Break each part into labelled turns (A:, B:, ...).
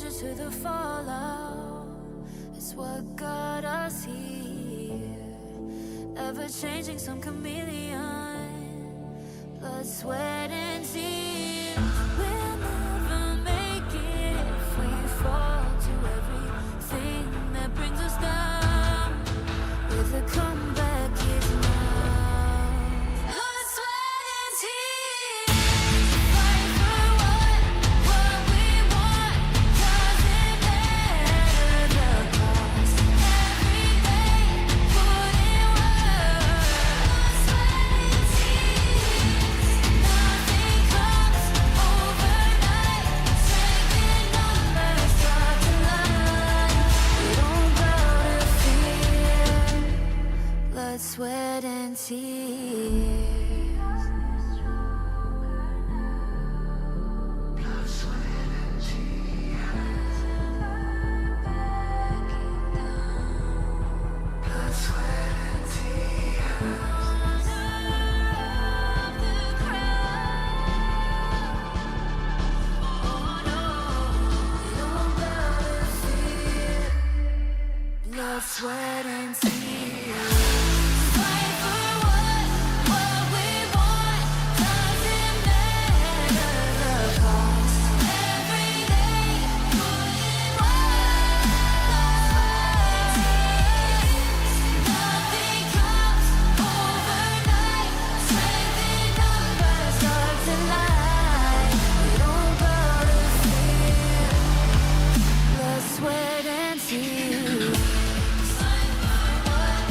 A: exposure to the fallout. It's what got us here. Ever changing, some chameleon. Blood, sweat, and tears. We'll never make it if we fall to everything that brings us down. With a comeback is now. Blood, sweat, and tears. Fight for what we want. Doesn't matter the cost. Every day, put in work. Blood, sweat, and tears. Nothing comes overnight. Strength in numbers, start to line. We don't bow to fear. Blood, sweat, and tears. Blood, sweat, and tears. Blood, sweat, and tears. The crowd. Oh no, we don't bow to fear. Blood, sweat, and tears. Fight for what we want. Doesn't matter the cost. Every day, put in work. Nothing comes overnight. Strength in numbers, start to lie. We don't bow to fear. Blood, sweat, and tears. Fight for what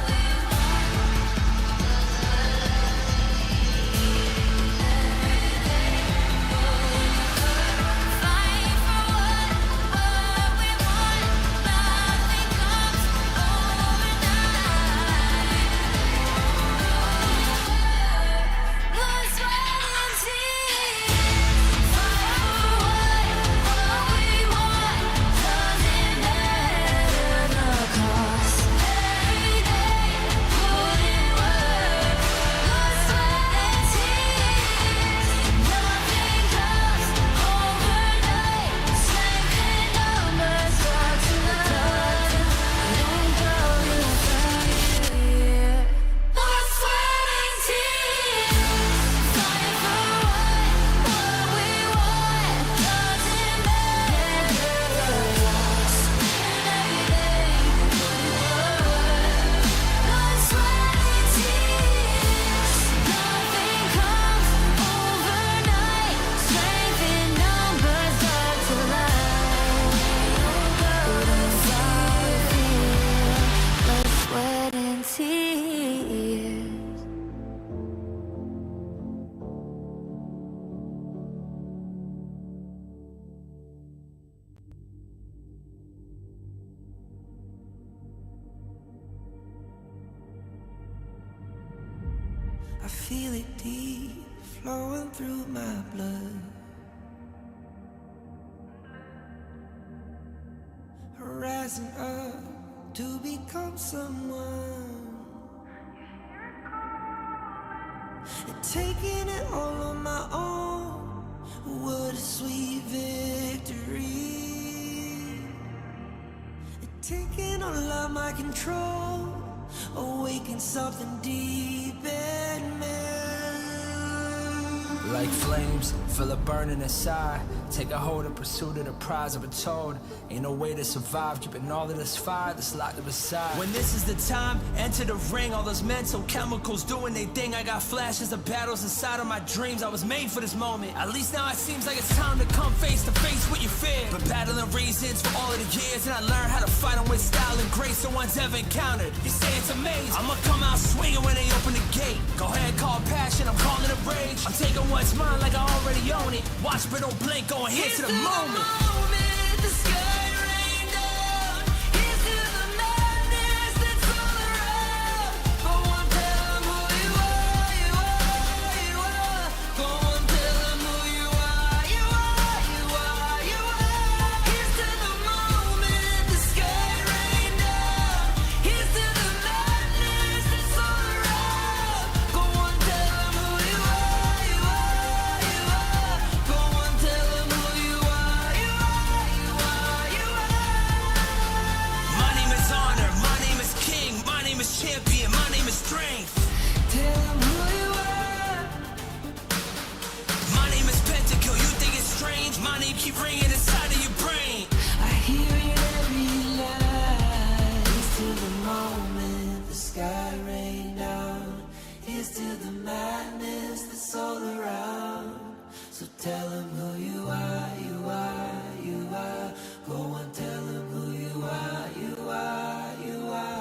A: we want. Fight for what we want. Nothing comes overnight. Blood, sweat, and tears. Fight for what we want. Doesn't matter the cost. Every day, put in work. Blood, sweat, and tears. Nothing comes overnight. Strength in numbers, start to line. We don't bow to fear. Blood, sweat, and tears. Fight for what we want. Doesn't matter the cost. Every day, put in work. Blood, sweat, and tears. Nothing comes overnight. Strength in numbers, start to lie. Wouldn't bow to fear. Blood, sweat, and tears.
B: I feel it deep flowing through my blood. Rising up to become someone. And taking it all on my own. What a sweet victory. And taking all of my control. Awaken something deep in me.
C: Like flames, feel it burning inside. Take a hold in pursuit of the prize. I've been told ain't no way to survive, keeping all of this fire that's locked up inside. When this is the time, enter the ring. All those mental chemicals doing their thing. I got flashes of battles inside of my dreams. I was made for this moment. At least now it seems like it's time to come face to face with your fear. Been battling reasons for all of the years, and I learned how to fight them with style and grace no one's ever encountered. You say it's amazing, I'ma come out swinging when they open the gate. Go ahead, call passion, I'm calling it rage. I'm taking what's mine like I already own it. Watch but don't blink, going here to the moment.
A: The sky rained down. Here's to the madness that's all around. Go on, tell 'em who you are, you are, you are. Go on, tell 'em who you are, you are, you are, you are. Here's to the moment. The sky rained down. Here's to the madness that's all around. Go on, tell 'em who you are, you are, you are. Go on, tell 'em who you are, you are.
C: yeah, my name is Strength.
B: Tell them who you are.
C: My name is Pentakill, you think it's strange? My name keep ringing inside of your brain.
B: I hear it every night. Here's to the moment the sky rained down. Here's to the madness that's all around. So tell them who you are, you are, you are. Go and tell them who you are, you are, you are.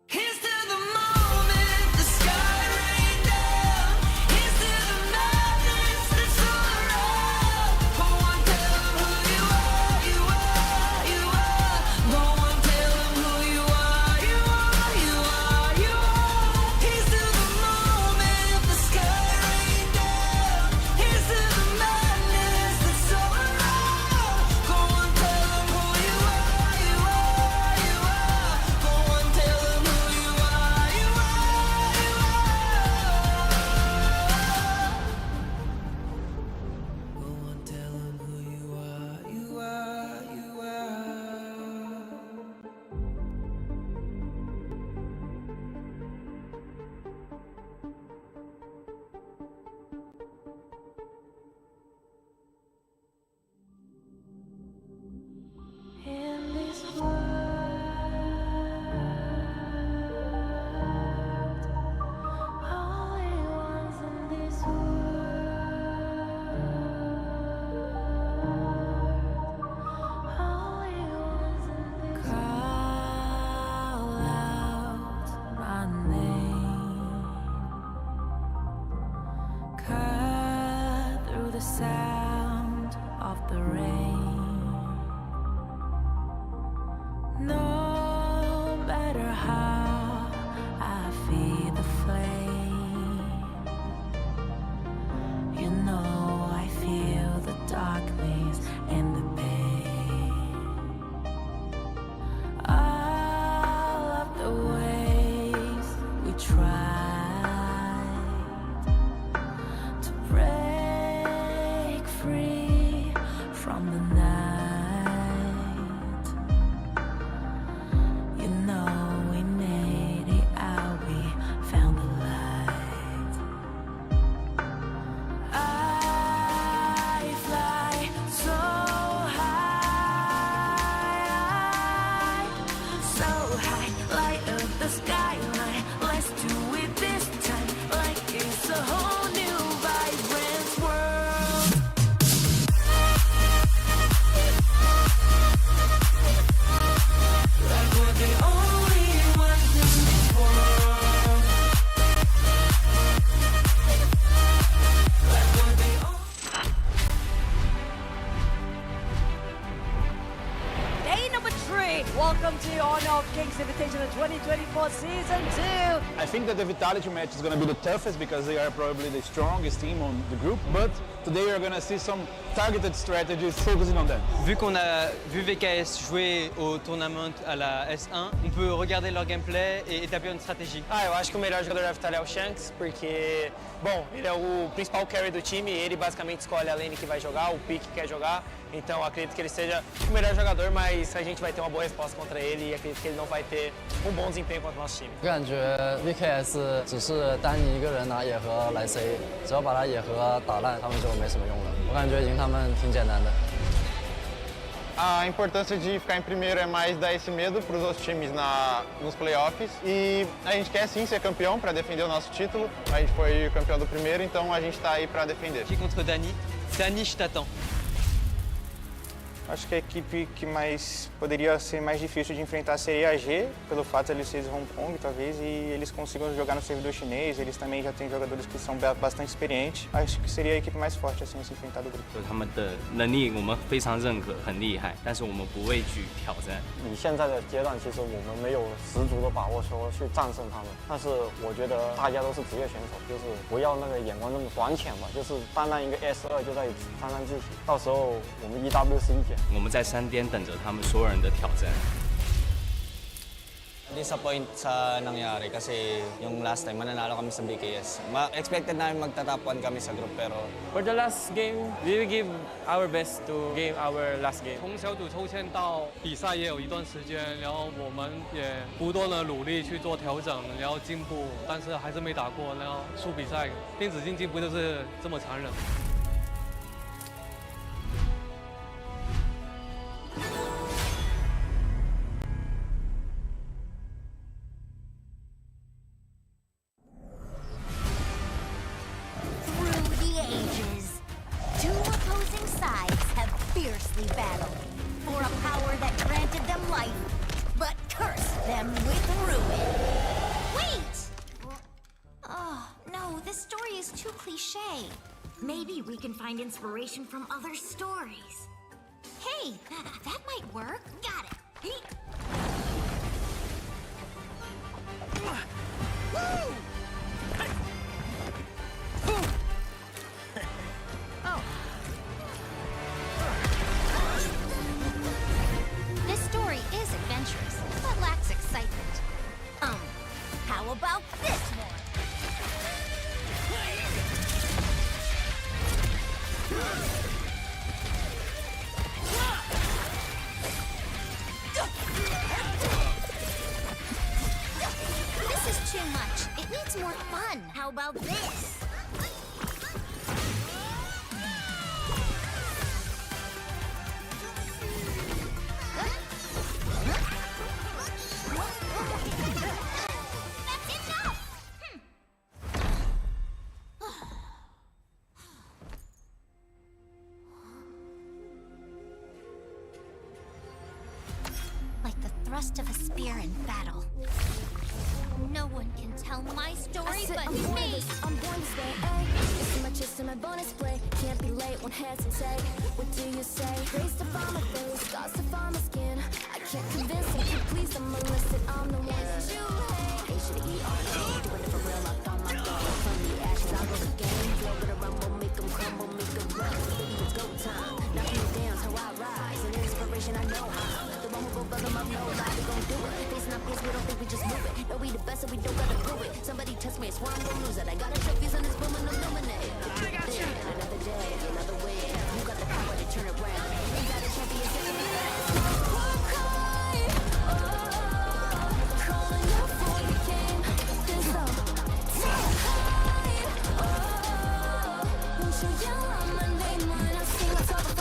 A: Here's to the moment the sky rained down. Here's to the madness that's all around. Go on, tell them who you are, you are, you are. Go on, tell them who you are, you are, you are, you are. Here's to the moment the sky rained down. Here's to the madness that's all around. Go on, tell them who you are, you are, you are. Go on, tell them who you are, you are, you are.
B: Go and tell them who you are, you are, you are.
A: In this world, only ones in this world, only ones in this call out my name, cut through the sound of the rain. No matter how I feed the flame, you know I feel the darkness and the pain. All of the ways we tried to break free from the night. You know we made it out, we found the light. I fly so high, light up the skyline. Let's do it this time, like it's a whole new vibrant world.
B: Like we're the only ones in this world. Like we're the only.
D: Day number 3. Welcome to Honor of Kings Invitational 2024 Season 2.
E: I think that the Vitality match is going to be the toughest because they are probably the strongest team on the group, but today you're going to see some targeted strategies focusing on them.
F: Vu qu'on a vu VKS jouer au tournament à la S1, on peut regarder leur gameplay et établir une stratégie.
G: Eu acho que o melhor jogador da Vitória é o Shanks, porque, bom, ele é o principal carry do time e ele basicamente escolhe a lane que vai jogar, o pick que quer jogar. Então acredito que ele seja o melhor jogador, mas a gente vai ter uma boa resposta contra ele e acredito que ele não vai ter um bom desempenho contra o nosso time.
H: 我感觉 VKS 只是单你一个人拿野盒来 C， 只要把他野盒打烂，他们就没什么用了。我感觉赢他们挺简单的。
I: A importância de ficar em primeiro é mais dar esse medo para os outros times nos playoffs. E a gente quer sim ser campeão para defender o nosso título. A gente foi campeão do primeiro, então a gente está aí para defender.
F: Qui contre Dani. Dani, je t'attends.
G: Acho que a equipe que poderia ser mais difícil de enfrentar seria a G, pelo fato de eles serem Hong Kong, talvez, e eles consigam jogar no servidor chinês. Eles também já têm jogadores que são bastante experientes. Acho que seria a equipe mais forte assim a se enfrentar do grupo.
J: 他们的能力我们非常认可，很厉害，但是我们不畏惧挑战。
K: 以现在的阶段，其实我们没有十足的把握说去战胜他们，但是我觉得大家都是职业选手，就是不要那个眼光这么短浅吧，就是单单一个 S2就在沾沾自喜，到时候我们 EW11减。
J: 我们在山巅等着他们所有人的挑战。
K: disappoint sa nangyari kasi yung last time mananalo kami sa BKS. Expected namin magta-top 1 kami sa group pero
G: For the last game, we will give our best to game our last game.
F: 从小组抽签到比赛也有一段时间，然后我们也不断的努力去做调整，然后进步，但是还是没打过，然后输比赛。电子竞技不就是这么残忍？
L: Through the ages, two opposing sides have fiercely battled for a power that granted them life, but cursed them with ruin. Wait! Oh, no, this story is too cliche. Maybe we can find inspiration from other stories. Hey, that might work. Got it. Woo! Oh. This story is adventurous, but lacks excitement. How about this one? This is too much. It needs more fun. How about this? That's enough! Like the thrust of a spear in battle. No one can tell my story but me!
M: I'm born this way, ayy. It's in my chest and my bonus play. Can't be late, won't hesitate. What do you say? Grace to find my face, scars to find my skin. I can't convince them, keep please, I'm enlisted. I'm the one that you hate. H-to-the-E-R-T, doing it for real, I found my dog. From the ashes, I go the game. Flow with a rumble, make them crumble, make them run. Baby, it's go time. Knock me down, how I rise. An inspiration, I know how. The one who go bug them up, no lie, we gon' do it. Facing our peers, we don't think we just move it. No, we the best, and we don't gotta prove it. Somebody test me, I swear I'm gon' lose it. I got a trophies on this boom and illuminate. Another day, another way. You got the power to turn it around. You got a champion, second me last. Calling out for the game. There's no time. Won't you yell out my name when I sing a song of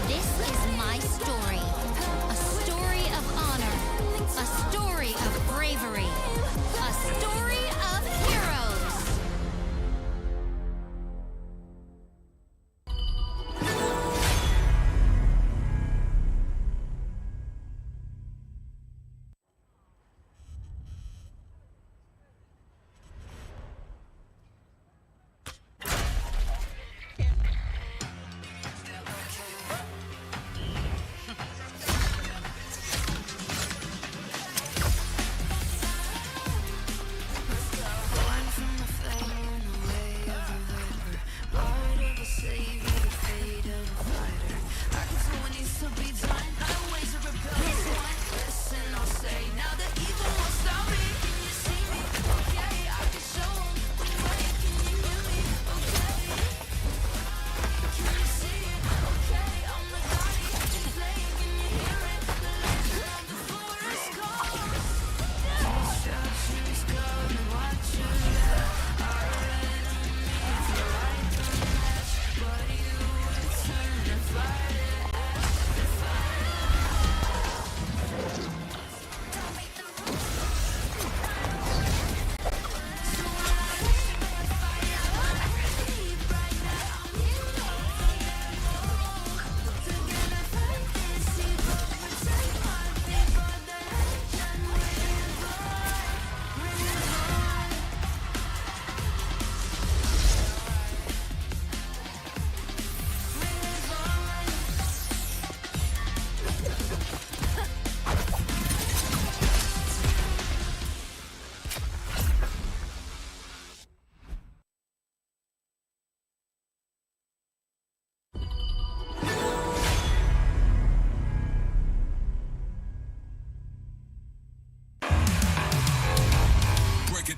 L: This is my story. A story of honor. A story of bravery. A story of heroes.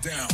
N: down.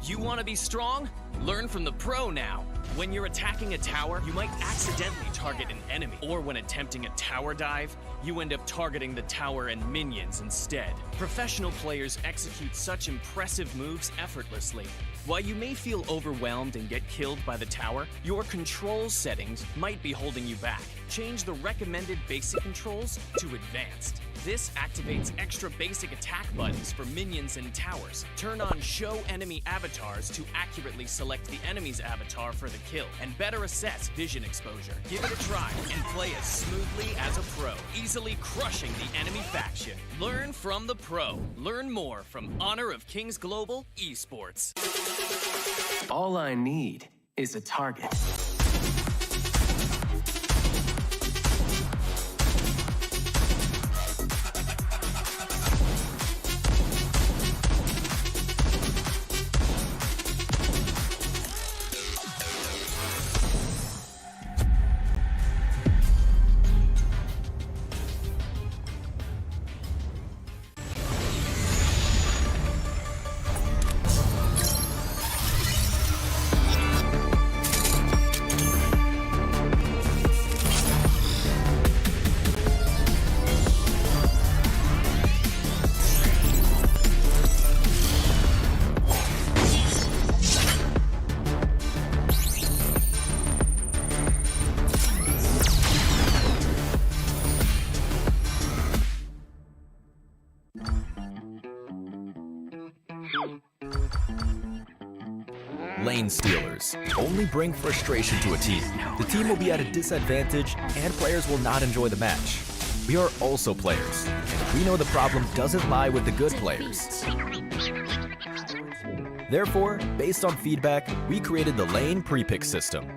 O: You want to be strong? Learn from the pro now. When you're attacking a tower, you might accidentally target an enemy. Or when attempting a tower dive, you end up targeting the tower and minions instead. Professional players execute such impressive moves effortlessly. While you may feel overwhelmed and get killed by the tower, your control settings might be holding you back. Change the recommended basic controls to advanced. This activates extra basic attack buttons for minions and towers. Turn on Show Enemy Avatars to accurately select the enemy's avatar for the kill, and better assess vision exposure. Give it a try and play as smoothly as a pro, easily crushing the enemy faction. Learn from the pro. Learn more from Honor of Kings Global Esports.
P: All I need is a target.
Q: Lane stealers only bring frustration to a team. The team will be at a disadvantage and players will not enjoy the match. We are also players, and we know the problem doesn't lie with the good players. Therefore, based on feedback, we created the lane pre-pick system.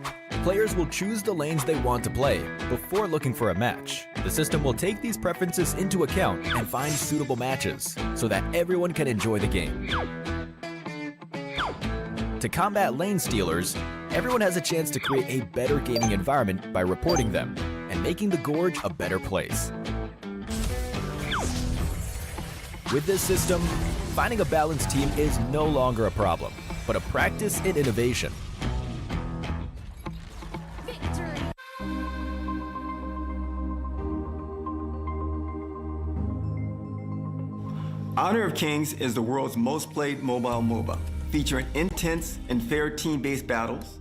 Q: Players will choose the lanes they want to play before looking for a match. The system will take these preferences into account and find suitable matches so that everyone can enjoy the game. To combat lane stealers, everyone has a chance to create a better gaming environment by reporting them and making the Gorge a better place. With this system, finding a balanced team is no longer a problem, but a practice in innovation.
R: Honor of Kings is the world's most played mobile MOBA, featuring intense and fair team-based battles,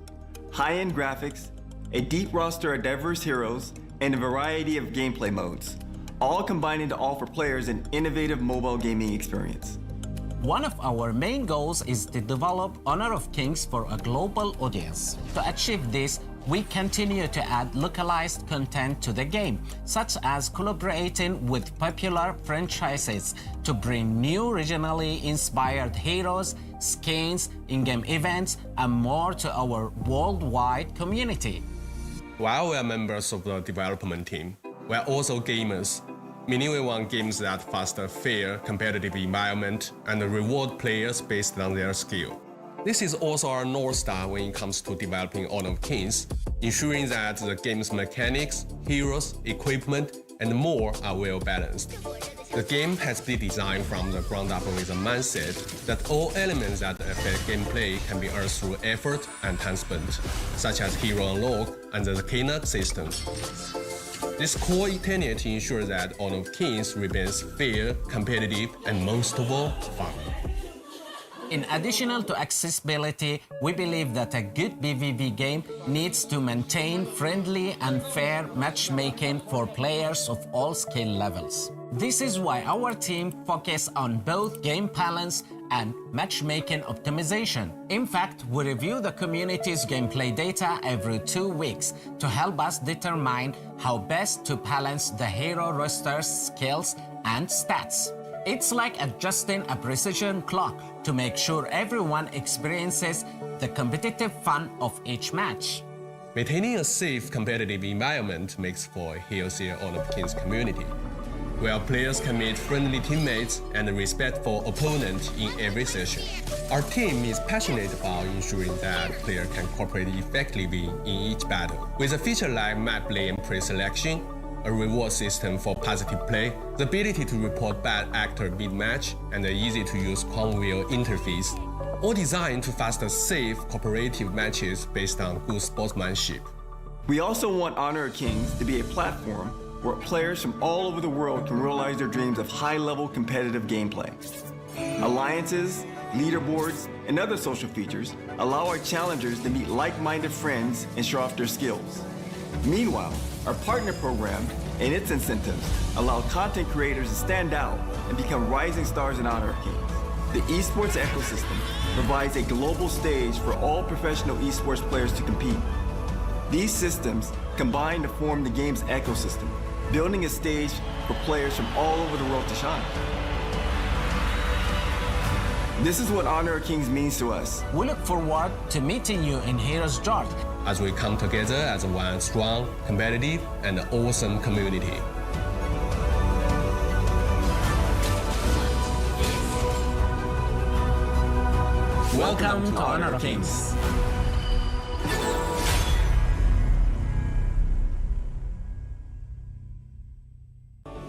R: high-end graphics, a deep roster of diverse heroes, and a variety of gameplay modes, all combining to offer players an innovative mobile gaming experience.
S: One of our main goals is to develop Honor of Kings for a global audience. To achieve this, we continue to add localized content to the game, such as collaborating with popular franchises to bring new regionally inspired heroes, skins, in-game events, and more to our worldwide community.
T: While we are members of the development team, we are also gamers.
N: meaning we want games that foster fair, competitive environment and reward players based on their skill. This is also our North Star when it comes to developing Honor of Kings, ensuring that the game's mechanics, heroes, equipment, and more are well balanced. The game has been designed from the ground up with a mindset that all elements that affect gameplay can be earned through effort and time spent, such as hero unlock and the Kena system. This core tenet ensures that Honor of Kings remains fair, competitive, and most of all, fun.
S: In addition to accessibility, we believe that a good PvP game needs to maintain friendly and fair matchmaking for players of all skill levels. This is why our team focuses on both game balance and matchmaking optimization. In fact, we review the community's gameplay data every 2 weeks to help us determine how best to balance the hero roster's skills and stats. It's like adjusting a precision clock to make sure everyone experiences the competitive fun of each match.
N: Maintaining a safe, competitive environment makes for a healthier Honor of Kings community, where players can meet friendly teammates and respectful opponents in every session. Our team is passionate about ensuring that players can cooperate effectively in each battle. With a feature like map lane pre-selection, a reward system for positive play, the ability to report bad actor mid-match, and an easy-to-use Conwheel interface, all designed to foster safe, cooperative matches based on good sportsmanship.
R: We also want Honor of Kings to be a platform where players from all over the world can realize their dreams of high-level competitive gameplay. Alliances, leaderboards, and other social features allow our challengers to meet like-minded friends and show off their skills. Meanwhile, our partner program and its incentives allow content creators to stand out and become rising stars in Honor of Kings. The esports ecosystem provides a global stage for all professional esports players to compete. These systems combine to form the game's ecosystem, building a stage for players from all over the world to shine. This is what Honor of Kings means to us.
S: We look forward to meeting you in Heroes Jart
N: as we come together as one strong, competitive, and awesome community.
S: Welcome to Honor of Kings.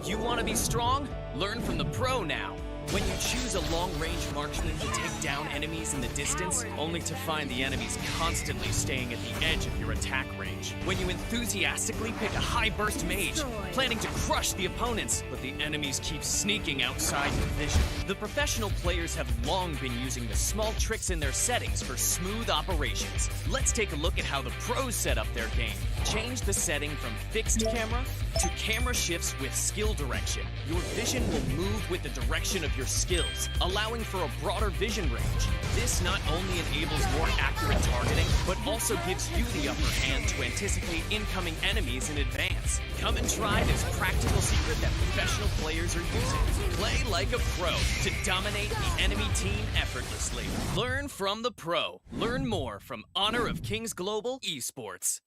O: You want to be strong? Learn from the pro now. When you choose a long-range marksman to take down enemies in the distance, only to find the enemies constantly staying at the edge of your attack range. When you enthusiastically pick a high-burst mage, planning to crush the opponents, but the enemies keep sneaking outside your vision. The professional players have long been using the small tricks in their settings for smooth operations. Let's take a look at how the pros set up their game. Change the setting from fixed camera to camera shifts with skill direction. Your vision will move with the direction of your skills, allowing for a broader vision range. This not only enables more accurate targeting, but also gives you the upper hand to anticipate incoming enemies in advance. Come and try this practical secret that professional players are using. Play like a pro to dominate the enemy team effortlessly. Learn from the pro. Learn more from Honor of Kings Global Esports.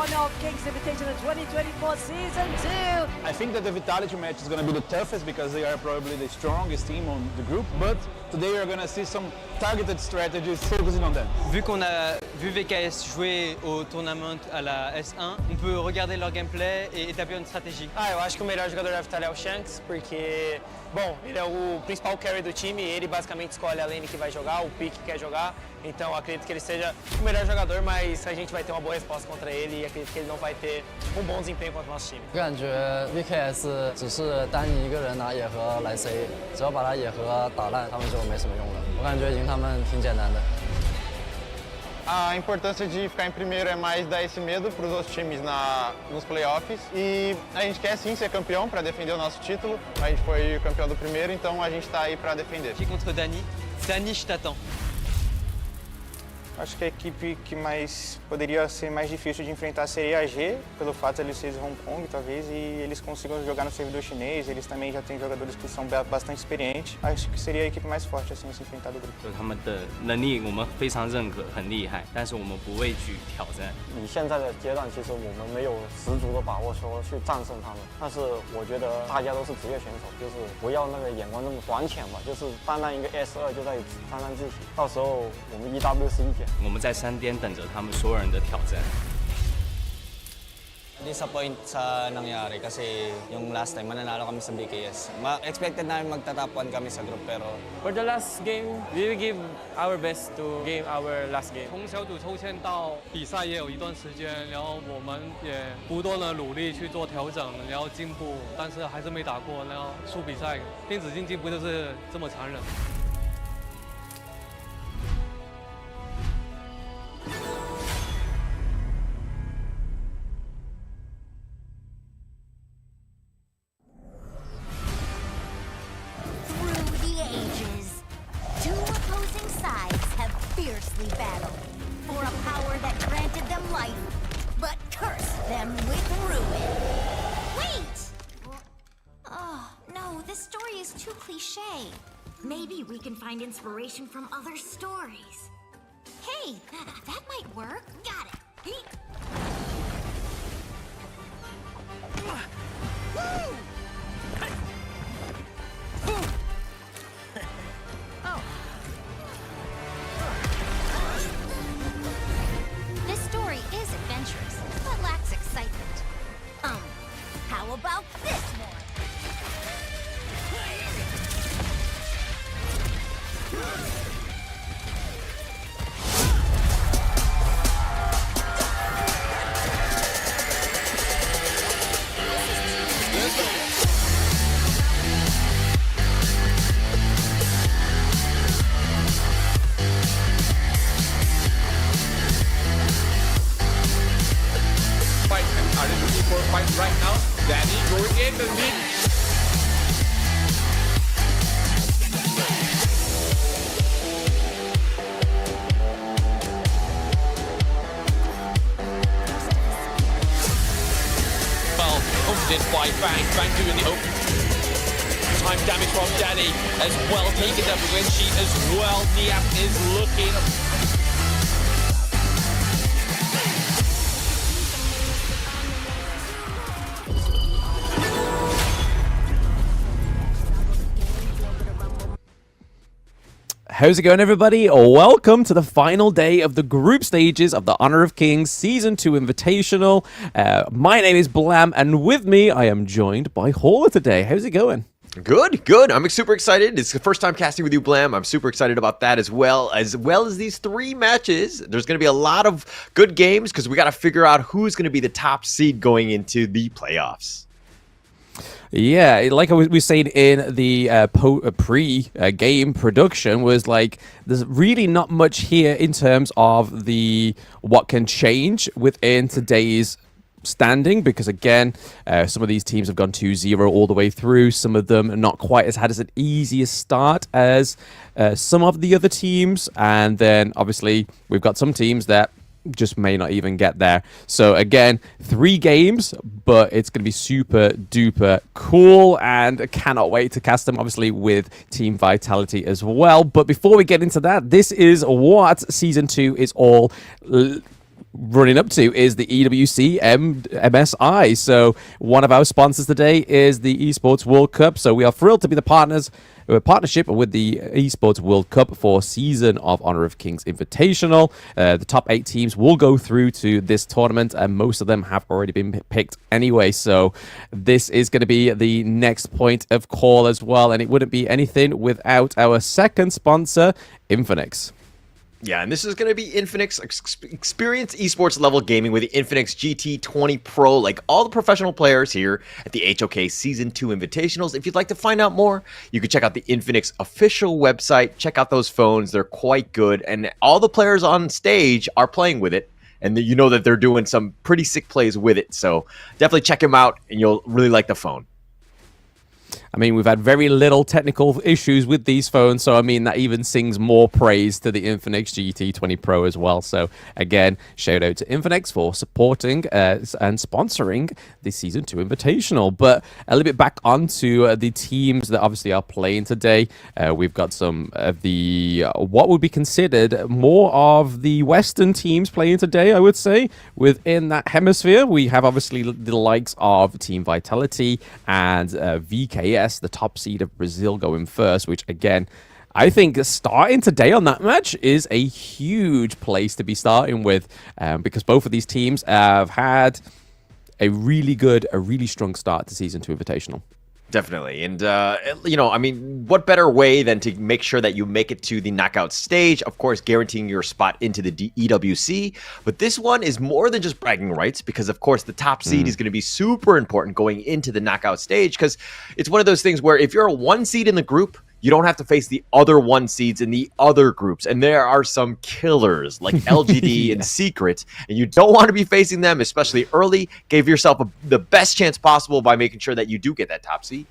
D: Honor of Kings Invitational 2024 Season 2.
E: I think that the Vitality match is going to be the toughest because they are probably the strongest team on the group, but today we are going to see some targeted strategies focusing on them.
T: Vu qu'on a vu VKS jouer au tournament à la S1, on peut regarder leur gameplay et établir une stratégie.
G: Eu acho que o melhor jogador da Vitality é o Shanks, porque, bom, ele é o principal carry do time e ele basicamente escolhe a lane que vai jogar, o pick que quer jogar. Então acredito que ele seja o melhor jogador, mas a gente vai ter uma boa resposta contra ele e acredito que ele não vai ter bom desempenho contra o nosso time.
H: 我感觉 VKS 只是单你一个人拿野盒来 C， 只要把他野盒打烂，他们就没什么用了。我感觉赢他们挺简单的。
I: A importância de ficar em primeiro é mais dar esse medo para os outros times nos playoffs. E a gente quer sim ser campeão para defender o nosso título. A gente foi campeão do primeiro, então a gente está aí para defender.
T: Aqui contra Dani. Dani, je t'attends.
U: Acho que a equipe que mais poderia ser mais difícil de enfrentar seria a G, pelo fato de eles serem Hong Kong, talvez, e eles consigam jogar no servidor chinês. Eles também já têm jogadores que são bastante experientes. Acho que seria a equipe mais forte assim a se enfrentar do grupo.
J: 就他们的能力我们非常认可，很厉害，但是我们不畏惧挑战。
K: 以现在的阶段，其实我们没有十足的把握说去战胜他们，但是我觉得大家都是职业选手，就是不要那个眼光那么短浅吧，就是单单一个 S2就在沾沾自喜，到时候我们 EW 是一点。
J: 我们在山巅等着他们所有人的挑战。
V: Disappoint sa nangyari kasi yung last time mananalo kami sa BKS. Expected namin magta-top 1 kami sa group pero
W: for the last game, we will give our best to game our last game.
F: 从小组抽签到比赛也有一段时间，然后我们也不断的努力去做调整，然后进步，但是还是没打过，然后输比赛。电子竞技不就是这么残忍？
L: Fiercely battled for a power that granted them life, but cursed them with ruin. Wait! Oh, no, this story is too cliche. Maybe we can find inspiration from other stories. Hey, that might work. Got it. Woo! This story is adventurous, but lacks excitement. How about this one?
X: Fight right now. Danny going in the lead. Well, confident by Bang. Bang doing the open. Time damage from Danny as well. Taking up the win sheet as well. Niap is looking.
Y: How's it going, everybody? Welcome to the final day of the group stages of the Honor of Kings Season 2 Invitational. My name is Blam, and with me, I am joined by Hauler today. How's it going?
Z: Good, good. I'm super excited. It's the first time casting with you, Blam. I'm super excited about that as well as these 3 matches. There's going to be a lot of good games because we got to figure out who's going to be the top seed going into the playoffs.
Y: Yeah, like we were saying in the pre-game production, was like there's really not much here in terms of what can change within today's standing, because again, some of these teams have gone 2-0 all the way through. Some of them are not quite as an easier start as some of the other teams, and then obviously we've got some teams that just may not even get there. So again, 3 games, but it's going to be super duper cool, and I cannot wait to cast them, obviously with Team Vitality as well. But before we get into that, this is what Season 2 is all running up to is the EWC MSI. So one of our sponsors today is the Esports World Cup. So we are thrilled to be the partnership with the Esports World Cup for season of Honor of Kings Invitational. The top 8 teams will go through to this tournament, and most of them have already been picked anyway. So this is going to be the next point of call as well, and it wouldn't be anything without our second sponsor, Infinix.
Z: Yeah, and this is going to be Infinix. Experience esports level gaming with the Infinix GT20 Pro, like all the professional players here at the HOK Season 2 Invitationals. If you'd like to find out more, you can check out the Infinix official website. Check out those phones. They're quite good, and all the players on stage are playing with it, and you know that they're doing some pretty sick plays with it. So definitely check them out, and you'll really like the phone.
Y: I mean, we've had very little technical issues with these phones, so I mean, that even sings more praise to the Infinix GT20 Pro as well. So again, shout out to Infinix for supporting and sponsoring the Season 2 Invitational. But a little bit back onto the teams that obviously are playing today. We've got some of the, what would be considered more of the Western teams playing today, I would say. Within that hemisphere, we have obviously the likes of Team Vitality and VKS, the top seed of Brazil, going first, which again, I think starting today on that match is a huge place to be starting with, because both of these teams have had a really strong start to Season 2 Invitational.
Z: Definitely. And, you know, I mean, what better way than to make sure that you make it to the knockout stage, of course, guaranteeing your spot into the EWC. But this one is more than just bragging rights, because, of course, the top seed is going to be super important going into the knockout stage, because it's one of those things where if you're a 1 seed in the group, you don't have to face the other 1 seeds in the other groups. And there are some killers like LGD and Secret, and you don't want to be facing them, especially early. Give yourself the best chance possible by making sure that you do get that top seed.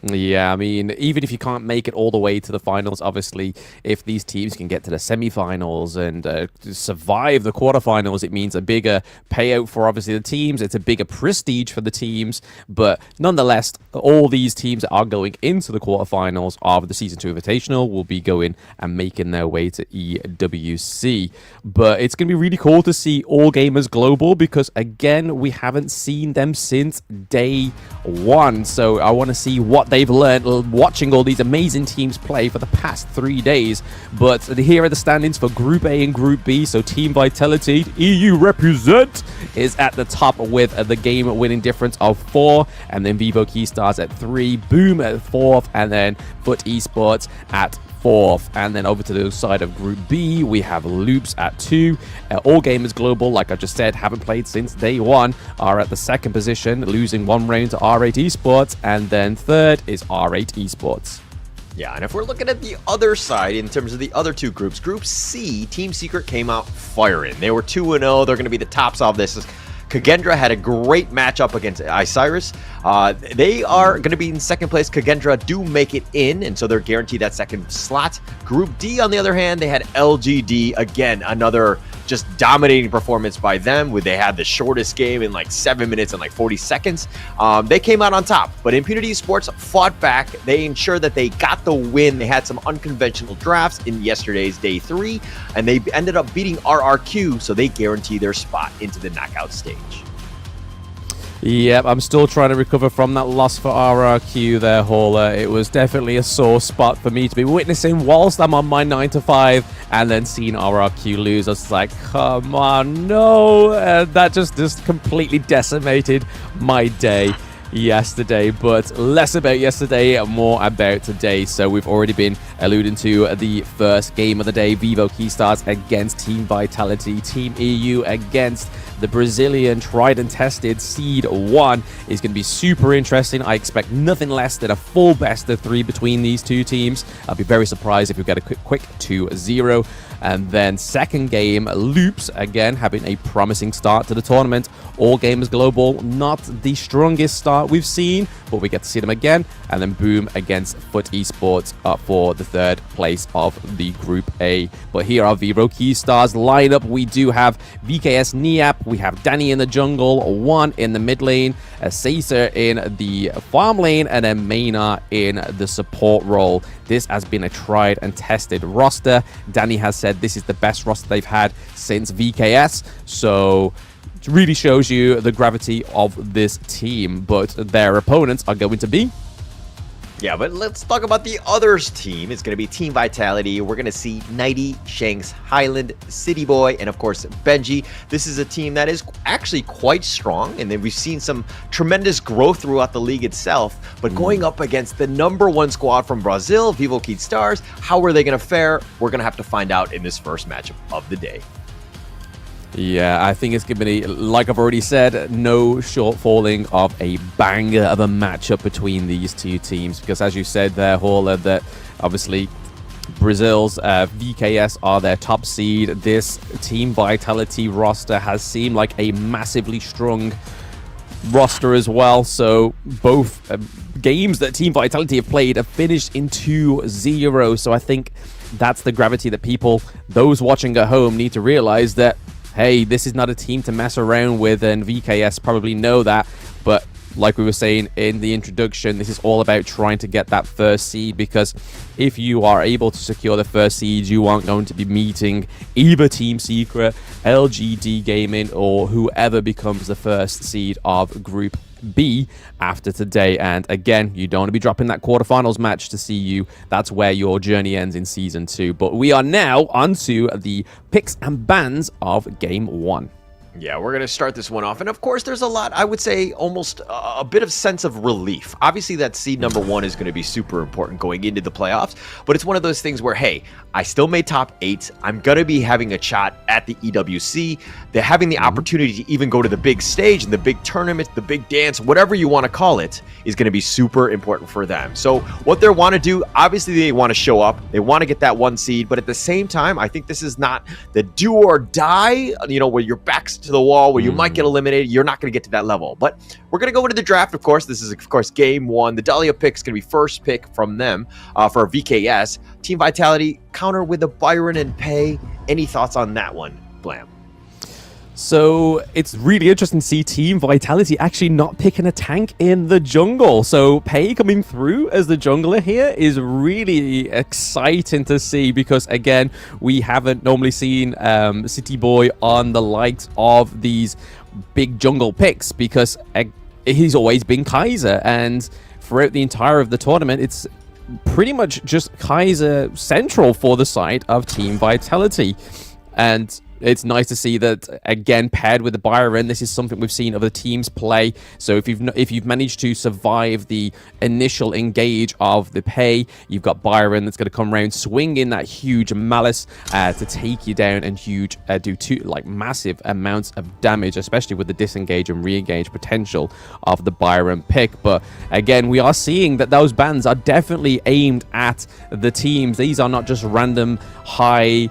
Y: Yeah, I mean, even if you can't make it all the way to the finals, obviously, if these teams can get to the semifinals and survive the quarterfinals, it means a bigger payout for, obviously, the teams. It's a bigger prestige for the teams. But nonetheless, all these teams that are going into the quarterfinals of the Season 2 Invitational will be going and making their way to EWC. But it's going to be really cool to see All Gamers Global, because, again, we haven't seen them since day 1. So I want to see what they've learned watching all these amazing teams play for the past 3 days. But here are the standings for Group A and Group B. So Team Vitality, EU represent, is at the top with the game-winning difference of 4, and then Vivo Keystars at 3, Boom at 4th, and then Foot Esports at 4th. And then over to the side of Group B, we have Loops at 2. All Gamers Global, like I just said, haven't played since day 1, are at the 2nd position, losing 1 round to R8 Esports, and then 3rd is R8 Esports.
Z: Yeah, and if we're looking at the other side in terms of the other 2 groups, Group C, Team Secret came out firing. They were 2-0. They're going to be the tops of this. Kagendra had a great matchup against Osiris. They are going to be in 2nd place. Kagendra do make it in, and so they're guaranteed that 2nd slot. Group D, on the other hand, they had LGD. Again, another just dominating performance by them. They had the shortest game in like 7 minutes and like 40 seconds. They came out on top, but Impunity Sports fought back. They ensured that they got the win. They had some unconventional drafts in yesterday's day 3, and they ended up beating RRQ, so they guarantee their spot into the knockout stage.
Y: Yep, I'm still trying to recover from that loss for RRQ there, Hauler. It was definitely a sore spot for me to be witnessing whilst I'm on my 9 to 5, and then seeing RRQ lose. I was like, come on, no. That just completely decimated my day yesterday. But less about yesterday, more about today. So we've already been alluding to the first game of the day. Vivo Keystars against Team Vitality. Team EU against the Brazilian tried and tested Seed 1 is going to be super interesting. I expect nothing less than a full best of 3 between these 2 teams. I'll be very surprised if we get a quick 2-0. And then 2nd game, Loops, again, having a promising start to the tournament. All Gamers Global, not the strongest start we've seen, but we get to see them again. And then Boom against Foot Esports for the 3rd place of the Group A. But here are Vivo Keystars lineup. We do have VKS Niap, we have Danny in the jungle, 1 in the mid lane, Caesar in the farm lane, and then Maynard in the support role. This has been a tried and tested roster. Danny has said said this is the best roster they've had since VKS. So it really shows you the gravity of this team. But their opponents are going to be...
Z: Yeah, but let's talk about the others team. It's going to be Team Vitality. We're going to see Nighty, Shanks, Highland, City Boy, and of course, Benji. This is a team that is actually quite strong, and then we've seen some tremendous growth throughout the league itself. But going up against the #1 squad from Brazil, Vivo Kid Stars, how are they going to fare? We're going to have to find out in this first matchup of the day.
Y: Yeah, I think it's going to be, like I've already said, no shortfalling of a banger of a matchup between these two teams. Because as you said there, Hauler, that obviously Brazil's VKS are their top seed. This Team Vitality roster has seemed like a massively strong roster as well. So both games that Team Vitality have played have finished in 2-0. So I think that's the gravity that people, those watching at home, need to realize that, hey, this is not a team to mess around with, and VKS probably know that. But like we were saying in the introduction, this is all about trying to get that first seed, because if you are able to secure the first seed, you aren't going to be meeting either Team Secret, LGD Gaming, or whoever becomes the first seed of Group B after today. And again, you don't want to be dropping that quarterfinals match to see you. That's where your journey ends in Season 2. But we are now onto the picks and bans of Game 1.
Z: Yeah, we're going to start this one off. And of course, there's a lot, I would say, almost a bit of sense of relief. Obviously, that seed #1 is going to be super important going into the playoffs. But it's one of those things where, hey, I still made top 8. I'm going to be having a shot at the EWC. They're having the opportunity to even go to the big stage and the big tournament, the big dance, whatever you want to call it, is going to be super important for them. So what they want to do, obviously, they want to show up. They want to get that 1 seed. But at the same time, I think this is not the do or die, where your back's to the wall, where you might get eliminated. You're not going to get to that level. But we're going to go into the draft, of course. This is, of course, Game 1. The Dahlia pick is going to be first pick from them for VKS. Team Vitality, counter with a Byron and Pay. Any thoughts on that one, Blam?
Y: So it's really interesting to see Team Vitality actually not picking a tank in the jungle. So Pei coming through as the jungler here is really exciting to see, because again, we haven't normally seen City Boy on the likes of these big jungle picks, because he's always been Kaiser, and throughout the entire of the tournament, it's pretty much just Kaiser central for the side of Team Vitality. And it's nice to see that, again, paired with the Byron. This is something we've seen other teams play. So if you've managed to survive the initial engage of the Pei, you've got Byron that's going to come around, swing in that huge Malice to take you down and do massive amounts of damage, especially with the disengage and re-engage potential of the Byron pick. But again, we are seeing that those bans are definitely aimed at the teams. These are not just random high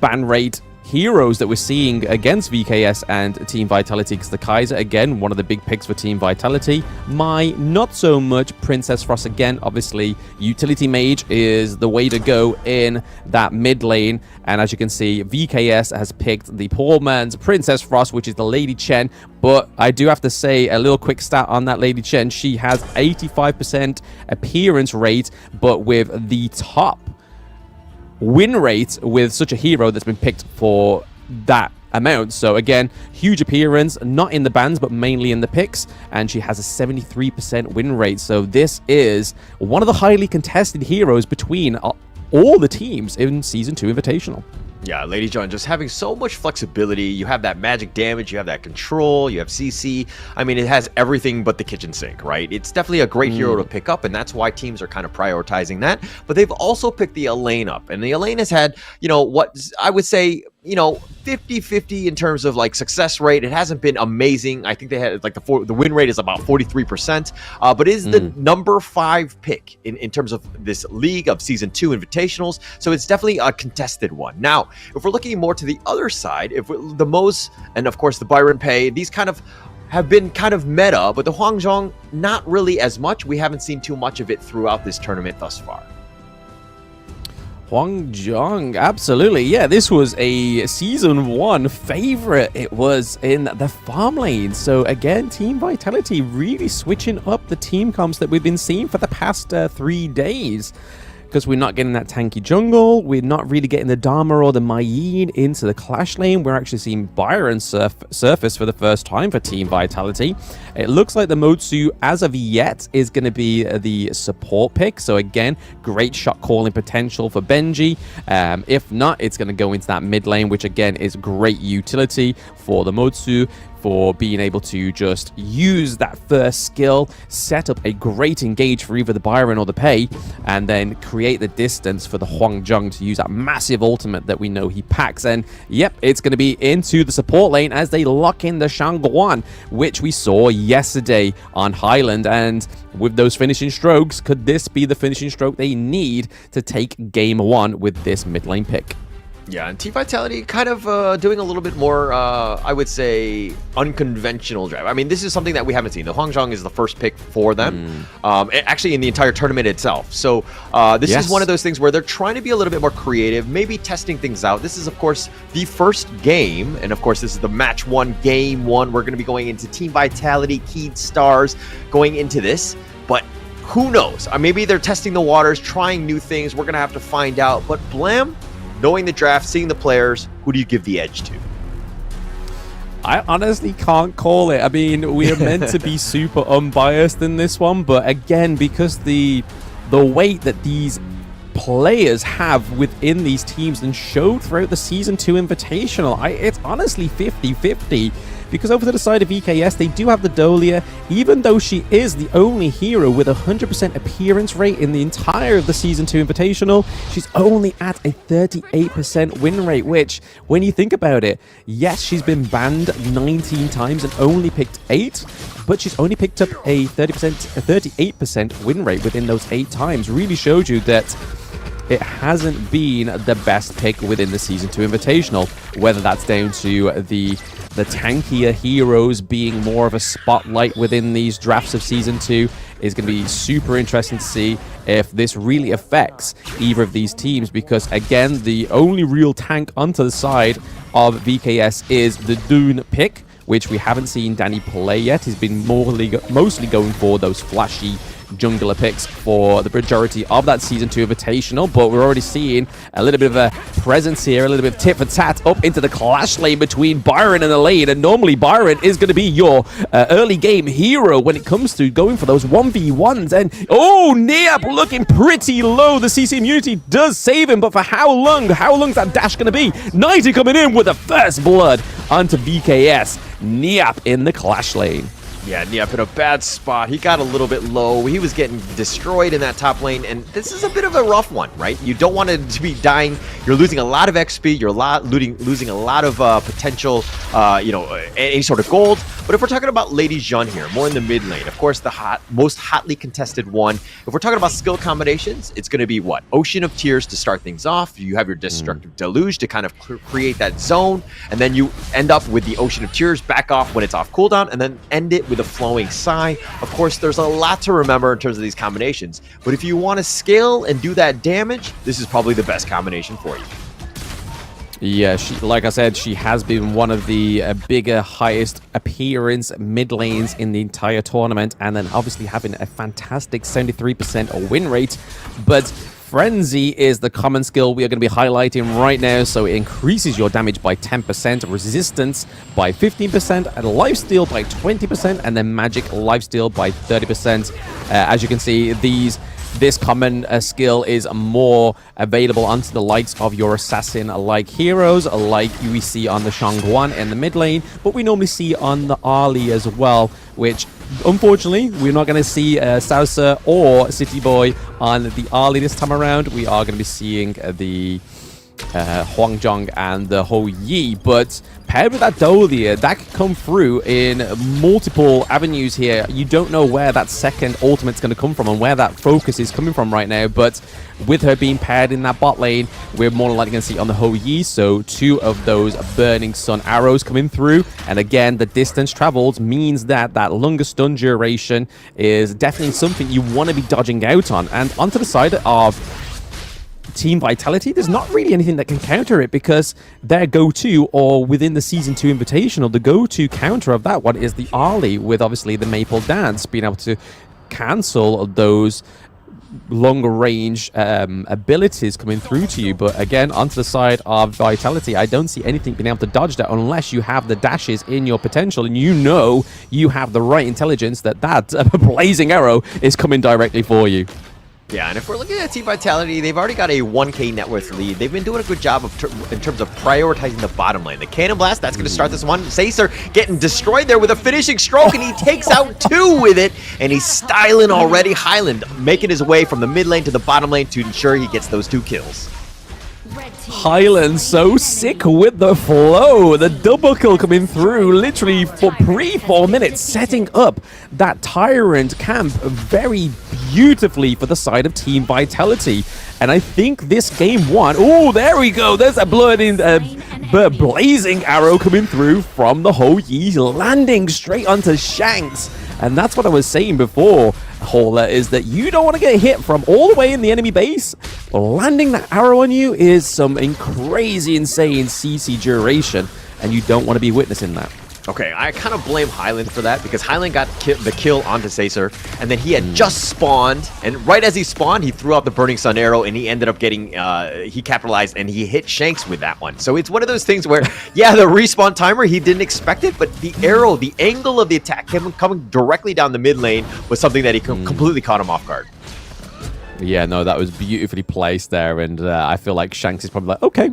Y: ban rate heroes that we're seeing against VKS and Team Vitality, because the Kaiser, again, one of the big picks for Team Vitality. Not so much Princess Frost. Again, obviously, Utility Mage is the way to go in that mid lane. And as you can see, VKS has picked the poor man's Princess Frost, which is the Lady Chen. But I do have to say a little quick stat on that Lady Chen. She has 85% appearance rate, but with the top win rate with such a hero that's been picked for that amount. So again, huge appearance, not in the bans, but mainly in the picks. And she has a 73% win rate. So this is one of the highly contested heroes between all the teams in Season 2 Invitational.
Z: Yeah, Lady John, just having so much flexibility. You have that magic damage, you have that control, you have CC. I mean, it has everything but the kitchen sink, right? It's definitely a great hero to pick up, and that's why teams are kind of prioritizing that. But they've also picked the Elaine up, and the Elaine has had, what I would say, 50-50 in terms of success rate. It hasn't been amazing. I think they had the win rate is about 43%, but it is the number 5 pick in terms of this league of Season 2 Invitationals. So it's definitely a contested one. Now, if we're looking more to the other side, the Mo's and of course the Byron Pei, these kind of have been kind of meta, but the Huangzhong, not really as much. We haven't seen too much of it throughout this tournament thus far.
Y: Huangzhong, absolutely. Yeah, this was a Season 1 favorite. It was in the farm lane. So again, Team Vitality really switching up the team comps that we've been seeing for the past 3 days. because we're not getting that tanky jungle. We're not really getting the Dharma or the Mayin into the clash lane. We're actually seeing Byron surface for the first time for Team Vitality. It looks like the Motsu, as of yet, is going to be the support pick. So again, great shot calling potential for Benji. If not, it's going to go into that mid lane, which again is great utility for the Motsu, for being able to just use that first skill, set up a great engage for either the Byron or the Pei, and then create the distance for the Huangjong to use that massive ultimate that we know he packs. And yep, it's going to be into the support lane as they lock in the Shangguan, which we saw yesterday on Highland. And with those finishing strokes, could this be the finishing stroke they need to take game one with this mid lane pick?
Z: Yeah, and Team Vitality kind of doing a little bit more, I would say, unconventional draft. I mean, this is something that we haven't seen. The Huangjong is the first pick for them, actually in the entire tournament itself. So this is one of those things where they're trying to be a little bit more creative, maybe testing things out. This is, of course, the first game, and of course, this is the match one, game one. We're going to be going into Team Vitality, Keyed Stars, going into this, but who knows? Maybe they're testing the waters, trying new things. We're going to have to find out. But Blam, knowing the draft, seeing the players, who do you give the edge to?
Y: I honestly can't call it. I mean, we are meant to be super unbiased in this one, but again, because the weight that these players have within these teams and showed throughout the Season 2 Invitational, it's honestly 50-50. Because over to the side of VKS, they do have the Dolia, even though she is the only hero with a 100% appearance rate in the entire of the Season 2 Invitational. She's only at a 38% win rate, which, when you think about it, yes, she's been banned 19 times and only picked 8, but she's only picked up a 38% win rate within those 8 times. Really showed you that it hasn't been the best pick within the Season 2 Invitational, whether that's down to the tankier heroes being more of a spotlight within these drafts of Season 2 is going to be super interesting to see if this really affects either of these teams, because again, the only real tank onto the side of VKS is the Dune pick, which we haven't seen Danny play yet. He's been mostly going for those flashy jungler picks for the majority of that Season 2 Invitational, but we're already seeing a little bit of a presence here, a little bit of tit for tat up into the clash lane between Byron and the lane, and normally Byron is going to be your early game hero when it comes to going for those 1v1s, and Niap looking pretty low. The CC immunity does save him, but for how long? How long's that dash going to be? 90 coming in with the first blood onto VKS. Niap in the clash lane.
Z: Yeah, Niap in a bad spot. He got a little bit low. He was getting destroyed in that top lane, and this is a bit of a rough one, right? You don't want it to be dying. You're losing a lot of XP. You're losing a lot of potential, any sort of gold. But if we're talking about Lady Jeanne here, more in the mid lane, of course, the most hotly contested one. If we're talking about skill combinations, it's going to be what? Ocean of Tears to start things off. You have your Destructive Deluge to kind of create that zone, and then you end up with the Ocean of Tears back off when it's off cooldown, and then end it with a Flowing Sigh. Of course, there's a lot to remember in terms of these combinations, but if you want to scale and do that damage, this is probably the best combination for you.
Y: Yeah, like I said, she has been one of the bigger, highest appearance mid lanes in the entire tournament, and then obviously having a fantastic 73% win rate. But Frenzy is the common skill we are going to be highlighting right now, so it increases your damage by 10%, resistance by 15%, and lifesteal by 20%, and then magic lifesteal by 30%. As you can see, this common skill is more available onto the likes of your assassin-like heroes, like we see on the Shangguan in the mid lane, but we normally see on the Ali as well, which unfortunately we're not going to see Saucer or City Boy on the Ali this time around. We are going to be seeing the Huangjong and the Hou Yi, but paired with that Dolia, that could come through in multiple avenues here. You don't know where that second ultimate's going to come from and where that focus is coming from right now, but with her being paired in that bot lane, we're more than likely going to see on the Hou Yi, so 2 of those Burning Sun arrows coming through, and again, the distance traveled means that longer stun duration is definitely something you want to be dodging out on. And onto the side of Team Vitality, there's not really anything that can counter it, because their go-to, or within the Season 2 Invitational, the go-to counter of that one is the Ali, with obviously the Maple Dance being able to cancel those longer range abilities coming through to you. But again, onto the side of Vitality, I don't see anything being able to dodge that unless you have the dashes in your potential, and you know you have the right intelligence that blazing arrow is coming directly for you.
Z: Yeah, and if we're looking at Team Vitality, they've already got a 1k net worth lead. They've been doing a good job in terms of prioritizing the bottom lane. The Cannon Blast, that's going to start this one. Sacer getting destroyed there with a finishing stroke, and he takes out 2 with it, and he's styling already. Highland making his way from the mid lane to the bottom lane to ensure he gets those 2 kills.
Y: Highland so sick with the flow. The double kill coming through literally for 4 minutes, setting up that Tyrant camp very beautifully for the side of Team Vitality. And I think this game 1, oh, there we go. There's a blazing arrow coming through from the Ho Yi, landing straight onto Shanks. And that's what I was saying before, Hauler, is that you don't want to get hit from all the way in the enemy base. Landing that arrow on you is some crazy, insane CC duration, and you don't want to be witnessing that.
Z: Okay, I kind of blame Highland for that because Highland got the kill onto Sacer, and then he had just spawned, and right as he spawned, he threw out the Burning Sun arrow, and he ended up getting, he capitalized, and he hit Shanks with that one. So it's one of those things where, yeah, the respawn timer, he didn't expect it, but the arrow, the angle of the attack coming directly down the mid lane was something that he completely caught him off guard.
Y: Yeah, no, that was beautifully placed there, and I feel like Shanks is probably like, okay,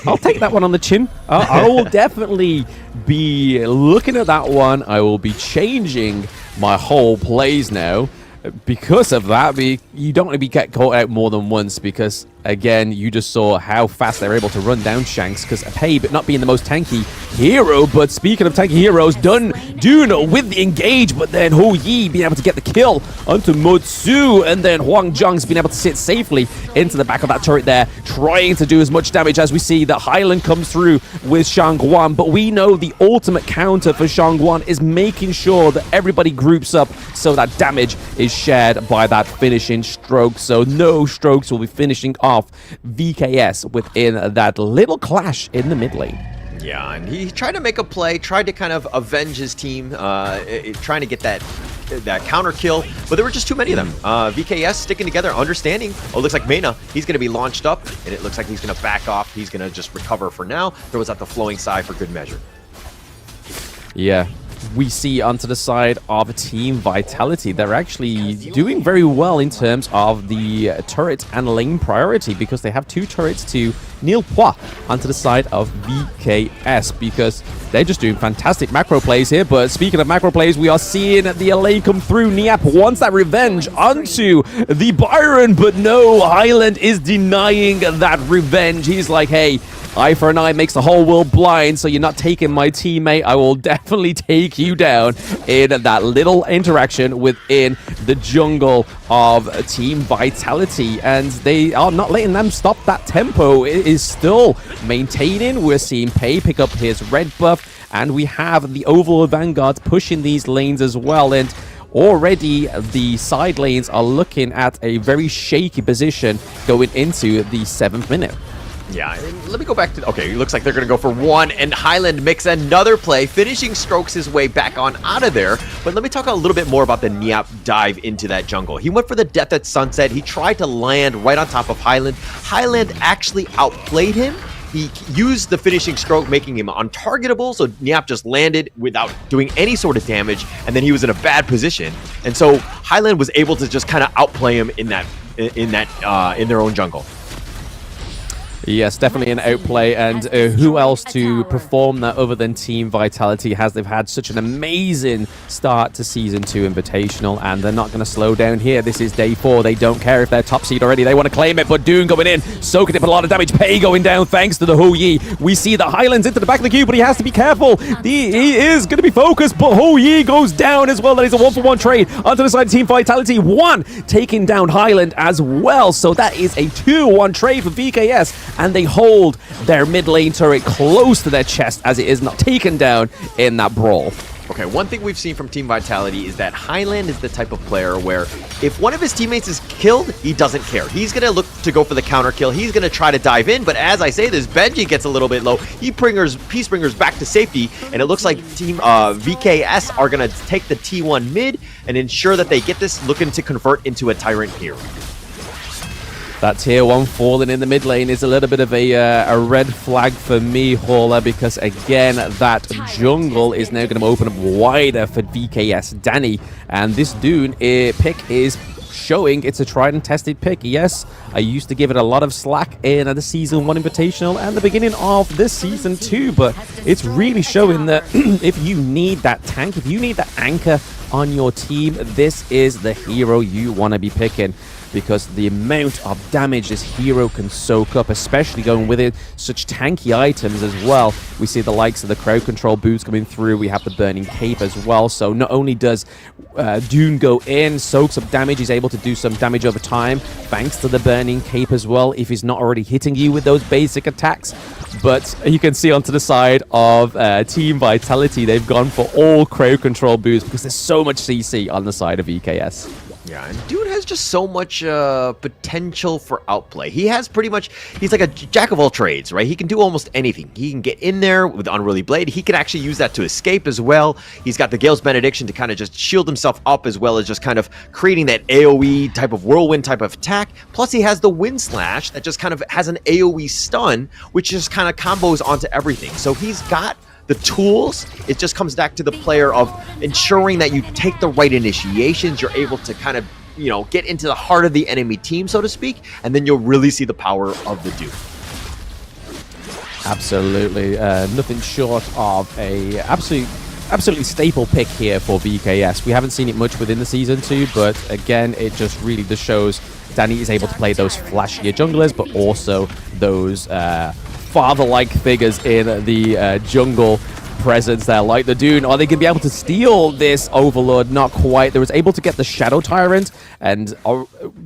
Y: I'll take that one on the chin. I will definitely be looking at that one. I will be changing my whole plays now because of that. You don't want to get caught out more than once because, again, you just saw how fast they're able to run down Shanks because Pabe not being the most tanky hero. But speaking of tanky heroes, Dune with the engage, but then Ho Yi being able to get the kill onto Motsu, and then Huang Zhang's being able to sit safely into the back of that turret there, trying to do as much damage as we see that Highland comes through with Shangguan. But we know the ultimate counter for Shangguan is making sure that everybody groups up so that damage is shared by that finishing stroke. So no strokes will be finishing off VKS within that little clash in the mid lane.
Z: Yeah, and he tried to make a play, tried to kind of avenge his team, trying to get that counter kill, but there were just too many of them. VKS sticking together, understanding. Oh, it looks like Mena, he's going to be launched up, and it looks like he's going to back off. He's going to just recover for now. Throws out the flowing side for good measure.
Y: Yeah. We see onto the side of Team Vitality, they're actually doing very well in terms of the turret and lane priority because they have 2 turrets to Neil Pua onto the side of VKS because they're just doing fantastic macro plays here. But speaking of macro plays, we are seeing the lane come through. Niap wants that revenge onto the Byron, but no, Highland is denying that revenge. He's like, hey, eye for an eye makes the whole world blind, so you're not taking my teammate. I will definitely take you down in that little interaction within the jungle of Team Vitality, and they are not letting them stop that tempo. It is still maintaining. We're seeing Pei pick up his red buff, and we have the Overlord Vanguards pushing these lanes as well, and already the side lanes are looking at a very shaky position going into the 7th minute.
Z: Yeah, let me go back to... Okay, it looks like they're going to go for 1, and Highland makes another play, finishing strokes his way back on out of there. But let me talk a little bit more about the Niap dive into that jungle. He went for the Death at Sunset. He tried to land right on top of Highland. Highland actually outplayed him. He used the finishing stroke, making him untargetable, so Niap just landed without doing any sort of damage, and then he was in a bad position. And so Highland was able to just kind of outplay him in their own jungle.
Y: Yes, definitely an outplay, and who else to perform that other than Team Vitality as they've had such an amazing start to Season 2 Invitational, and they're not going to slow down here. This is day 4. They don't care if they're top seed already. They want to claim it, but Dune going in, soaking it, but a lot of damage. Pei going down thanks to the Ho Yi. We see the Highlands into the back of the queue, but he has to be careful. He is going to be focused, but Ho Yi goes down as well. That is a 1-for-1 trade onto the side of Team Vitality. 1 taking down Highland as well, so that is a 2-1 trade for VKS. And they hold their mid lane turret close to their chest as it is not taken down in that brawl.
Z: Okay, one thing we've seen from Team Vitality is that Highland is the type of player where if one of his teammates is killed, he doesn't care. He's going to look to go for the counter kill. He's going to try to dive in, but as I say this, Benji gets a little bit low. Peacebringers back to safety, and it looks like Team VKS are going to take the T1 mid and ensure that they get this, looking to convert into a Tyrant here.
Y: That tier 1 falling in the mid lane is a little bit of a red flag for me, Hauler, because again, that jungle is now going to open up wider for VKS Danny. And this Dune pick is showing it's a tried and tested pick. Yes, I used to give it a lot of slack in the Season 1 Invitational and the beginning of this Season 2, but it's really showing that if you need that tank, if you need that anchor on your team, this is the hero you want to be picking, because the amount of damage this hero can soak up, especially going with it such tanky items as well. We see the likes of the crowd control boots coming through. We have the burning cape as well. So not only does Dune go in, soaks up damage, he's able to do some damage over time thanks to the burning cape as well, if he's not already hitting you with those basic attacks. But you can see onto the side of Team Vitality, they've gone for all crowd control boots because there's so much CC on the side of VKS.
Z: Yeah, and Dude has just so much potential for outplay. He has pretty much, he's like a jack of all trades, right? He can do almost anything. He can get in there with Unruly Blade. He can actually use that to escape as well. He's got the Gale's Benediction to kind of just shield himself up, as well as just kind of creating that AoE type of whirlwind type of attack. Plus he has the Wind Slash that just kind of has an AoE stun, which just kind of combos onto everything. So he's got the tools. It just comes back to the player of ensuring that you take the right initiations. You're able to kind of, you know, get into the heart of the enemy team, so to speak, and then you'll really see the power of the Duke.
Y: Absolutely. Nothing short of a absolutely staple pick here for VKS. We haven't seen it much within the Season 2, but again, it just really just shows Danny is able to play those flashier junglers, but also those father-like figures in the jungle presence there, like the Dune. Are they going to be able to steal this Overlord? Not quite. They was able to get the Shadow Tyrant, and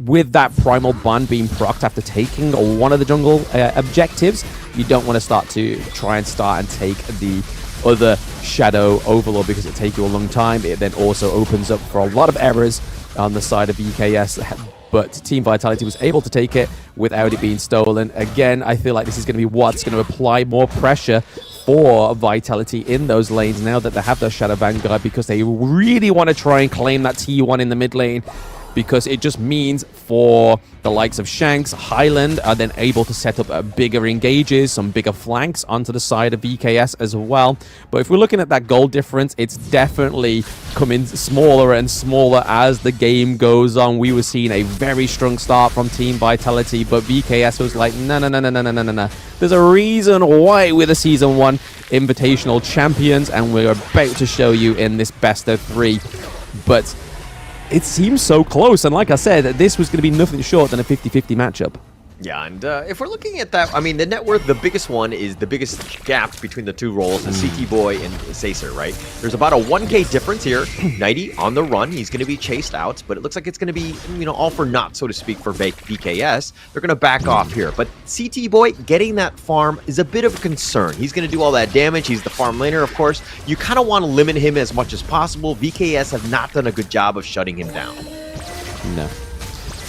Y: with that Primal Bond being procced after taking one of the jungle objectives, you don't want to try and take the other Shadow Overlord, because it takes you a long time. It then also opens up for a lot of errors on the side of VKS. But Team Vitality was able to take it without it being stolen. Again, I feel like this is going to be what's going to apply more pressure for Vitality in those lanes now that they have their Shadow Vanguard, because they really want to try and claim that T1 in the mid lane, because it just means for the likes of Shanks, Highland are then able to set up bigger engages, some bigger flanks onto the side of VKS as well. But if we're looking at that goal difference, it's definitely coming smaller and smaller as the game goes on. We were seeing a very strong start from Team Vitality, but VKS was like, no. There's a reason why we're the Season 1 Invitational champions, and we're about to show you in this best of 3. But it seems so close, and like I said, this was going to be nothing short than a 50-50 matchup.
Z: Yeah, and if we're looking at that, I mean, the net worth, the biggest one is the biggest gap between the two roles, the CT Boy and Sacer, right? There's about a 1K difference here. Nighty on the run. He's going to be chased out, but it looks like it's going to be, you know, all for naught, so to speak, for VKS. They're going to back off here, but CT Boy getting that farm is a bit of a concern. He's going to do all that damage. He's the farm laner, of course. You kind of want to limit him as much as possible. VKS have not done a good job of shutting him down.
Y: No.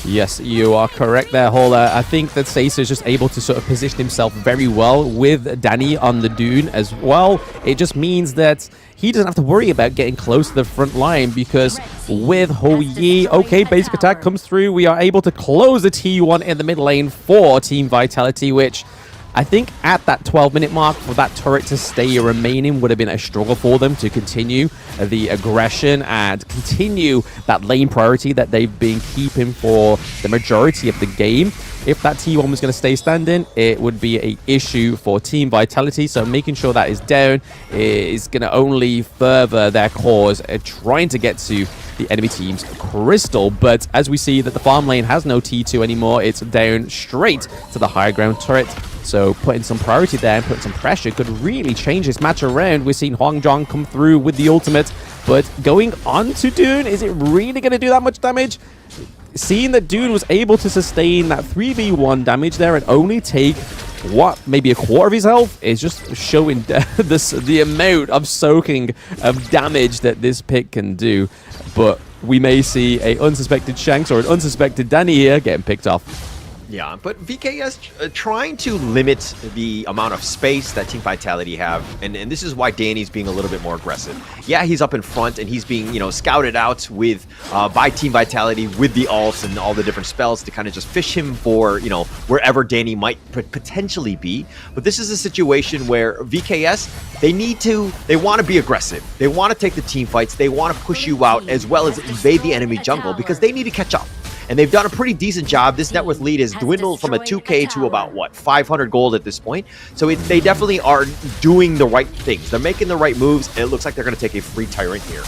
Y: Yes, you are correct there, Hauler. I think that Sacer is just able to sort of position himself very well with Danny on the Dune as well. It just means that he doesn't have to worry about getting close to the front line, because with Ho Yi, okay, basic attack comes through. We are able to close the T1 in the mid lane for Team Vitality, which I think at that 12-minute mark, for that turret to stay remaining would have been a struggle for them to continue the aggression and continue that lane priority that they've been keeping for the majority of the game. If that T1 was going to stay standing, it would be an issue for Team Vitality. So making sure that is down is going to only further their cause trying to get to the enemy team's crystal. But as we see that the farm lane has no T2 anymore, it's down straight to the high ground turret. So putting some priority there and putting some pressure could really change this match around. We're seeing Huang Zhong come through with the ultimate, but going on to Dune, is it really going to do that much damage? Seeing that Dune was able to sustain that 3v1 damage there and only take what, maybe a quarter of his health, is just showing the amount of soaking of damage that this pick can do. But we may see a unsuspected Shanks or an unsuspected Danny here getting picked off.
Z: Yeah, but VKS trying to limit the amount of space that Team Vitality have, and this is why Danny's being a little bit more aggressive. Yeah, he's up in front, and he's being, scouted out with by Team Vitality with the ults and all the different spells to kind of just fish him for, wherever Danny might potentially be. But this is a situation where VKS, they want to be aggressive. They want to take the team fights. They want to push you out as well as invade the enemy jungle because they need to catch up. And they've done a pretty decent job. This net worth lead has dwindled from a 2K to about, 500 gold at this point. So they definitely are doing the right things. They're making the right moves, and it looks like they're going to take a free Tyrant here.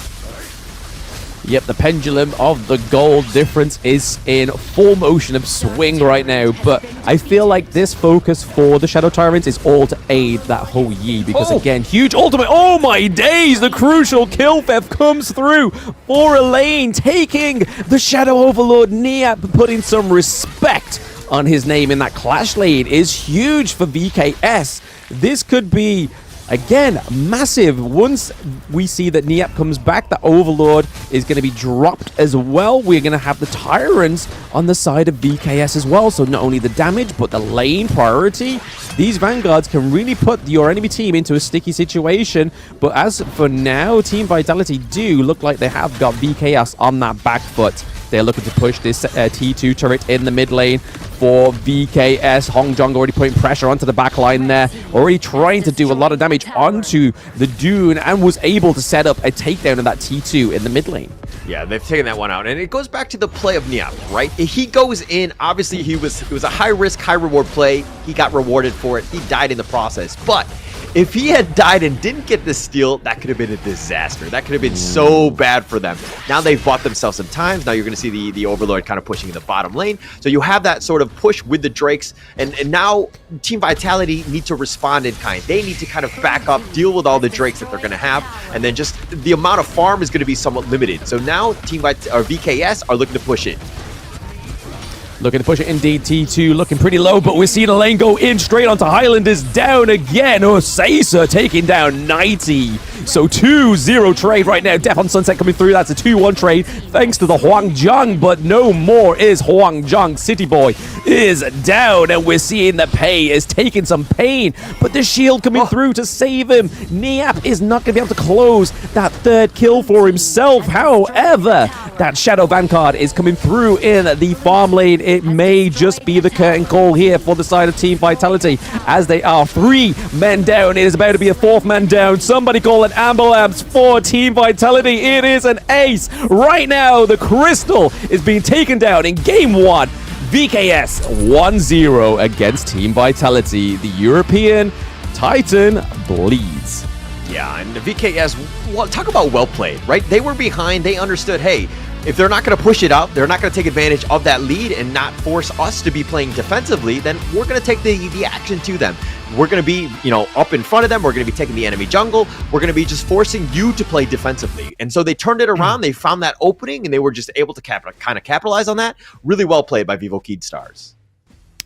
Y: Yep, the pendulum of the gold difference is in full motion of swing right now, but I feel like this focus for the Shadow Tyrants is all to aid that whole Yi, because again, huge ultimate. Oh my days, the crucial kill theft comes through for Elaine, taking the Shadow Overlord. Niap putting some respect on his name in that clash lane is huge for VKS. This could be, again, massive. Once we see that Niap comes back, the Overlord is going to be dropped as well. We're going to have the Tyrants on the side of VKS as well. So not only the damage, but the lane priority. These Vanguards can really put your enemy team into a sticky situation. But as for now, Team Vitality do look like they have got VKS on that back foot. They're looking to push this T2 turret in the mid lane for VKS. Hong Jong already putting pressure onto the back line there. Already trying to do a lot of damage onto the Dune and was able to set up a takedown of that T2 in the mid lane.
Z: Yeah, they've taken that one out. And it goes back to the play of Niap, right? He goes in. Obviously, it was a high-risk, high-reward play. He got rewarded for it. He died in the process. But if he had died and didn't get the steal, that could have been a disaster. That could have been so bad for them. Now they've bought themselves some time. Now you're going to see the Overlord kind of pushing in the bottom lane. So you have that sort of push with the Drakes. And now Team Vitality need to respond in kind. They need to kind of back up, deal with all the Drakes that they're going to have. And then just the amount of farm is going to be somewhat limited. So now VKS are looking to push it.
Y: Looking to push it indeed. T2 looking pretty low, but we're seeing a lane go in straight onto Highlanders. Down again. Seiza taking down 90. So 2-0 trade right now. Death on Sunset coming through. That's a 2-1 trade thanks to the Huangjong, but no more is Huangjong. City Boy is down, and we're seeing that Pei is taking some pain, but the shield coming through to save him. Niap is not going to be able to close that third kill for himself. However, that Shadow Vanguard is coming through in the farm lane. It may just be the curtain call here for the side of Team Vitality, as they are 3 men down. It is about to be a 4th man down. Somebody call an ambulance for Team Vitality. It is an ace. Right now, the Crystal is being taken down in Game 1. VKS 1-0 against Team Vitality. The European Titan bleeds.
Z: Yeah, and the VKS, well, talk about well played, right? They were behind. They understood, hey, if they're not going to push it out, they're not going to take advantage of that lead and not force us to be playing defensively, then we're going to take the action to them. We're going to be, up in front of them. We're going to be taking the enemy jungle. We're going to be just forcing you to play defensively. And so they turned it around. They found that opening, and they were just able to kind of capitalize on that. Really well played by Vivo Kid Stars.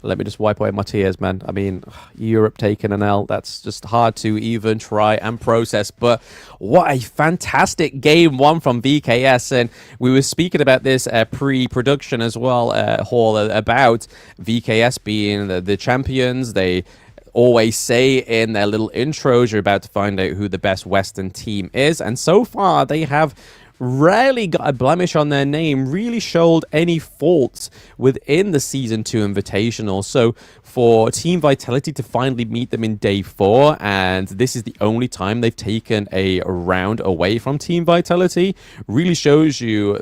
Y: Let me just wipe away my tears, man. I mean, Europe taking an L. That's just hard to even try and process. But what a fantastic Game 1 from VKS. And we were speaking about this pre-production as well, Hall, about VKS being the champions. They always say in their little intros, you're about to find out who the best Western team is. And so far, they have rarely got a blemish on their name, really showed any faults within the Season 2 Invitational. So for Team Vitality to finally meet them in Day 4, and this is the only time they've taken a round away from Team Vitality, really shows you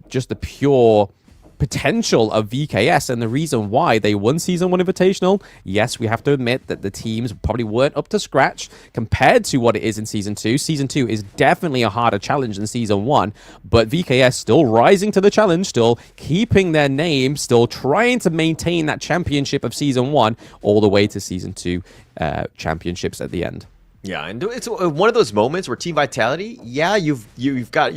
Y: just the pure potential of VKS and the reason why they won Season 1 Invitational. Yes, we have to admit that the teams probably weren't up to scratch compared to what it is in Season 2. Season 2 is definitely a harder challenge than Season 1, but VKS still rising to the challenge, still keeping their name, still trying to maintain that championship of Season 1 all the way to Season 2 championships at the end.
Z: Yeah, and it's one of those moments where Team Vitality, yeah, you've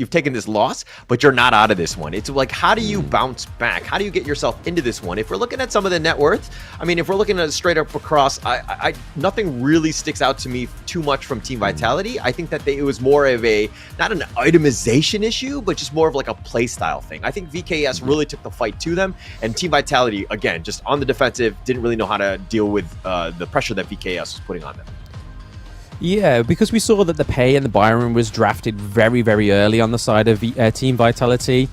Z: taken this loss, but you're not out of this one. It's like, how do you bounce back? How do you get yourself into this one? If we're looking at some of the net worth, I mean, if we're looking at it straight up across, I nothing really sticks out to me too much from Team Vitality. I think that it was more of not an itemization issue, but just more of like a play style thing. I think VKS really took the fight to them, and Team Vitality, again, just on the defensive, didn't really know how to deal with the pressure that VKS was putting on them.
Y: Yeah, because we saw that the Pei and the Byron was drafted very, very early on the side of Team Vitality.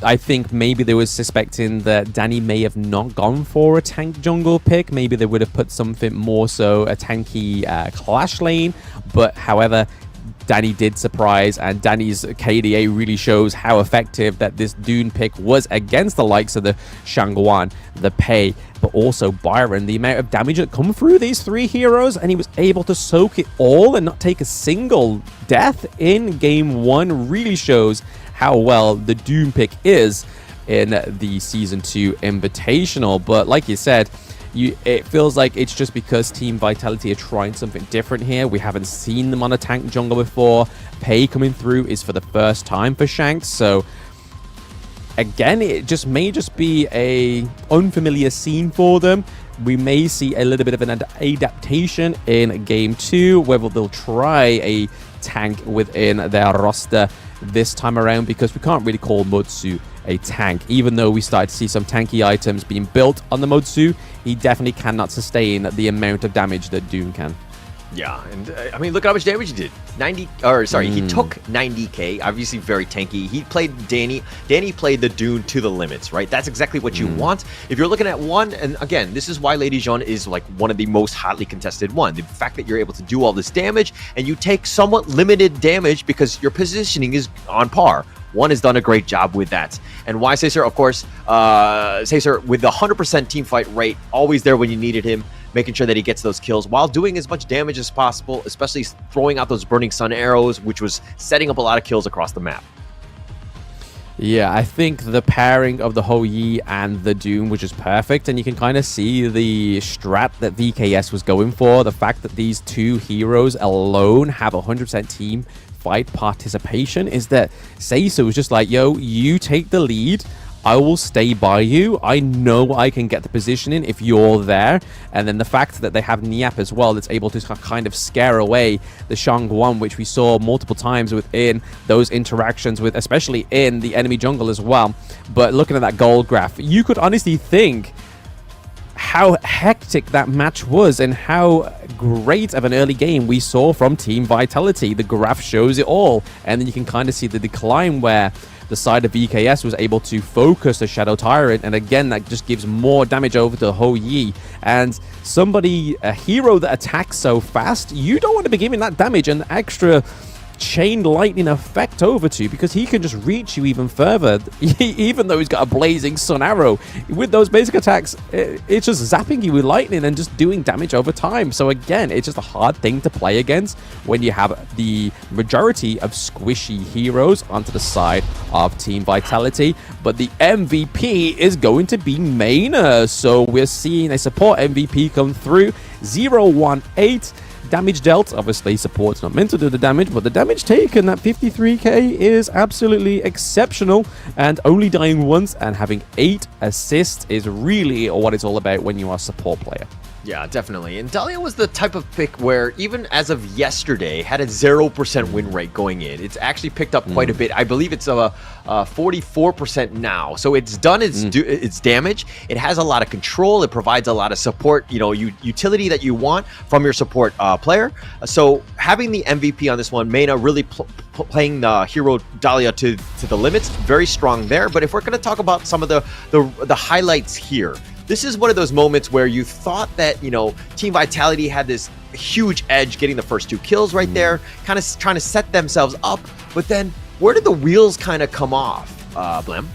Y: I think maybe they were suspecting that Danny may have not gone for a tank jungle pick. Maybe they would have put something more so a tanky clash lane. But however, Danny did surprise, and Danny's KDA really shows how effective that this Dune pick was against the likes of the Shangguan, the Pei, but also Byron. The amount of damage that come through these three heroes, and he was able to soak it all and not take a single death in game one, really shows how well the Dune pick is in the Season 2 Invitational. But like you said, it feels like it's just because Team Vitality are trying something different here. We haven't seen them on a tank jungle before. Pei coming through is for the first time for Shanks, so again, it may just be a unfamiliar scene for them. We may see a little bit of an adaptation in game 2, whether they'll try a tank within their roster this time around, because we can't really call Motsu a tank. Even though we started to see some tanky items being built on the Motsu, he definitely cannot sustain the amount of damage that Dune can.
Z: Yeah, and I mean, look how much damage he did. He took 90k, obviously very tanky. He played Danny played the Dune to the limits, right? That's exactly what you want. If you're looking at one, and again, this is why Lady Jeanne is like one of the most hotly contested one. The fact that you're able to do all this damage, and you take somewhat limited damage because your positioning is on par. One has done a great job with that. And why Caesar, of course, Caesar with the 100% team fight rate, always there when you needed him, making sure that he gets those kills while doing as much damage as possible, especially throwing out those burning sun arrows, which was setting up a lot of kills across the map.
Y: Yeah, I think the pairing of the Hou Yi and the Doom was just perfect, and you can kind of see the strat that VKS was going for. The fact that these two heroes alone have 100% team fight participation is that Seisu was just like, yo, you take the lead, I will stay by you. I know I can get the positioning if you're there. And then the fact that they have Niap as well, that's able to kind of scare away the Shangguan, which we saw multiple times within those interactions with, especially in the enemy jungle as well. But looking at that gold graph, you could honestly think how hectic that match was and how great of an early game we saw from Team Vitality. The graph shows it all, and then you can kind of see the decline where the side of VKS was able to focus the Shadow Tyrant, and again that just gives more damage over to Hou Yi. And a hero that attacks so fast, you don't want to be giving that damage an extra chain lightning effect over to, because he can just reach you even further. Even though he's got a blazing sun arrow, with those basic attacks, it's just zapping you with lightning and just doing damage over time. So again, it's just a hard thing to play against when you have the majority of squishy heroes onto the side of Team Vitality. But the MVP is going to be Maina, so we're seeing a support MVP come through. 018 damage dealt. Obviously, support's not meant to do the damage, but the damage taken, that 53k, is absolutely exceptional. And only dying once and having 8 assists is really what it's all about when you are a support player.
Z: Yeah, definitely. And Dahlia was the type of pick where, even as of yesterday, had a 0% win rate going in. It's actually picked up quite a bit. I believe it's a 44% now. So it's done its damage. It has a lot of control. It provides a lot of support, utility that you want from your support player. So having the MVP on this one, Maina really playing the hero Dahlia to the limits, very strong there. But if we're going to talk about some of the highlights here, this is one of those moments where you thought that, Team Vitality had this huge edge getting the first 2 kills right there, kind of trying to set themselves up. But then where did the wheels kind of come off, Blem?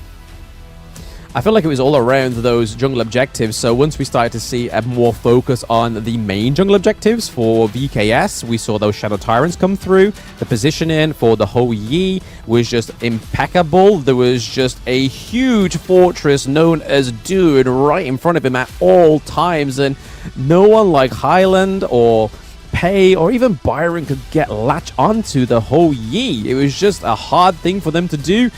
Y: I feel like it was all around those jungle objectives. So once we started to see a more focus on the main jungle objectives for VKS, we saw those Shadow Tyrants come through. The positioning for the Hou Yi was just impeccable. There was just a huge fortress known as Dune right in front of him at all times. And no one like Highland or Pei or even Byron could get latch onto the whole Yi. It was just a hard thing for them to do.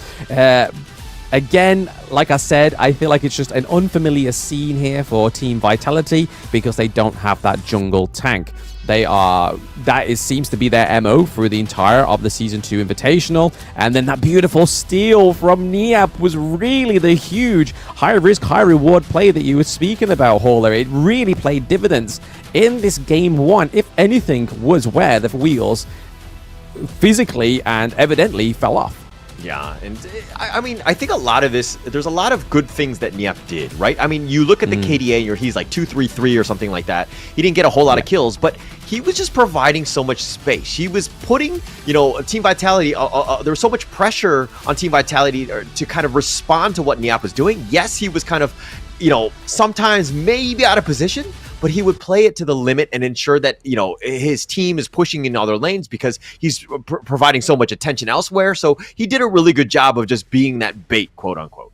Y: Again, like I said, I feel like it's just an unfamiliar scene here for Team Vitality because they don't have that jungle tank. Seems to be their MO through the entire of the Season 2 Invitational. And then that beautiful steal from Niap was really the huge high-risk, high-reward play that you were speaking about, Hauler. It really played dividends in this Game 1, if anything, was where the wheels physically and evidently fell off.
Z: Yeah, and I mean, I think a lot of this, there's a lot of good things that Niap did, right? I mean, you look at the KDA and he's like 2-3-3 or something like that. He didn't get a whole lot of kills, but he was just providing so much space. He was putting, Team Vitality, there was so much pressure on Team Vitality to kind of respond to what Niap was doing. Yes, he was kind of, sometimes maybe out of position, but he would play it to the limit and ensure that, his team is pushing in other lanes because he's providing so much attention elsewhere. So he did a really good job of just being that bait, quote unquote.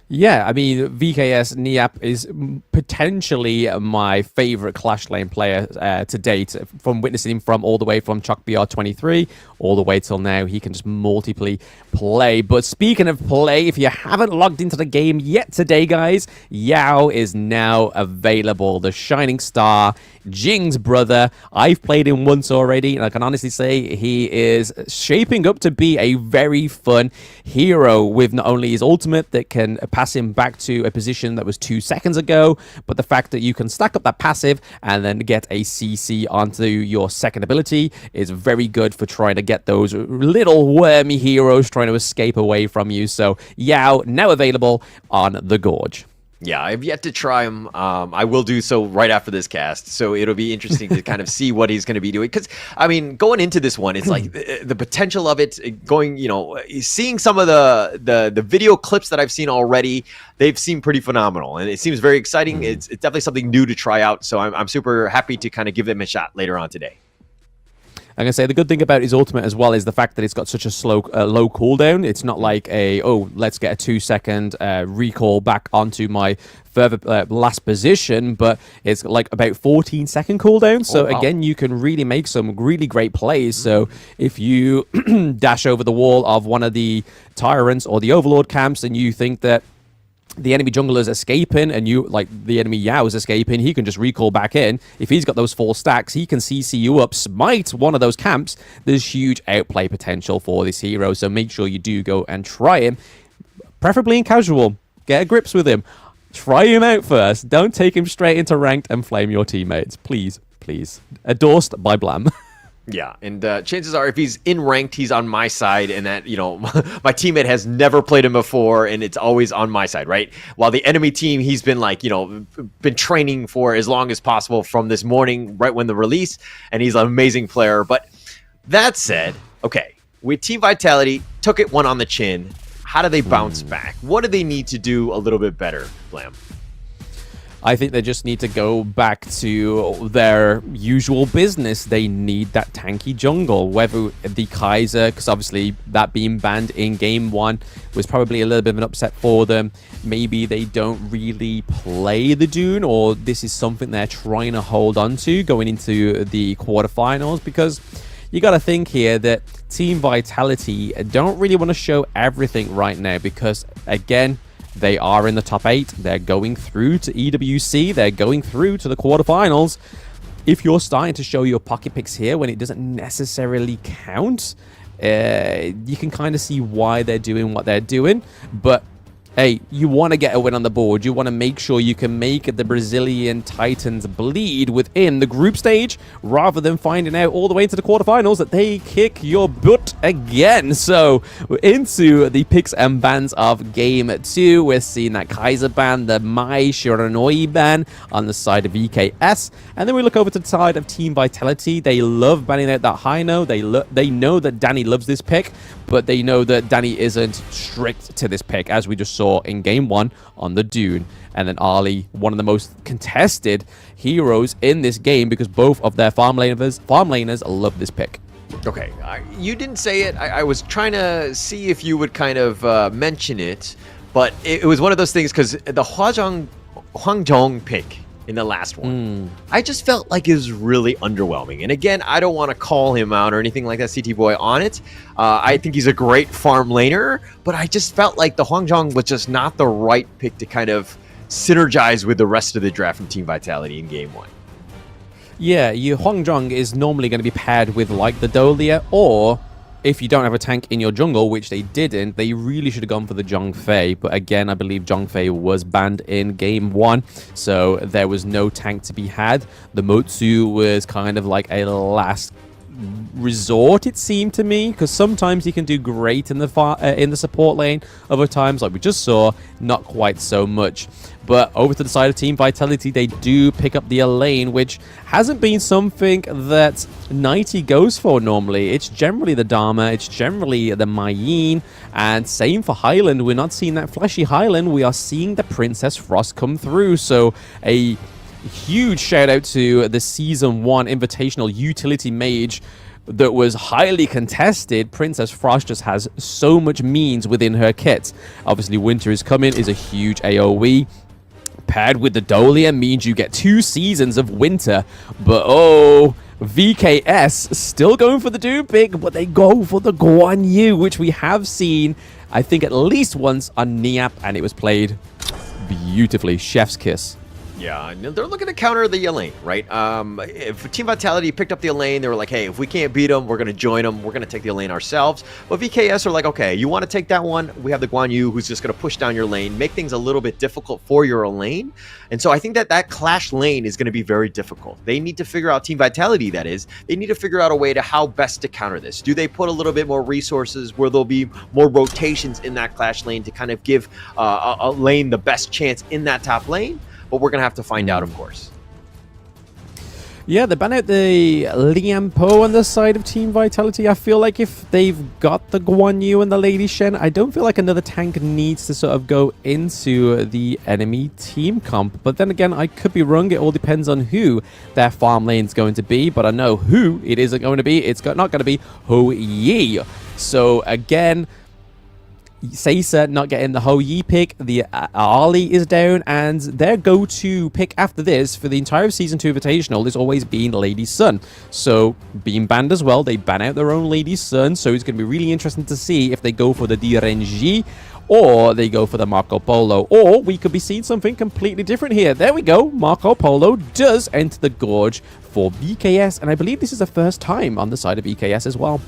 Y: Yeah, I mean, VKS Niap is potentially my favorite Clash Lane player to date, from witnessing him from all the way from Chuck BR23 all the way till now. He can just multiply play. But speaking of play, if you haven't logged into the game yet today, guys, Yao is now available. The Shining Star, Jing's brother. I've played him once already, and I can honestly say he is shaping up to be a very fun hero with not only his ultimate that can pass him back to a position that was 2 seconds ago, but the fact that you can stack up that passive and then get a CC onto your second ability is very good for trying to get those little wormy heroes trying to escape away from you. So Yao now available on the Gorge.
Z: Yeah, I've yet to try him. I will do so right after this cast. So it'll be interesting to kind of see what he's going to be doing. Because, I mean, going into this one, it's like the potential of it going, seeing some of the video clips that I've seen already, they've seemed pretty phenomenal. And it seems very exciting. It's definitely something new to try out. So I'm super happy to kind of give them a shot later on today.
Y: I'm going to say the good thing about his ultimate as well is the fact that it's got such a low cooldown. It's not like let's get a 2 second recall back onto my further last position, but it's like about 14-second cooldown. So again, you can really make some really great plays. So if you dash over the wall of one of the tyrants or the overlord camps and you think that the enemy jungler is escaping and the enemy Yao is escaping, he can just recall back in. If he's got those 4 stacks, he can CC you up, smite one of those camps. There's huge outplay potential for this hero, so make sure you do go and try him, preferably in casual. Get a grips with him. Try him out first. Don't take him straight into ranked and flame your teammates. Please, please. Endorsed by Blam.
Z: Yeah, and chances are if he's in ranked, he's on my side, and that, my teammate has never played him before, and it's always on my side, right? While the enemy team, he's been been training for as long as possible from this morning, right when the release, and he's an amazing player. But that said, okay, with Team Vitality, took it one on the chin. How do they bounce back? What do they need to do a little bit better, Blam?
Y: I think they just need to go back to their usual business. They need that tanky jungle, whether the Kaiser, because obviously that being banned in Game 1 was probably a little bit of an upset for them. Maybe they don't really play the Dune, or this is something they're trying to hold on to going into the quarterfinals, because you got to think here that Team Vitality don't really want to show everything right now because, again, they are in the top 8. They're going through to EWC. They're going through to the quarterfinals. If you're starting to show your pocket picks here when it doesn't necessarily count, you can kind of see why they're doing what they're doing. But hey, you want to get a win on the board. You want to make sure you can make the Brazilian Titans bleed within the group stage rather than finding out all the way into the quarterfinals that they kick your butt again. So we're into the picks and bans of Game 2. We're seeing that Kaiser ban, the Mai Shiranoi ban on the side of VKS. And then we look over to the side of Team Vitality. They love banning out that Hino. They know that Danny loves this pick, but they know that Danny isn't strict to this pick, as we just saw in Game 1 on the Dune. And then Ali, one of the most contested heroes in this game because both of their farm laners love this pick.
Z: Okay, you didn't say it. I was trying to see if you would kind of mention it, but it was one of those things because the Hwang Jong pick in the last one. I just felt like it was really underwhelming. And again, I don't want to call him out or anything like that, CT Boy, on it. I think he's a great farm laner, but I just felt like the Hwangjeong was just not the right pick to kind of synergize with the rest of the draft from Team Vitality in game 1.
Y: Yeah, your Hwangjeong is normally going to be paired with like the Dolia, or if you don't have a tank in your jungle, which they didn't, they really should have gone for the Zhongfei. But again, I believe Zhongfei was banned in game 1, so there was no tank to be had. The Motsu was kind of like a last resort, it seemed to me, because sometimes he can do great in the support lane, other times, like we just saw, not quite so much. But over to the side of Team Vitality, they do pick up the Elaine, which hasn't been something that Nighty goes for normally. It's generally the Dharma, it's generally the Mayeen, and same for Highland. We're not seeing that flashy Highland, we are seeing the Princess Frost come through. So a huge shout out to the Season 1 Invitational utility mage that was highly contested. Princess Frost just has so much means within her kit. Obviously, Winter is Coming is a huge AoE. Paired with the Dolia means you get 2 seasons of Winter. But oh, VKS still going for the Doom pick, but they go for the Guan Yu, which we have seen, I think, at least once on Niap, and it was played beautifully. Chef's kiss.
Z: Yeah, they're looking to counter the Elaine, right? If Team Vitality picked up the Elaine, they were like, hey, if we can't beat them, we're going to join them. We're going to take the Elaine ourselves. But VKS are like, okay, you want to take that one? We have the Guan Yu, who's just going to push down your lane, make things a little bit difficult for your Elaine. And so I think that clash lane is going to be very difficult. They need to figure out, Team Vitality that is, they need to figure out a way to how best to counter this. Do they put a little bit more resources where there'll be more rotations in that clash lane to kind of give a lane the best chance in that top lane? But we're going to have to find out, of course.
Y: Yeah, they ban out the Liam Po on the side of Team Vitality. I feel like if they've got the Guan Yu and the Lady Shen, I don't feel like another tank needs to sort of go into the enemy team comp. But then again, I could be wrong. It all depends on who their farm lane's going to be. But I know who it isn't going to be. It's not going to be Ho Yi. So again, Seiza not getting the Ho Yi pick, the Ali is down, and their go-to pick after this for the entire Season 2 Invitational has always been Lady Sun. So, being banned as well, they ban out their own Lady Sun, so it's going to be really interesting to see if they go for the DRNG or they go for the Marco Polo, or we could be seeing something completely different here. There we go, Marco Polo does enter the Gorge for BKS, and I believe this is the first time on the side of BKS as well.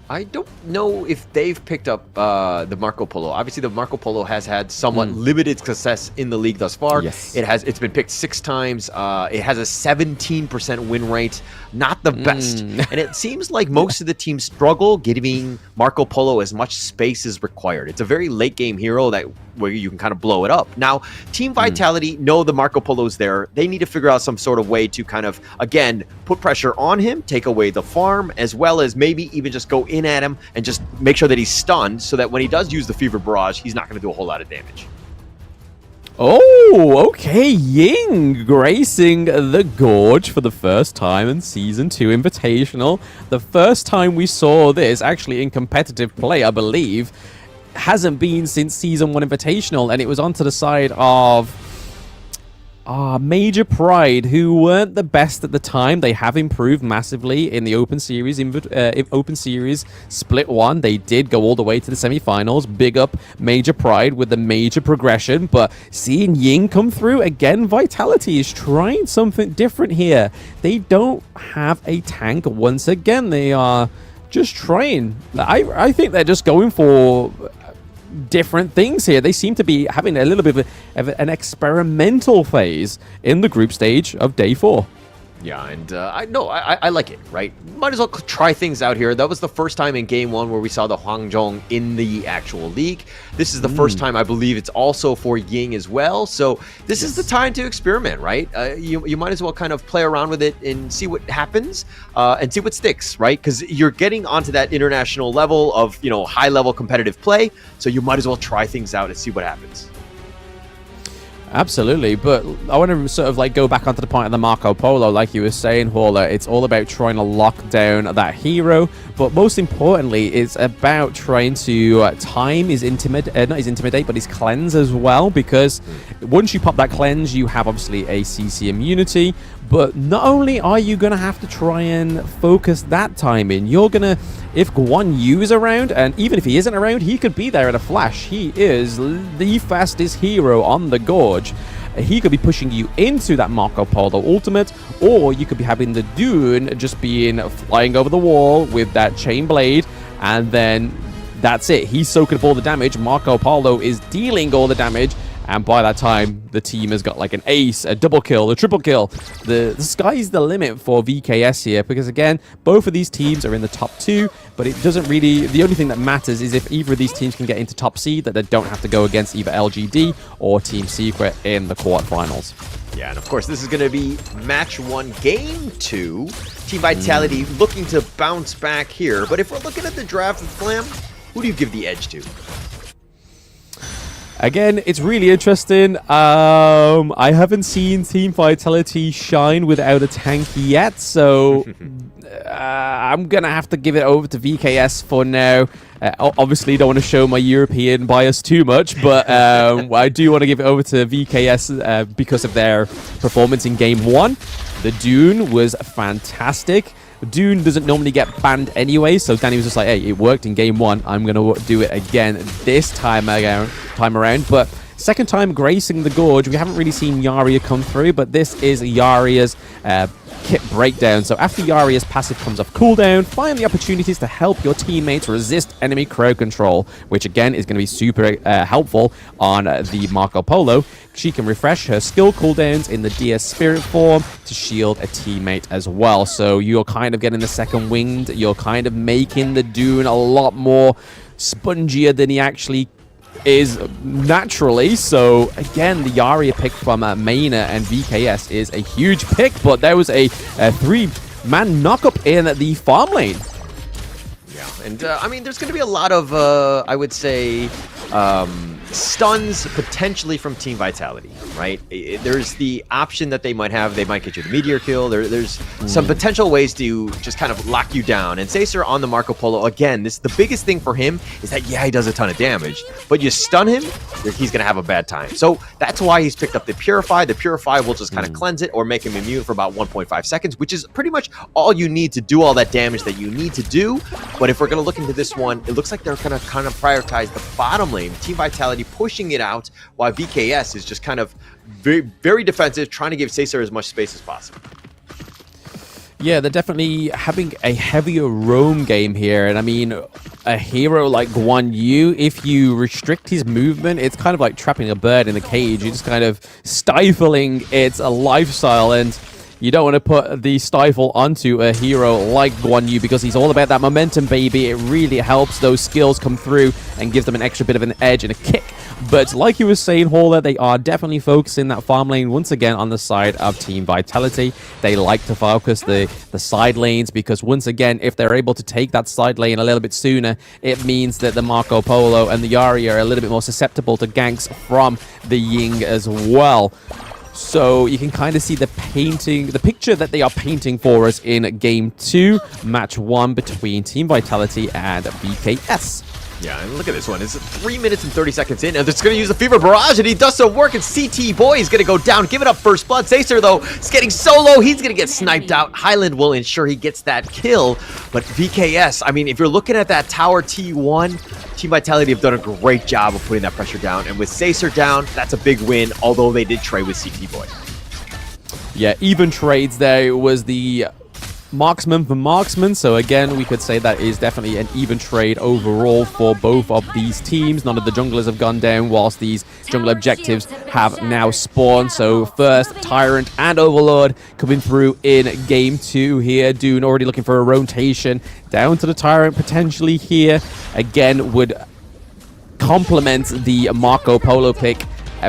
Z: I don't know if they've picked up the Marco Polo. Obviously, the Marco Polo has had somewhat limited success in the league thus far.
Y: Yes.
Z: It's been picked 6 times. It has a 17% win rate. Not the best. And it seems like most of the teams struggle giving Marco Polo as much space as required. It's a very late game hero where you can kind of blow it up. Now, Team Vitality know the Marco Polo's there. They need to figure out some sort of way to kind of, again, put pressure on him, take away the farm, as well as maybe even just go in at him and just make sure that he's stunned so that when he does use the Fever Barrage, he's not going to do a whole lot of damage.
Y: Oh, okay, Ying gracing the Gorge for the first time in Season 2 Invitational. The first time we saw this, actually in competitive play, I believe, hasn't been since Season 1 Invitational, and it was onto the side of Major Pride, who weren't the best at the time. They have improved massively in the Open Series. Open Series Split 1, they did go all the way to the semifinals. Big up Major Pride with the major progression. But seeing Ying come through, again, Vitality is trying something different here. They don't have a tank once again. They are just trying. I think they're just going for different things here. They seem to be having a little bit of an experimental phase in the group stage of day 4.
Z: Yeah, and I like it, right? Might as well try things out here. That was the first time in Game 1 where we saw the Hwangjeong in the actual league. This is the first time, I believe it's also for Ying as well. So this is the time to experiment, right? You might as well kind of play around with it and see what happens and see what sticks, right? Because you're getting onto that international level of, high-level competitive play. So you might as well try things out and see what happens.
Y: Absolutely, but I want to sort of like go back onto the point of the Marco Polo, like you were saying, Hauler. It's all about trying to lock down that hero, but most importantly, it's about trying to time his not his intimidate, but his cleanse as well, because once you pop that cleanse, you have obviously a CC immunity, but not only are you going to have to try and focus that time in, you're going to, if Guan Yu is around, and even if he isn't around, he could be there at a flash. He is the fastest hero on the Gorge. He could be pushing you into that Marco Polo ultimate, or you could be having the Dune just being flying over the wall with that chain blade, and then that's it. He's soaking up all the damage. Marco Polo is dealing all the damage, and by that time, the team has got like an ace, a double kill, a triple kill. The sky's the limit for VKS here, because again, both of these teams are in the top 2, but it doesn't really, the only thing that matters is if either of these teams can get into top seed, that they don't have to go against either LGD or Team Secret in the quarterfinals.
Z: Yeah, and of course, this is going to be match 1, game 2. Team Vitality looking to bounce back here, but if we're looking at the draft of Blam, who do you give the edge to?
Y: Again, it's really interesting. I haven't seen Team Vitality shine without a tank yet, so I'm going to have to give it over to VKS for now. Obviously, don't want to show my European bias too much, but I do want to give it over to VKS because of their performance in Game 1. The Dune was fantastic. Dune doesn't normally get banned anyway, so Danny was just like, hey, it worked in Game 1. I'm going to do it again this time around. But second time gracing the Gorge, we haven't really seen Yaria come through, but this is Yaria's kit breakdown. So after Yaria's passive comes off cooldown, find the opportunities to help your teammates resist enemy crowd control, which again is going to be super helpful on the Marco Polo. She can refresh her skill cooldowns in the DS Spirit form to shield a teammate as well. So you're kind of getting the second winged. You're kind of making the Dune a lot more spongier than he actually is naturally. So again, the Yaria pick from Maina and VKS is a huge pick, but there was a 3-man knockup in the farm lane.
Z: Yeah, and I mean, there's going to be a lot of, I would say, stuns potentially from Team Vitality, right? There's the option that they might have. They might get you the meteor kill. There's some potential ways to just kind of lock you down. And Caesar on the Marco Polo, again, the biggest thing for him is that, yeah, he does a ton of damage, but you stun him, he's going to have a bad time. So that's why he's picked up the Purify. The Purify will just kind of cleanse it or make him immune for about 1.5 seconds, which is pretty much all you need to do all that damage that you need to do. But if we're going to look into this one, it looks like they're going to kind of prioritize the bottom lane. Team Vitality pushing it out, while VKS is just kind of very, very defensive, trying to give Caesar as much space as possible.
Y: Yeah, they're definitely having a heavier roam game here. And I mean, a hero like Guan Yu, if you restrict his movement, it's kind of like trapping a bird in a cage. You're just kind of stifling its lifestyle, and you don't want to put the stifle onto a hero like Guan Yu because he's all about that momentum, baby. It really helps those skills come through and gives them an extra bit of an edge and a kick. But like you were saying, Hauler, they are definitely focusing that farm lane once again on the side of Team Vitality. They like to focus the side lanes because once again, if they're able to take that side lane a little bit sooner, it means that the Marco Polo and the Yaria are a little bit more susceptible to ganks from the Ying as well. So you can kind of see the picture that they are painting for us in Game 2, Match 1 between Team Vitality and VKS.
Z: Yeah, and look at this one. It's 3 minutes and 30 seconds in, and it's going to use the Fever Barrage, and he does some work, and CT Boy is going to go down, give it up first blood. Caesar, though, is getting so low, he's going to get sniped out. Highland will ensure he gets that kill, but VKS, I mean, if you're looking at that tower T1, Team Vitality have done a great job of putting that pressure down, and with Caesar down, that's a big win, although they did trade with CT Boy.
Y: Yeah, even trades there. It was the marksman for marksman, so again we could say that is definitely an even trade overall for both of these teams. None of the junglers have gone down whilst these jungle objectives have now spawned. So first Tyrant and Overlord coming through in Game 2 here. Dune already looking for a rotation down to the Tyrant potentially here. Again would complement the Marco Polo pick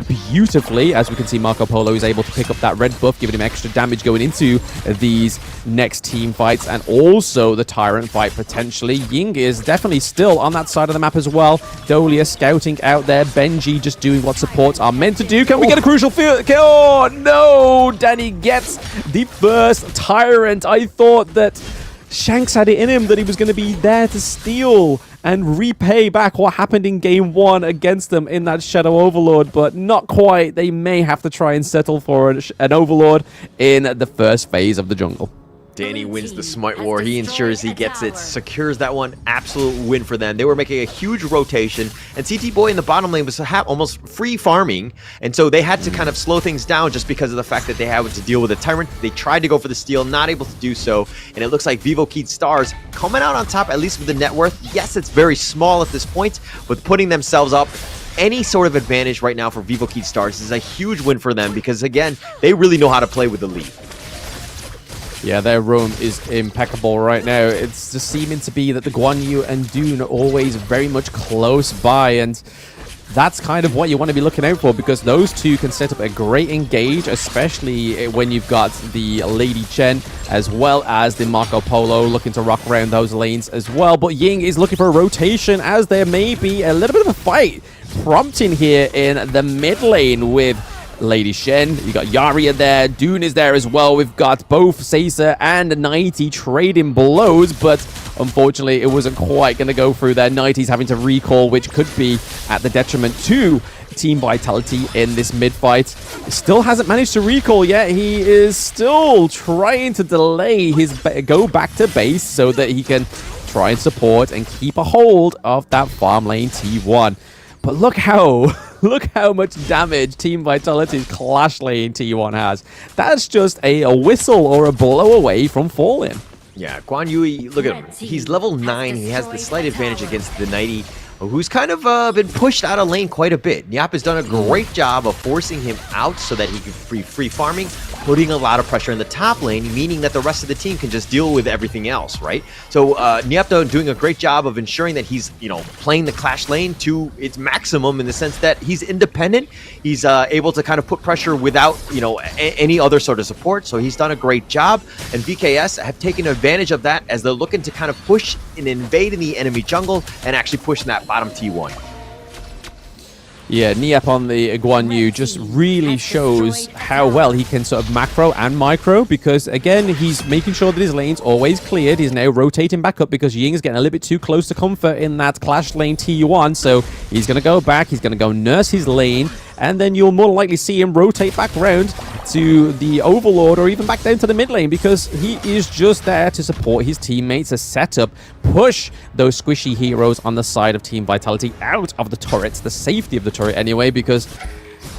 Y: beautifully. As we can see, Marco Polo is able to pick up that red buff, giving him extra damage going into these next team fights, and also the Tyrant fight potentially. Ying is definitely still on that side of the map as well. Dolia scouting out there. Benji just doing what supports are meant to do. Can we get a crucial kill? Oh, no! Danny gets the first Tyrant. I thought that Shanks had it in him, that he was going to be there to steal and repay back what happened in game 1 against them in that Shadow Overlord, but not quite. They may have to try and settle for an Overlord in the first phase of the jungle.
Z: Danny wins the Smite War. He ensures he gets it, secures that one. Absolute win for them. They were making a huge rotation, and CT Boy in the bottom lane was almost free farming, and so they had to kind of slow things down just because of the fact that they had to deal with a Tyrant. They tried to go for the steal, not able to do so, and it looks like Vivo Kid Stars coming out on top, at least with the net worth. Yes, it's very small at this point, but putting themselves up any sort of advantage right now for Vivo Kid Stars is a huge win for them because, again, they really know how to play with the lead.
Y: Yeah, their roam is impeccable right now. It's just seeming to be that the Guan Yu and Dune are always very much close by, and that's kind of what you want to be looking out for, because those two can set up a great engage, especially when you've got the Lady Chen as well as the Marco Polo looking to rock around those lanes as well. But Ying is looking for a rotation, as there may be a little bit of a fight prompting here in the mid lane with Lady Shen. You got Yaria there. Dune is there as well. We've got both Caesar and Nighty trading blows, but unfortunately it wasn't quite going to go through there. Nighty's having to recall, which could be at the detriment to Team Vitality in this mid fight. Still hasn't managed to recall yet. He is still trying to delay his go back to base so that he can try and support and keep a hold of that farm lane T1. But look how much damage Team Vitality's Clash Lane T1 has. That's just a whistle or a blow away from falling.
Z: Yeah, Guan Yu, look at him. He's level 9. He has the slight advantage against the Nighty, who's kind of been pushed out of lane quite a bit. Nyap has done a great job of forcing him out so that he can free farming, putting a lot of pressure in the top lane, meaning that the rest of the team can just deal with everything else, right? So Nyap doing a great job of ensuring that he's, playing the Clash lane to its maximum in the sense that he's independent. He's able to kind of put pressure without, any other sort of support. So he's done a great job, and VKS have taken advantage of that as they're looking to kind of push and invade in the enemy jungle and actually push in that bottom T1.
Y: Yeah, Niap on the Guan Yu just really shows how well he can sort of macro and micro, because again, he's making sure that his lane's always cleared. He's now rotating back up because Ying's getting a little bit too close to comfort in that Clash lane T1, so he's going to go back, he's going to go nurse his lane, and then you'll more likely see him rotate back around to the Overlord or even back down to the mid lane, because he is just there to support his teammates, to set up, push those squishy heroes on the side of Team Vitality out of the turrets, the safety of the turret anyway, because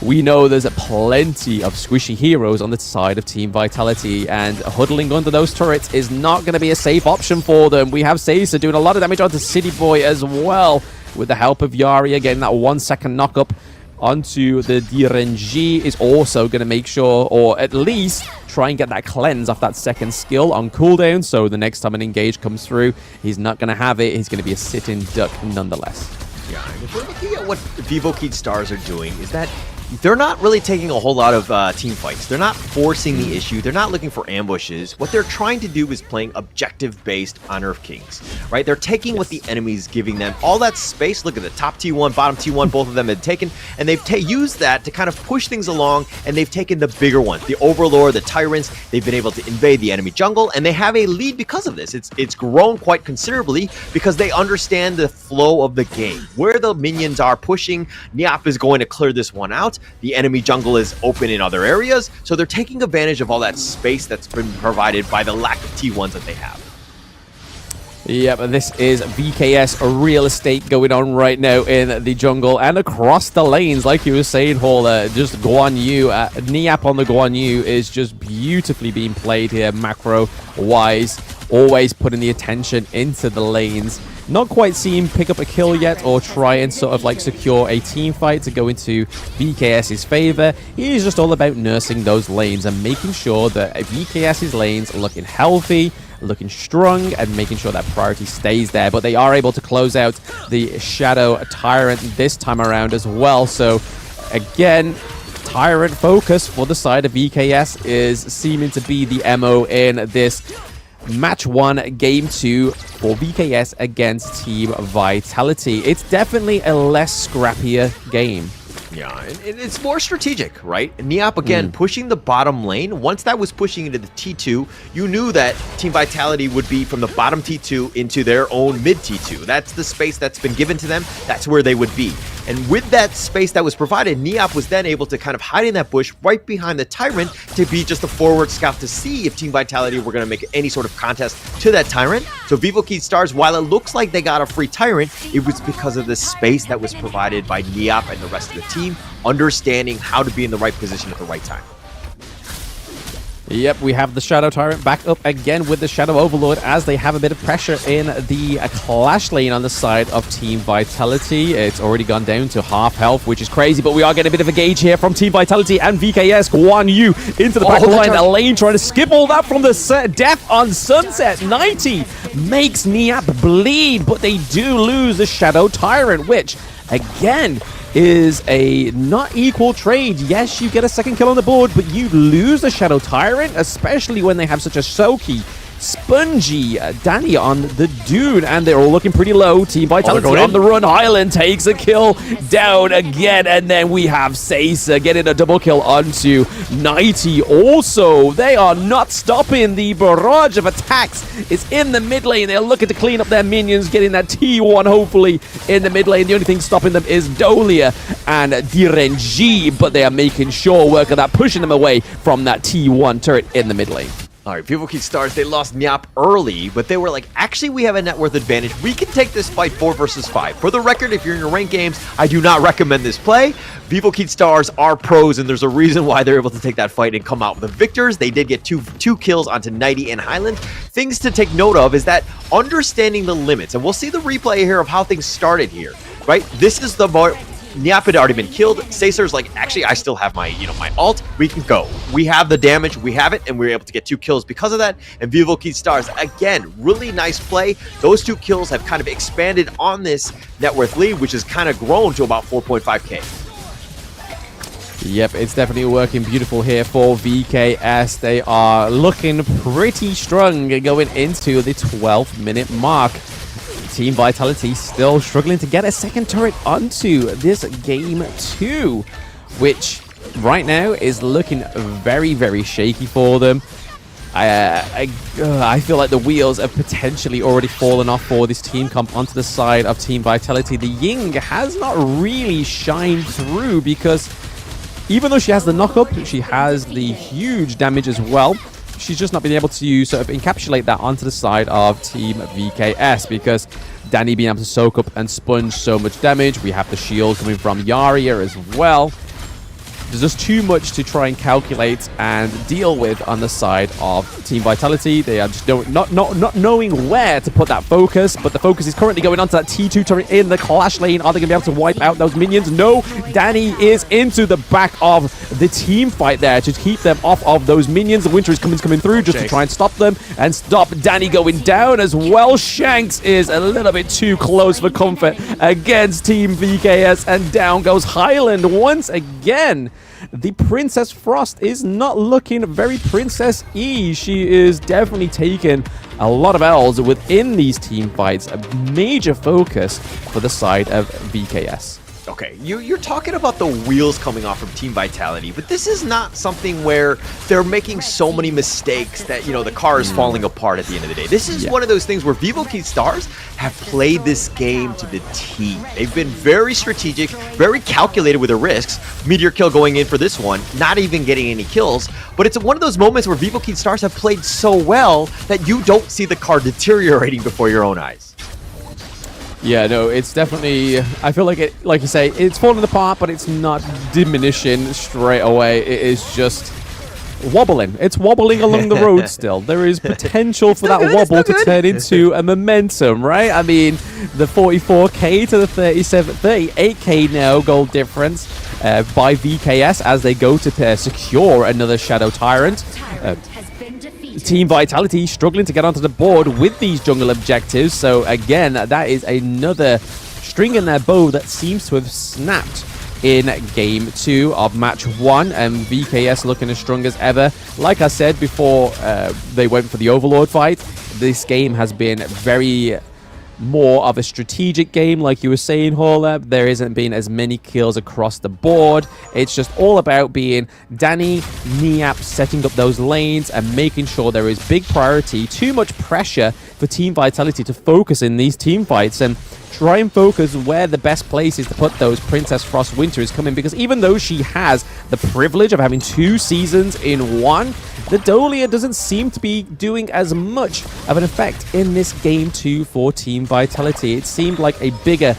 Y: we know there's plenty of squishy heroes on the side of Team Vitality, and huddling under those turrets is not going to be a safe option for them. We have Caesar doing a lot of damage onto City Boy as well, with the help of Yari getting that 1 second knock-up onto the DRNG is also going to make sure, or at least try and get that cleanse off that second skill on cooldown, so the next time an engage comes through, he's not going to have it. He's going to be a sitting duck nonetheless.
Z: Yeah, and if we're looking at what Vivo Kid Stars are doing, is that they're not really taking a whole lot of team fights. They're not forcing the issue. They're not looking for ambushes. What they're trying to do is playing objective-based Honor of Kings, right? They're taking what the enemy's giving them. All that space, look at the top T1, bottom T1, both of them had taken, and they've used that to kind of push things along, and they've taken the bigger ones, the Overlord, the Tyrants. They've been able to invade the enemy jungle, and they have a lead because of this. It's grown quite considerably because they understand the flow of the game. Where the minions are pushing, Nyap is going to clear this one out. The enemy jungle is open in other areas, so they're taking advantage of all that space that's been provided by the lack of T1s that they have.
Y: Yep, and this is VKS real estate going on right now in the jungle and across the lanes, like you were saying, Hauler. Just Guan Yu, Niap on the Guan Yu is just beautifully being played here, macro-wise, always putting the attention into the lanes. Not quite seen him pick up a kill yet or try and sort of like secure a team fight to go into VKS's favor. He is just all about nursing those lanes and making sure that VKS's lanes are looking healthy, looking strong, and making sure that priority stays there. But they are able to close out the Shadow Tyrant this time around as well, so again, Tyrant focus for the side of VKS is seeming to be the MO in this match 1, game 2 for VKS against Team Vitality. It's definitely a less scrappier game.
Z: Yeah, and it's more strategic, right? Neop, again, pushing the bottom lane. Once that was pushing into the T2, you knew that Team Vitality would be from the bottom T2 into their own mid T2. That's the space that's been given to them. That's where they would be. And with that space that was provided, Neop was then able to kind of hide in that bush right behind the Tyrant to be just a forward scout to see if Team Vitality were going to make any sort of contest to that Tyrant. So Vivo Key Stars, while it looks like they got a free Tyrant, it was because of the space that was provided by Neop and the rest of the team, understanding how to be in the right position at the right time.
Y: Yep, we have the Shadow Tyrant back up again with the Shadow Overlord as they have a bit of pressure in the Clash lane on the side of Team Vitality. It's already gone down to half health, which is crazy, but we are getting a bit of a gauge here from Team Vitality and VKS. Guan Yu into the back line. The lane trying to skip all that from the set. Death on Sunset. 90 makes Neop bleed, but they do lose the Shadow Tyrant, which, again, is a not equal trade. Yes, you get a second kill on the board, but you lose the Shadow Tyrant, especially when they have such a Soaky, spongy Danny on the Dune, and they're all looking pretty low. Team Vitality on the run. Highland takes a kill down again, and then we have Seiza getting a double kill onto 90. Also, they are not stopping. The barrage of attacks is in the mid lane. They're looking to clean up their minions, getting that T1 hopefully in the mid lane. The only thing stopping them is Dolia and Direnji, but they are making sure work of that, pushing them away from that T1 turret in the mid lane.
Z: All right, Vivo Key Stars, they lost Neop early, but they were like, actually, we have a net worth advantage. We can take this fight 4 versus 5. For the record, if you're in your ranked games, I do not recommend this play. Vivo Key Stars are pros, and there's a reason why they're able to take that fight and come out with the victors. They did get two kills onto Nighty and Highland. Things to take note of is that understanding the limits, and we'll see the replay here of how things started here, right? This is the more... Neop had already been killed. Seiser's like, actually, I still have my, my ult. We can go. We have the damage. We have it, and we were able to get 2 kills because of that. And Vivo Key Stars, again, really nice play. Those 2 kills have kind of expanded on this net worth lead, which has kind of grown to about 4.5k.
Y: Yep, it's definitely working beautiful here for VKS. They are looking pretty strong going into the 12-minute mark. Team Vitality still struggling to get a second turret onto this game 2, which right now is looking very, very shaky for them. I feel like the wheels have potentially already fallen off for this team comp onto the side of Team Vitality. The Ying has not really shined through because even though she has the knock-up, she has the huge damage as well. She's just not been able to sort of encapsulate that onto the side of Team VKS because Danny being able to soak up and sponge so much damage. We have the shield coming from Yaria as well. There's just too much to try and calculate and deal with on the side of Team Vitality. They are just not knowing where to put that focus, but the focus is currently going onto that T2 turret in the Clash lane. Are they going to be able to wipe out those minions? No. Danny is into the back of the team fight there to keep them off of those minions. The Winter is coming through just to try and stop them and stop Danny going down as well. Shanks is a little bit too close for comfort against Team VKS, and down goes Highland once again. The Princess Frost is not looking very Princess-y. She is definitely taking a lot of L's within these team fights. A major focus for the side of VKS.
Z: Okay, you're talking about the wheels coming off from Team Vitality, but this is not something where they're making so many mistakes that, the car is falling apart at the end of the day. This is one of those things where Vivo Key Stars have played this game to the T. They've been very strategic, very calculated with their risks. Meteor kill going in for this one, not even getting any kills, but it's one of those moments where Vivo Key Stars have played so well that you don't see the car deteriorating before your own eyes.
Y: Yeah, no, it's definitely, I feel like it, like you say, it's falling apart, but it's not diminishing straight away. It is just wobbling. It's wobbling along the road still. There is potential for that wobble to turn into a momentum, right? I mean, the 44k to the 38k now goal difference by VKS as they go to secure another Shadow Tyrant. Team Vitality struggling to get onto the board with these jungle objectives. So again, that is another string in their bow that seems to have snapped in game 2 of match 1, and VKS looking as strong as ever. Like I said before they went for the Overlord fight, this game has been very more of a strategic game, like you were saying, Horla. There isn't been as many kills across the board. It's just all about being Danny, Niap setting up those lanes and making sure there is big priority, too much pressure for Team Vitality to focus in these team fights and try and focus where the best place is to put those. Princess Frost Winter is coming, because even though she has the privilege of having 2 seasons in 1, the Dolia doesn't seem to be doing as much of an effect in this game 2 for Team Vitality. It seemed like a bigger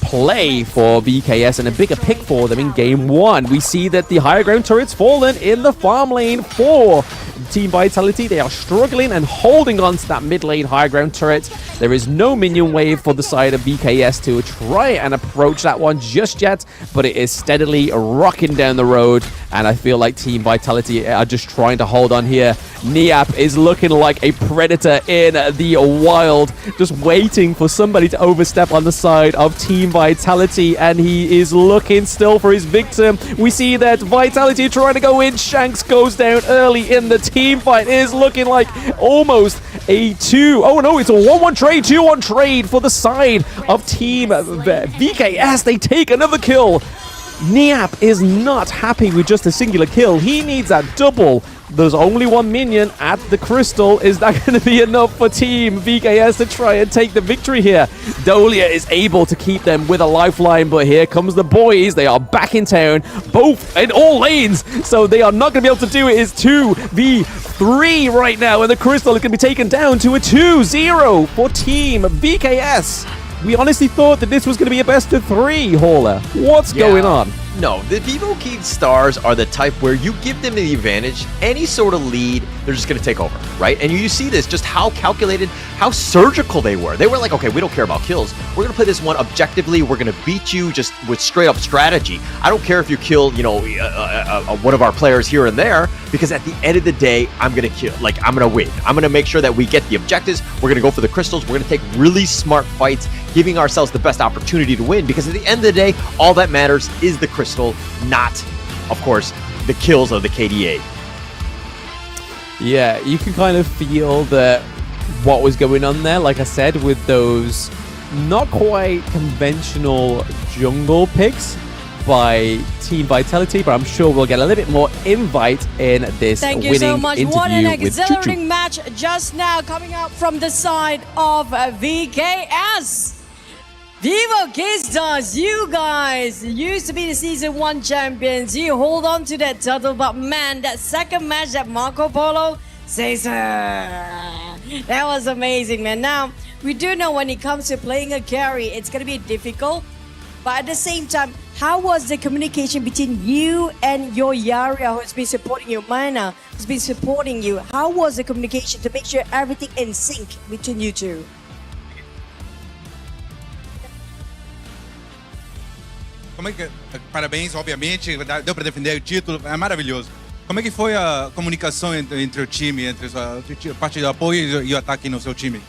Y: play for VKS and a bigger pick for them in game 1. We see that the higher ground turret's fallen in the farm lane for Team Vitality. They are struggling and holding on to that mid lane high ground turret. There is no minion wave for the side of VKS to try and approach that one just yet, but it is steadily rocking down the road, and I feel like Team Vitality are just trying to hold on here. Niap is looking like a predator in the wild, just waiting for somebody to overstep on the side of Team Vitality, and he is looking still for his victim. We see that Vitality trying to go in. Shanks goes down early in the team fight. It is looking like almost a 2. Oh no, it's a 1-1 trade, 2-1 trade for the side of Team VKS. They take another kill. Niap is not happy with just a singular kill. He needs that double. There's only 1 minion at the crystal. Is that going to be enough for Team VKS to try and take the victory here? Dolia is able to keep them with a lifeline, but here comes the boys. They are back in town, both in all lanes, so they are not going to be able to do it. It's 2v3 right now, and the crystal is going to be taken down to a 2-0 for Team VKS. We honestly thought that this was going to be a best of 3, Hauler. What's going on?
Z: No, the Vivo King Stars are the type where you give them the advantage, any sort of lead, they're just going to take over, right? And you see this, just how calculated, how surgical they were. They were like, okay, we don't care about kills. We're going to play this one objectively. We're going to beat you just with straight up strategy. I don't care if you kill, you know, one of our players here and there, because at the end of the day, I'm going to kill, like, I'm going to win. I'm going to make sure that we get the objectives. We're going to go for the crystals. We're going to take really smart fights, giving ourselves the best opportunity to win, because at the end of the day, all that matters is the crystal, not, of course, the kills of the KDA.
Y: Yeah, you can kind of feel that what was going on there, like I said, with those not quite conventional jungle picks by Team Vitality, but I'm sure we'll get a little bit more invite in this
D: Thank
Y: winning
D: you so much.
Y: interview
D: What an
Y: with
D: exhilarating
Y: Chuchu.
D: match just now coming out from the side of VKS. Vivo K-Stars, you guys used to be the Season 1 champions. You hold on to that title, but man, that second match that Marco Polo says, that was amazing, man. Now, we do know when it comes to playing a carry, it's going to be difficult. But at the same time, how was the communication between you and your Yaria, who's been supporting you, Mana, who's been supporting you? How was the communication to make sure everything in sync between you two?
A: Como é que, parabéns, obviamente, deu para defender o título, é maravilhoso. Como é que foi a comunicação entre o time, entre a parte do apoio e o ataque no seu time?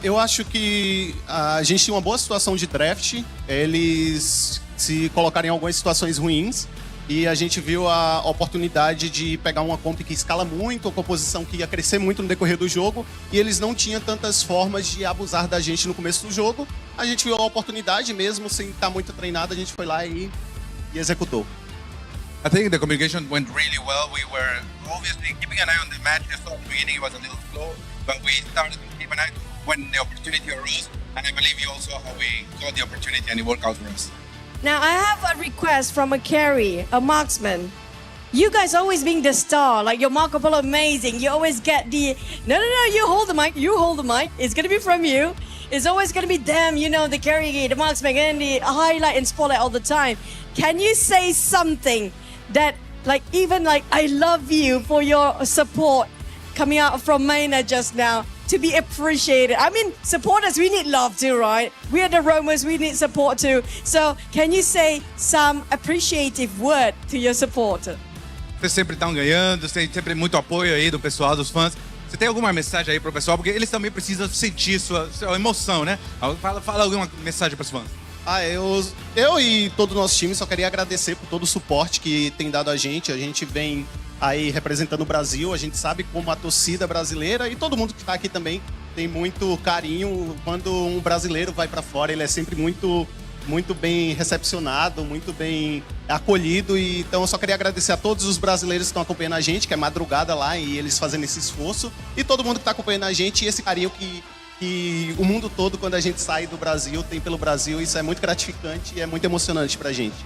B: Eu acho que a gente tinha uma boa situação de draft. Eles se colocaram em algumas situações ruins e a gente viu a oportunidade de pegar uma comp que escala muito, a composição que ia crescer muito no decorrer do jogo, e eles não tinham tantas formas de abusar da gente no começo do jogo. A gente viu a oportunidade mesmo, sem estar muito treinado, a gente foi lá e executou.
A: I think the communication went really well. We were obviously keeping an eye on the match. Just at the beginning it was a little slow, but we started to keep an eye when the opportunity arose, and I believe you also how we got the opportunity and it worked out for us.
D: Now, I have a request from a carry, a marksman. You guys always being the star, like your Marco Polo amazing. You always get the, no, you hold the mic, It's gonna be from you. It's always gonna be them, you know, the carry, the marksman, and the highlight and spotlight all the time. Can you say something that, like, even like, I love you for your support coming out from Maina just now, to be appreciated? I mean, supporters, we need love too, right? We are the Romans, we need support too. So, can you say some appreciative word to your supporter?
A: Vocês sempre estão ganhando, tem sempre muito apoio aí do pessoal, dos fãs. Você tem alguma mensagem aí pro pessoal? Porque eles também precisam sentir sua emoção, né? Fala alguma mensagem para os fãs.
B: Eu e todo o nosso time só queria agradecer por todo o suporte que tem dado a gente. A gente vem aí representando o Brasil, a gente sabe como a torcida brasileira e todo mundo que está aqui também tem muito carinho. Quando um brasileiro vai para fora, ele é sempre muito bem recepcionado, muito bem acolhido. E então eu só queria agradecer a todos os brasileiros que estão acompanhando a gente, que é madrugada lá e eles fazendo esse esforço, e todo mundo que está acompanhando a gente e esse carinho que o mundo todo, quando a gente sai do Brasil, tem pelo Brasil. Isso é muito gratificante e é muito emocionante pra gente.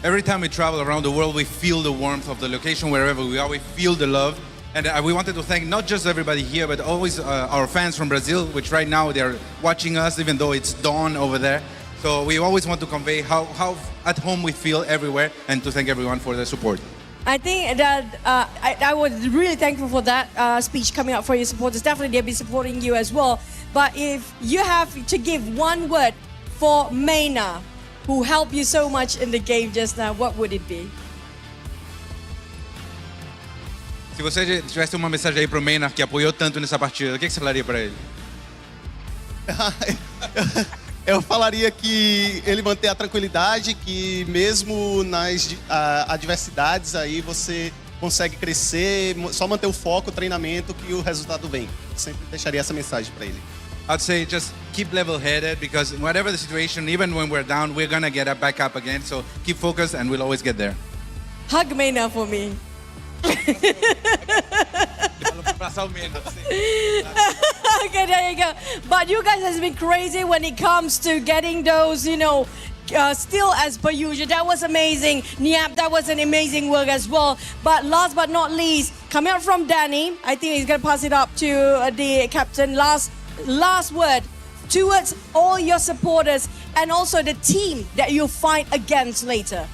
A: Every time we travel around the world, we feel the warmth of the location. Wherever we are, we feel the love. And we wanted to thank not just everybody here, but always our fans from Brazil, which right now they're watching us, even though it's dawn over there. So we always want to convey how at home we feel everywhere, and to thank everyone for their support.
D: I think that I was really thankful for that speech coming out for your supporters. Definitely they'll be supporting you as well. But if you have to give one word for Maina, who helped you so much in the game just now, what would it be?
A: Se você tivesse uma mensagem aí pro Maynard, que apoiou tanto nessa partida, o que você falaria para ele?
B: Eu falaria que ele manter a tranquilidade, que mesmo nas adversidades aí você consegue crescer, só manter o foco, o treinamento, que o resultado vem. Sempre deixaria essa mensagem para ele.
A: I'd say just keep level-headed, because whatever the situation, even when we're down, we're gonna get back up again. So keep focused and we'll always get there.
D: Hug Maina for me. Okay, there you go. But you guys has been crazy when it comes to getting those, still as per usual. That was amazing. Niap, that was an amazing work as well. But last but not least, coming out from Danny, I think he's going to pass it up to the captain. Last word towards all your supporters and also the team that you'll fight against later.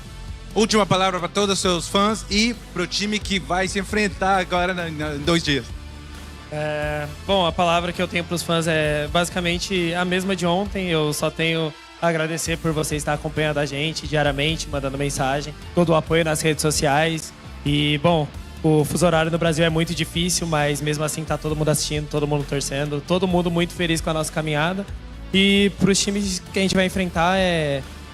A: Última palavra para todos os seus fãs e pro time que vai se enfrentar agora em 2 dias.
C: Bom, a palavra que eu tenho para os fãs é basicamente a mesma de ontem. Eu só tenho a agradecer por vocês estar acompanhando a gente diariamente, mandando mensagem, todo o apoio nas redes sociais. E, bom, o fuso horário no Brasil é muito difícil, mas mesmo assim tá todo mundo assistindo, todo mundo torcendo, todo mundo muito feliz com a nossa caminhada. E para os times que a gente vai enfrentar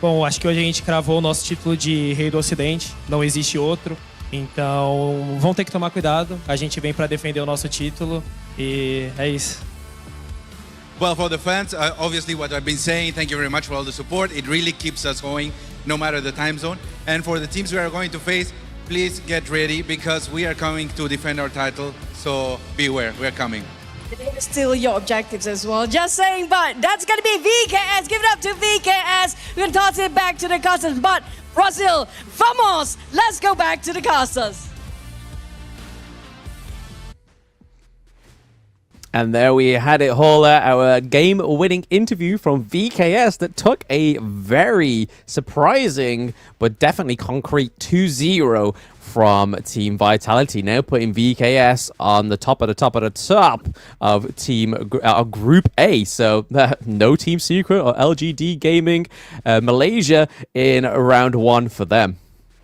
C: bom, acho que hoje a gente cravou o nosso título de Rei do Ocidente, não existe outro. Então, vão ter que tomar cuidado. A gente vem para defender o nosso título e é isso.
A: Well, for the fans, obviously what I've been saying, thank you very much for all the support. It really keeps us going, no matter the time zone. And for the teams we are going to face, please get ready, because we are coming to defend our title. So beware, we are coming.
D: Still your objectives as well. Just saying, but that's going to be VKS. Give it up to VKS. We're going to toss it back to the casters. But Brazil, vamos! Let's go back to the casters.
Y: And there we had it, Hauler, our game-winning interview from VKS that took a very surprising but definitely concrete 2-0 from Team Vitality, now putting VKS on the top of the top of Group A. So no Team Secret or LGD Gaming Malaysia in round 1 for them.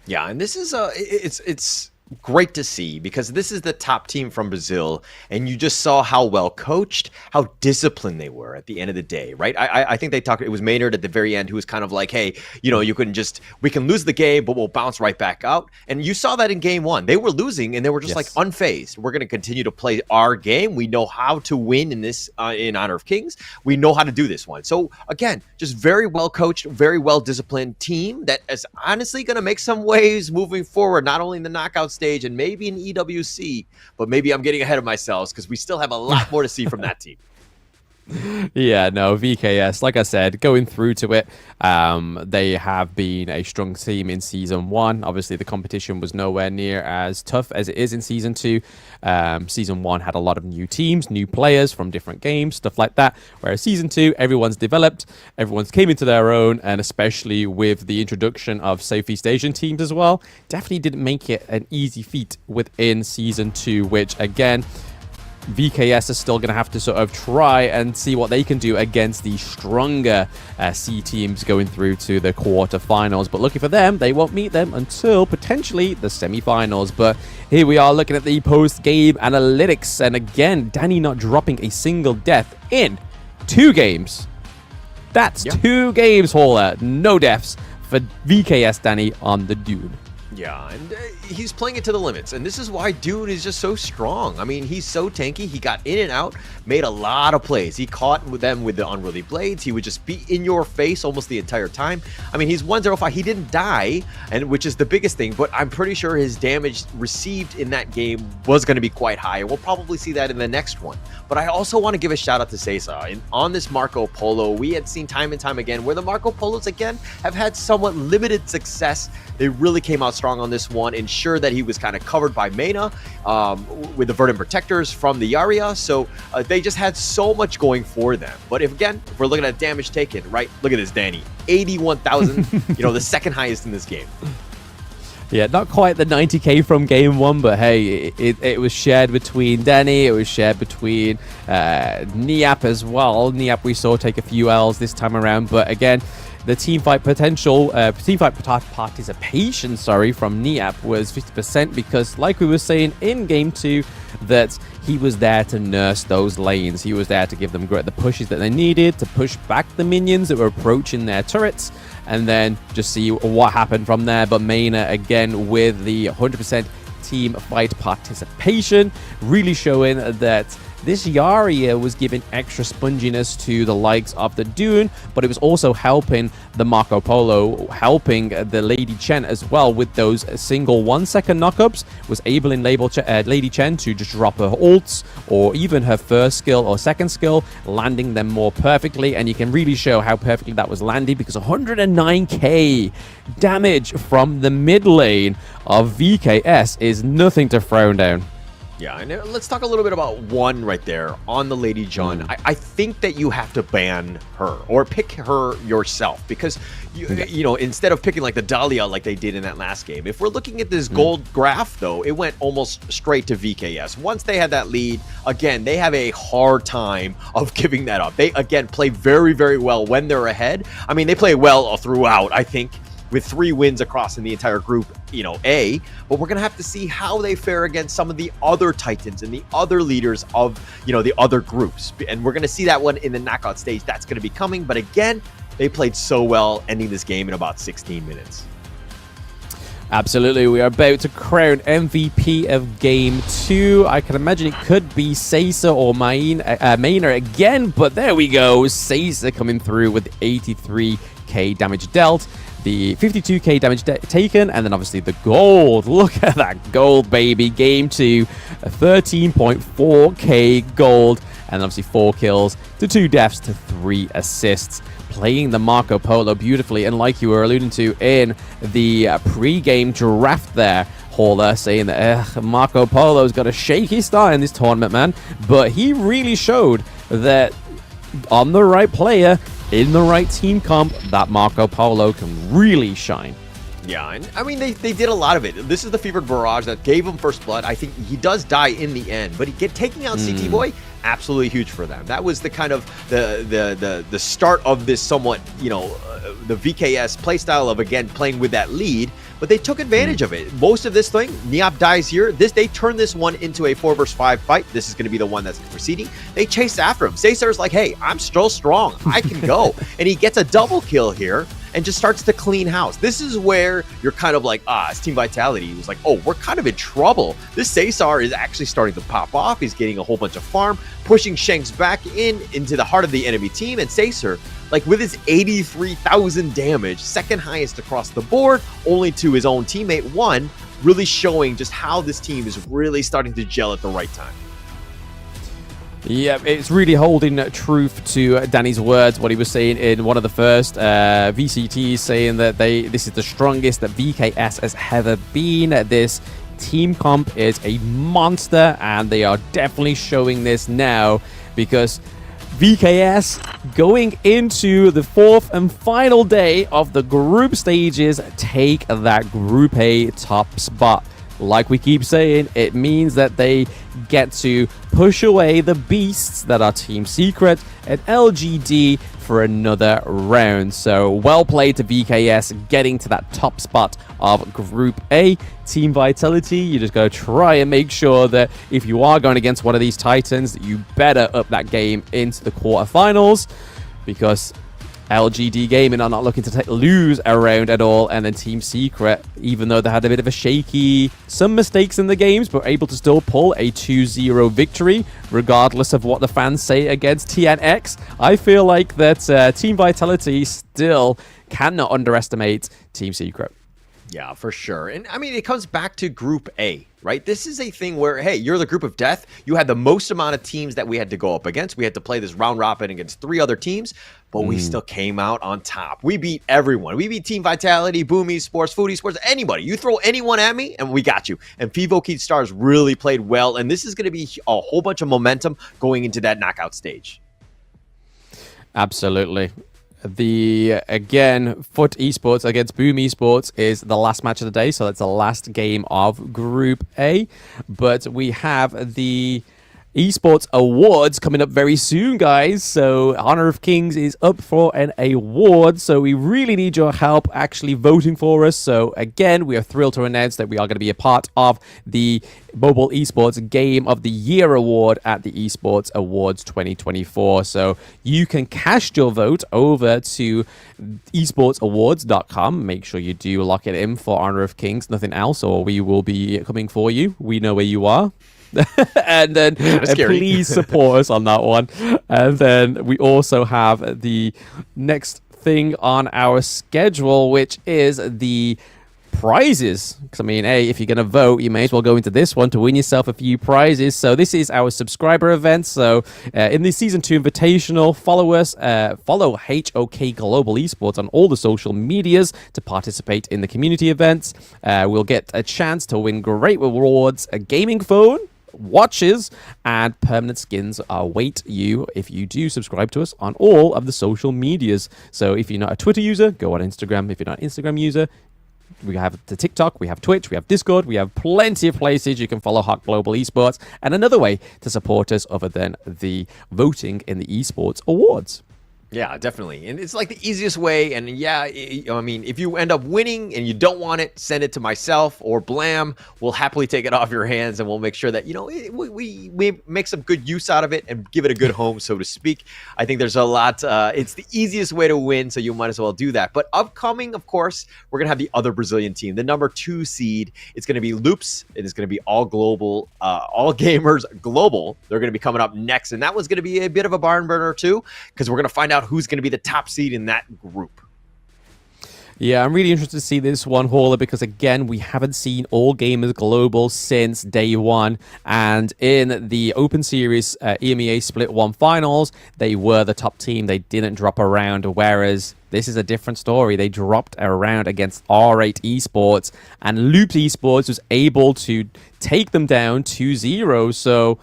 Z: Yeah, and this is it's great to see, because this is the top team from Brazil, and you just saw how well coached, how disciplined they were at the end of the day, right? I think they talked, it was Maynard at the very end who was kind of like, hey, we can lose the game, but we'll bounce right back out. And you saw that in game 1. They were losing and they were just like unfazed. We're going to continue to play our game. We know how to win in this, in Honor of Kings. We know how to do this one. So again, just very well coached, very well disciplined team that is honestly going to make some waves moving forward, not only in the knockout stage and maybe in EWC, but maybe I'm getting ahead of myself, because we still have a lot more to see from that team.
Y: Yeah, no, VKS, like I said, going through to it, they have been a strong team in Season 1. Obviously, the competition was nowhere near as tough as it is in Season 2. Season 1 had a lot of new teams, new players from different games, stuff like that. Whereas Season 2, everyone's developed, everyone's came into their own, and especially with the introduction of Southeast Asian teams as well, definitely didn't make it an easy feat within Season 2, which, again, VKS is still going to have to sort of try and see what they can do against the stronger C teams going through to the quarterfinals. But lucky for them, they won't meet them until potentially the semifinals. But here we are looking at the post-game analytics. And again, Danny not dropping a single death in 2 games. That's 2 games, Hauler. No deaths for VKS Danny on the Dune.
Z: Yeah, and he's playing it to the limits, and this is why Dune is just so strong. I mean, he's so tanky. He got in and out, made a lot of plays. He caught them with the unruly blades. He would just be in your face almost the entire time. I mean, he's 105. He didn't die, and which is the biggest thing, but I'm pretty sure his damage received in that game was going to be quite high. We'll probably see that in the next one. But I also want to give a shout out to Cesar. On this Marco Polo, we had seen time and time again where the Marco Polos, again, have had somewhat limited success. They really came out strong on this one, ensure that he was kind of covered by Mena with the Verdant Protectors from the Yaria. So they just had so much going for them. But if we're looking at damage taken, right? Look at this, Danny. 81,000, the second highest in this game.
Y: Yeah, not quite the 90k from game 1, but hey, it was shared between Danny, it was shared between Niap as well. Niap we saw take a few L's this time around, but again, the teamfight participation, from Niap was 50% because, like we were saying in game 2, that he was there to nurse those lanes. He was there to give them the pushes that they needed, to push back the minions that were approaching their turrets, and then just see what happened from there. But Mena, again, with the 100% team fight participation, really showing that this Yaria was giving extra sponginess to the likes of the Dune, but it was also helping the Marco Polo, helping the Lady Chen as well with those single 1-second knockups, was able in Lady Chen to just drop her ults or even her first skill or second skill, landing them more perfectly. And you can really show how perfectly that was landed because 109k damage from the mid lane of VKS is nothing to frown down.
Z: Yeah, and let's talk a little bit about one right there on the Lady Jun. I think that you have to ban her or pick her yourself because, instead of picking like the Dahlia like they did in that last game. If we're looking at this gold graph, though, it went almost straight to VKS. Once they had that lead, again, they have a hard time of giving that up. They, again, play very, very well when they're ahead. I mean, they play well throughout, I think, with 3 wins across in the entire group, A. But we're going to have to see how they fare against some of the other Titans and the other leaders of, the other groups. And we're going to see that one in the knockout stage. That's going to be coming. But again, they played so well, ending this game in about 16 minutes.
Y: Absolutely. We are about to crown MVP of Game 2. I can imagine it could be Cesar or Mena again. But there we go. Cesar coming through with 83k damage dealt. The 52k damage taken, and then obviously the gold. Look at that gold, baby. Game 2, 13.4k gold, and obviously 4 kills to 2 deaths to 3 assists. Playing the Marco Polo beautifully, and like you were alluding to in the pre-game draft there, Hauler saying that Marco Polo's got a shaky start in this tournament, man. But he really showed that on the right player, in the right team comp, that Marco Polo can really shine.
Z: Yeah, and I mean, they did a lot of it. This is the Fevered Barrage that gave him first blood. I think he does die in the end, but taking out CT Boy, absolutely huge for them. That was the kind of the start of this somewhat, the VKS playstyle of, again, playing with that lead, but they took advantage of it. Most of this thing, Niap dies here. They turn this one into a 4 versus 5 fight. This is going to be the one that's proceeding. They chase after him. Cesar's like, hey, I'm still strong. I can go. And he gets a double kill here and just starts to clean house. This is where you're kind of like, it's Team Vitality. He was like, oh, we're kind of in trouble. This Cesar is actually starting to pop off. He's getting a whole bunch of farm, pushing Shanks back into the heart of the enemy team. And Cesar, like with his 83,000 damage, second highest across the board, only to his own teammate, 1, really showing just how this team is really starting to gel at the right time.
Y: Yeah, it's really holding truth to Danny's words, what he was saying in one of the first VCTs, saying that this is the strongest that VKS has ever been. This team comp is a monster, and they are definitely showing this now because VKS going into the 4th and final day of the group stages take that Group A top spot. like we keep saying, it means that they get to push away the beasts that are Team Secret and LGD for another round. So well played to VKS getting to that top spot of Group A. Team Vitality, you just got to try and make sure that if you are going against one of these Titans, that you better up that game into the quarterfinals, because LGD Gaming are not looking to lose a round at all. And then Team Secret, even though they had a bit of some mistakes in the games, but able to still pull a 2-0 victory, regardless of what the fans say against TNX. I feel like that Team Vitality still cannot underestimate Team Secret.
Z: Yeah, for sure. And I mean, it comes back to Group A, right? This is a thing where, hey, you're the group of death. You had the most amount of teams that we had to go up against. We had to play this round robin against 3 other teams, but we still came out on top. We beat everyone. We beat Team Vitality, Boomy Sports, Foodie Sports, anybody. You throw anyone at me, and we got you. And Fivo Keith Stars really played well, and this is going to be a whole bunch of momentum going into that knockout stage.
Y: Absolutely. Again, Foot Esports against Boom Esports is the last match of the day, so that's the last game of Group A. But we have the Esports Awards coming up very soon, guys. So Honor of Kings is up for an award, so we really need your help actually voting for us. So again, we are thrilled to announce that we are going to be a part of the Mobile Esports Game of the Year Award at the Esports Awards 2024. So you can cast your vote over to esportsawards.com. Make sure you do lock it in for Honor of Kings, nothing else, or we will be coming for you. We know where you are. And then please support us on that one. And then we also have the next thing on our schedule, which is the prizes. Because I mean, hey, if you're going to vote, you may as well go into this one to win yourself a few prizes. So this is our subscriber event. So in the Season 2 Invitational, follow us, follow HOK Global Esports on all the social medias to participate in the community events. We'll get a chance to win great rewards, a gaming phone, watches, and permanent skins await you if you do subscribe to us on all of the social medias. So if you're not a Twitter user, go on Instagram. If you're not an Instagram user, we have the TikTok, we have Twitch, we have Discord, we have plenty of places you can follow HOK Global Esports, and another way to support us other than the voting in the Esports Awards.
Z: Yeah, definitely. And it's like the easiest way. And yeah, I mean, if you end up winning and you don't want it, send it to myself or Blam. We'll happily take it off your hands, and we'll make sure that, you know, we make some good use out of it and give it a good home, so to speak. I think there's a lot. It's the easiest way to win, so you might as well do that. But upcoming, of course, we're going to have the other Brazilian team, the number 2 seed. It's going to be Loops. It is going to be all global, all gamers global. They're going to be coming up next. And that was going to be a bit of a barn burner, too, because we're going to find out who's going to be the top seed in that group.
Y: Yeah, I'm really interested to see this one, Hauler, because again, we haven't seen All Gamers Global since day one. And in the Open Series EMEA Split 1 finals, they were the top team. They didn't drop a round, whereas this is a different story. They dropped a round against R8 Esports, and Looped Esports was able to take them down 2-0. So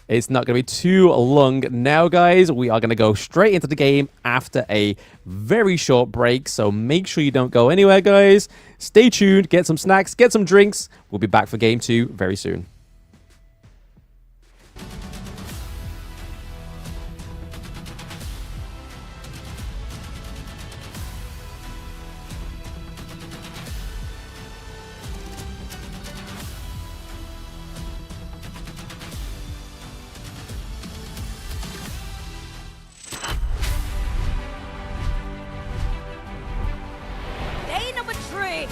Y: it's not going to be too long now, guys. We are going to go straight into the game after a very short break. So make sure you don't go anywhere, guys. Stay tuned, get some snacks, get some drinks. We'll be back for Game 2 very soon.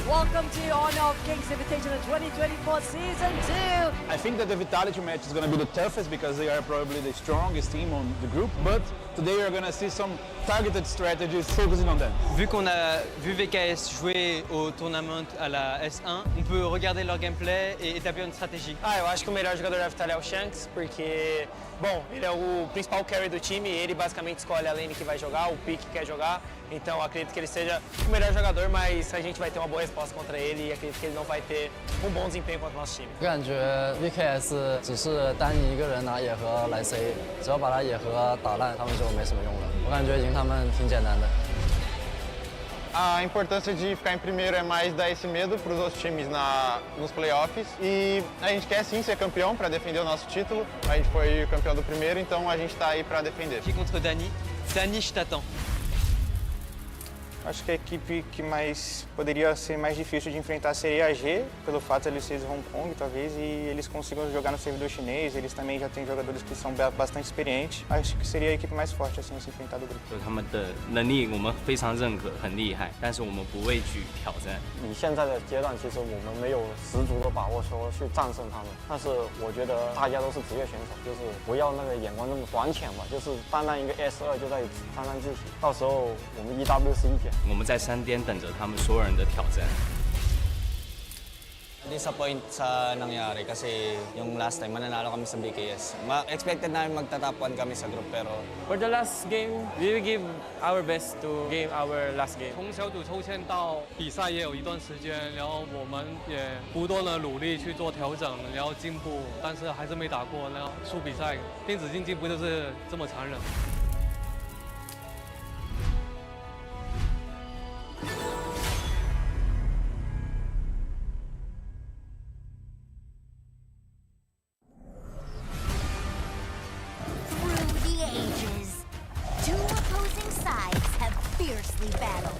D: Welcome to Honor of Kings Invitational 2024 Season 2.
E: I think that the Vitality match is going to be the toughest because they are probably the strongest team on the group, but today we are going to see some targeted strategies focusing on them.
T: Vu qu'on a vu VKS jouer au tournament à la S1, on peut regarder leur gameplay et établir une stratégie.
G: Eu acho que o melhor jogador da Vitality é o Shanks, porque, bom, ele é o principal carry do time, ele basicamente escolhe a lane que vai jogar, o pick que quer jogar, então acredito que ele seja o melhor jogador, mas a gente vai ter uma boa resposta contra ele e acredito que ele não vai ter bom desempenho contra o nosso time.
H: 我感觉 VKS 只是单一个人拿野盒来 C， 只要把他野盒打烂，他们就没什么用了。我感觉赢他们挺简单的。
I: A importância de ficar em primeiro é mais dar esse medo para os outros times nos playoffs. E a gente quer sim ser campeão para defender o nosso título. A gente foi campeão do primeiro, então a gente está aí para defender.
T: Aqui contra Dani. Dani, je t'attends.
U: Acho que a equipe que mais poderia ser mais difícil de enfrentar seria a G, pelo fato de eles serem de Hong Kong, talvez, e eles consigam jogar no servidor chinês. Eles também já têm jogadores que são bastante experientes. Acho que seria a equipe mais forte assim a se enfrentar do grupo.
J: 就是他们的能力我们非常认可，很厉害，但是我们不畏惧挑战。
K: 以现在的阶段，其实我们没有十足的把握说去战胜他们，但是我觉得大家都是职业选手，就是不要那个眼光那么短浅吧，就是单单一个 S2就在沾沾自喜，到时候我们1W 是一姐。
J: 我们在山巅等着他们所有人的挑战。
V: Disappoint sa nangyari kasi yung last time mananalo kami sa BKS. Expected namin magta-top 1 kami sa group pero
W: For the last game, we will give our best to game our last game.
F: 从小组抽签到比赛也有一段时间，然后我们也不断的努力去做调整，然后进步，但是还是没打过，然后输比赛。电子竞技不就是这么残忍？
L: Fiercely battled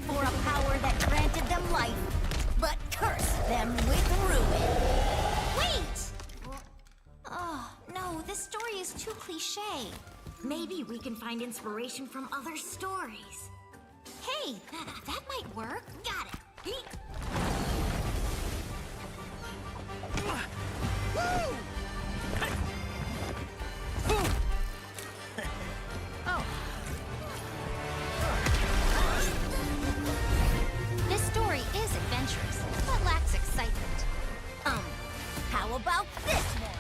L: for a power that granted them life, but cursed them with ruin. Wait! Oh, no, this story is too cliche. Maybe we can find inspiration from other stories. Hey, that might work. Got it. Woo! Oh. This story is adventurous, but lacks excitement. How about this one?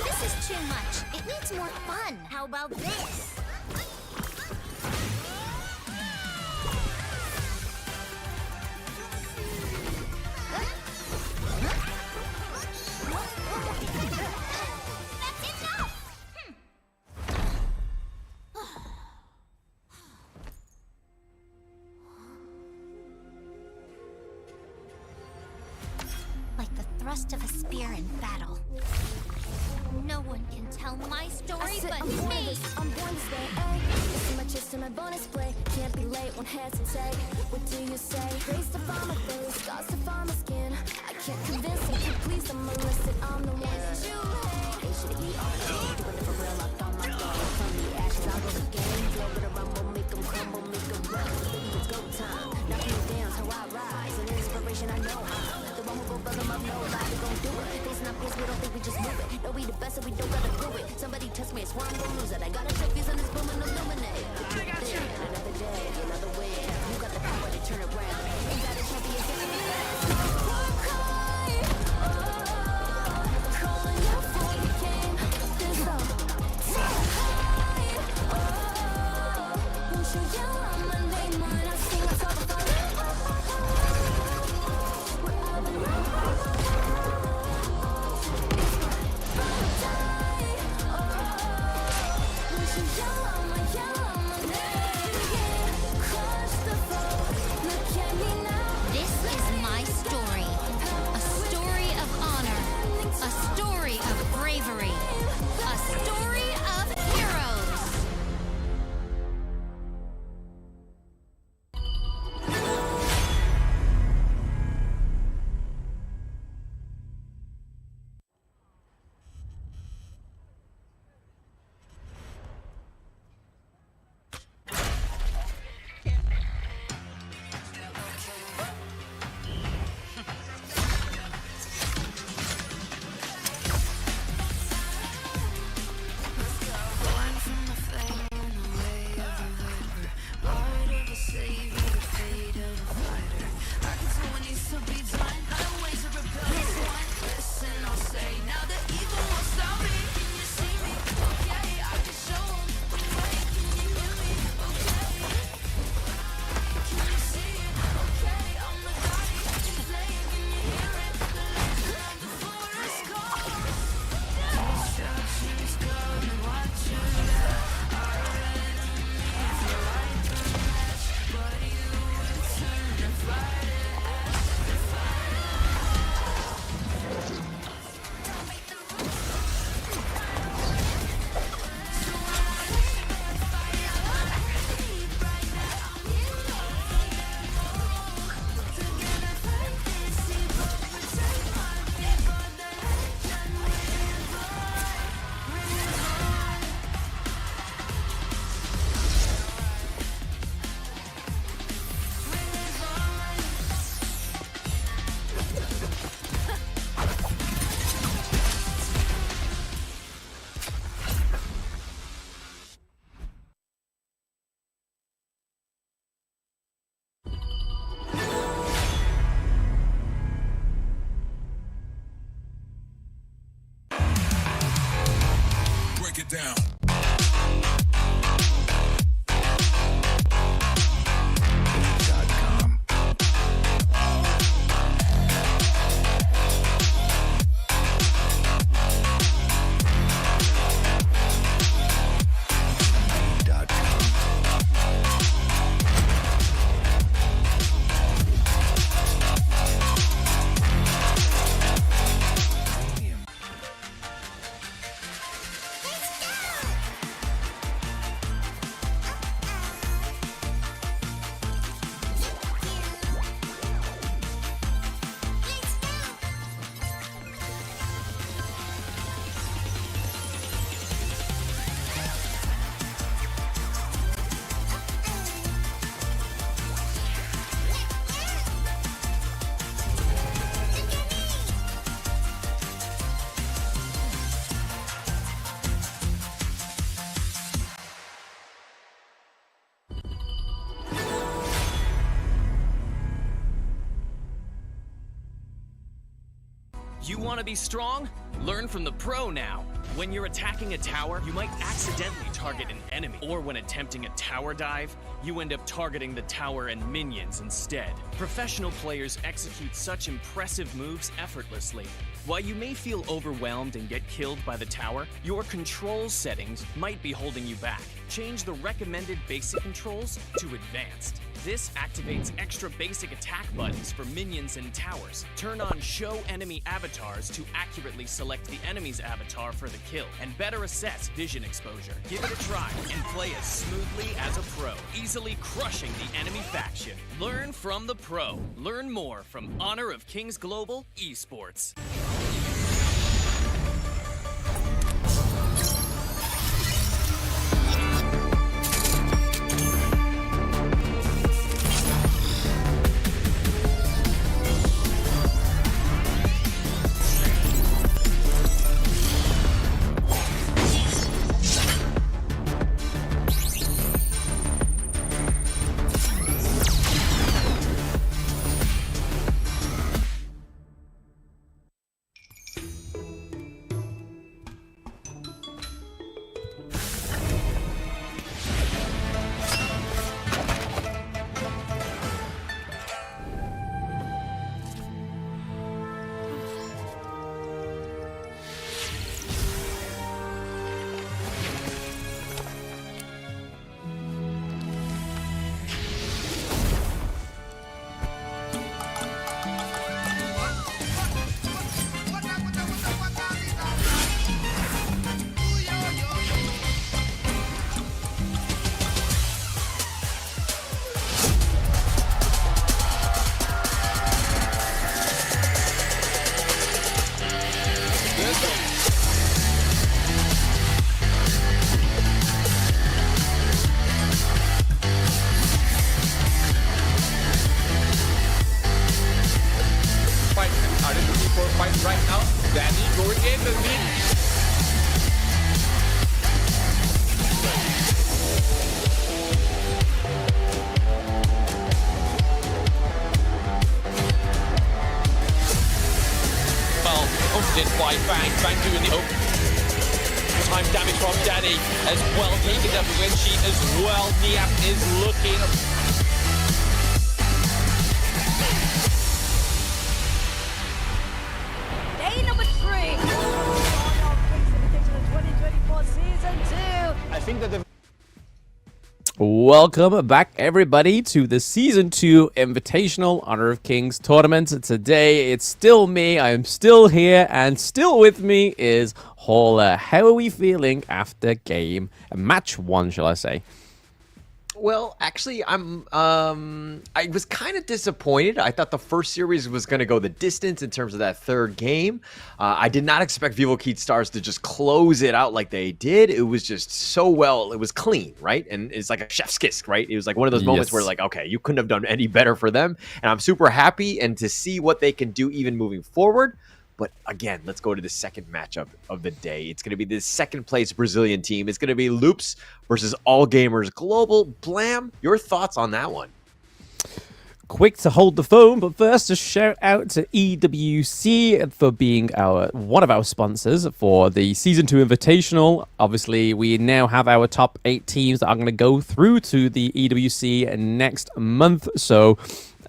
L: This is too much. It needs more fun. How about this? Like the thrust of a spear in battle. No one can tell my story but me!
M: I'm born this way, ayy. This is my chest and my bonus play. Can't be late, won't hesitate. What do you say? Grace to find my face, scars to find my skin. I can't convince them, keep please, I'm illicit. I'm the one that you hate. They should be on me. Doing it for real, I found my goal. From the ashes, I'll go the game. Blow it rumble, make them crumble, make them run. Baby, it's go time. Knock me down, so I rise. An inspiration, I know how. The one who go bug them up, nobody gon' do it. Facing up against, we don't think we just move it. No, we the best, and we don't gotta prove it. Somebody test me, I swear I'm gon' lose it. I got a trophies on this boom and illuminate. I got you. Another day, another way. You got the power to turn around. Ain't got a champion, give me calling out for the game. There's a won't you yell out my name when I sing a song for you? Won't you yell out my name?
N: You want to be strong? Learn from the pro now. When you're attacking a tower, you might accidentally target an enemy. Or when attempting a tower dive, you end up targeting the tower and minions instead. Professional players execute such impressive moves effortlessly. While you may feel overwhelmed and get killed by the tower, your controls settings might be holding you back. Change the recommended basic controls to advanced. This activates extra basic attack buttons for minions and towers. Turn on show enemy avatars to accurately select the enemy's avatar for the kill and better assess vision exposure. Give it a try and play as smoothly as a pro, easily crushing the enemy faction. Learn from the pro. Learn more from Honor of Kings Global Esports.
X: Fight right now. Danny going in the lead. Well, opened by Fang. Fang doing the open. Time damage from Danny as well. Taking up when she as well. Niap is looking.
D: Day number 3. Invitational 2024 Season 2.
E: I think that the
Y: Welcome back, everybody, to the Season 2 Invitational Honor of Kings tournament. Today, it's still me. I'm still here, and still with me is Hauler. How are we feeling after match 1, shall I say?
Z: Well, actually, I was kind of disappointed. I thought the first series was going to go the distance in terms of that third game. I did not expect Vivo Keat Stars to just close it out like they did. It was just so well. It was clean, right? And it's like a chef's kiss, right? It was like one of those moments where, like, okay, you couldn't have done any better for them. And I'm super happy and to see what they can do even moving forward. But again, let's go to the second matchup of the day. It's going to be the second place Brazilian team. It's going to be Loops versus All Gamers Global. Blam, your thoughts on that one?
Y: Quick to hold the phone, but first a shout out to EWC for being one of our sponsors for the Season 2 Invitational. Obviously, we now have our top 8 teams that are going to go through to the EWC next month. So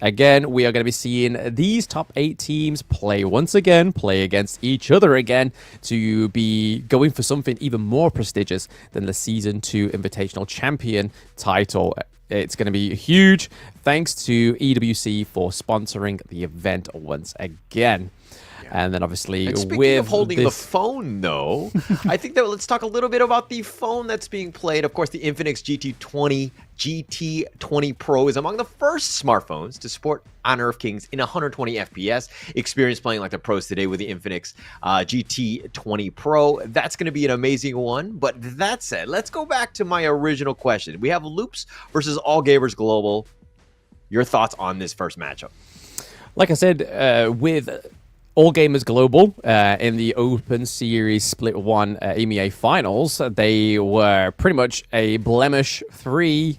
Y: again, we are going to be seeing these top 8 teams play once again, play against each other again to be going for something even more prestigious than the Season 2 Invitational Champion title. It's going to be huge. Thanks to EWC for sponsoring the event once again. And then obviously,
Z: and speaking
Y: with
Z: of holding the phone, though, I think that let's talk a little bit about the phone that's being played. Of course, the Infinix GT20 Pro is among the first smartphones to support Honor of Kings in 120 FPS. Experience playing like the pros today with the Infinix GT20 Pro. That's going to be an amazing one. But that said, let's go back to my original question. We have Loops versus All Gamers Global. Your thoughts on this first matchup?
Y: Like I said, with All Gamers Global in the Open Series Split 1 EMEA Finals, they were pretty much a blemish 3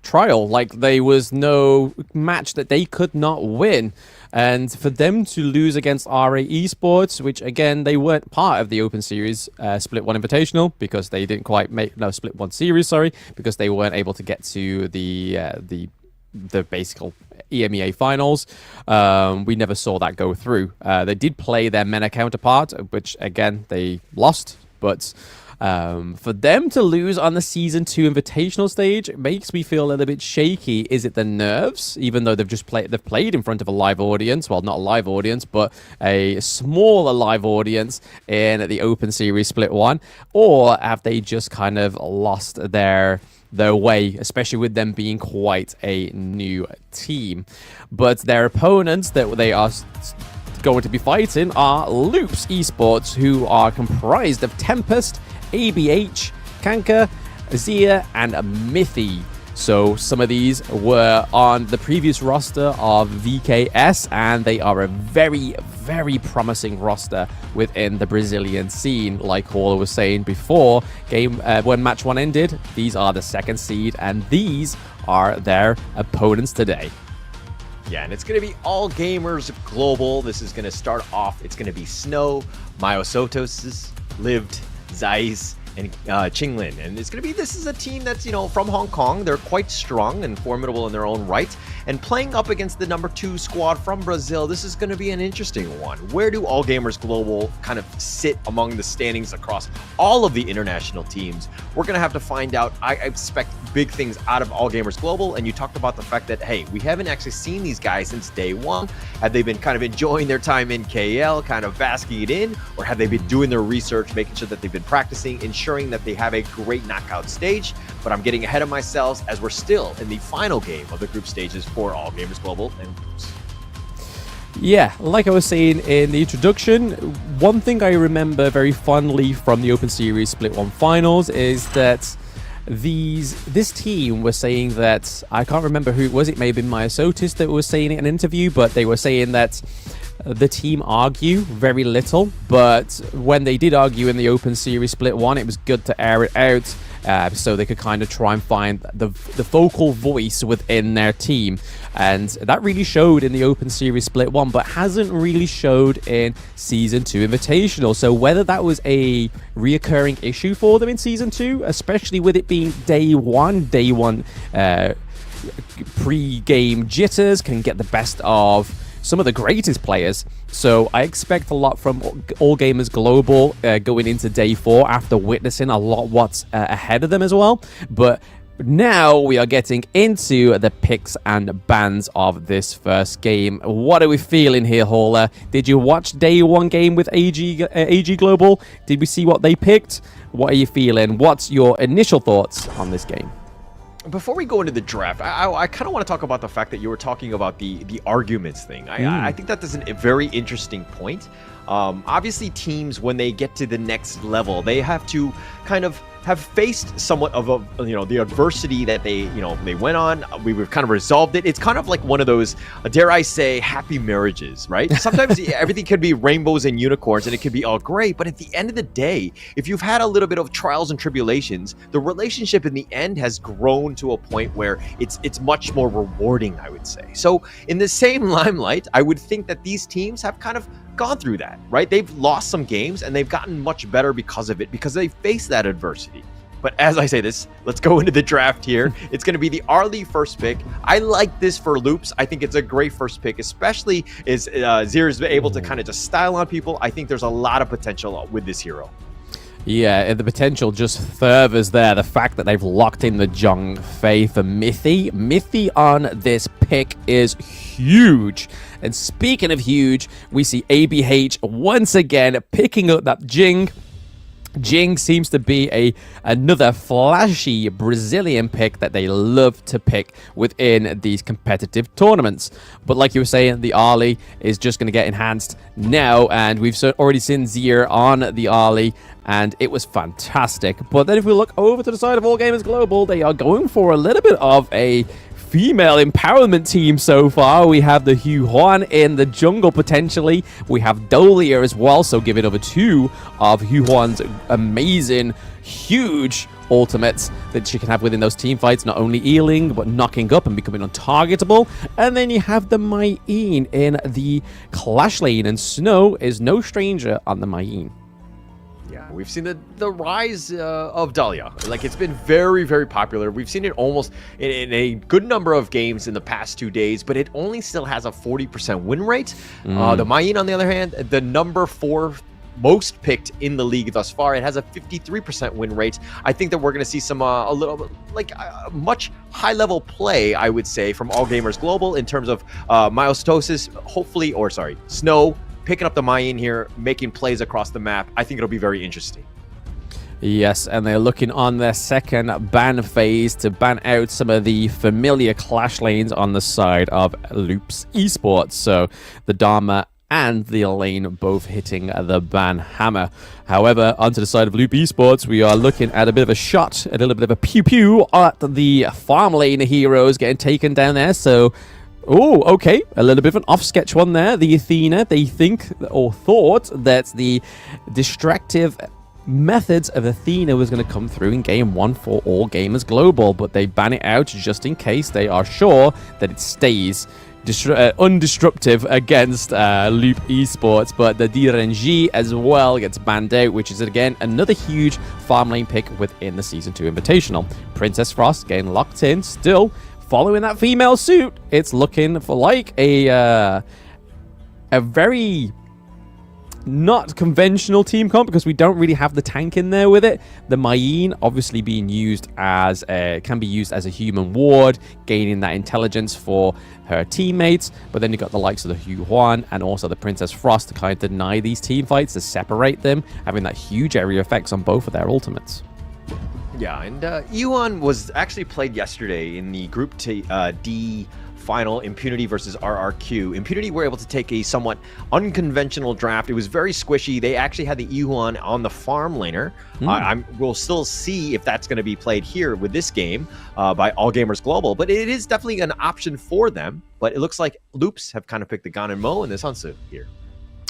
Y: trial. Like, there was no match that they could not win. And for them to lose against RA Esports, which again, they weren't part of the Open Series Split 1 Invitational because they didn't quite Split 1 Series, sorry, because they weren't able to get to the basic EMEA finals. We never saw that go through. They did play their MENA counterpart, which again, they lost, but for them to lose on the Season 2 Invitational stage, it makes me feel a little bit shaky. Is it the nerves, even though they've played in front of a live audience? Well, not a live audience, but a smaller live audience in the Open Series Split 1? Or have they just kind of lost their way, especially with them being quite a new team? But their opponents that they are going to be fighting are Loops Esports, who are comprised of Tempest, ABH, Kanka, Zia, and Mithy. So some of these were on the previous roster of VKS, and they are a very, very promising roster within the Brazilian scene. Like Hall was saying before, when match 1 ended, these are the second seed, and these are their opponents today.
Z: Yeah, and it's going to be all gamers global. This is going to start off. It's going to be Snow, Myosotos, Lived, Zeiss, and Qinglin. And it's going to be, this is a team that's, from Hong Kong. They're quite strong and formidable in their own right. And playing up against the number 2 squad from Brazil, this is going to be an interesting one. Where do All Gamers Global kind of sit among the standings across all of the international teams? We're going to have to find out. I expect big things out of All Gamers Global. And you talked about the fact that, hey, we haven't actually seen these guys since day one. Have they been kind of enjoying their time in KL, kind of basking it in? Or have they been doing their research, making sure that they've been practicing, ensuring that they have a great knockout stage? But I'm getting ahead of myself as we're still in the final game of the group stages for All Gamers Global and Loops.
Y: Yeah, like I was saying in the introduction, one thing I remember very fondly from the Open Series Split 1 finals is that this team was saying that, I can't remember who it was, it may have been Myosotis that was saying it in an interview, but they were saying that the team argue very little, but when they did argue in the Open Series Split 1, it was good to air it out, so they could kind of try and find the vocal voice within their team. And that really showed in the Open Series Split 1, but hasn't really showed in Season 2 Invitational. So whether that was a reoccurring issue for them in Season 2, especially with it being day one pre-game jitters can get the best of some of the greatest players. So I expect a lot from All Gamers Global going into day 4 after witnessing a lot what's ahead of them as well. But now we are getting into the picks and bans of this first game. What are we feeling here, Hauler? Did you watch day 1 game with AG Global? Did we see what they picked? What are you feeling? What's your initial thoughts on this game?
Z: Before we go into the draft, I kind of want to talk about the fact that you were talking about the arguments thing. I think that is a very interesting point. Obviously, teams, when they get to the next level, they have to kind of have faced somewhat of the adversity that they went on. We've kind of resolved it. It's kind of like one of those, dare I say, happy marriages, right? Sometimes everything could be rainbows and unicorns and it could be all great, but at the end of the day, if you've had a little bit of trials and tribulations, the relationship in the end has grown to a point where it's much more rewarding, I would say. So in the same limelight, I would think that these teams have kind of gone through that, right? They've lost some games and they've gotten much better because of it, because they faced that adversity. But as I say this, let's go into the draft here. It's going to be the Arlie first pick. I like this for Loops. I think it's a great first pick, especially as Zir is able to kind of just style on people. I think there's a lot of potential with this hero.
Y: Yeah, and the potential just furthers there. The fact that they've locked in the Zhong Fei for Mithy. Mithy on this pick is huge. And speaking of huge, we see ABH once again picking up that Jing. Jing seems to be another flashy Brazilian pick that they love to pick within these competitive tournaments. But like you were saying, the Arlie is just going to get enhanced now, and we've already seen Zier on the Arlie, and it was fantastic. But then if we look over to the side of All Gamers Global, they are going for a little bit of a female empowerment team so far. We have the Hu Huan in the jungle potentially. We have Dolia as well, so giving over 2 of Hu Huan's amazing, huge ultimates that she can have within those team fights, not only healing, but knocking up and becoming untargetable. And then you have the Mayeen in the Clash lane, and Snow is no stranger on the Mayeen.
Z: Yeah, we've seen the rise of Dahlia. Like, it's been very, very popular. We've seen it almost in a good number of games in the past 2 days, but it only still has a 40% win rate. The Mayeen, on the other hand, the number 4 most picked in the league thus far, it has a 53% win rate. I think that we're going to see some much high level play, I would say, from All Gamers Global in terms of Milestosis, Snow picking up the Mayeen here, making plays across the map. I think it'll be very interesting.
Y: Yes, and they're looking on their second ban phase to ban out some of the familiar Clash lanes on the side of Loops Esports. So the Dharma and the Elaine both hitting the ban hammer. However, onto the side of Loop Esports, we are looking at a bit of a shot, a little bit of a pew-pew at the farm lane heroes getting taken down there. So, oh, okay, a little bit of an off-sketch one there. The Athena, they think or thought that the distractive methods of Athena was going to come through in game 1 for All Gamers Global, but they ban it out just in case they are sure that it stays undestructive against Loop Esports. But the DRNG as well gets banned out, which is again another huge farm lane pick within the Season 2 Invitational. Princess Frost getting locked in, still following that female suit. It's looking for like a very not conventional team comp, because we don't really have the tank in there with it. The Mayeen obviously being used as can be used as a human ward, gaining that intelligence for her teammates. But then you got the likes of the Hu Huan and also the Princess Frost to kind of deny these team fights, to separate them, having that huge area effects on both of their ultimates.
Z: Yeah, and Yuan was actually played yesterday in the Group D final, Impunity versus RRQ. Impunity were able to take a somewhat unconventional draft. It was very squishy. They actually had the Yuan on the farm laner. We'll still see if that's going to be played here with this game by All Gamers Global, but it is definitely an option for them. But it looks like Loops have kind of picked the Gan and Mo and this Hansu here.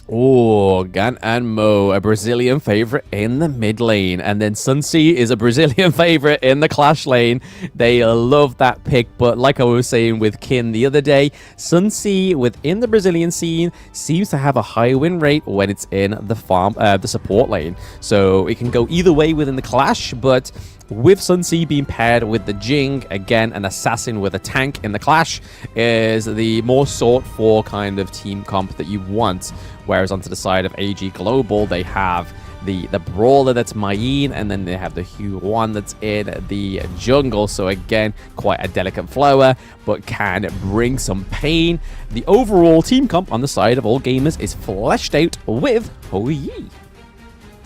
Y: Oh, Gan and Mo, a Brazilian favorite in the mid lane. And then Sunsi is a Brazilian favorite in the Clash lane. They love that pick. But like I was saying with Kin the other day, Sunsi within the Brazilian scene seems to have a high win rate when it's in the support lane. So it can go either way within the Clash, but with Sunsi being paired with the Jing, again, an assassin with a tank in the Clash is the more sought for kind of team comp that you want. Whereas onto the side of AG Global, they have the Brawler that's Mayeen, and then they have the Hu Huan that's in the jungle. So again, quite a delicate flower, but can bring some pain. The overall team comp on the side of All Gamers is fleshed out with Hou-Yi.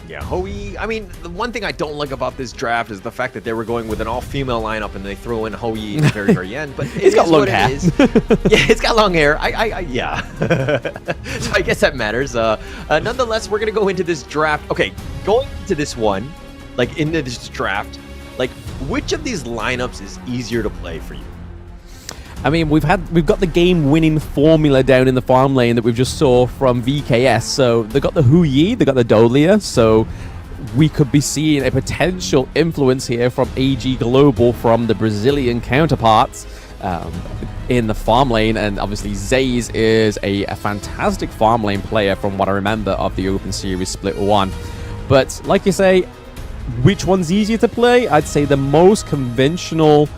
Z: Yeah, Hou-Yi, I mean, the one thing I don't like about this draft is the fact that they were going with an all-female lineup and they throw in Hou-Yi at the very, very end. But
Y: it's got long hair.
Z: Yeah, it's got long hair. Yeah. So I guess that matters. Nonetheless, we're going to go into this draft. Okay, going into this one, like into this draft, like which of these lineups is easier to play for you?
Y: I mean, we've got the game-winning formula down in the farm lane that we've just saw from VKS. So they got the Hou-Yi, they got the Dahlia. So we could be seeing a potential influence here from AG Global from the Brazilian counterparts in the farm lane. And obviously, Zaze is a fantastic farm lane player from what I remember of the Open Series Split 1. But like you say, which one's easier to play? I'd say the most conventional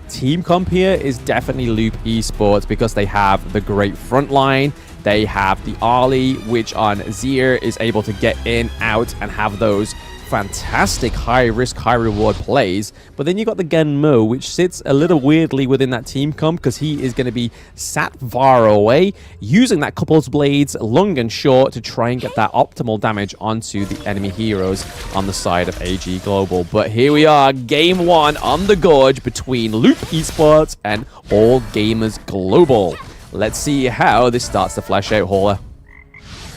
Y: team comp here is definitely Loop Esports, because they have the great front line. They have the Arlie, which on Zier is able to get in, out, and have those fantastic high-risk, high-reward plays. But then you got the Genmo, which sits a little weirdly within that team comp, because he is going to be sat far away, using that couples blades long and short to try and get that optimal damage onto the enemy heroes on the side of AG Global. But here we are, game 1 on the Gorge between Loop Esports and All Gamers Global. Let's see how this starts to flesh out, Hauler.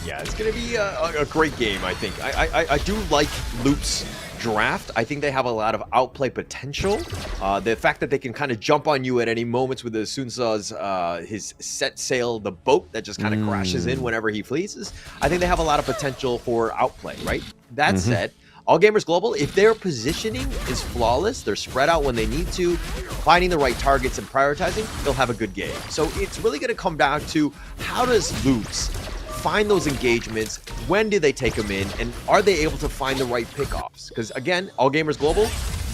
Z: Yeah, it's going to be a great game, I think. I do like Loop's draft. I think they have a lot of outplay potential. The fact that they can kind of jump on you at any moments with the Sunsa's his set sail, the boat that just kind of crashes in whenever he flees. I think they have a lot of potential for outplay, right? That said, All Gamers Global, if their positioning is flawless, they're spread out when they need to, finding the right targets and prioritizing, they'll have a good game. So it's really going to come down to how does Loops find those engagements, when do they take them in, and are they able to find the right pickoffs? Because again, All Gamers Global,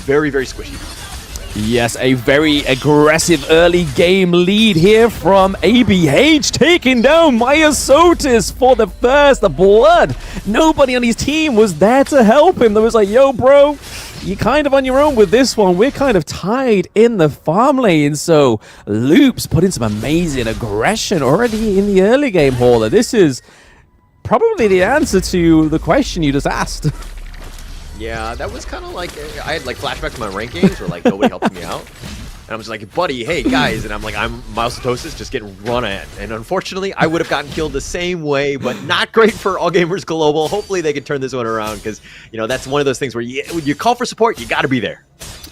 Z: very, very squishy.
Y: Yes, a very aggressive early game lead here from ABH, taking down Myosotis for the first blood. Nobody on his team was there to help him. There was like, yo, bro, you're kind of on your own with this one. We're kind of tied in the farm lane. So Loops put in some amazing aggression already in the early game, Hauler. This is probably the answer to the question you just asked.
Z: Yeah, that was kind of like, I had like flashbacks to my rankings where like nobody helped me out. And I was like, buddy, hey guys, and I'm like, I'm Myosotis, just getting run at. And unfortunately, I would have gotten killed the same way, but not great for All Gamers Global. Hopefully they can turn this one around because, you know, that's one of those things where when you call for support, you got to be there.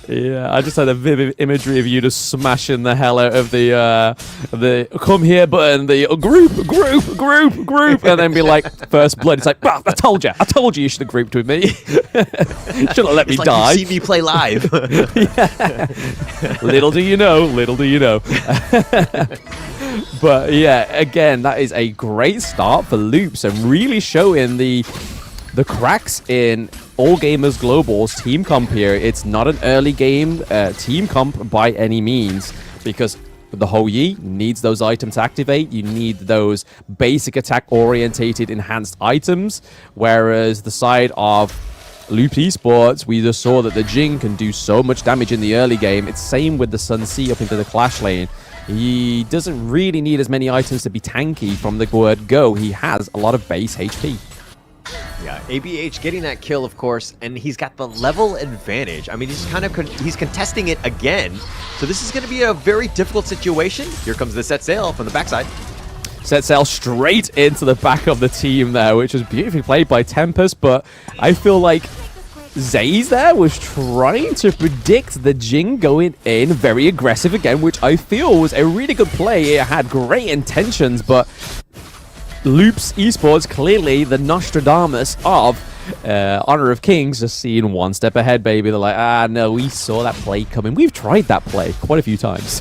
Y: Yeah, I just had a vivid imagery of you just smashing the hell out of the come here button, the group, and then be like, first blood. It's like, bah, I told you should have grouped with me. Should have let me
Z: like
Y: die.
Z: You see me play live.
Y: Little do you know. But yeah, again, that is a great start for Loops and really showing the cracks in All Gamers Global's team comp here. It's not an early game team comp by any means, because the Hou Yi needs those items to activate. You need those basic attack orientated enhanced items, whereas the side of Loops Esports, we just saw that the Jing can do so much damage in the early game. It's same with the Sun C up into the Clash lane. He doesn't really need as many items to be tanky from the word go. He has a lot of base HP.
Z: Yeah, ABH getting that kill, of course, and he's got the level advantage. I mean, he's kind of he's contesting it again, so this is going to be a very difficult situation. Here comes the set sail from the backside.
Y: Set sail straight into the back of the team there, which was beautifully played by Tempest, but I feel like Zaze there was trying to predict the Jing going in very aggressive again, which I feel was a really good play. It had great intentions, but Loops Esports, clearly the Nostradamus of Honor of Kings, just seeing one step ahead, baby. They're like, no, we saw that play coming. We've tried that play quite a few times.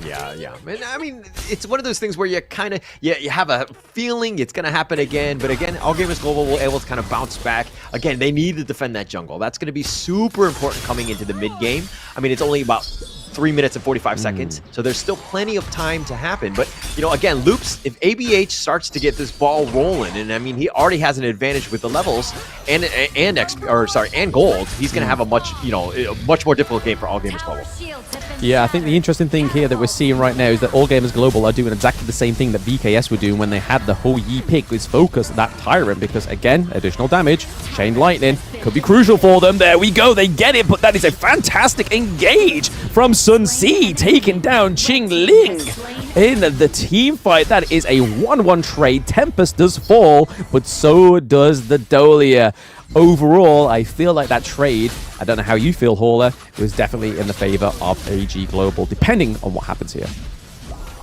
Z: Yeah. And I mean, it's one of those things where you kind of, you have a feeling it's going to happen again. But again, All Gamers Global will able to kind of bounce back. Again, they need to defend that jungle. That's going to be super important coming into the mid game. I mean, it's only about 3 minutes and 45 seconds, so there's still plenty of time to happen. But, you know, again, Loops, if ABH starts to get this ball rolling, and I mean, he already has an advantage with the levels and gold, he's going to have a much more difficult game for All Gamers Global.
Y: Yeah, I think the interesting thing here that we're seeing right now is that All Gamers Global are doing exactly the same thing that VKS were doing when they had the Hou Yi pick, is focus that Tyrant, because again, additional damage, Chain Lightning, could be crucial for them. There we go, they get it, but that is a fantastic engage from Sun C, taking down Qing Ling in the team fight. That is a 1-1 trade. Tempest does fall, but so does the Dolia. Overall, I feel like that trade, I don't know how you feel, Hauler, was definitely in the favor of AG Global, depending on what happens here.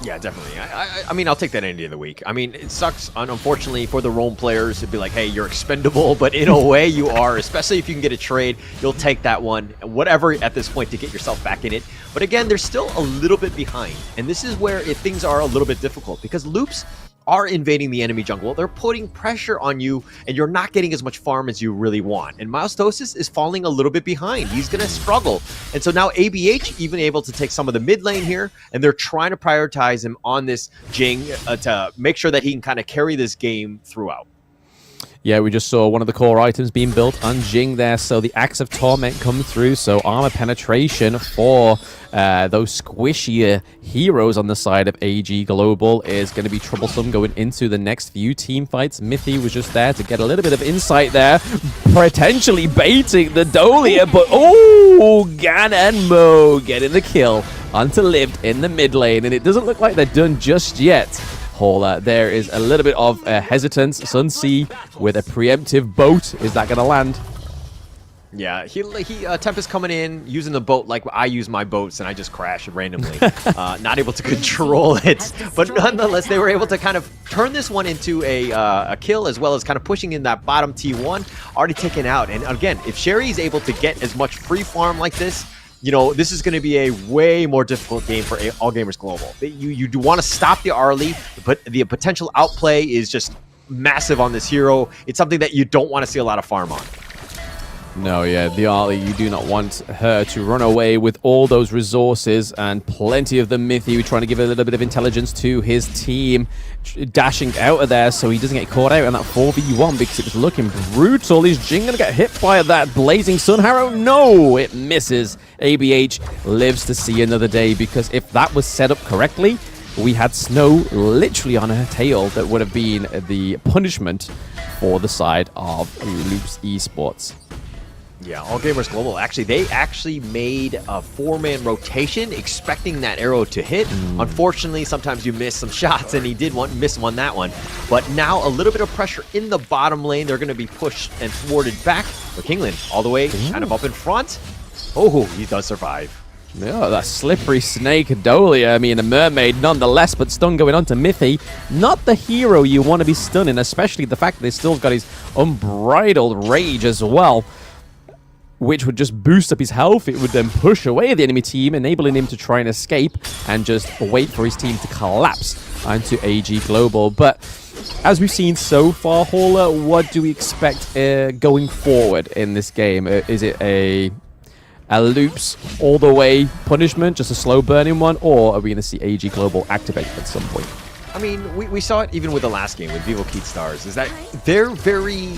Z: Yeah, definitely. I mean, I'll take that any day of the week. I mean, it sucks, unfortunately, for the Rome players to be like, hey, you're expendable, but in a way you are, especially if you can get a trade, you'll take that one, whatever at this point to get yourself back in it. But again, they're still a little bit behind, and this is where things are a little bit difficult, because Loops are invading the enemy jungle. They're putting pressure on you, and you're not getting as much farm as you really want. And Myosotis is falling a little bit behind. He's going to struggle. And so now ABH even able to take some of the mid lane here, and they're trying to prioritize him on this Jing to make sure that he can kind of carry this game throughout.
Y: Yeah, we just saw one of the core items being built on Jing there, so the Axe of Torment come through, so armor penetration for those squishier heroes on the side of AG Global is going to be troublesome going into the next few team fights. Mithy was just there to get a little bit of insight there, potentially baiting the Dolia, but Gan and Mo getting the kill onto Lived in the mid lane, and it doesn't look like they're done just yet. There is a little bit of hesitance. Sun C with a preemptive boat. Is that going to land?
Z: Yeah, he Tempest coming in, using the boat like I use my boats, and I just crash randomly. Not able to control it. But nonetheless, they were able to kind of turn this one into a kill, as well as kind of pushing in that bottom T1, already taken out. And again, if Sherry is able to get as much free farm like this, you know, this is going to be a way more difficult game for All Gamers Global. You do want to stop the early, but the potential outplay is just massive on this hero. It's something that you don't want to see a lot of farm on.
Y: No, yeah, the Arlie, you do not want her to run away with all those resources and plenty of them. Mithy trying to give a little bit of intelligence to his team, dashing out of there so he doesn't get caught out in that 4v1 because it was looking brutal. Is Jing going to get hit by that Blazing Sun Harrow? No, it misses. ABH lives to see another day because if that was set up correctly, we had Snow literally on her tail. That would have been the punishment for the side of Loops Esports.
Z: Yeah, All Gamers Global, they actually made a 4-man rotation expecting that arrow to hit. Unfortunately, sometimes you miss some shots, and he did miss that one. But now a little bit of pressure in the bottom lane. They're going to be pushed and thwarted back. But Kingland all the way kind of up in front. Oh, he does survive.
Y: Yeah, that slippery snake Dolia. I mean, a mermaid nonetheless, but stun going on to Mithy. Not the hero you want to be stunning, especially the fact that he's still got his unbridled rage as well, which would just boost up his health. It would then push away the enemy team, enabling him to try and escape and just wait for his team to collapse onto AG Global. But as we've seen so far, Hauler, what do we expect going forward in this game? Is it a Loops all the way punishment, just a slow burning one, or are we going to see AG Global activate at some point?
Z: I mean, we saw it even with the last game with Vivo Keat Stars, is that they're very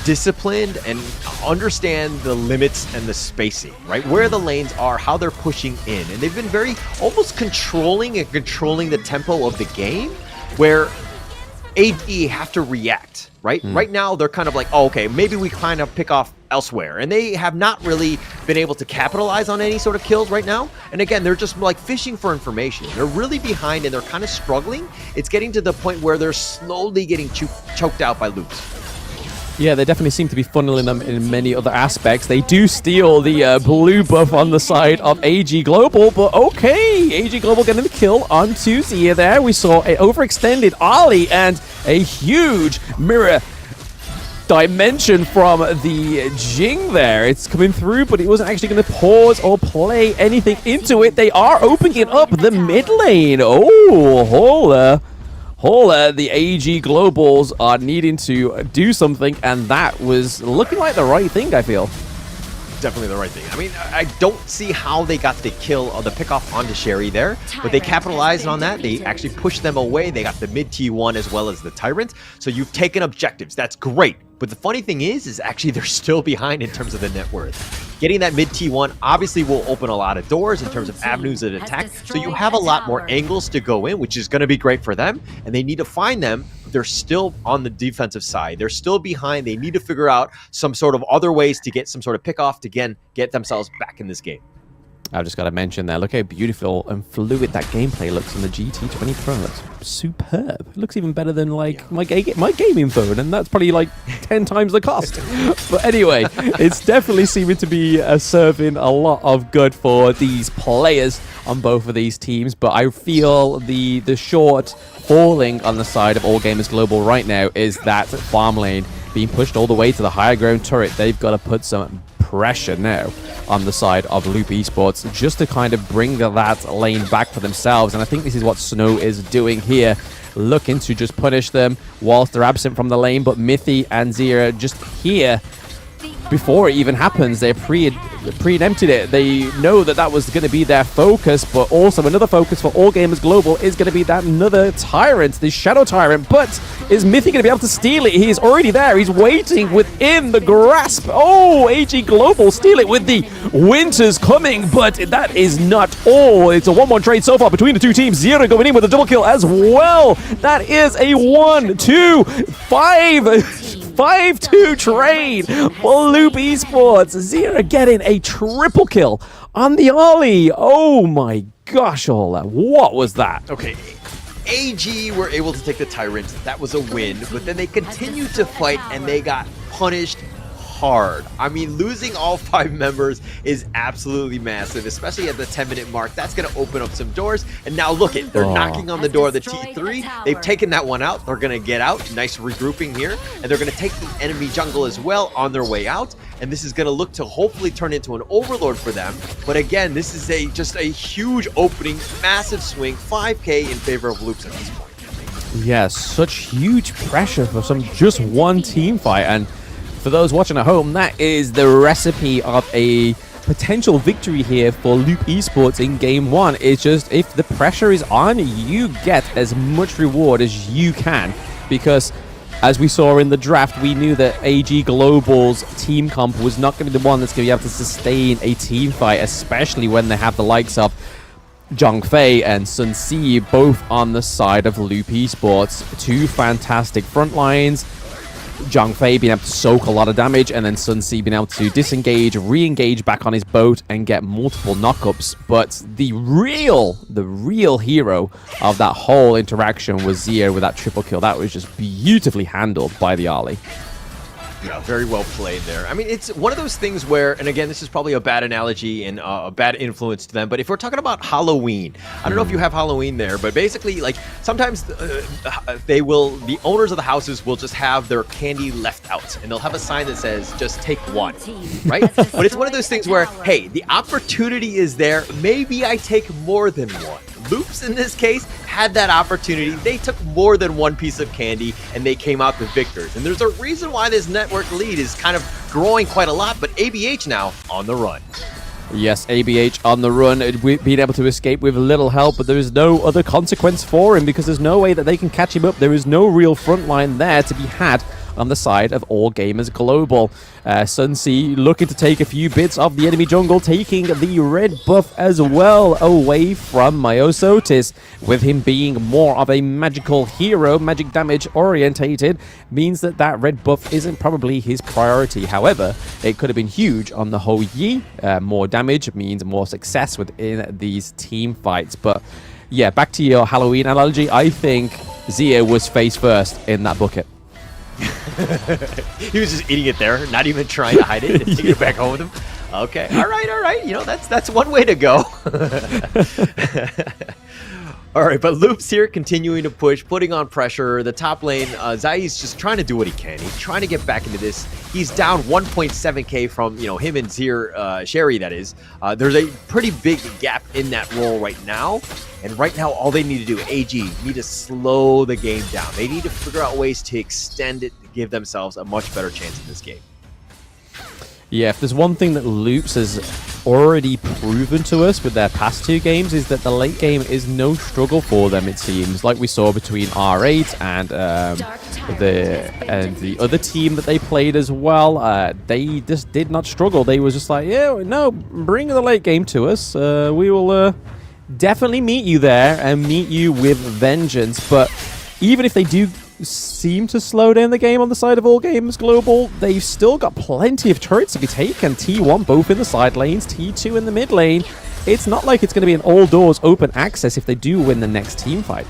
Z: disciplined and understand the limits and the spacing, right? Where the lanes are, how they're pushing in. And they've been very almost controlling the tempo of the game, where AD have to react, right? Right now, they're kind of like, oh, okay, maybe we kind of pick off elsewhere. And they have not really been able to capitalize on any sort of kills right now. And again, they're just like fishing for information. They're really behind and they're kind of struggling. It's getting to the point where they're slowly getting choked out by Loops.
Y: Yeah, they definitely seem to be funneling them in many other aspects. They do steal the blue buff on the side of AG Global, but okay, AG Global getting the kill on Tuesday there. We saw an overextended Ollie and a huge mirror dimension from the Jing there. It's coming through, but it wasn't actually going to pause or play anything into it. They are opening up the mid lane. Oh, Hauler, the AG Globals are needing to do something, and that was looking like the right thing, I feel.
Z: Definitely the right thing. I mean, I don't see how they got the kill or the pickoff onto Sherry there, but they capitalized on that. They actually pushed them away. They got the mid T1 as well as the Tyrant. So you've taken objectives. That's great. But the funny thing is actually they're still behind in terms of the net worth. Getting that mid T1 obviously will open a lot of doors in terms of avenues of attack. So you have a lot more angles to go in, which is going to be great for them. And they need to find them. They're still on the defensive side. They're still behind. They need to figure out some sort of other ways to get some sort of pick-off to, again, get themselves back in this game.
Y: I've just got to mention there, look how beautiful and fluid that gameplay looks on the GT20 Pro. It looks superb. It looks even better than like my gaming phone, and that's probably like 10 times the cost. But anyway, it's definitely seeming to be serving a lot of good for these players on both of these teams. But I feel the short falling on the side of All Gamers Global right now is that farm lane being pushed all the way to the higher ground turret. They've got to put some pressure now on the side of Loop Esports just to kind of bring that lane back for themselves. And I think this is what Snow is doing here, looking to just punish them whilst they're absent from the lane. But Mithy and Zira just here before it even happens. They're preempted it. They know that that was going to be their focus, but also another focus for All Gamers Global is going to be that another Tyrant, the Shadow Tyrant. But is Mithy going to be able to steal it? He's already there. He's waiting within the grasp. Oh, AG Global steal it with the Winters coming, but that is not all. It's a 1-1 trade so far between the two teams. Zira going in with a double kill as well. That is a 5-2 trade for Loop Esports. Zira getting a triple kill on the Ollie. Oh my gosh, Ola. What was that?
Z: Okay, AG were able to take the Tyrant. That was a win, but then they continued to fight and they got punished hard. I mean, losing all 5 members is absolutely massive, especially at the 10-minute mark. That's going to open up some doors. And now look it, they're knocking on the door of the T3. They've taken that one out. They're going to get out. Nice regrouping here. And they're going to take the enemy jungle as well on their way out. And this is going to look to hopefully turn into an overlord for them. But again, this is just a huge opening, massive swing, 5K in favor of Loops at this point.
Y: Yeah, such huge pressure for just one team fight. And for those watching at home, that is the recipe of a potential victory here for Loop Esports in game 1. It's just, if the pressure is on, you get as much reward as you can. Because as we saw in the draft, we knew that AG Global's team comp was not going to be the one that's going to be able to sustain a team fight, especially when they have the likes of Zhongfei and Sun Si both on the side of Loop Esports. 2 fantastic front lines. Zhongfei being able to soak a lot of damage, and then Sun Si being able to disengage, re-engage back on his boat, and get multiple knockups. But the real hero of that whole interaction was Zia with that triple kill. That was just beautifully handled by the Ali.
Z: Yeah, very well played there. I mean, it's one of those things where, and again, this is probably a bad analogy and a bad influence to them, but if we're talking about Halloween, I don't know if you have Halloween there, but basically, like, sometimes the owners of the houses will just have their candy left out, and they'll have a sign that says, just take one, right? But it's one of those things where, hey, the opportunity is there, maybe I take more than one. Loops, in this case, had that opportunity. They took more than one piece of candy, and they came out the victors. And there's a reason why this network lead is kind of growing quite a lot, but ABH now on the run.
Y: Yes, ABH on the run, being able to escape with little help, but there is no other consequence for him because there's no way that they can catch him up. There is no real front line there to be had on the side of All Gamers Global. Sun Si looking to take a few bits of the enemy jungle, taking the red buff as well away from Myosotis. With him being more of a magical hero, magic damage orientated, means that that red buff isn't probably his priority. However, it could have been huge on the Ho Yi. More damage means more success within these team fights. But yeah, back to your Halloween analogy, I think Zia was face first in that bucket.
Z: He was just eating it there, not even trying to hide it and taking it back home with him. Okay, all right. You know, that's one way to go. All right, but Loops here continuing to push, putting on pressure. The top lane, Zai's just trying to do what he can. He's trying to get back into this. He's down 1.7k from, him and Sherry, that is. There's a pretty big gap in that role right now. And right now, all they need to do, AG, need to slow the game down. They need to figure out ways to extend it to give themselves a much better chance in this game.
Y: Yeah, if there's one thing that Loops has already proven to us with their past 2 games is that the late game is no struggle for them, it seems. Like we saw between R8 and the other team that they played as well. They just did not struggle. They was just like, yeah, no, bring the late game to us. We will definitely meet you there and meet you with vengeance. But even if they do seem to slow down the game on the side of All Games Global, they've still got plenty of turrets to be taken. T1 both in the side lanes, T2 in the mid lane. It's not like it's going to be an all doors open access if they do win the next team fight.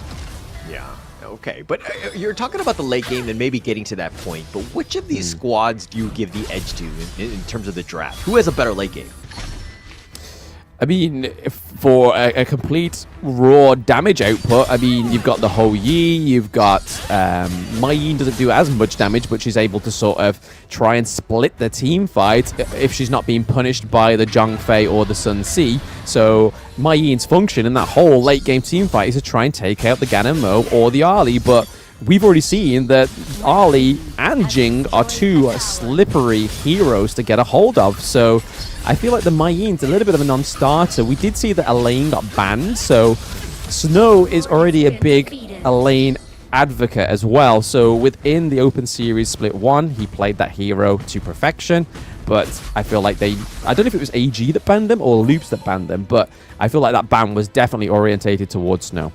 Z: Yeah, okay. But you're talking about the late game and maybe getting to that point, but which of these squads do you give the edge to in terms of the draft? Who has a better late game?
Y: I mean, for a complete raw damage output, I mean, you've got the Ho Yi, you've got Mei Yin doesn't do as much damage, but she's able to sort of try and split the team fight if she's not being punished by the Zhongfei or the Sun Si. So Mei Yin's function in that whole late game team fight is to try and take out the Ganon Mo or the Ali, but we've already seen that Ali and Jing are 2 slippery heroes to get a hold of. So I feel like the Mei Yin's a little bit of a non-starter. We did see that Elaine got banned, so Snow is already a big Elaine advocate as well. So within the Open Series Split 1, he played that hero to perfection. But I feel like I don't know if it was AG that banned them or Loops that banned them, but I feel like that ban was definitely orientated towards Snow.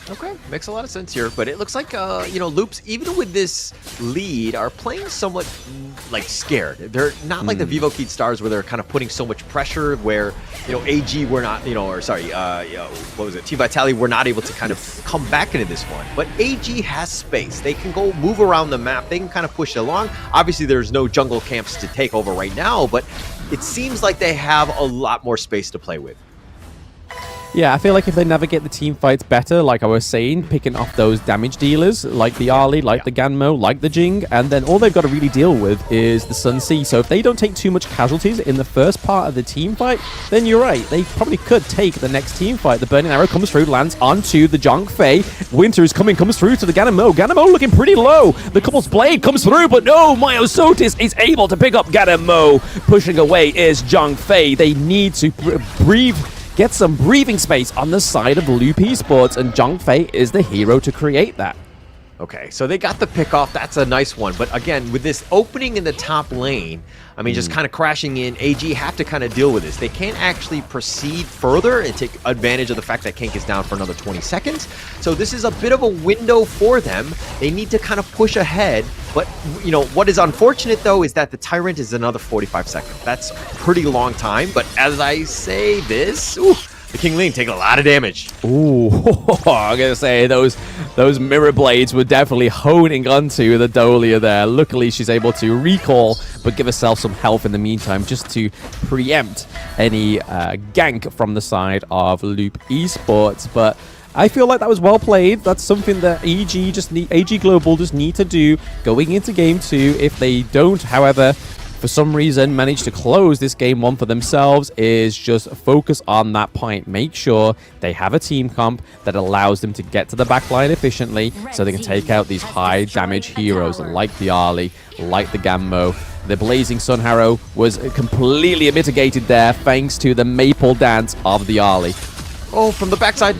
Z: Okay, makes a lot of sense here, but it looks like Loops, even with this lead, are playing somewhat like scared. They're not like the Vivo Kid Stars where they're kind of putting so much pressure. Where AG were not, what was it? Team Vitality were not able to kind of come back into this one. But AG has space. They can go move around the map. They can kind of push it along. Obviously, there's no jungle camps to take over right now, but it seems like they have a lot more space to play with.
Y: Yeah, I feel like if they navigate the team fights better, like I was saying, picking off those damage dealers, like the Arlie, like the Ganmo, like the Jing, and then all they've got to really deal with is the Sun C. So if they don't take too much casualties in the first part of the team fight, then you're right. They probably could take the next team fight. The Burning Arrow comes through, lands onto the Zhong Fei. Winter is coming, comes through to the Ganmo. Ganmo looking pretty low. The Couple's Blade comes through, but no, Myosotis is able to pick up Ganmo. Pushing away is Zhong Fei. They need to breathe. Get some breathing space on the side of Loop Esports, and Zhong Fei is the hero to create that.
Z: Okay, so they got the pick off. That's a nice one. But again, with this opening in the top lane, I mean, just kind of crashing in, AG have to kind of deal with this. They can't actually proceed further and take advantage of the fact that Kank is down for another 20 seconds. So this is a bit of a window for them. They need to kind of push ahead. But, what is unfortunate, though, is that the Tyrant is another 45 seconds. That's a pretty long time. But as I say this, the King Lean taking a lot of damage.
Y: Ooh, I'm going to say those mirror blades were definitely honing onto the Dolia there. Luckily, she's able to recall, but give herself some health in the meantime, just to preempt any gank from the side of Loop Esports. But I feel like that was well played. That's something that AG Global just need to do going into Game 2. If they don't, however, for some reason manage to close this Game 1 for themselves, is just focus on that point. Make sure they have a team comp that allows them to get to the backline efficiently so they can take out these high damage heroes like the Arlie, like the Ganmo. The Blazing Sun Harrow was completely mitigated there thanks to the Maple Dance of the Arlie.
Z: Oh, from the backside.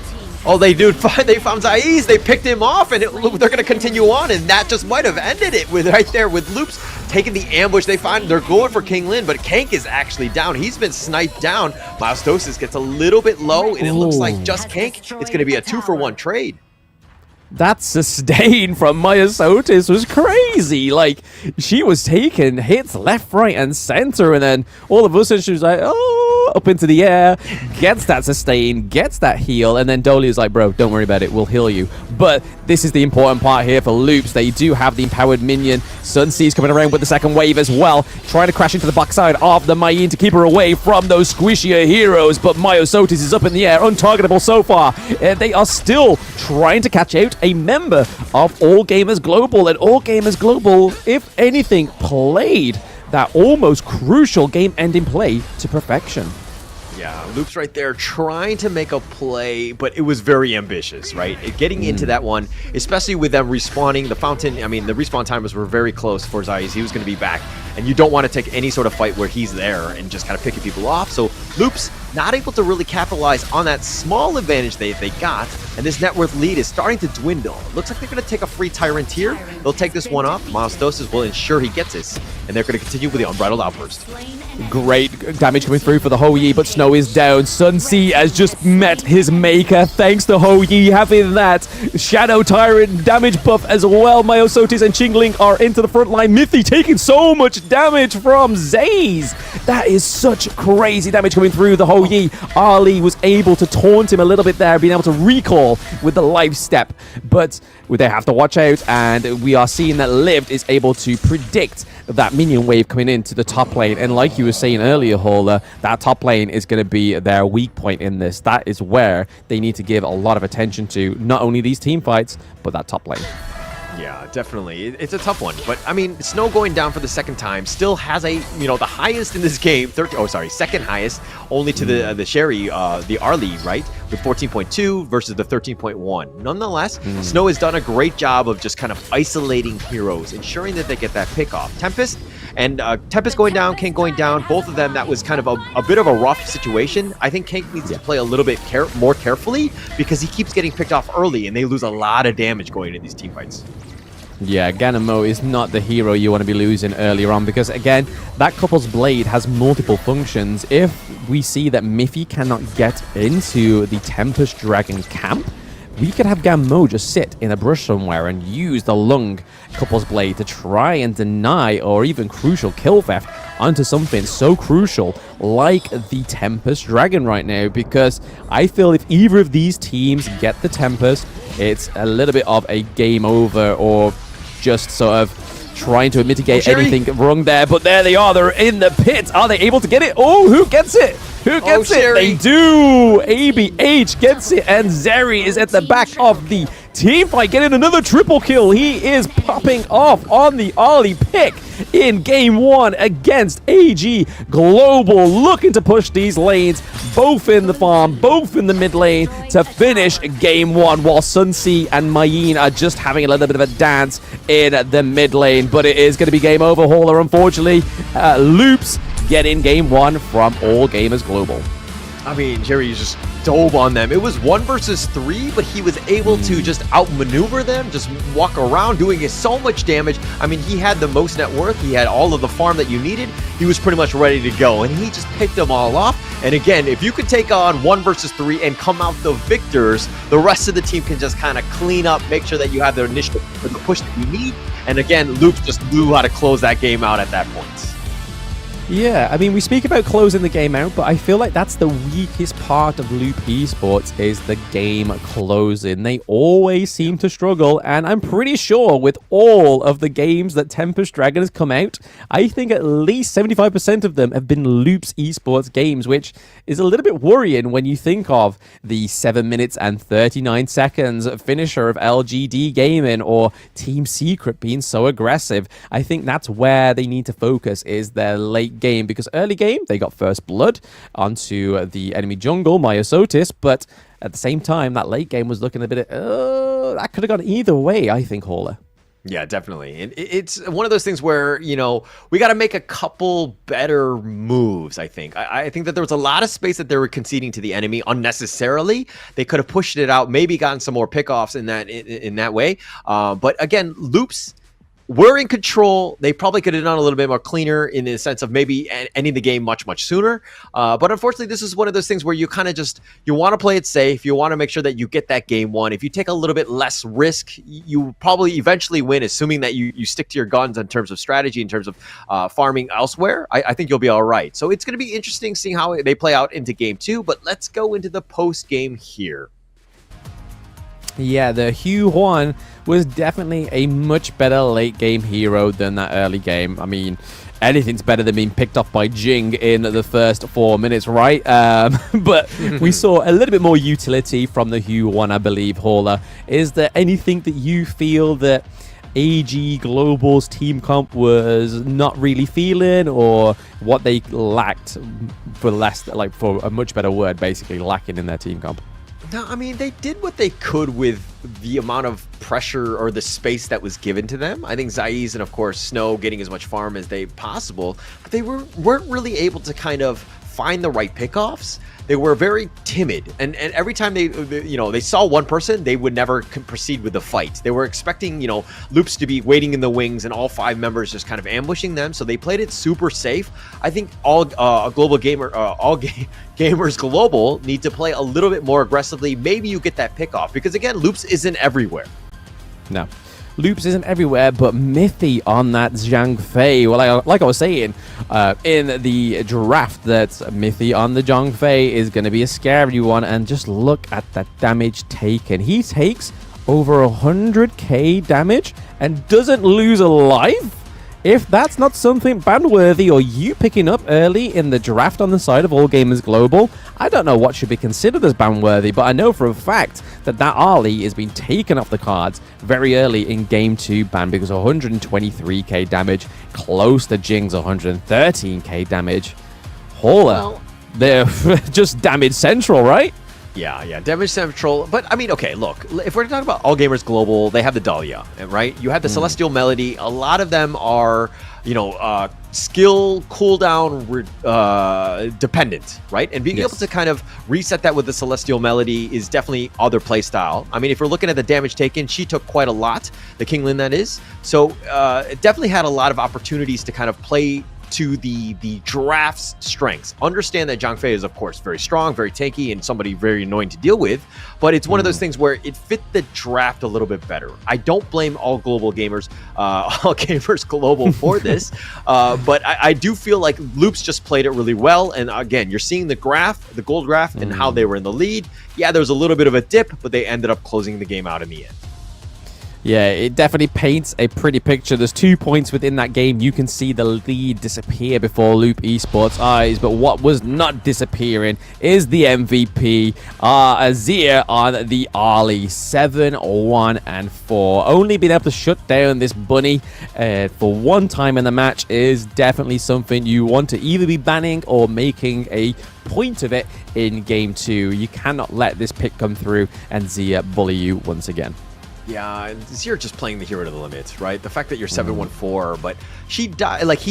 Z: Oh, they found Zaiz. They picked him off, and they're going to continue on, and that just might have ended it with right there with Loops taking the ambush. They're going for King Lin, but Kank is actually down. He's been sniped down. Myosotis gets a little bit low, and it looks like just Kank. It's going to be a 2-for-1 trade.
Y: That sustain from Myosotis was crazy. Like, she was taking hits left, right, and center, and then all of a sudden she was like, up into the air, gets that sustain, gets that heal, and then Dolly is like, bro, don't worry about it, we'll heal you. But this is the important part here for Loops. They do have the empowered minion. Sunsea's coming around with the second wave as well, trying to crash into the backside of the Mayin to keep her away from those squishier heroes, but Myosotis is up in the air, untargetable so far. They are still trying to catch out a member of All Gamers Global, and All Gamers Global, if anything, played that almost crucial game-ending play to perfection.
Z: Yeah, Loops right there trying to make a play, but it was very ambitious, right? Getting into that one, especially with them respawning, the fountain, I mean, the respawn timers were very close for Zaiz. He was going to be back, and you don't want to take any sort of fight where he's there and just kind of picking people off. So Loops not able to really capitalize on that small advantage they got, and this net worth lead is starting to dwindle. It looks like they're going to take a free Tyrant here. They'll take this one off. Myosotis will ensure he gets this, and they're going to continue with the Unbridled Outburst.
Y: Great damage coming through for the Ho Yi, but Snow is down. Sun C has just met his maker, thanks to Ho Yi having that Shadow Tyrant damage buff as well. Myosotis and Qingling are into the front line. Mythy taking so much damage from Zaiz. That is such crazy damage coming through the Ho Yi. Ali was able to taunt him a little bit there, being able to recall with the life step, but they have to watch out, and we are seeing that Lived is able to predict that minion wave coming into the top lane. And like you were saying earlier, Hola, that top lane is going to be their weak point in this. That is where they need to give a lot of attention to, not only these team fights, but that top lane.
Z: Yeah, definitely. It's a tough one. But, I mean, Snow going down for the second time still has the highest in this game. Second highest, only to the Sherry, the Arlie, right? With 14.2 versus the 13.1. Nonetheless, Snow has done a great job of just kind of isolating heroes, ensuring that they get that pick off. Tempest going down, Kank going down, both of them, that was kind of a bit of a rough situation. I think Kank needs to play a little bit more carefully, because he keeps getting picked off early, and they lose a lot of damage going into these team fights.
Y: Yeah, Ganamo is not the hero you want to be losing earlier on, because, again, that Couple's Blade has multiple functions. If we see that Miffy cannot get into the Tempest Dragon camp, we could have Gammo just sit in a brush somewhere and use the Lung couples blade to try and deny or even crucial kill theft onto something so crucial like the Tempest Dragon right now, because I feel if either of these teams get the Tempest, it's a little bit of a game over, or just sort of trying to mitigate anything wrong there. But there they are. They're in the pit. Are they able to get it? Oh, who gets it? Who gets it? They do. ABH gets it, and Zeri is at the back of the team fight, getting another triple kill. He is popping off on the early pick in game 1 against AG Global, looking to push these lanes, both in the farm, both in the mid lane, to finish game 1, while Sunsea and Mayin are just having a little bit of a dance in the mid lane. But it is going to be game over, Hauler, unfortunately. Loops getting game 1 from All Gamers Global.
Z: I mean, Jerry just dove on them. It was 1 versus 3, but he was able to just outmaneuver them, just walk around doing so much damage. I mean, he had the most net worth. He had all of the farm that you needed. He was pretty much ready to go, and he just picked them all off. And again, if you could take on 1 versus 3 and come out the victors, the rest of the team can just kind of clean up, make sure that you have the initiative for the push that you need. And again, Luke just knew how to close that game out at that point.
Y: Yeah, I mean, we speak about closing the game out, but I feel like that's the weakest part of Loop Esports, is the game closing. They always seem to struggle, and I'm pretty sure with all of the games that Tempest Dragon has come out, I think at least 75% of them have been Loops Esports games, which is a little bit worrying when you think of the 7 minutes and 39 seconds finisher of LGD Gaming or Team Secret being so aggressive. I think that's where they need to focus, is their late game, because early game they got first blood onto the enemy jungle, Myosotis, but at the same time that late game was looking a bit that could have gone either way, I think, Hauler.
Z: Yeah, definitely. It's one of those things where, you know, we got to make a couple better moves, I think. I think that there was a lot of space that they were conceding to the enemy unnecessarily. They could have pushed it out, maybe gotten some more pickoffs in that way. But again, Loops were in control. They probably could have done a little bit more cleaner in the sense of maybe ending the game much sooner. But unfortunately, this is one of those things where you kind of just, you want to play it safe. You want to make sure that you get that game 1. If you take a little bit less risk, you probably eventually win, assuming that you stick to your guns in terms of strategy, in terms of farming elsewhere. I think you'll be all right. So it's going to be interesting seeing how they play out into game 2. But let's go into the post game here.
Y: Yeah, the Hugh Huan was definitely a much better late game hero than that early game. I mean, anything's better than being picked off by Jing in the first 4 minutes, right? But we saw a little bit more utility from the Hugh Huan, I believe, Hauler. Is there anything that you feel that AG Global's team comp was not really feeling, or what they lacked, for a much better word, basically lacking in their team comp?
Z: No, I mean, they did what they could with the amount of pressure or the space that was given to them. I think Zaiz and, of course, Snow getting as much farm as they possible, but they weren't really able to kind of find the right pickoffs. They were very timid, and every time they saw one person, they would never proceed with the fight. They were expecting, Loops to be waiting in the wings and all 5 members just kind of ambushing them. So they played it super safe. I think all gamers global need to play a little bit more aggressively. Maybe you get that pick off, because again, Loops isn't everywhere.
Y: No. Loops isn't everywhere, but Mithy on that Zhang Fei. Well, like I was saying, in the draft, that Mithy on the Zhang Fei is going to be a scary one. And just look at that damage taken. He takes over 100k damage and doesn't lose a life. If that's not something ban-worthy, or you picking up early in the draft on the side of All Gamers Global, I don't know what should be considered as ban-worthy, but I know for a fact that Ali has been taken off the cards very early in Game 2 ban, because 123k damage, close to Jing's 113k damage. Hauler, they're just damage central, right?
Z: Yeah, damage central. But I mean, okay, look, if we're talking about All Gamers Global, they have the Dahlia, right? You have the Celestial Melody. A lot of them are, skill cooldown dependent, right? And being able to kind of reset that with the Celestial Melody is definitely other play style. I mean, if we're looking at the damage taken, she took quite a lot, the Kinglin that is. So it definitely had a lot of opportunities to kind of play to the draft's strengths. Understand that Zhang Fei is, of course, very strong, very tanky, and somebody very annoying to deal with, but it's one of those things where it fit the draft a little bit better. I don't blame all gamers global for this, but I do feel like Loops just played it really well, and again, you're seeing the graph, the gold graph, and how they were in the lead. Yeah, there was a little bit of a dip, but they ended up closing the game out in the end.
Y: Yeah, it definitely paints a pretty picture. There's 2 points within that game. You can see the lead disappear before Loop Esports' eyes, but what was not disappearing is the MVP, Azir on the Arlie, 7-1-4. Only being able to shut down this bunny for one time in the match is definitely something you want to either be banning or making a point of it in game 2. You cannot let this pick come through and Zia bully you once again.
Z: Yeah, Zir just playing the hero to the limits, right? The fact that you're 7-1-4, but he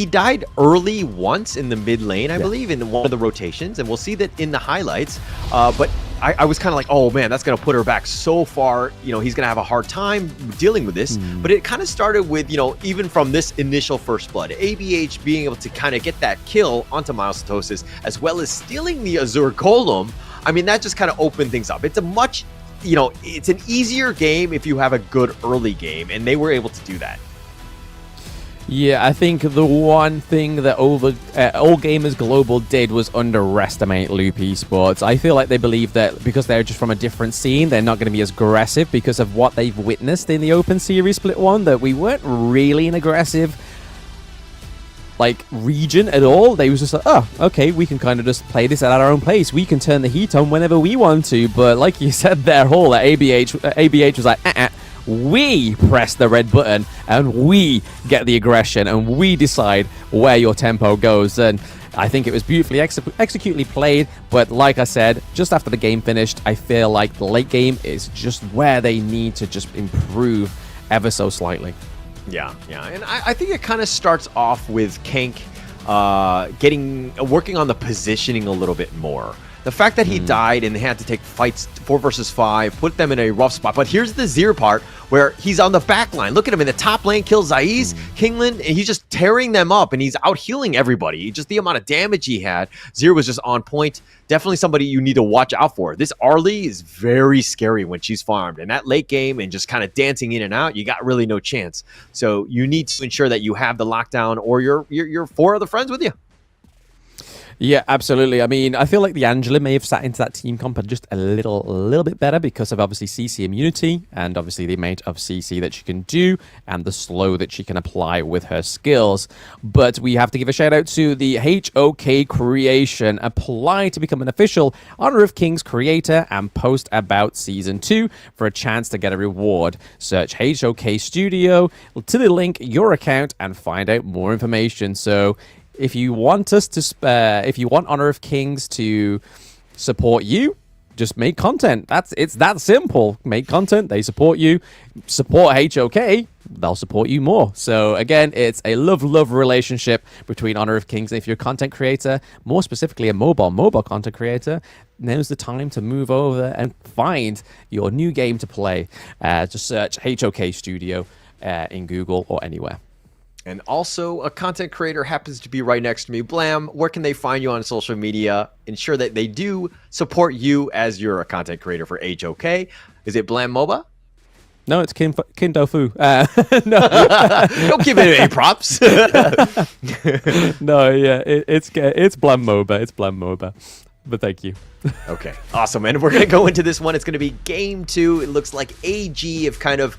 Z: died early once in the mid lane, I believe, in one of the rotations, and we'll see that in the highlights. But I was kind of like, oh man, that's going to put her back so far. You know, he's going to have a hard time dealing with this. But it kind of started with, you know, even from this initial first blood, ABH being able to kind of get that kill onto Milesatosis, as well as stealing the Azure Golem. I mean, that just kind of opened things up. It's a much, you know, it's an easier game if you have a good early game, and they were able to do that.
Y: Yeah, I think the one thing that All Gamers Global did was underestimate Loop Esports. I feel like they believe that because they're just from a different scene, they're not going to be as aggressive because of what they've witnessed in the Open Series Split 1, that we weren't really an aggressive region at all. They was just like, oh, okay, we can kind of just play this at our own pace. We can turn the heat on whenever we want to. But like you said there, Hall, at ABH was like, we press the red button and we get the aggression and we decide where your tempo goes. And I think it was beautifully executedly played. But like I said, just after the game finished, I feel like the late game is just where they need to just improve ever so slightly.
Z: Yeah, and I think it kind of starts off with Kank working on the positioning a little bit more. The fact that he died and they had to take fights 4 versus 5 put them in a rough spot. But here's the Zir part where he's on the back line. Look at him in the top lane, kills Zaiz, Kingland, and he's just tearing them up and he's out healing everybody. Just the amount of damage he had. Zir was just on point. Definitely somebody you need to watch out for. This Arlie is very scary when she's farmed. And that late game and just kind of dancing in and out, you got really no chance. So you need to ensure that you have the lockdown or your 4 other friends with you.
Y: Yeah, absolutely. I mean, I feel like the Angela may have sat into that team comp just a little bit better because of obviously CC immunity and obviously the amount of CC that she can do and the slow that she can apply with her skills. But we have to give a shout out to the HOK creation. Apply to become an official Honor of Kings creator and post about Season 2 for a chance to get a reward. Search HOK Studio to the link your account and find out more information. So if you want us to, if you want Honor of Kings to support you, just make content. It's that simple. Make content, they support you. Support HOK, they'll support you more. So again, it's a love relationship between Honor of Kings. If you're a content creator, more specifically a mobile content creator, now's the time to move over and find your new game to play. Just search HOK Studio in Google or anywhere.
Z: And also, a content creator happens to be right next to me. Blam, where can they find you on social media? Ensure that they do support you as you're a content creator for HOK. Is it Blam MOBA?
C: No, it's Kindofu.
Z: No. Don't give it any props.
C: No, yeah, it's Blam MOBA. It's Blam MOBA. But thank you.
Z: Okay, awesome. And we're going to go into this one. It's going to be game 2. It looks like AG have kind of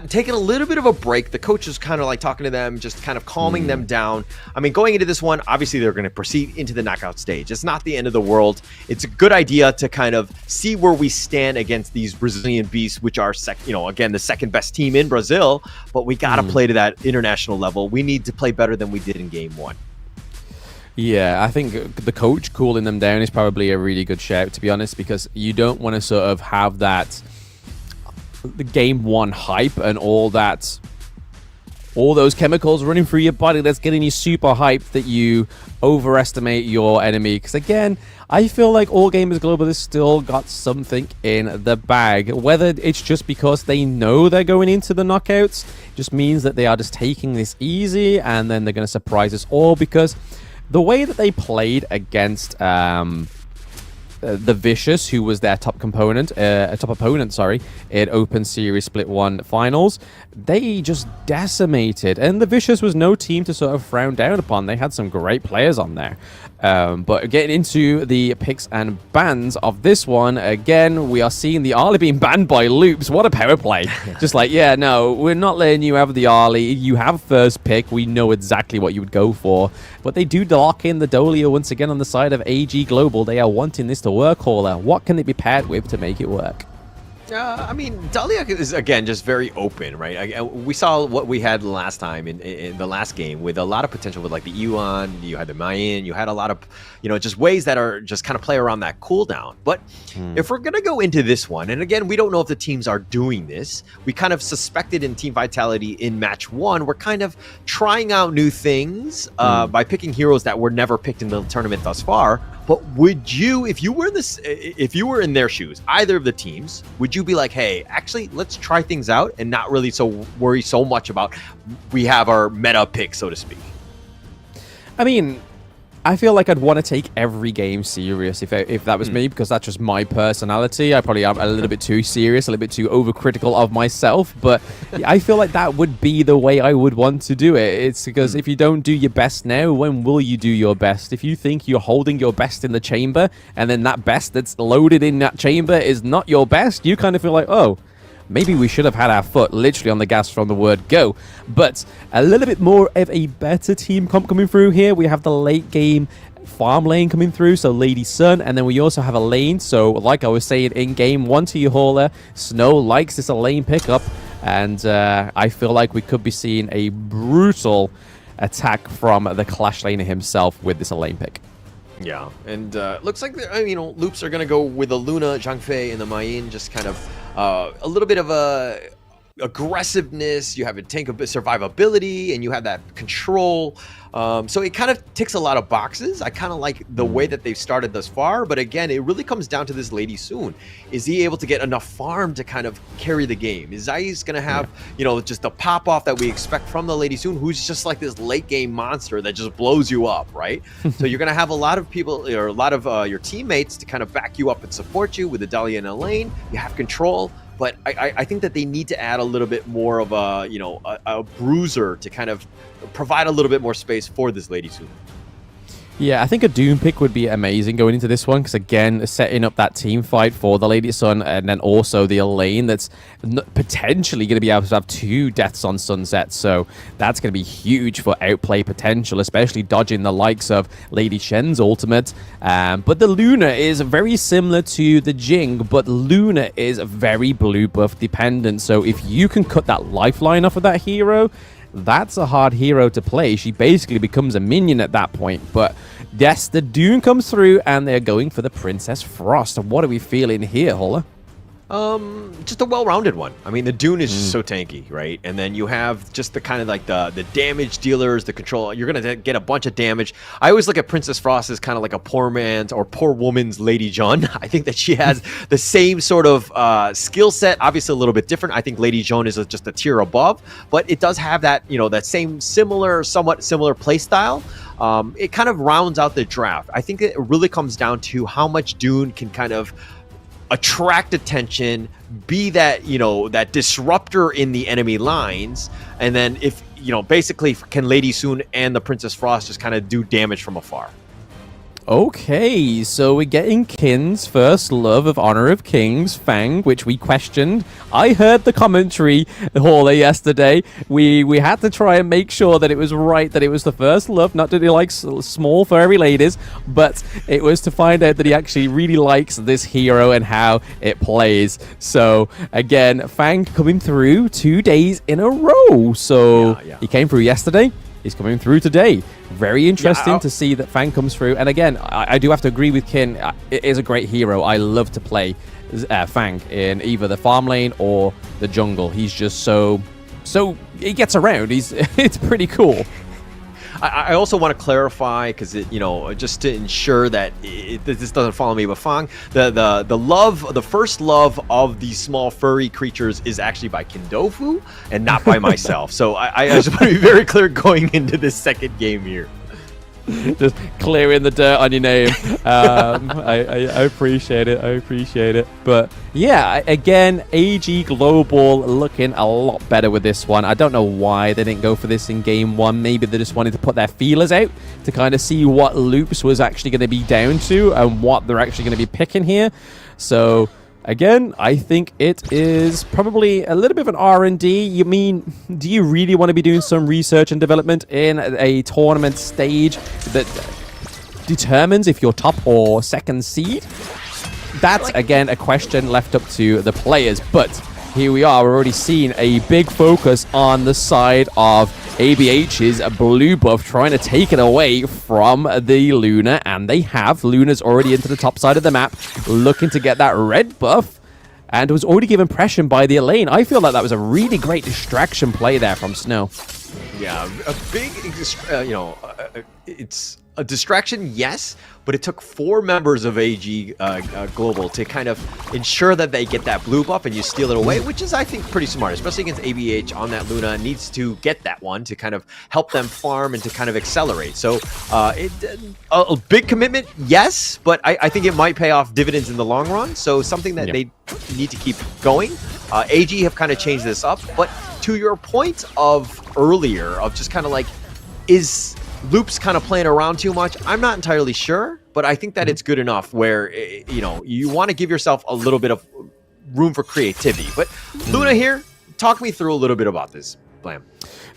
Z: taken a little bit of a break. The coach is kind of like talking to them, just kind of calming them down. I mean, going into this one, obviously they're going to proceed into the knockout stage. It's not the end of the world. It's a good idea to kind of see where we stand against these Brazilian beasts, which are, again, the second best team in Brazil. But we got to play to that international level. We need to play better than we did in game 1.
Y: Yeah, I think the coach cooling them down is probably a really good shout, to be honest, because you don't want to sort of have the game 1 hype and all that all those chemicals running through your body that's getting you super hyped that you overestimate your enemy. Because again, I feel like All Gamers Global has still got something in the bag. Whether it's just because they know they're going into the knockouts, just means that they are just taking this easy and then they're going to surprise us all, because the way that they played against the Vicious, who was their top opponent, in Open Series Split 1 finals, they just decimated. And the Vicious was no team to sort of frown down upon. They had some great players on there. But getting into the picks and bans of this one, again, we are seeing the Arlie being banned by Loops. What a power play. Just like, yeah, no, we're not letting you have the Arlie. You have first pick. We know exactly what you would go for. But they do lock in the Dolia once again on the side of AG Global. They are wanting this to work, Hauler. What can it be paired with to make it work?
Z: I mean, Dahlia is, again, just very open, right? We saw what we had last time in the last game with a lot of potential with, like, the Yuan, you had the Mayan, you had a lot of, just ways that are just kind of play around that cooldown. But if we're going to go into this one, and again, we don't know if the teams are doing this. We kind of suspected in Team Vitality in match 1, we're kind of trying out new things by picking heroes that were never picked in the tournament thus far. But would you, if you were in their shoes, either of the teams, would you be like, hey, actually, let's try things out and not really worry so much about we have our meta pick, so to speak?
Y: I mean, I feel like I'd want to take every game serious if that was me, because that's just my personality. I probably am a little bit too serious, a little bit too overcritical of myself, but I feel like that would be the way I would want to do it. It's because if you don't do your best now, when will you do your best? If you think you're holding your best in the chamber, and then that best that's loaded in that chamber is not your best, you kind of feel like, oh, maybe we should have had our foot literally on the gas from the word go. But a little bit more of a better team comp coming through here. We have the late game farm lane coming through, so Lady Sun, and then we also have a lane. So like I was saying in game 1 to you, Hauler, Snow likes this lane pickup, and I feel like we could be seeing a brutal attack from the Clash laner himself with this lane pick.
Z: Yeah, and looks like Loops are going to go with the Luna, Zhang Fei, and the Mayin, just kind of a little bit of aggressiveness. You have a tank of survivability, and you have that control. So it kind of ticks a lot of boxes. I kind of like the way that they've started thus far, but again, it really comes down to this Lady Soon. Is he able to get enough farm to kind of carry the game? Is Zai's going to have, just the pop off that we expect from the Lady Soon, who's just like this late game monster that just blows you up, right? So you're going to have a lot of people, or a lot of your teammates to kind of back you up and support you with the Dahlia in a lane. You have control. But I think that they need to add a little bit more of a bruiser to kind of provide a little bit more space for this Lady Soon.
Y: Yeah, I think a Doom pick would be amazing going into this one, because again, setting up that team fight for the Lady Sun, and then also the lane that's potentially going to be able to have 2 deaths on Sunset, so that's going to be huge for outplay potential, especially dodging the likes of Lady Shen's ultimate. But the Luna is very similar to the Jing, but Luna is very blue buff dependent, so if you can cut that lifeline off of that hero, that's a hard hero to play. She basically becomes a minion at that point. But yes, the Dune comes through, and they're going for the Princess Frost. What are we feeling here, Hauler?
Z: Just a well-rounded one. I mean, the Dune is just so tanky, right? And then you have just the kind of like the damage dealers, the control. You're going to get a bunch of damage. I always look at Princess Frost as kind of like a poor man's or poor woman's Lady Jeanne. I think that she has the same sort of skill set, obviously a little bit different. I think Lady Jeanne is just a tier above, but it does have that, that same somewhat similar play style. It kind of rounds out the draft. I think it really comes down to how much Dune can kind of attract attention, be that that disruptor in the enemy lines, and then if basically can Lady Soon and the Princess Frost just kind of do damage from afar.
Y: Okay, so we're getting Kin's first love of Honor of Kings, Fang, which we questioned. I heard the commentary, Hauler, yesterday. We had to try and make sure that it was right, that it was the first love, not that he likes small furry ladies, but it was to find out that he actually really likes this hero and how it plays. So, again, Fang coming through 2 days in a row. So, he came through yesterday. He's coming through today. Very interesting to see that Fang comes through. And again, I do have to agree with Kin. It is a great hero. I love to play Fang in either the farm lane or the jungle. He's just so So he gets around. It's pretty cool.
Z: I also want to clarify, because just to ensure that this doesn't follow me, but Fang, the first love of these small furry creatures is actually by Kindofu and not by myself. So I just want to be very clear going into this second game here.
Y: Just clearing the dirt on your name. I appreciate it. I appreciate it. But yeah, again, AG Global looking a lot better with this one. I don't know why they didn't go for this in game one. Maybe they just wanted to put their feelers out to kind of see what loops was actually going to be down to and what they're actually going to be picking here. So again, I think it is probably a little bit of an R&D. You mean, do you really want to be doing some research and development in a tournament stage that determines if you're top or second seed? That's, again, a question left up to the players. But here we are. We're already seeing a big focus on the side of ABH's blue buff, trying to take it away from the Luna, and they have. Luna's already into the top side of the map, looking to get that red buff, and was already given pressure by the Elaine. I feel like that was a really great distraction play there from Snow.
Z: Yeah, a big, it's a distraction, yes, but it took 4 members of AG Global to kind of ensure that they get that blue buff and you steal it away, which is, I think, pretty smart, especially against ABH on that Luna. Needs to get that one to kind of help them farm and to kind of accelerate. So a big commitment, yes, but I think it might pay off dividends in the long run. So something that they need to keep going. AG have kind of changed this up, but to your point of earlier, of just kind of like, is Loops kind of playing around too much? I'm not entirely sure, but I think that it's good enough where, you want to give yourself a little bit of room for creativity. But Luna here, talk me through a little bit about this, Blam.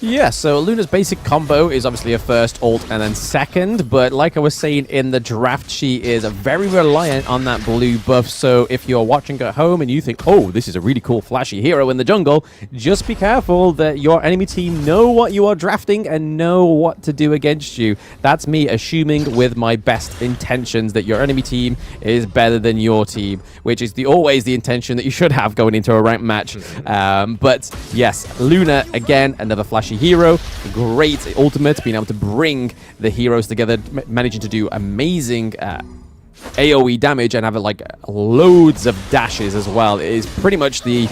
Y: Yeah, so Luna's basic combo is obviously a first ult and then second, but like I was saying in the draft, she is very reliant on that blue buff. So if you're watching at home and you think, oh, this is a really cool flashy hero in the jungle, just be careful that your enemy team know what you are drafting and know what to do against you. That's me assuming with my best intentions that your enemy team is better than your team, which is always the intention that you should have going into a ranked match. But yes, Luna, again, another flashy hero, great ultimate, being able to bring the heroes together, managing to do amazing AoE damage and have like loads of dashes as well. It is pretty much the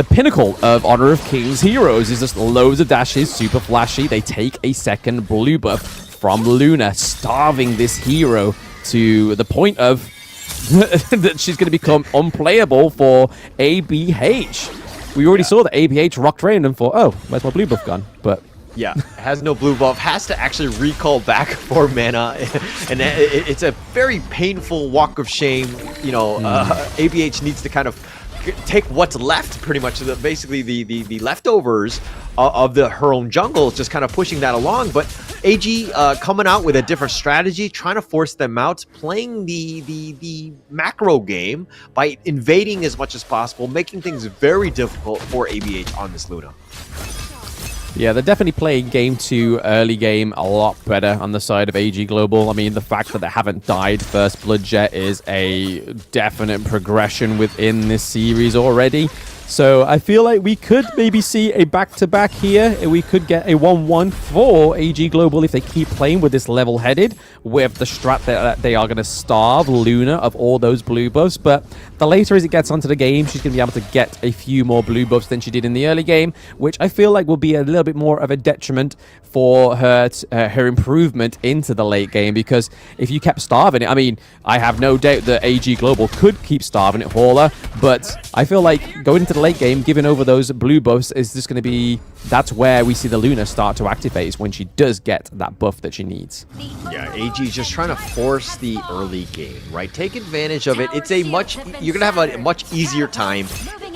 Y: pinnacle of Honor of Kings heroes, is just loads of dashes, super flashy. They take a second blue buff from Luna, starving this hero to the point of that she's going to become unplayable for ABH. We already saw that ABH rocked around and thought, oh, where's my blue buff gone? But
Z: yeah, has no blue buff, has to actually recall back for mana, and it's a very painful walk of shame. ABH needs to kind of take what's left, pretty much, basically the leftovers of her own jungle, just kind of pushing that along. But AG coming out with a different strategy, trying to force them out, playing the macro game by invading as much as possible, making things very difficult for ABH on this Luna.
Y: Yeah, they're definitely playing game 2 early game a lot better on the side of AG Global. I mean, the fact that they haven't died first blood yet is a definite progression within this series already. So I feel like we could maybe see a back-to-back here. We could get a 1-1 for AG Global if they keep playing with this level-headed, with the strat that they are going to starve Luna of all those blue buffs. But the later as it gets onto the game, she's going to be able to get a few more blue buffs than she did in the early game, which I feel like will be a little bit more of a detriment for her her improvement into the late game. Because if you kept starving it, I mean, I have no doubt that AG Global could keep starving it for her, but I feel like going into the late game, giving over those blue buffs is just going to be, that's where we see the Luna start to activate, when she does get that buff that she needs.
Z: Yeah, AG is just trying to force the early game, right? Take advantage of it. It's you're going to have a much easier time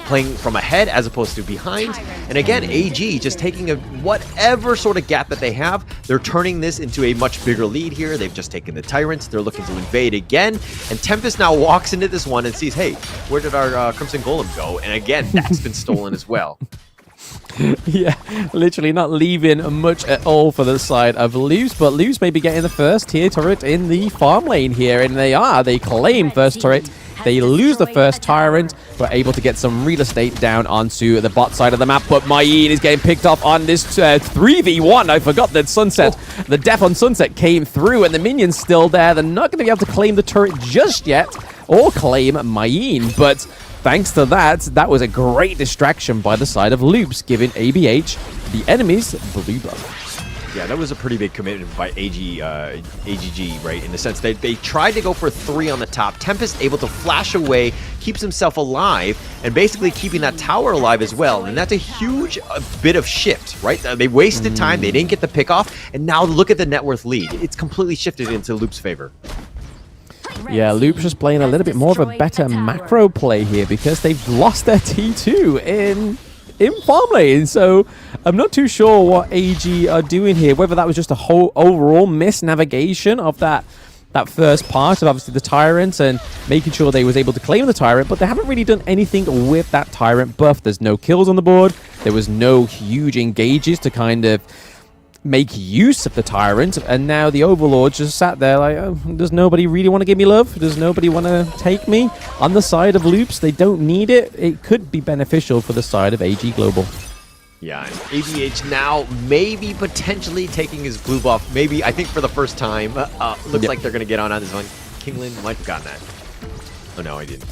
Z: playing from ahead as opposed to behind. And again, AG just taking whatever sort of gap that they have, they're turning this into a much bigger lead here. They've just taken the Tyrants. They're looking to invade again. And Tempest now walks into this one and sees, hey, where did our Crimson Golem go? And again, that's been stolen as well.
Y: Yeah, literally not leaving much at all for the side of Luz, but Luz may be getting the first tier turret in the farm lane here, and they claim first turret They lose the first Tyrant, but able to get some real estate down onto the bot side of the map. But Mayin is getting picked off on this 3v1. I forgot that Sunset, the death on Sunset came through, and the minions still there. They're not going to be able to claim the turret just yet, or claim Mayin, but thanks to that, that was a great distraction by the side of Loops, giving ABH the enemy's blue buff.
Z: Yeah, that was a pretty big commitment by AGG, right? In the sense that they tried to go for 3 on the top. Tempest able to flash away, keeps himself alive, and basically keeping that tower alive as well. And that's a huge bit of shift, right? They wasted time, they didn't get the pick off, and now look at the net worth lead. It's completely shifted into Loop's favor.
Y: Yeah, Loop's just playing a little bit more of a better macro play here because they've lost their T2 in farm lane. So I'm not too sure what AG are doing here, whether that was just a whole overall misnavigation of that first part of obviously the Tyrant and making sure they was able to claim the Tyrant, but they haven't really done anything with that Tyrant buff. There's no kills on the board. There was no huge engages to kind of make use of the Tyrant, and now the Overlord just sat there like, oh, does nobody really want to give me love? Does nobody want to take me? On the side of Loops, they don't need it. It could be beneficial for the side of AG Global.
Z: Yeah, and ABH now maybe potentially taking his blue buff, maybe, I think for the first time. Looks like they're going to get on this one. Kinglin might have gotten that. Oh no, I didn't.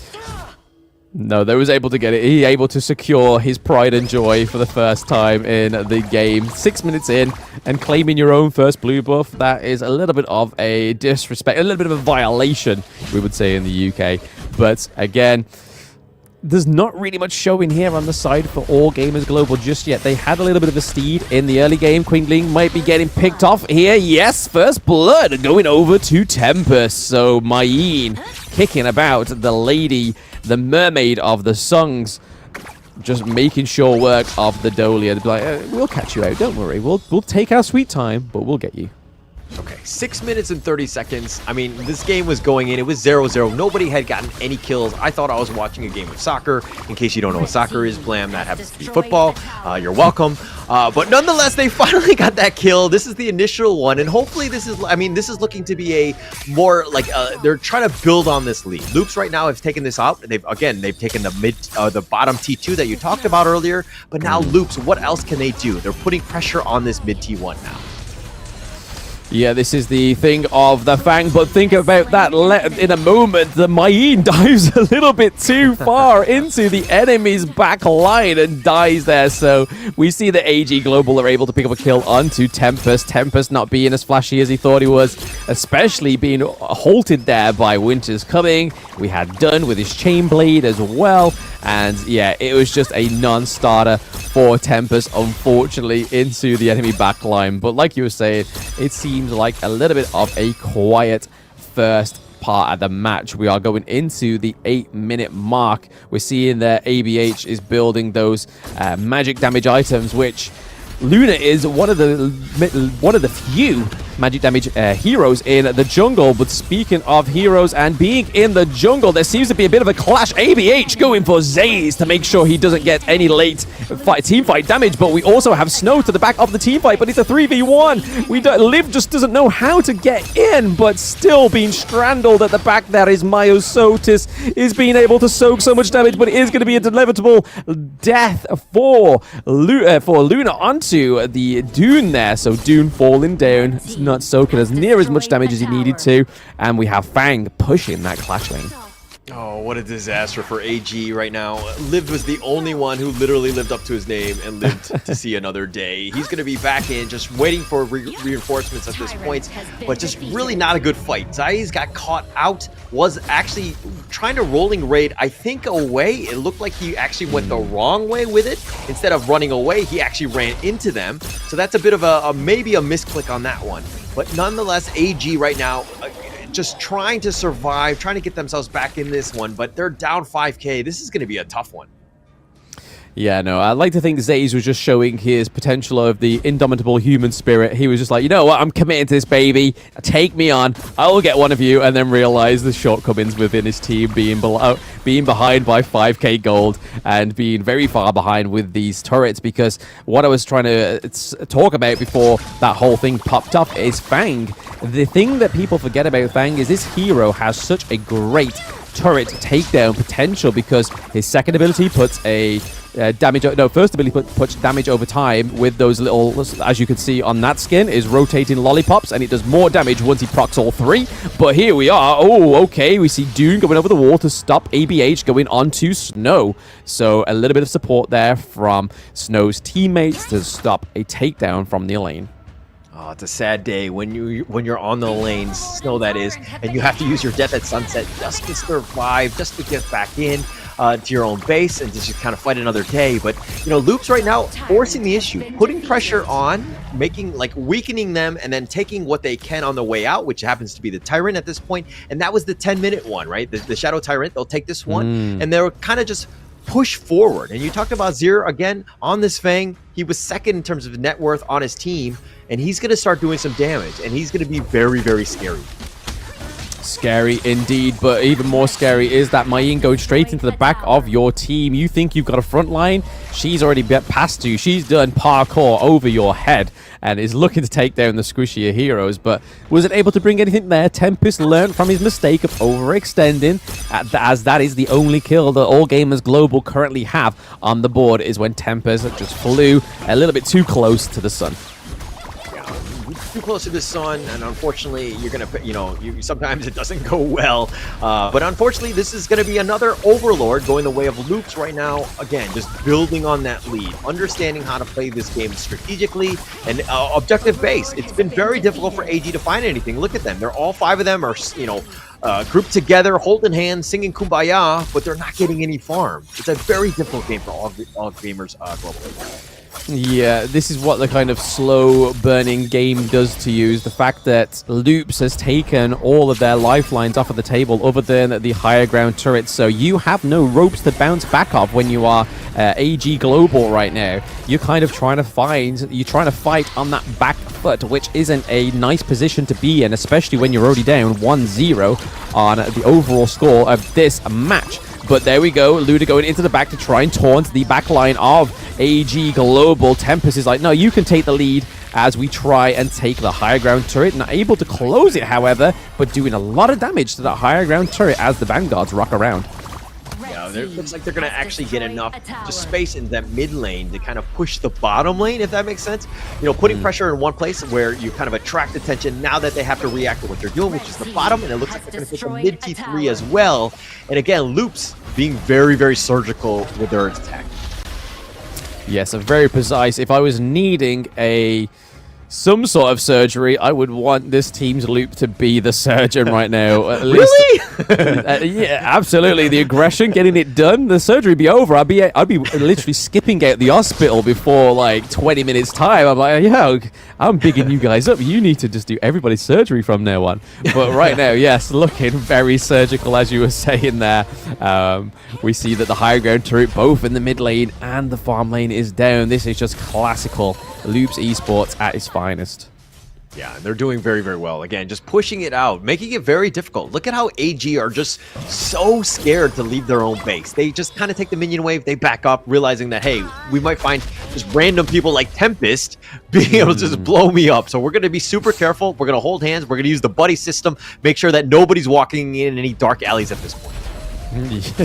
Y: No, they was able to get it. He able to secure his pride and joy for the first time in the game. 6 minutes in and claiming your own first blue buff. That is a little bit of a disrespect, a little bit of a violation, we would say in the UK. But again, there's not really much showing here on the side for All Gamers Global just yet. They had a little bit of a steed in the early game. Quingling might be getting picked off here. Yes, first blood going over to Tempest. So Mayin kicking about the lady, the mermaid of the songs, just making sure work of the Dolia. They'd be like, we'll catch you out, don't worry. We'll take our sweet time, but we'll get you.
Z: Okay, 6 minutes and 30 seconds. I mean, this game was going in. It was 0-0. Nobody had gotten any kills. I thought I was watching a game of soccer. In case you don't know what soccer is, Blam, that happens to be football. You're welcome. But nonetheless, they finally got that kill. This is the initial one, and hopefully this is, I mean, this is looking to be a more, like, they're trying to build on this lead. Loops right now have taken this out. They've taken the bottom T2 that you talked about earlier, but now Loops, what else can they do? They're putting pressure on this mid T1 now.
Y: Yeah, this is the thing of the Fang, but think about that in a moment. The Mayin dives a little bit too far into the enemy's back line and dies there. So we see that AG Global are able to pick up a kill onto Tempest. Tempest not being as flashy as he thought he was, especially being halted there by Winter's Coming. We had Dunn with his Chain Blade as well. And yeah, it was just a non-starter for Tempest, unfortunately, into the enemy backline. But like you were saying, it seems like a little bit of a quiet first part of the match. We are going into the 8-minute mark. We're seeing that ABH is building those magic damage items, which Luna is one of the few magic damage heroes in the jungle. But speaking of heroes and being in the jungle, there seems to be a bit of a clash. ABH going for Zaze to make sure he doesn't get any late team fight damage, but we also have Snow to the back of the team fight, but it's a 3v1. Liv just doesn't know how to get in, but still being strangled at the back. There is Myosotis is being able to soak so much damage, but it is going to be a inevitable death for Luna onto the Dune there. So Dune falling down. It's not soaking as near as much damage as he needed to, and we have Fang pushing that clash lane.
Z: Oh, what a disaster for AG right now. Liv was the only one who literally lived up to his name and lived to see another day. He's going to be back in, just waiting for reinforcements at this point, but just really not a good fight. Zai's got caught out, was actually trying to rolling raid, I think, away. It looked like he actually went the wrong way with it. Instead of running away, he actually ran into them. So that's a bit of maybe a misclick on that one. But nonetheless, AG right now, just trying to survive, trying to get themselves back in this one, but they're down 5k. This is going to be a tough one.
Y: Yeah, no, I'd like to think Zaze was just showing his potential of the indomitable human spirit. He was just like, you know what, I'm committed to this, baby. Take me on. I will get one of you, and then realize the shortcomings within his team, being behind by 5k gold and being very far behind with these turrets. Because what I was trying to talk about before that whole thing popped up is Fang. The thing that people forget about Fang is this hero has such a great turret takedown potential, because his second ability puts a first ability puts damage over time with those little, as you can see on that skin, is rotating lollipops, and it does more damage once he procs all three. But here we are. Oh, okay. We see Dune going over the wall to stop ABH going onto Snow. So a little bit of support there from Snow's teammates to stop a takedown from the lane.
Z: Oh, it's a sad day when you're on the lane, Snow that is, and you have to use your Death at Sunset just to survive, just to get back in to your own base and just kind of fight another day. But Loops right now forcing the issue, putting pressure on, weakening them, and then taking what they can on the way out, which happens to be the Tyrant at this point. And that was the 10-minute one, right? The Shadow Tyrant, they'll take this one, and they're kind of just push forward. And you talked about Zir again on this Fang. He was second in terms of net worth on his team, and he's going to start doing some damage, and he's going to be very, very scary.
Y: Scary indeed, but even more scary is that Maying going straight into the back of your team. You think you've got a front line? She's already past you. She's done parkour over your head and is looking to take down the squishier heroes, but wasn't able to bring anything there. Tempest learned from his mistake of overextending, as that is the only kill that All Gamers Global currently have on the board, is when Tempest just flew a little bit too close to the sun.
Z: Too close to the sun, and unfortunately you're gonna sometimes it doesn't go well, but unfortunately this is going to be another Overlord going the way of Loops right now. Again, just building on that lead, understanding how to play this game strategically and objective based. It's been very difficult for AG to find anything. Look at them, they're all five of them are grouped together, holding hands, singing Kumbaya, but they're not getting any farm. It's a very difficult game for all gamers globally.
Y: Yeah, this is what the kind of slow burning game does to you, is the fact that Loops has taken all of their lifelines off of the table other than the higher ground turrets, so you have no ropes to bounce back off when you are AG Global right now. You're kind of trying to fight on that back foot, which isn't a nice position to be in, especially when you're already down 1-0 on the overall score of this match. But there we go, Luda going into the back to try and taunt the back line of AG Global. Tempest is like, no, you can take the lead, as we try and take the higher ground turret. Not able to close it, however, but doing a lot of damage to that higher ground turret as the Vanguards rock around.
Z: Yeah, it looks like they're going to actually get enough just space in that mid lane to kind of push the bottom lane, if that makes sense. Putting pressure in one place where you kind of attract attention now that they have to react to what they're doing, which is the bottom, and it looks like they're going to take the mid T3 as well. And again, Loops being very, very surgical with their attack.
Y: Yes, very precise. If I was needing some sort of surgery, I would want this team's Loop to be the surgeon right now. At least,
Z: really?
Y: Yeah, absolutely. The aggression, getting it done, the surgery would be over. I'd be literally skipping out the hospital before like 20 minutes time. I'm like, yeah, I'm bigging you guys up. You need to just do everybody's surgery from now on. But right now, yes, looking very surgical, as you were saying there. We see that the high ground turret, both in the mid lane and the farm lane, is down. This is just classical Loops esports at its finest.
Z: Yeah, and they're doing very, very well. Again, just pushing it out, making it very difficult. Look at how AG are just so scared to leave their own base. They just kind of take the minion wave, they back up, realizing that, hey, we might find just random people like Tempest being able to just blow me up. So we're going to be super careful. We're going to hold hands. We're going to use the buddy system, make sure that nobody's walking in any dark alleys at this point.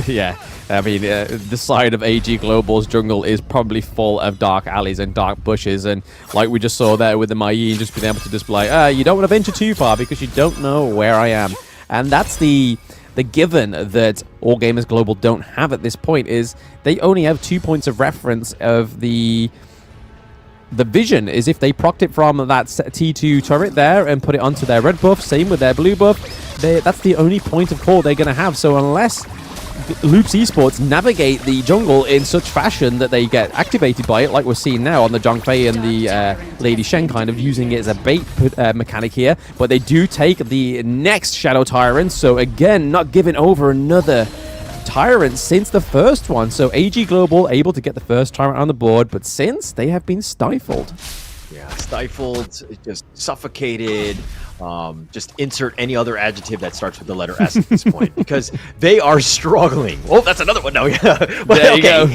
Y: Yeah, I mean, the side of AG Global's jungle is probably full of dark alleys and dark bushes, and like we just saw there with the Maying just being able to display, you don't want to venture too far because you don't know where I am. And that's the given that All Gamers Global don't have at this point, is they only have 2 points of reference of the vision, is if they procced it from that T2 turret there and put it onto their red buff, same with their blue buff, that's the only point of call they're going to have. So unless Loops Esports navigate the jungle in such fashion that they get activated by it, like we're seeing now on the Zhongfei and the Lady Shen, kind of using it as a bait mechanic here, but they do take the next Shadow Tyrant, so again, not giving over another Tyrant since the first one. So AG Global able to get the first Tyrant on the board, but since they have been stifled.
Z: Yeah, stifled, just suffocated. Just insert any other adjective that starts with the letter S at this point because they are struggling. Oh, that's another one. No, yeah. But,
Y: there you go.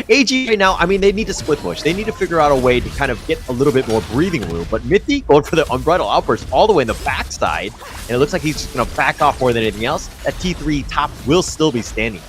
Z: AG right now, I mean, they need to split push. They need to figure out a way to kind of get a little bit more breathing room. But Mithy going for the unbridled outburst all the way in the backside. And it looks like he's just going to back off more than anything else. That T3 top will still be standing.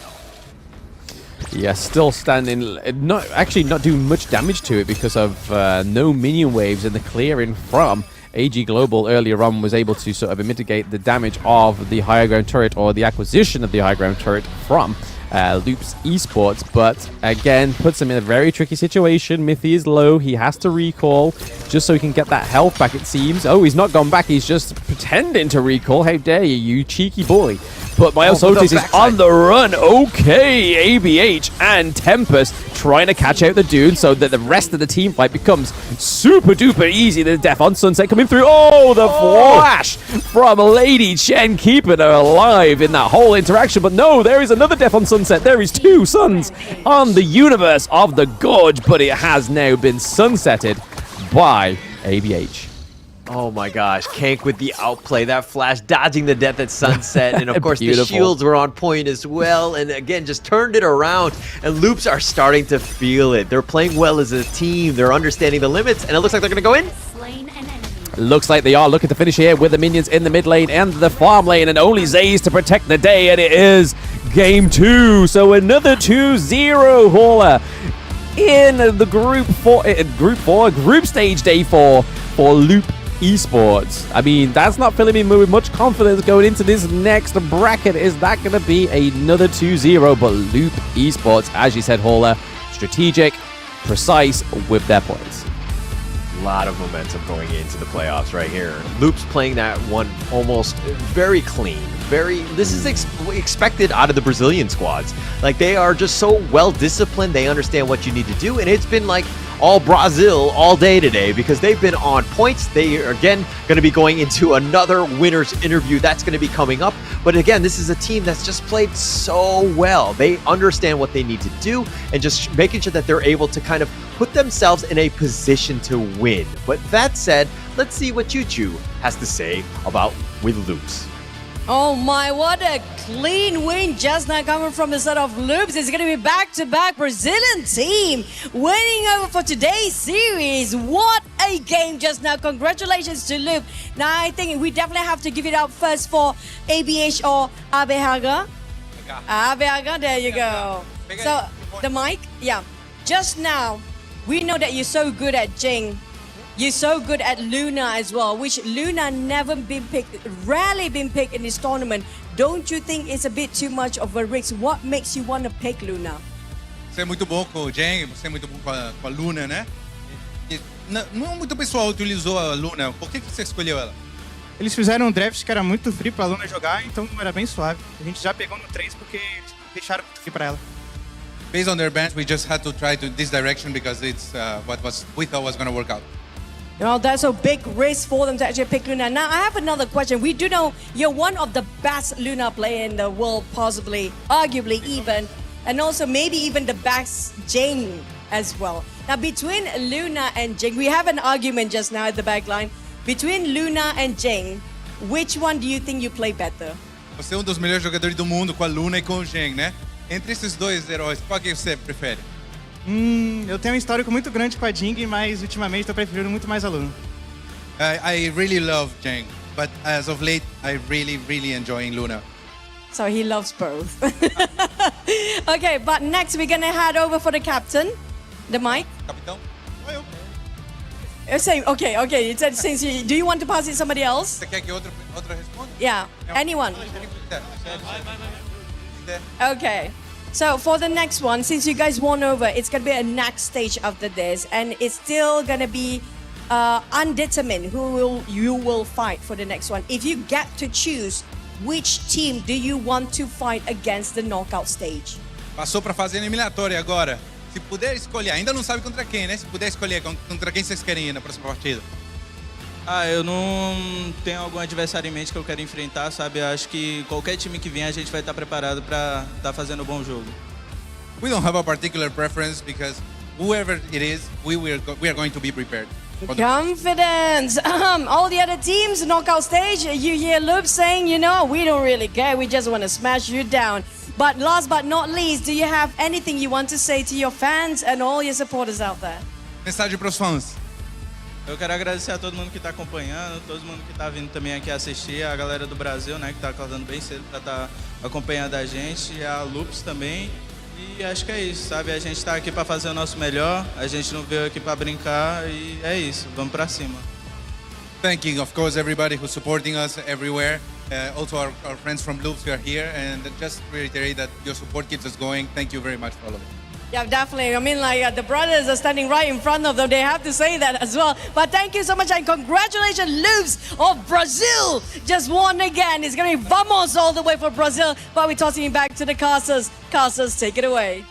Y: Yeah, still standing. Not doing much damage to it because of no minion waves in the clearing from AG Global. Earlier on was able to sort of mitigate the damage of the higher ground turret or the acquisition of the higher ground turret from Loops Esports, but again puts him in a very tricky situation. Mithy is low, he has to recall just so he can get that health back, it seems. Oh, he's not gone back, he's just pretending to recall. How dare you, you cheeky boy. But Miles Otis is on the run. Okay, ABH and Tempest trying to catch out the dude so that the rest of the team fight becomes super duper easy. The Death on Sunset coming through. Oh, the flash from Lady Chen keeping her alive in that whole interaction. But no, there is another Death on Sunset. There is two suns on the universe of the Gorge, but it has now been sunsetted by ABH.
Z: Oh my gosh, Kank with the outplay, that flash, dodging the death at sunset, and of course
Y: Beautiful.
Z: The shields were on point as well, and again, just turned it around, and Loops are starting to feel it. They're playing well as a team, they're understanding the limits, and it looks like they're going to go in.
Y: Looks like they are looking to finish here with the minions in the mid lane and the farm lane, and only Zays to protect the day, and it is game 2, so another 2-0 hauler in the group stage day 4 for Loop Esports. I mean, that's not filling me with much confidence going into this next bracket. Is that going to be another 2-0? But Loop Esports, as you said, Hauler, strategic, precise with their points.
Z: A lot of momentum going into the playoffs right here. Loops playing that one almost very clean. This is expected out of the Brazilian squads. Like, they are just so well disciplined. They understand what you need to do, and it's been like all Brazil all day today because they've been on points. They are again going to be going into another winner's interview that's going to be coming up. But again, this is a team that's just played so well. They understand what they need to do and just making sure that they're able to kind of put themselves in a position to win. But that said, let's see what Choo has to say about with Loops.
D: Oh my, what a clean win just now coming from the side of Loops. It's going to be back-to-back Brazilian team winning over for today's series. What a game just now. Congratulations to Loop. Now, I think we definitely have to give it up first for ABH or ABH. ABH, there you go. So, the mic, yeah. Just now, we know that you're so good at Jing. You're so good at Luna as well, which Luna never been picked, rarely been picked in this tournament. Don't you think it's a bit too much of a risk? What makes you want to pick Luna?
A: Você é muito bom com o Jang, você é muito bom com a Luna, né? E não muito pessoal utilizou a Luna. Por que você escolheu ela?
B: Eles fizeram um draft que era muito free pra Luna jogar, então era bem suave. A gente já pegou no 3 porque deixaram muito free pra ela.
A: Based on their bench, we just had to try to this direction because it's what we thought was going to work out.
D: You know, that's a big risk for them to actually pick Luna. Now, I have another question. We do know you're one of the best Luna players in the world, possibly, arguably even, and also maybe even the best Jing as well. Now, between Luna and Jing, we have an argument just now at the back line. Between Luna and Jing, which one do you think you play better?
A: Você é dos melhores jogadores do mundo com a Luna e com o Jang, né? Entre esses dois heróis, qual que você prefere?
B: Eu tenho um histórico muito grande com a Jing, mas ultimamente estou preferindo muito mais a Luna.
A: I really love Jang, but as of late, I really enjoying Luna.
D: So he loves both. Okay, but next we're gonna head over for the captain, the mic.
A: Capitão?
D: Okay. It said, since do you want to pass it to somebody else?
A: Você quer que outra responda?
D: Yeah, anyone. Okay. So for the next one, since you guys won over, it's gonna be a next stage after this, and it's still gonna be undetermined who you will fight for the next one. If you get to choose, which team do you want to fight against the knockout stage?
A: Passou para fase eliminatória agora. Se puder escolher, ainda não sabe contra quem, né? Se puder escolher contra quem vocês querem ir na próxima partida.
O: Eu não tenho algum adversário em mente que eu quero enfrentar, sabe? Eu acho que qualquer time que vier a gente vai estar preparado para estar fazendo um bom jogo.
A: We don't have a particular preference because whoever it is, we are going to be prepared.
D: Confidence. All the other teams, knockout stage, you hear Loop saying, you know, we don't really care. We just want to smash you down. But last but not least, do you have anything you want to say to your fans and all your supporters out there?
A: Mensagem para os fãs.
O: Eu quero agradecer a todo mundo que está acompanhando, todo mundo que está vindo também aqui assistir, a galera do Brasil, né, que está acordando bem cedo para estar acompanhando a gente, a Loops também. E acho que é isso, sabe? A gente está aqui para fazer o nosso melhor, a gente não veio aqui para brincar e é isso, vamos para cima.
A: Thanking, of course, everybody who's supporting us everywhere. Also our friends from Loops who are here, and just reiterate that your support keeps us going. Thank you very much for all of it.
D: Yeah, definitely. I mean, like the brothers are standing right in front of them. They have to say that as well. But thank you so much and congratulations, Loops of Brazil just won again. It's going to be vamos all the way for Brazil. But we're tossing it back to the casters. Casters, take it away.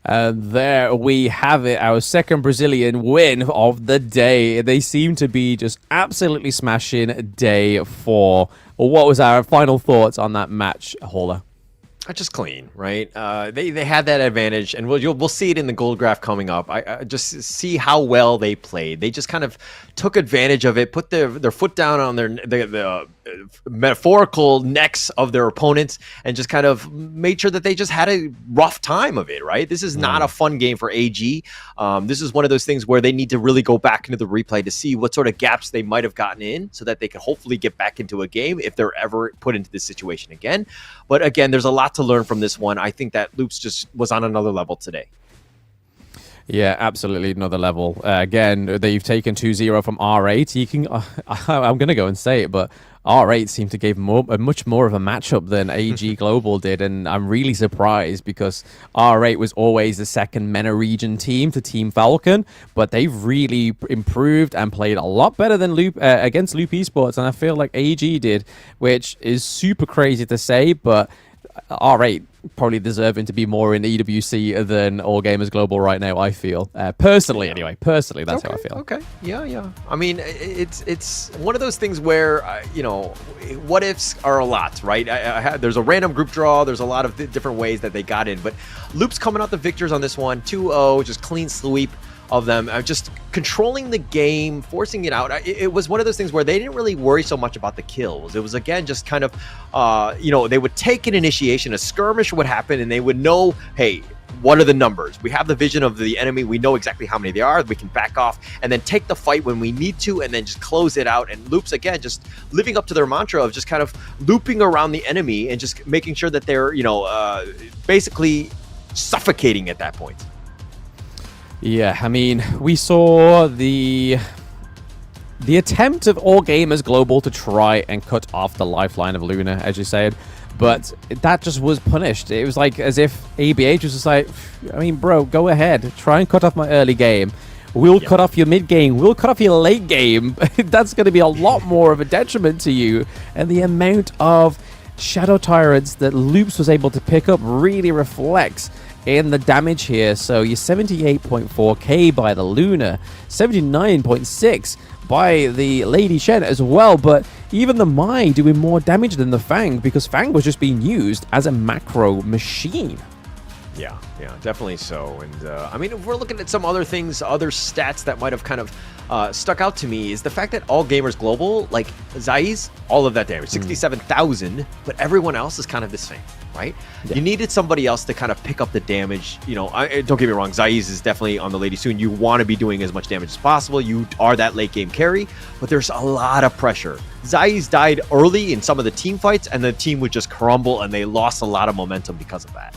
Y: There we have it, our second Brazilian win of the day. They seem to be just absolutely smashing day 4. What was our final thoughts on that match, Hola?
Z: Just clean, right? They had that advantage, and we'll see it in the gold graph coming up. I just see how well they played. They just kind of took advantage of it, put their foot down on the metaphorical necks of their opponents, and just kind of made sure that they just had a rough time of it, right? This is not a fun game for AG. This is one of those things where they need to really go back into the replay to see what sort of gaps they might have gotten in so that they can hopefully get back into a game if they're ever put into this situation again. But again, there's a lot to learn from this one. I think that Loops just was on another level today.
Y: Yeah, absolutely another level. Again, they've taken 2-0 from R8. You can, I'm going to go and say it, but R8 seemed to give much more of a matchup than AG Global did, and I'm really surprised because R8 was always the second MENA region team to Team Falcon, but they've really improved and played a lot better than against Loop Esports, and I feel like AG did, which is super crazy to say, but R8 probably deserving to be more in EWC than All Gamers Global right now, I feel. Personally, anyway. Personally, that's how I feel.
Z: Okay. Yeah. I mean, it's one of those things where, what ifs are a lot, right? There's a random group draw. There's a lot of different ways that they got in. But Loops coming out the victors on this one. 2-0, just clean sweep of them, just controlling the game, forcing it out. It was one of those things where they didn't really worry so much about the kills. It was, again, just kind of, they would take an initiation, a skirmish would happen, and they would know, hey, what are the numbers? We have the vision of the enemy. We know exactly how many they are. We can back off and then take the fight when we need to and then just close it out. And Loops, again, just living up to their mantra of just kind of looping around the enemy and just making sure that they're, basically suffocating at that point.
Y: Yeah, I mean, we saw the attempt of All Gamers Global to try and cut off the lifeline of Luna, as you said, but that just was punished. It was like as if ABH was just like, I mean, bro, go ahead, try and cut off my early game. We'll cut off your mid game. We'll cut off your late game. That's going to be a lot more of a detriment to you. And the amount of Shadow Tyrants that Loops was able to pick up really reflects in the damage here. So you're 78.4k by the Luna, 79.6 by the Lady Shen as well, but even the Mai doing more damage than the Fang because Fang was just being used as a macro machine.
Z: Yeah, definitely so. And I mean, if we're looking at some other things, other stats that might have kind of stuck out to me is the fact that All Gamers Global, like Zai's, all of that damage, 67,000, but everyone else is kind of the same, right? Yeah. You needed somebody else to kind of pick up the damage. Don't get me wrong, Zai's is definitely on the Lady Soon. You want to be doing as much damage as possible. You are that late game carry, but there's a lot of pressure. Zai's died early in some of the team fights, and the team would just crumble, and they lost a lot of momentum because of that.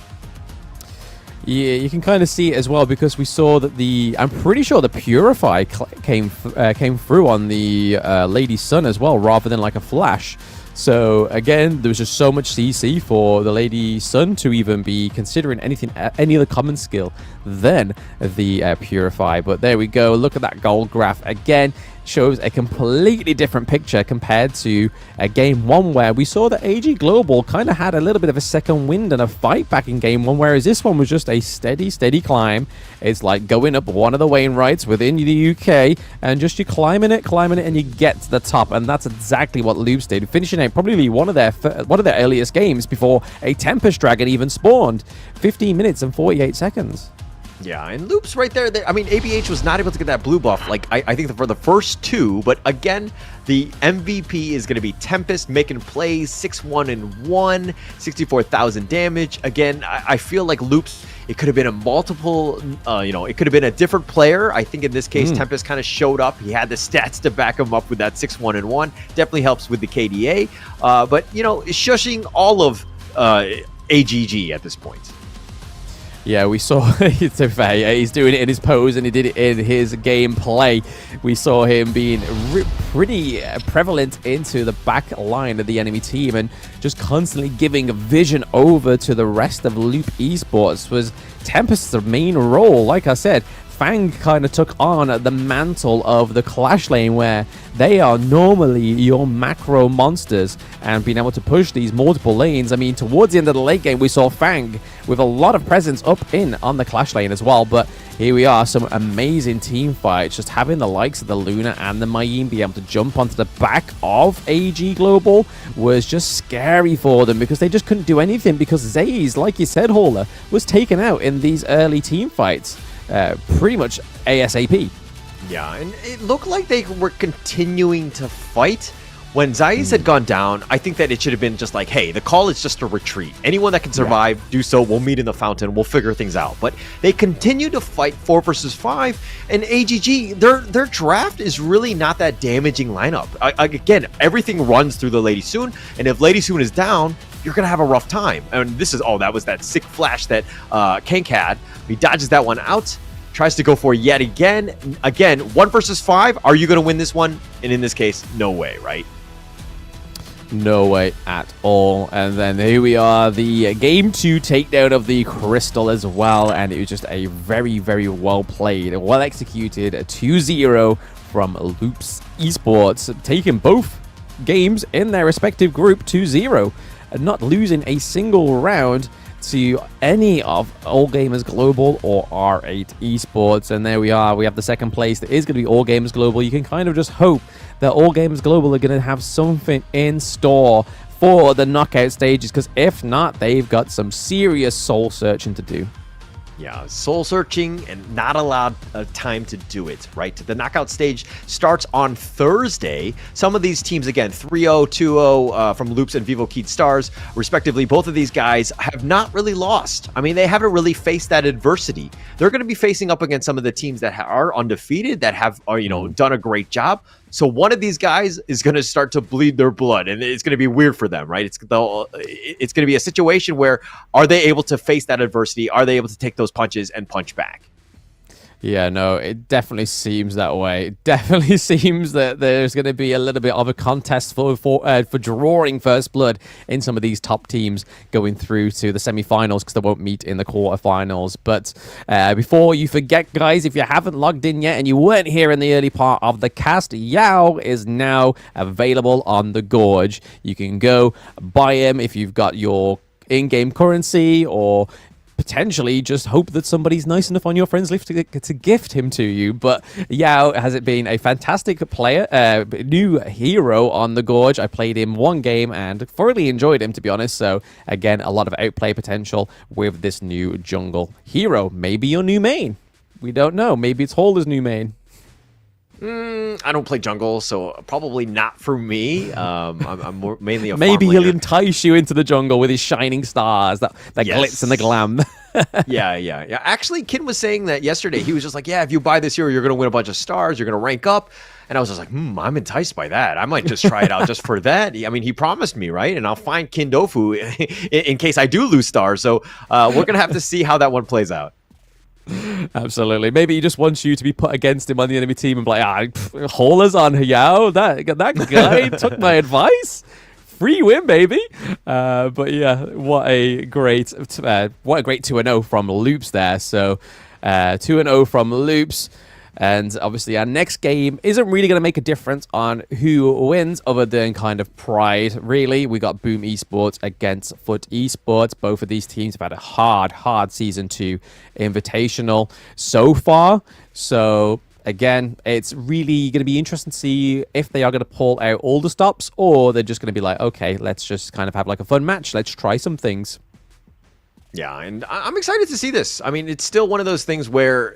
Y: Yeah, you can kind of see it as well because we saw that I'm pretty sure the Purify came through on the Lady Sun as well, rather than like a flash. So again, there was just so much CC for the Lady Sun to even be considering any other common skill than the Purify. But there we go. Look at that gold graph again. Shows a completely different picture compared to game 1 where we saw that AG Global kind of had a little bit of a second wind and a fight back in game 1, whereas this one was just a steady climb. It's like going up one of the Wainwrights within the UK and just you climbing it and you get to the top, and that's exactly what Loops did, finishing out probably one of their earliest games before a Tempest Dragon even spawned. 15 minutes and 48 seconds.
Z: Yeah, and Loops right there. I mean, ABH was not able to get that blue buff, like, I think for the first two, but again, the MVP is going to be Tempest, making plays, 6-1-1, 64,000 damage. Again, I feel like Loops, it could have been a multiple, it could have been a different player. I think in this case, Tempest kind of showed up. He had the stats to back him up with that 6-1-1. Definitely helps with the KDA. But, shushing all of AGG at this point.
Y: Yeah, we saw, to be fair, he's doing it in his pose and he did it in his gameplay. We saw him being pretty prevalent into the back line of the enemy team and just constantly giving vision over to the rest of Loop Esports. Was Tempest's main role. Like I said, Fang kind of took on the mantle of the Clash lane, where they are normally your macro monsters, and being able to push these multiple lanes. I mean, towards the end of the late game, we saw Fang with a lot of presence up in on the Clash lane as well. But here we are, some amazing team fights. Just having the likes of the Luna and the Mayim be able to jump onto the back of AG Global was just scary for them, because they just couldn't do anything, because Zaze, like you said, Hauler, was taken out in these early team fights. Pretty much ASAP.
Z: Yeah, and it looked like they were continuing to fight. When Zayas had gone down, I think that it should have been just like, hey, the call is just a retreat. Anyone that can survive, do so. We'll meet in the fountain. We'll figure things out. But they continue to fight 4 versus 5, and AGG, their draft is really not that damaging lineup. Again, everything runs through the Lady Soon, and if Lady Soon is down, you're going to have a rough time. And this is, that was that sick flash that Kank had. He dodges that one out, tries to go for yet again. Again, 1 versus 5. Are you going to win this one? And in this case, no way, right?
Y: No way at all. And then here we are, the game 2 takedown of the Crystal as well. And it was just a very, very well played, well executed 2-0 from Loops Esports, taking both games in their respective group 2-0 and not losing a single round to any of All Gamers Global or R8 Esports. And there we are, we have the second place that is going to be All Gamers Global. You can kind of just hope that All Gamers Global are going to have something in store for the knockout stages, because if not, they've got some serious soul searching to do.
Z: Yeah, soul searching and not allowed time to do it, right? The knockout stage starts on Thursday. Some of these teams, again, 3-0, 2-0 from Loops and Vivo Keyed Stars, respectively. Both of these guys have not really lost. I mean, they haven't really faced that adversity. They're going to be facing up against some of the teams that are undefeated, that have, done a great job. So one of these guys is going to start to bleed their blood, and it's going to be weird for them, right? It's going to be a situation where, are they able to face that adversity? Are they able to take those punches and punch back?
Y: Yeah, no, it definitely seems that way. It definitely seems that there's going to be a little bit of a contest for drawing first blood in some of these top teams going through to the semi-finals, because they won't meet in the quarterfinals. But before you forget, guys, if you haven't logged in yet and you weren't here in the early part of the cast, Yao is now available on the Gorge. You can go buy him if you've got your in-game currency, or potentially just hope that somebody's nice enough on your friends list to gift him to you. But Yao has been a fantastic player, new hero on the Gorge. I played him one game and thoroughly enjoyed him, to be honest. So again, a lot of outplay potential with this new jungle hero. Maybe your new main. We don't know. Maybe it's Hauler's new main.
Z: I don't play jungle, so probably not for me. I'm more, mainly a
Y: maybe
Z: farm
Y: he'll
Z: laner.
Y: entice you into the jungle with his shining stars, that glitz and the glam.
Z: Yeah. Actually, Kin was saying that yesterday. He was just like, yeah, if you buy this hero, you're going to win a bunch of stars. You're going to rank up. And I was just like, I'm enticed by that. I might just try it out just for that. I mean, he promised me, right? And I'll find Kin Dofu in case I do lose stars. So we're going to have to see how that one plays out.
Y: Absolutely. Maybe he just wants you to be put against him on the enemy team and be like, Hauler's on Yao. That guy took my advice. Free win, baby. But yeah, what a great 2-0 from Loops there. So 2-0 from Loops. And obviously our next game isn't really going to make a difference on who wins, other than kind of pride, really. We got Boom Esports against Foot Esports. Both of these teams have had a hard Season 2 Invitational so far. So again, it's really going to be interesting to see if they are going to pull out all the stops, or they're just going to be like, okay, let's just kind of have like a fun match. Let's try some things.
Z: Yeah, and I'm excited to see this. I mean, it's still one of those things where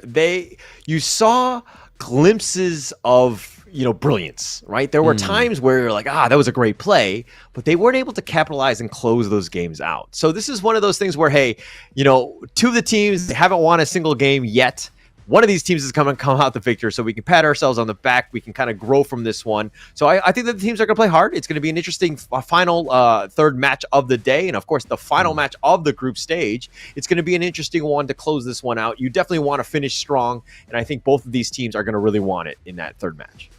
Z: you saw glimpses of, brilliance, right? There were times where you're like, that was a great play, but they weren't able to capitalize and close those games out. So this is one of those things where, hey, two of the teams haven't won a single game yet. One of these teams is going to come out the victor, so we can pat ourselves on the back. We can kind of grow from this one. So I think that the teams are going to play hard. It's going to be an interesting final third match of the day. And, of course, the final match of the group stage. It's going to be an interesting one to close this one out. You definitely want to finish strong, and I think both of these teams are going to really want it in that third match.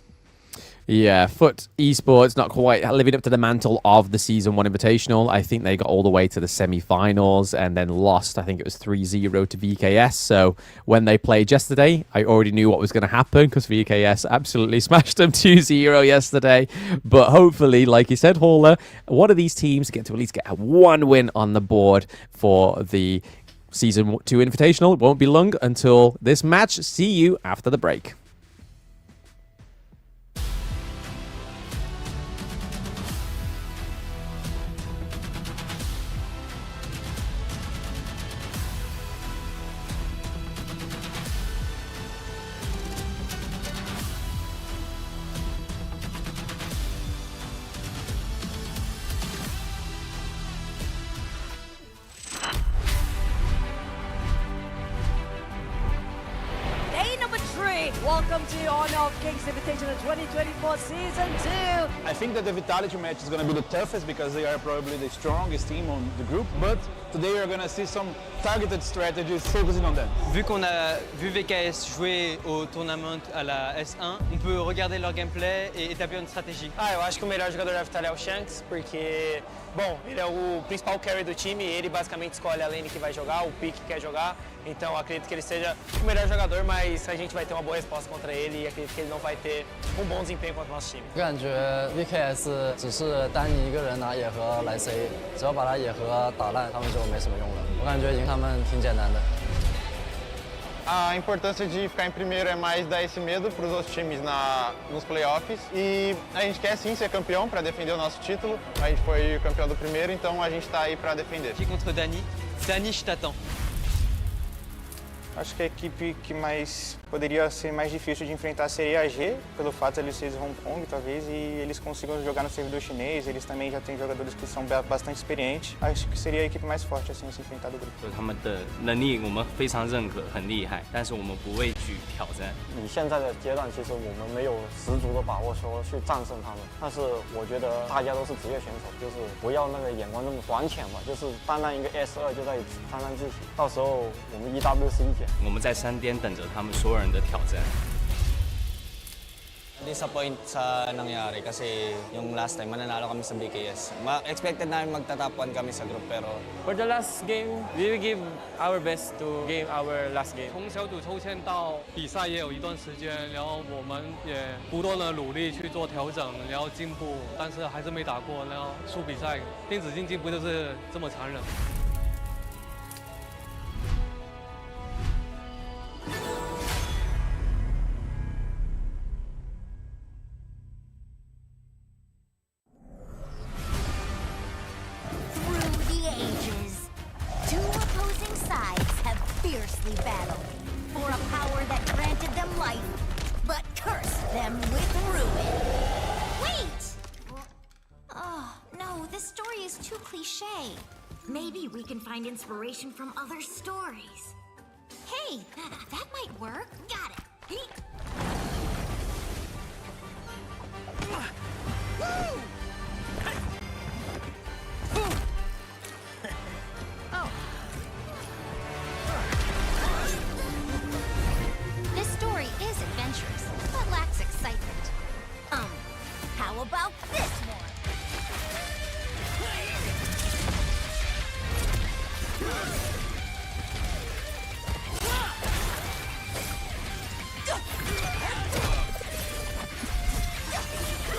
Y: Yeah, Foot Esports not quite living up to the mantle of the Season 1 Invitational. I think they got all the way to the semi-finals and then lost, I think it was 3-0 to VKS. So when they played yesterday, I already knew what was going to happen because VKS absolutely smashed them 2-0 yesterday. But hopefully, like you said, Hauler, one of these teams get to at least get one win on the board for the Season 2 Invitational. It won't be long until this match. See you after the break.
D: Welcome to Honor of Kings Invitational 2024 Season 2.
E: I think that the Vitality match is going to be the toughest because they are probably the strongest team on the group, but today we're going to see some targeted strategies focusing on them.
T: Vu qu'on a vu VKS jouer au tournament à la S1, on peut regarder leur gameplay et établir une stratégie.
U: Eu acho que o melhor jogador da Vitality é o Shanks, porque, bom, ele é o principal carry do time e ele basicamente escolhe a lane que vai jogar, o pick que quer jogar. Então acredito que ele seja o melhor jogador, mas a gente vai ter uma boa resposta contra ele e acredito que ele não vai ter bom desempenho contra o nosso time.
G: 我感觉 VKS 只是单你一个人拿野盒来 C， 只要把他野盒打烂，他们就没什么用了。我感觉赢他们挺简单的。
I: A importância de ficar em primeiro é mais dar esse medo para os outros times nos playoffs e a gente quer sim ser campeão para defender o nosso título. A gente foi campeão do primeiro, então a gente está aí para defender.
T: Aqui contra Dani, Dani, je t'attends.
U: Acho que a equipe que poderia ser mais difícil de enfrentar seria a G, pelo fato de eles serem Hong Kong, talvez, e eles consigam jogar no servidor chinês. Eles também já têm jogadores que são bastante experientes. Acho que seria a equipe mais forte assim se enfrentar do grupo.
J: 他们的能力我们非常认可，很厉害，但是我们不畏惧挑战。
K: 以现在的阶段，其实我们没有十足的把握说去战胜他们，但是我觉得大家都是职业选手，就是不要那个眼光那么短浅嘛，就是单单一个 S2就在沾沾自喜，到时候我们 EW 是一减。
J: 我们在山巅等着他们所有人的挑战。
V: Disappoint sa nangyari kasi yung last time mananalo kami sa BKS. Expected namin magta-top 1 kami sa group pero
W: For the last game, we will give our best to game our last game.
F: 从小组抽签到比赛也有一段时间，然后我们也不断的努力去做调整，然后进步，但是还是没打过，然后输比赛。电子竞技不就是这么残忍？
L: Fiercely battled for a power that granted them life, but cursed them with ruin. Wait! Oh, no, this story is too cliche. Maybe we can find inspiration from other stories. Hey, that might work. Got it. Woo! Oh. This story is adventurous, but lacks excitement. How about this one?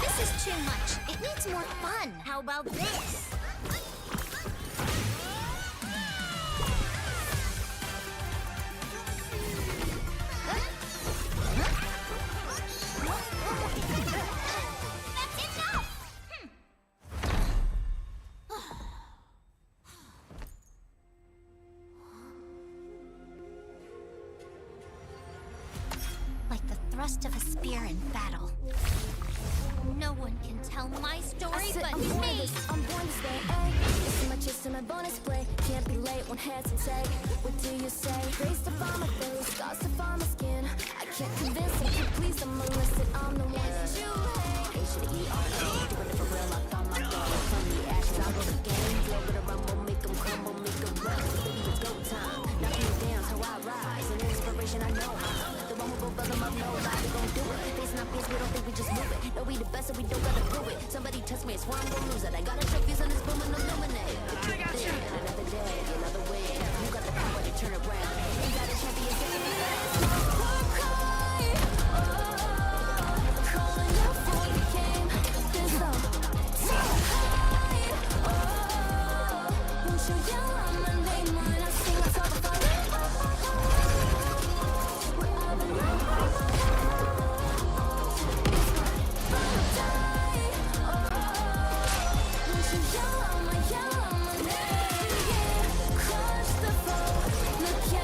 L: This is too much. It needs more fun. How about this? thrust of a spear in battle. No one can tell my story but
H: I'm
L: me.
H: I'm born to stay, ayy. It's my chest and my bonus play. Can't be late, won't hesitate. What do you say? Race to find my face, scars to find my skin. I can't convince them, can't please them unless that I'm the one that you hate. H-E-R-O, doing it for real, I found my goal. From the ashes, I wrote a game. Flow with a rumble, make them crumble, make them run. Baby, it's go time. Knock me down, how I rise. An inspiration, I know I'm the one who gon' fill them up, nobody gon' do it. Facing our peers, we don't think we just move it. No, we the best, so we don't gotta prove it. Somebody touch me, I swear I'm gon' lose it. I got a trophies on this boom and illuminate. Another day, another way. You got the power to turn around. Ain't got a champion, so you calling out for the game. There's no high. Won't you yell out my name when I sing a song for you? Look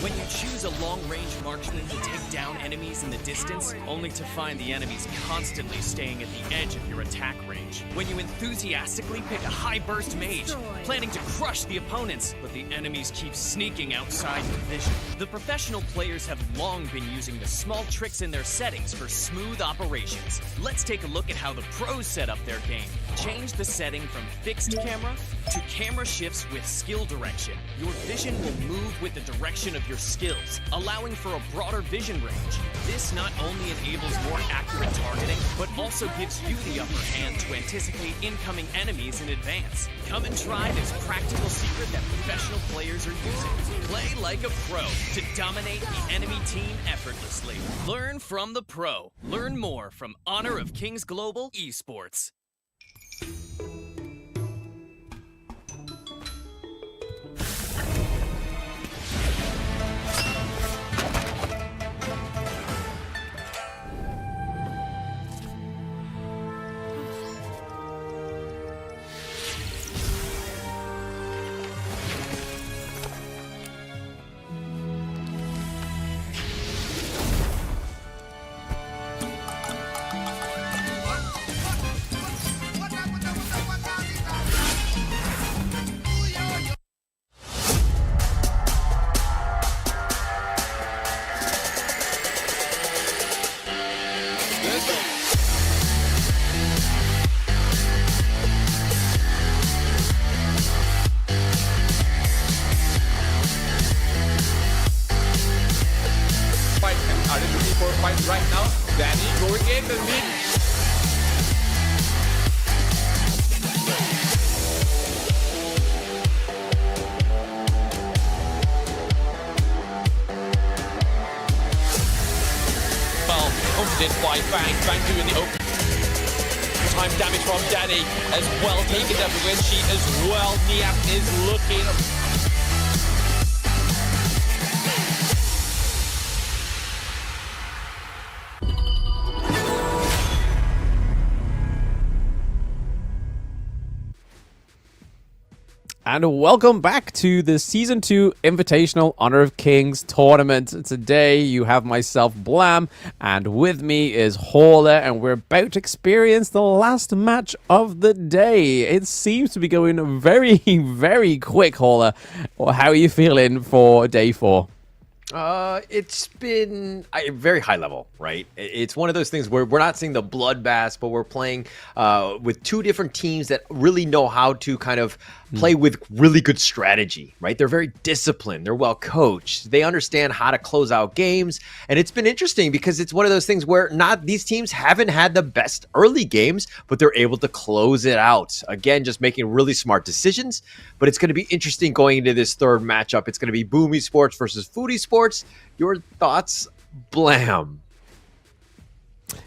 M: When you choose a long-range marksman to take down enemies in the distance, only to find the enemies constantly staying at the edge of your attack range. When you enthusiastically pick a high-burst mage, planning to crush the opponents, but the enemies keep sneaking outside your vision. The professional players have long been using the small tricks in their settings for smooth operations. Let's take a look at how the pros set up their game. Change the setting from fixed camera to camera shifts with skill direction. Your vision will move with the direction of your skills, allowing for a broader vision range. This not only enables more accurate targeting, but also gives you the upper hand to anticipate incoming enemies in advance. Come and try this practical secret that professional players are using. Play like a pro to dominate the enemy team effortlessly. Learn from the pro. Learn more from Honor of Kings Global Esports.
X: Are they looking for a fight right now? Danny going in the mid. Well, opened by Fang. Fang doing the open. Time damage from Danny as well. Taking that win sheet as well. Niap is looking.
Y: And welcome back to the Season 2 Invitational Honor of Kings tournament. Today you have myself, Blam, and with me is Hauler, and we're about to experience the last match of the day. It seems to be going very, very quick, Hauler. How are you feeling for day 4?
Z: It's been very high level, right? It's one of those things where we're not seeing the bloodbath, but we're playing with two different teams that really know how to kind of play with really good strategy, right? They're very disciplined. They're well coached. They understand how to close out games. And it's been interesting because it's one of those things where these teams haven't had the best early games, but they're able to close it out. Again, just making really smart decisions. But it's going to be interesting going into this third matchup. It's going to be Boom Esports versus Food Esports. Your thoughts, Blam?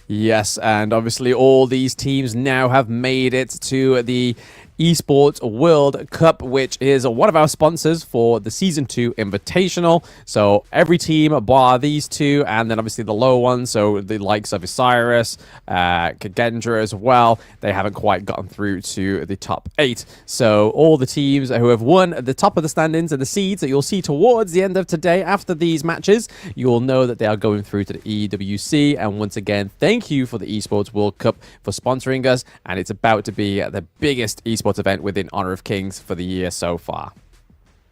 Y: Yes, and obviously all these teams now have made it to the Esports World Cup, which is one of our sponsors for the Season 2 Invitational. So every team bar these two, and then obviously the low ones, so the likes of Osiris, Kagendra as well, they haven't quite gotten through to the top 8. So all the teams who have won at the top of the standings and the seeds that you'll see towards the end of today after these matches, you will know that they are going through to the EWC. And once again, thank you for the Esports World Cup for sponsoring us, and it's about to be the biggest esports event within Honor of Kings for the year so far.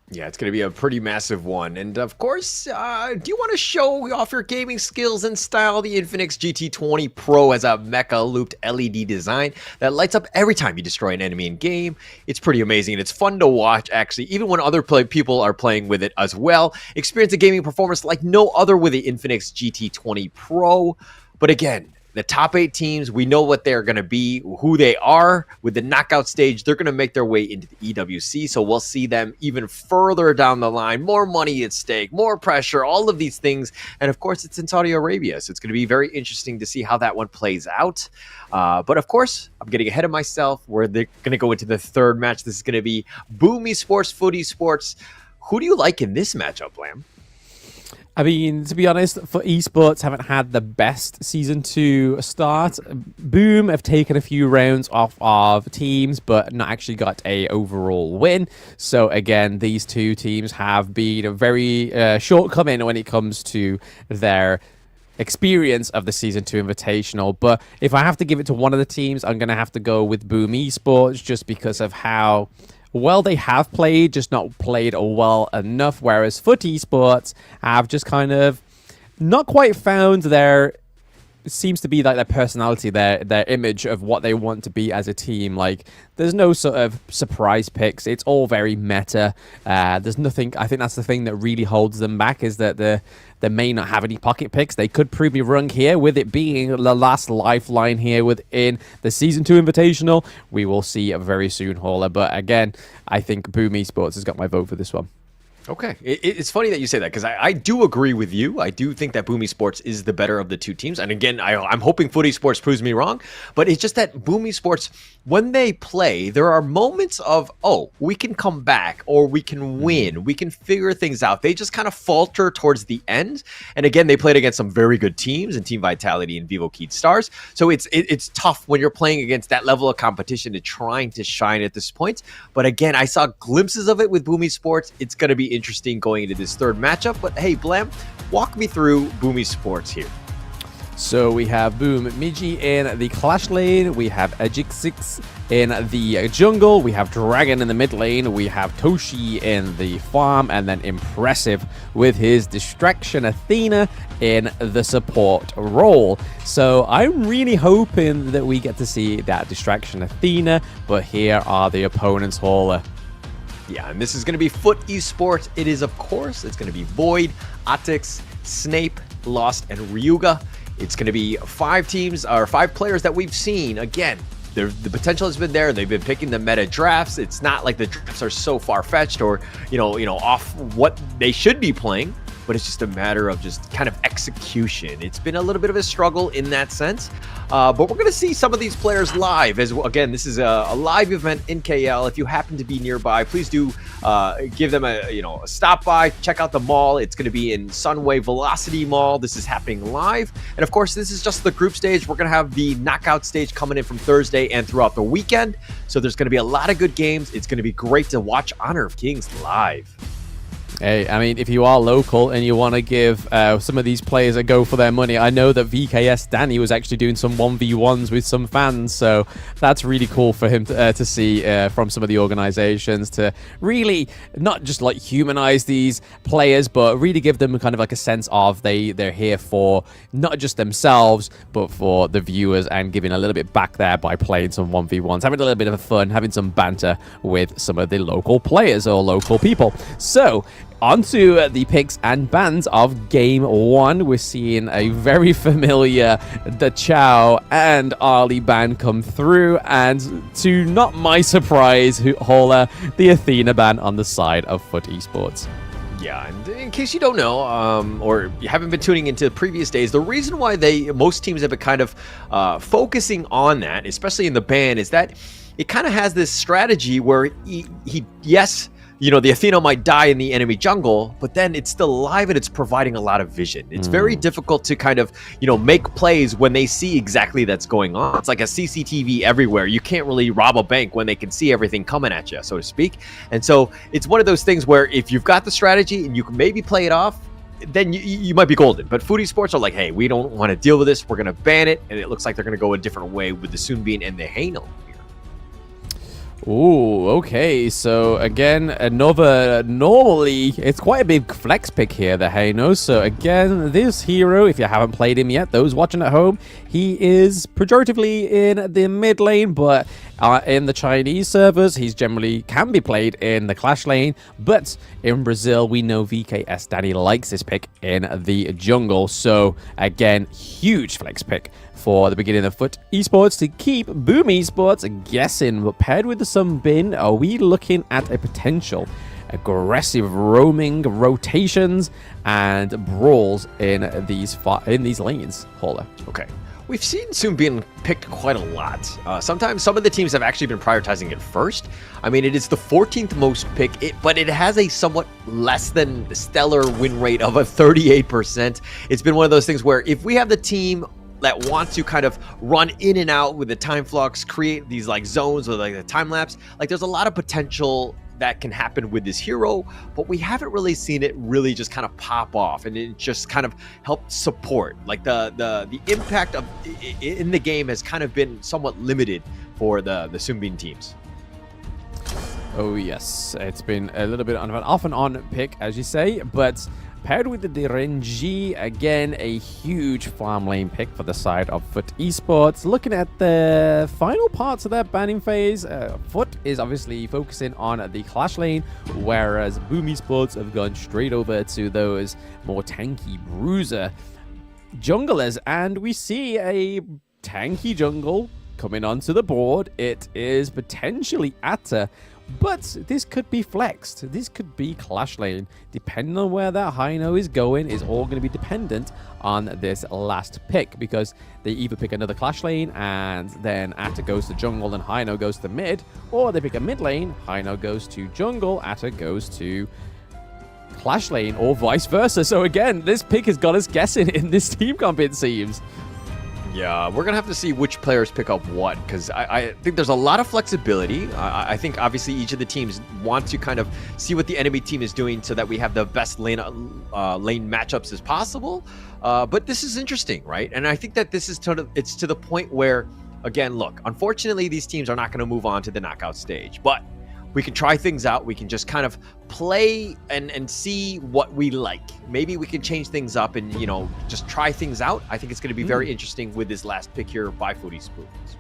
Z: Yeah, it's going to be a pretty massive one. And of course, do you want to show off your gaming skills and style? The Infinix GT20 Pro has a mecha looped LED design that lights up every time you destroy an enemy in game. It's pretty amazing, and it's fun to watch, actually, even when other people are playing with it as well. Experience a gaming performance like no other with the Infinix GT20 Pro. But again, the top 8 teams, we know what they're going to be, who they are. With the knockout stage, they're going to make their way into the EWC, so we'll see them even further down the line. More money at stake, more pressure, all of these things. And of course, it's in Saudi Arabia, so it's going to be very interesting to see how that one plays out. But of course, I'm getting ahead of myself. We're going to go into the third match. This is going to be Boom Esports, Food Esports. Who do you like in this matchup, Lamb?
Y: I mean, to be honest, for esports haven't had the best season 2 start. Boom have taken a few rounds off of teams, but not actually got a overall win. So again, these two teams have been a very shortcoming when it comes to their experience of the season 2 invitational. But if I have to give it to one of the teams, I'm going to have to go with Boom Esports, just because of how well they have played, just not played well enough, whereas Foot Esports have just kind of not quite found their, it seems to be like their personality, their image of what they want to be as a team. Like, there's no sort of surprise picks. It's all very meta. There's nothing. I think that's the thing that really holds them back, is that they may not have any pocket picks. They could prove me wrong here, with it being the last lifeline here within the Season 2 Invitational. We will see very soon, Hauler. But again, I think Boom Esports has got my vote for this one.
Z: Okay. It's funny that you say that, because I do agree with you. I do think that Boom Esports is the better of the two teams. And again, I'm hoping Foot Esports proves me wrong. But it's just that Boom Esports, when they play, there are moments of, oh, we can come back, or we can win. We can figure things out. They just kind of falter towards the end. And again, they played against some very good teams in Team Vitality and Vivo Keyd Stars. So it's tough when you're playing against that level of competition and trying to shine at this point. But again, I saw glimpses of it with Boom Esports. It's going to be interesting going into this third matchup. But hey, Blam, walk me through Boom Esports here.
Y: So we have Boom Miji in the Clash lane, we have Ajixix in the jungle, we have Dragon in the mid lane, we have Toshi in the farm, and then Impressive with his Distraction Athena in the support role. So I'm really hoping that we get to see that Distraction Athena, but here are the opponents, Hauler.
Z: Yeah, and this is going to be Foot Esports. It is, of course, it's going to be Void, Atix, Snape, Lost, and Ryuga. It's going to be 5 teams, or 5 players that we've seen. Again, the potential has been there. They've been picking the meta drafts. It's not like the drafts are so far-fetched or, you know, off what they should be playing, but it's just a matter of just kind of execution. It's been a little bit of a struggle in that sense. But we're going to see some of these players live. As well. Again, this is a live event in KL. If you happen to be nearby, please do give them a stop by. Check out the mall. It's going to be in Sunway Velocity Mall. This is happening live. And of course, this is just the group stage. We're going to have the knockout stage coming in from Thursday and throughout the weekend. So there's going to be a lot of good games. It's going to be great to watch Honor of Kings live.
Y: Hey, I mean, if you are local and you want to give some of these players a go for their money, I know that VKS Danny was actually doing some 1v1s with some fans, so that's really cool for him to see from some of the organizations, to really not just like humanize these players, but really give them kind of like a sense of they're here for not just themselves, but for the viewers, and giving a little bit back there by playing some 1v1s, having a little bit of fun, having some banter with some of the local players or local people. So onto the picks and bans of Game 1. We're seeing a very familiar Da Chao and Ali ban come through, and to not my surprise, Hauler, the Athena ban on the side of Foot Esports.
Z: Yeah, and in case you don't know, or you haven't been tuning into previous days, the reason why most teams have been kind of focusing on that, especially in the ban, is that it kind of has this strategy where yes, the Athena might die in the enemy jungle, but then it's still alive and it's providing a lot of vision. It's very difficult to kind of, make plays when they see exactly that's going on. It's like a CCTV everywhere. You can't really rob a bank when they can see everything coming at you, so to speak. And so it's one of those things where if you've got the strategy and you can maybe play it off, then you might be golden. But Foot Esports are like, hey, we don't want to deal with this. We're going to ban it. And it looks like they're going to go a different way with the Sunbeam and the Hainel.
Y: Ooh, okay. So again, another, normally it's quite a big flex pick here, the Haino. So again, this hero, if you haven't played him yet, those watching at home, he is pejoratively in the mid lane, but in the Chinese servers, he's generally can be played in the Clash lane. But in Brazil, we know VKS Danny likes this pick in the jungle. So again, huge flex pick for the beginning of Foot Esports to keep Boom Esports guessing. But paired with the Sunbin, are we looking at a potential aggressive roaming rotations and brawls in these lanes, Hauler?
Z: Okay. we've seen Soon being picked quite a lot. Sometimes some of the teams have actually been prioritizing it first. I mean, it is the 14th most pick, but it has a somewhat less than stellar win rate of a 38%. It's been one of those things where if we have the team that wants to kind of run in and out with the time flux, create these like zones or like the time lapse, like there's a lot of potential that can happen with this hero, but we haven't really seen it really just kind of pop off, and it just kind of helped support. Like the impact of in the game has kind of been somewhat limited for the Sunbin teams.
Y: Oh yes, it's been a little bit off and on pick, as you say, but paired with the Renji, again, a huge farm lane pick for the side of Foot Esports. Looking at the final parts of their banning phase, Foot is obviously focusing on the Clash lane, whereas Boom Esports have gone straight over to those more tanky bruiser junglers, and we see a tanky jungle coming onto the board. It is potentially Atta, but this could be flexed. This could be Clash lane. Depending on where that Hino is going is all going to be dependent on this last pick, because they either pick another Clash lane and then Atta goes to jungle and Hino goes to mid, or they pick a mid lane, Hino goes to jungle, Atta goes to Clash lane, or vice versa. So again, this pick has got us guessing in this team comp, it seems.
Z: Yeah, we're going to have to see which players pick up what, because I think there's a lot of flexibility. I think obviously each of the teams want to kind of see what the enemy team is doing so that we have the best lane matchups as possible. But this is interesting, right? And I think that this is it's to the point where, again, look, unfortunately, these teams are not going to move on to the knockout stage, but we can try things out. We can just kind of play and see what we like. Maybe we can change things up and, you know, just try things out. I think it's going to be very interesting with this last pick here by Foot Esports.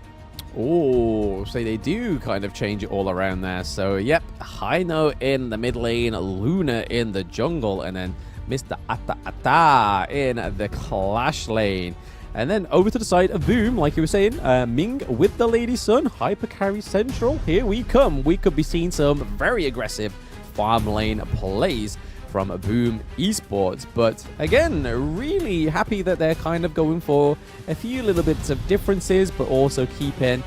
Y: Oh, so they do kind of change it all around there. So, yep, Hino in the mid lane, Luna in the jungle, and then Mr. Atta in the Clash lane. And then over to the side of Boom, like you were saying, Ming with the Lady Sun, Hyper Carry Central. Here we come. We could be seeing some very aggressive farm lane plays from Boom Esports. But again, really happy that they're kind of going for a few little bits of differences, but also keeping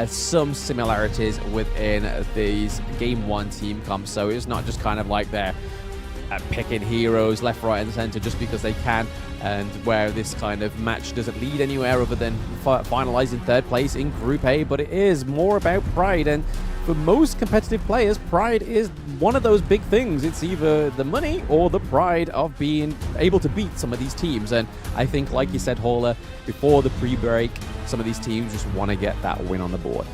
Y: some similarities within these Game 1 team comps. So it's not just kind of like they're picking heroes left, right, and center just because they can, and where this kind of match doesn't lead anywhere other than finalizing third place in Group A, but it is more about pride. And for most competitive players, pride is one of those big things. It's either the money or the pride of being able to beat some of these teams. And I think, like you said, Holler, before the pre-break, some of these teams just want to get that win on the board.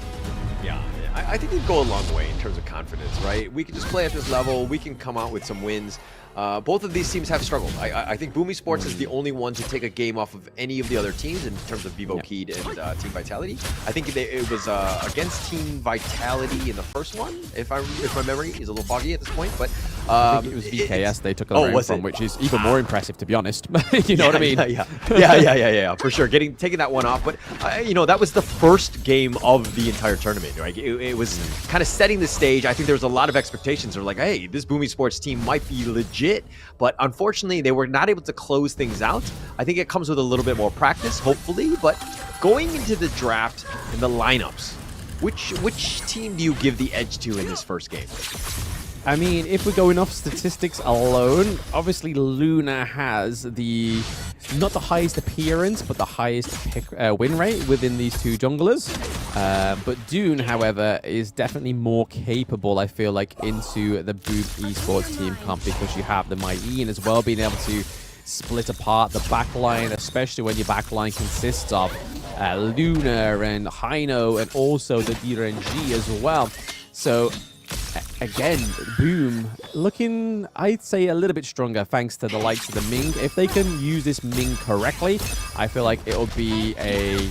Z: Yeah, I think it'd go a long way in terms of confidence, right? We can just play at this level. We can come out with some wins. Both of these teams have struggled. I think Boom Esports is the only one to take a game off of any of the other teams in terms of Vivo Keed and Team Vitality. I think it was against Team Vitality in the first one, if my memory is a little foggy at this point. But
Y: I think it was VKS they took a round from, which is even more impressive, to be honest. You know what I mean?
Z: Yeah, for sure. Taking that one off. But, you know, that was the first game of the entire tournament, right? It was kind of setting the stage. I think there was a lot of expectations. They're like, hey, this Boom Esports team might be legit. But unfortunately, they were not able to close things out. I think it comes with a little bit more practice, hopefully. But going into the draft and the lineups, which team do you give the edge to in this first game?
Y: I mean, if we're going off statistics alone, obviously Luna has not the highest appearance, but the highest win rate within these two junglers. But Dune, however, is definitely more capable, I feel like, into the Boom Esports team comp, because you have the Mylene as well, being able to split apart the backline, especially when your backline consists of Luna and Hino and also the DRNG as well. So again, Boom looking, I'd say, a little bit stronger thanks to the likes of the Ming. If they can use this Ming correctly, I feel like it'll be a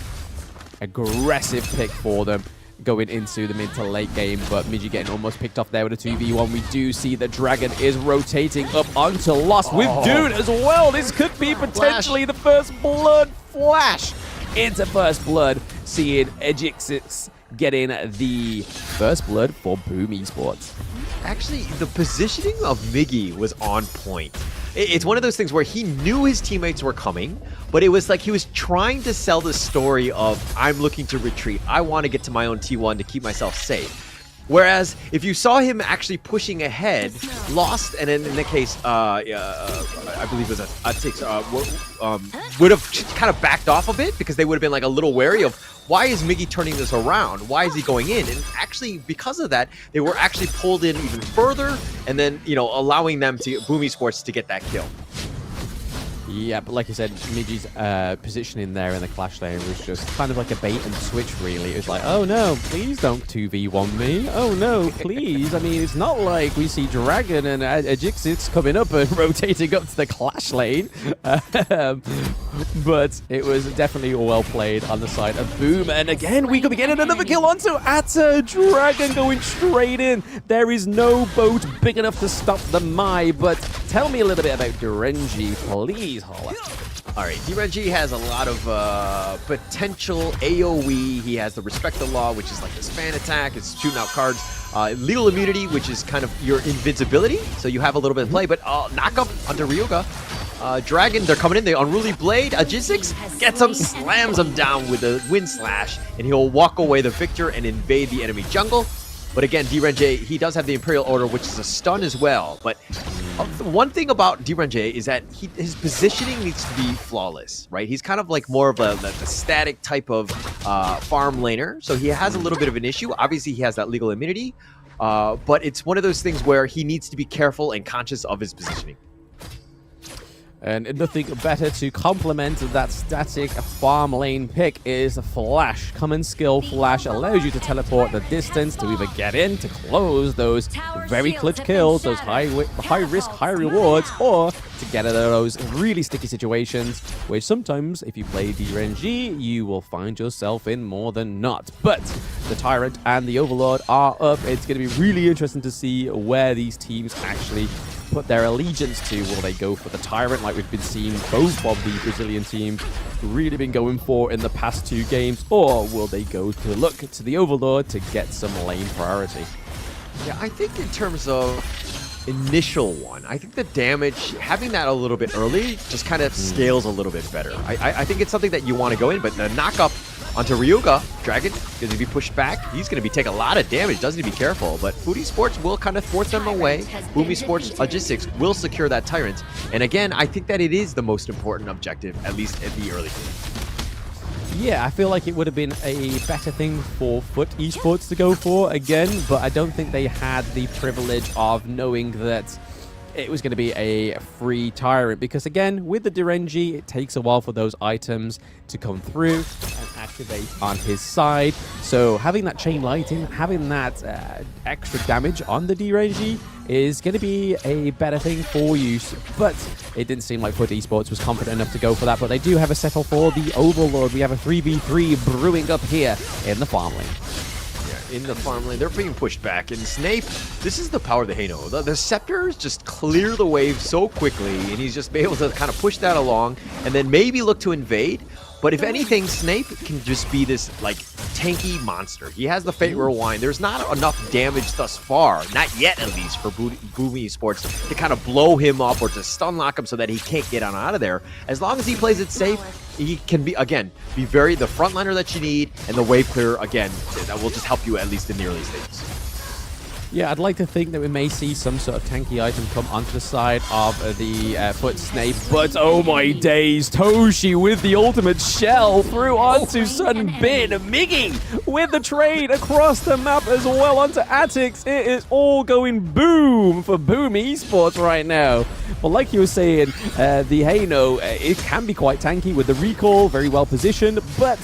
Y: aggressive pick for them going into the mid to late game. But Miji getting almost picked off there with a 2v1. We do see the Dragon is rotating up onto Lost with Dune as well. This could be potentially the First Blood flash into First Blood, seeing Ejixis getting the First Blood for Boom Esports.
Z: Actually, the positioning of Miggy was on point. It's one of those things where he knew his teammates were coming, but it was like he was trying to sell the story of, I'm looking to retreat. I want to get to my own T1 to keep myself safe. Whereas if you saw him actually pushing ahead, Lost, and in the case, I believe it was Atix, would have kind of backed off a bit because they would have been like a little wary of, why is Miggy turning this around? Why is he going in? And actually, because of that, they were actually pulled in even further, and then, you know, allowing them to Boom Esports to get that kill.
Y: Yeah, but like you said, Miggy's positioning there in the clash lane was just kind of like a bait and switch, really. It was like, oh no, please don't 2v1 me. Oh no, please. I mean, it's not like we see Dragon and Ajixix coming up and rotating up to the clash lane. But it was definitely well played on the side of Boom. And again, we could be getting another kill onto Atta. Dragon going straight in. There is no boat big enough to stop the Mai. But tell me a little bit about Durenji, please.
Z: All right, DRNG has a lot of potential AoE. He has the Respect the Law, which is like this fan attack. It's shooting out cards. Lethal Immunity, which is kind of your invincibility. So you have a little bit of play, but knock up onto Ryuga. Dragon, they're coming in. The Unruly Blade. Ajixix gets him, slams him down with a Wind Slash, and he'll walk away the victor and invade the enemy jungle. But again, DRNJ, he does have the Imperial Order, which is a stun as well. But one thing about DRNJ is that his positioning needs to be flawless, right? He's kind of like more of a static type of farm laner. So he has a little bit of an issue. Obviously, he has that legal immunity. But it's one of those things where he needs to be careful and conscious of his positioning.
Y: And nothing better to complement that static farm lane pick is Flash. Common skill Flash allows you to teleport the distance to either get in to close those very clutch kills, those high risk, high rewards, or to get out of those really sticky situations, which sometimes, if you play DRNG, you will find yourself in more than not. But the Tyrant and the Overlord are up. It's going to be really interesting to see where these teams actually put their allegiance to. Will they go for the Tyrant like we've been seeing both of the Brazilian teams really been going for in the past 2 games, or will they go to look to the Overlord to get some lane priority?
Z: Yeah, I think in terms of initial one, I think the damage, having that a little bit early just kind of scales a little bit better. I think it's something that you want to go in, but the knock up onto Ryuga, Dragon, because if he pushed back, he's going to take a lot of damage. Doesn't he be careful? But Foodie Sports will kind of force them away. Boomy Sports Logistics will secure that Tyrant. And again, I think that it is the most important objective, at least at the early game.
Y: Yeah, I feel like it would have been a better thing for Foot Esports to go for again, but I don't think they had the privilege of knowing that it was going to be a free Tyrant, because again, with the Durenji, it takes a while for those items to come through and activate on his side. So having that chain lighting, having that extra damage on the Durenji is going to be a better thing for you. But it didn't seem like Foot Esports was confident enough to go for that, but they do have a settle for the Overlord. We have a 3v3 brewing up here in the farm lane.
Z: In the farm lane, they're being pushed back, and Snape, this is the power of the Hano. The Scepters just clear the wave so quickly, and he's just able to kind of push that along, and then maybe look to invade. But if anything, Snape can just be this, like, tanky monster. He has the Fate Rewind. There's not enough damage thus far, not yet at least, for Boomy Sports to kind of blow him up or to stun lock him so that he can't get on out of there. As long as he plays it safe, he can be, again, be very the frontliner that you need, and the wave clear, again, that will just help you at least in the early stages.
Y: Yeah, I'd like to think that we may see some sort of tanky item come onto the side of the Foot Snape, but oh my days, Toshi with the ultimate shell through onto Sunbin. Miggy with the trade across the map as well onto Atix. It is all going boom for Boom Esports right now. Well, like you were saying, the Hano, it can be quite tanky with the recall, very well positioned, but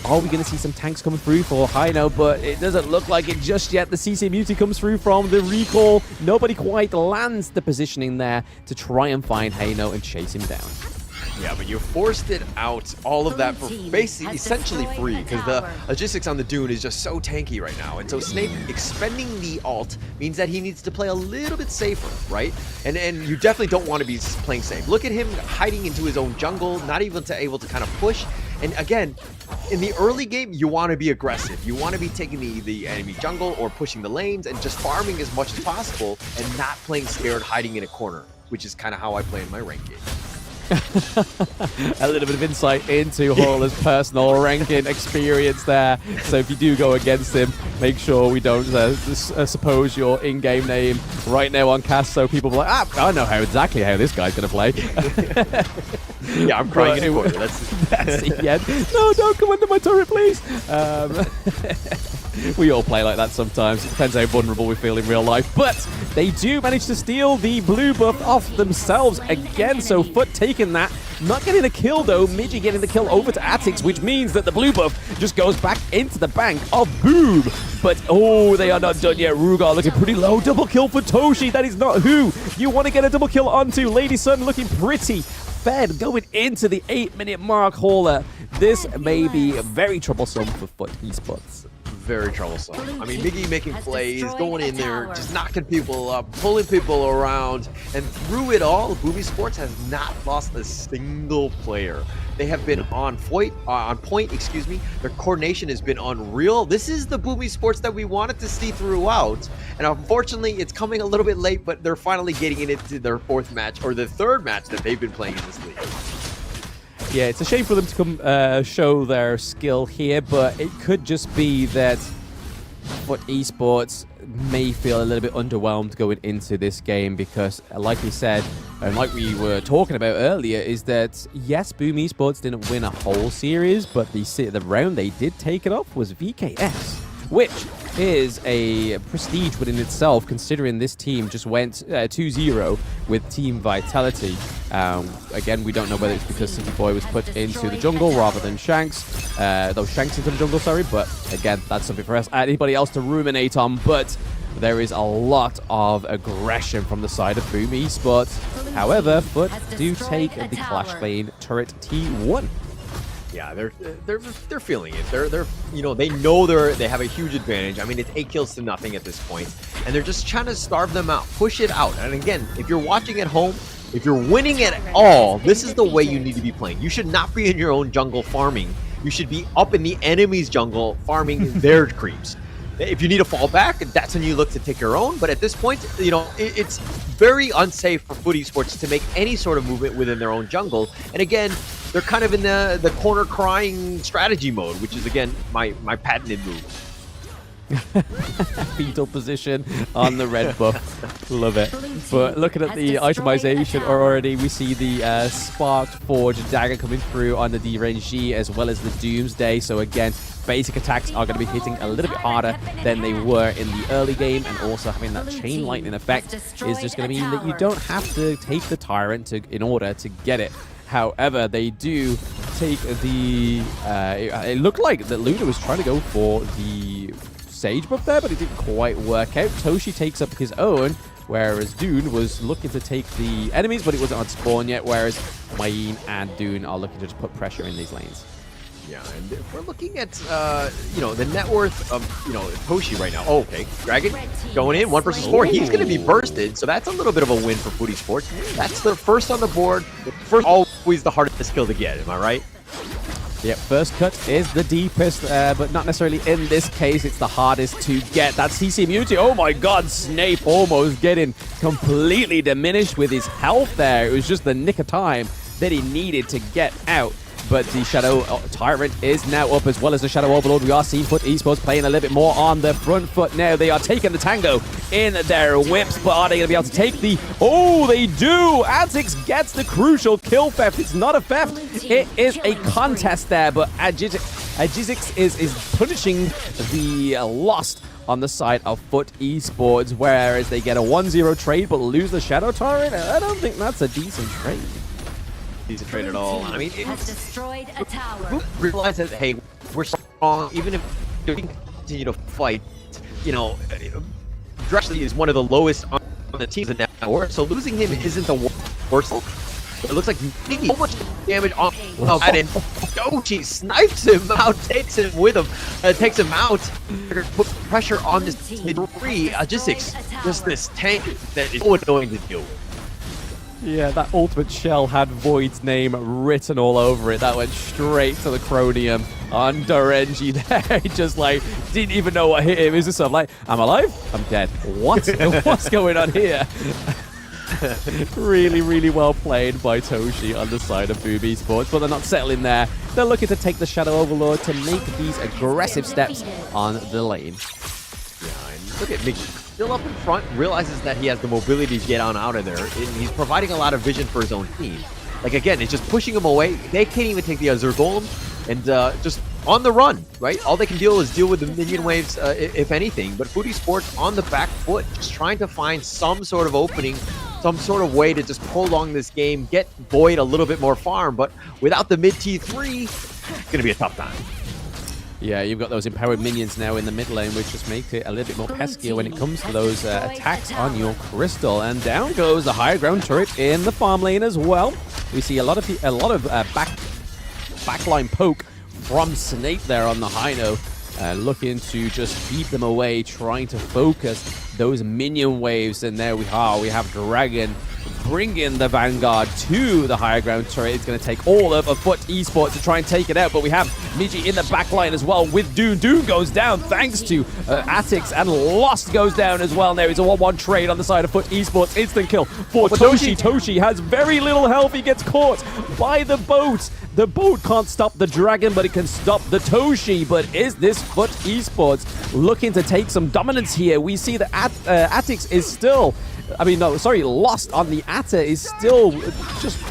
Y: are we going to see some tanks coming through for Hino? But it doesn't look like it just yet. The CC Muti comes through from the recall. Nobody quite lands the positioning there to try and find Hino and chase him down.
Z: Yeah, but you forced it out, all of that for basically essentially free, because the logistics on the Dune is just so tanky right now. And so Snape expending the ult means that he needs to play a little bit safer, right? And you definitely don't want to be playing safe. Look at him hiding into his own jungle, not even able to kind of push. And again, in the early game, you want to be aggressive. You want to be taking the enemy jungle or pushing the lanes and just farming as much as possible and not playing scared, hiding in a corner. which is kind of how I play in my ranked game.
Y: A little bit of insight into Horler's personal ranking experience there. So if you do go against him, make sure we don't suppose your in-game name right now on cast, so people are like, I know exactly how this guy's going to play.
Z: Yeah, I'm crying in a corner. That's
Y: the end. No, don't come under my turret, please. We all play like that sometimes. It depends how vulnerable we feel in real life. But they do manage to steal the blue buff off themselves again. So Foot taking that. Not getting a kill, though. Midgie getting the kill over to Atix, which means that the blue buff just goes back into the bank of Boom. But, oh, they are not done yet. Rugar looking pretty low. Double kill for Toshi. That is not who you want to get a double kill onto. Lady Sun looking pretty fed going into the 8-minute mark. Horler. This may be very troublesome for Foot Esports.
Z: Very troublesome. I mean, Miggy making plays, going in there, just knocking people up, pulling people around, and through it all, Boom Esports has not lost a single player. They have been on point. Their coordination has been unreal. This is the Boom Esports that we wanted to see throughout, and unfortunately, it's coming a little bit late. But they're finally getting it into their fourth match, or the third match that they've been playing in this league.
Y: Yeah, it's a shame for them to come show their skill here, but it could just be that Foot Esports may feel a little bit underwhelmed going into this game because, like we said, and like we were talking about earlier, is that, yes, Boom Esports didn't win a whole series, but the round they did take it off was VKS, which is a prestige within itself, considering this team just went 2-0 with Team Vitality. Again, we don't know whether it's because City Boy was put into the jungle rather than Shanks. Shanks into the jungle, sorry. But again, that's something for us. Anybody else to ruminate on. But there is a lot of aggression from the side of Boom Esports. However, Foot do take the Clash Lane turret T1.
Z: Yeah, they're feeling it. They know they have a huge advantage. I mean, it's 8 kills to nothing at this point, and they're just trying to starve them out, push it out. And again, if you're watching at home, if you're winning at all, this is the way you need to be playing. You should not be in your own jungle farming. You should be up in the enemy's jungle farming their creeps. If you need to fall back, that's when you look to take your own. But at this point, it's very unsafe for Foot Esports to make any sort of movement within their own jungle. And again, they're kind of in the corner crying strategy mode, which is, again, my patented move.
Y: Fetal position on the red buff. Love it. But looking at the itemization already, we see the Sparked Forge dagger coming through on the DRNG as well as the Doomsday. So again, basic attacks are going to be hitting a little bit harder than they were in the early game, and also having that chain lightning effect is just going to mean that you don't have to take the Tyrant in order to get it. However, they do take the... it looked like that Luna was trying to go for the Sage buff there, but it didn't quite work out. Toshi takes up his own, whereas Dune was looking to take the enemies, but it wasn't on spawn yet, whereas Mayin and Dune are looking to just put pressure in these lanes.
Z: Yeah, and if we're looking at, the net worth of, Toshi right now. Oh, okay. Dragon going in, 1 versus 4. He's going to be bursted, so that's a little bit of a win for Foot Esports. That's the first on the board. First, always the hardest kill to get, am I right?
Y: Yep, first cut is the deepest, but not necessarily in this case. It's the hardest to get. That CC immunity. Oh my god, Snape almost getting completely diminished with his health there. It was just the nick of time that he needed to get out. But the Shadow Tyrant is now up, as well as the Shadow Overlord. We are seeing Foot Esports playing a little bit more on the front foot now. They are taking the tango in their whips, but are they going to be able to take the... Oh, they do! Atix gets the crucial kill theft. It's not a theft. It is a contest there, but Agizix is punishing the lost on the side of Foot Esports, whereas they get a 1-0 trade but lose the Shadow Tyrant. I don't think that's a decent trade.
Z: Decent trade at all. I mean,
L: destroyed a tower.
Z: Realize that, hey, we're strong, even if we continue to fight. Drexley is one of the lowest on the teams in that network, so losing him isn't the worst. It looks like Miggy so much damage on that, and Dochi snipes him out, takes him with him, takes him out. Put pressure on this three. Just this tank that is so annoying to deal with.
Y: Yeah, that ultimate shell had Void's name written all over it. That went straight to the Cronium on Dorenji there. He just didn't even know what hit him. He's just like, I'm alive? I'm dead. What? What's going on here? Really, really well played by Toshi on the side of Boom Esports, but they're not settling there. They're looking to take the Shadow Overlord to make these aggressive steps on the lane.
Z: Yeah, and look at Mickey. Still up in front, realizes that he has the mobility to get on out of there. And he's providing a lot of vision for his own team. Like, again, it's just pushing him away. They can't even take the Azure Golem. And just on the run, right? All they can deal is deal with the minion waves, if anything. But Foodie Sports on the back foot, just trying to find some sort of opening, some sort of way to just prolong this game, get Void a little bit more farm. But without the mid T3, it's going to be a tough time.
Y: Yeah, you've got those empowered minions now in the mid lane, which just make it a little bit more peskier when it comes to those attacks on your Crystal. And down goes the higher ground turret in the farm lane as well. We see a lot of backline poke from Snape there on the high note, looking to just keep them away, trying to focus those minion waves. And there we are. We have Dragon bringing the Vanguard to the higher ground turret. It's going to take all of Foot Esports to try and take it out, but we have Miji in the backline as well with Doom. Doom goes down thanks to Atix, and Lost goes down as well. There is a 1-1 trade on the side of Foot Esports. Instant kill for Toshi. Toshi has very little health. He gets caught by the boat. The boat can't stop the Dragon, but it can stop the Toshi. But is this Foot Esports looking to take some dominance here? We see that Atix is still... Lost on the Atta is still just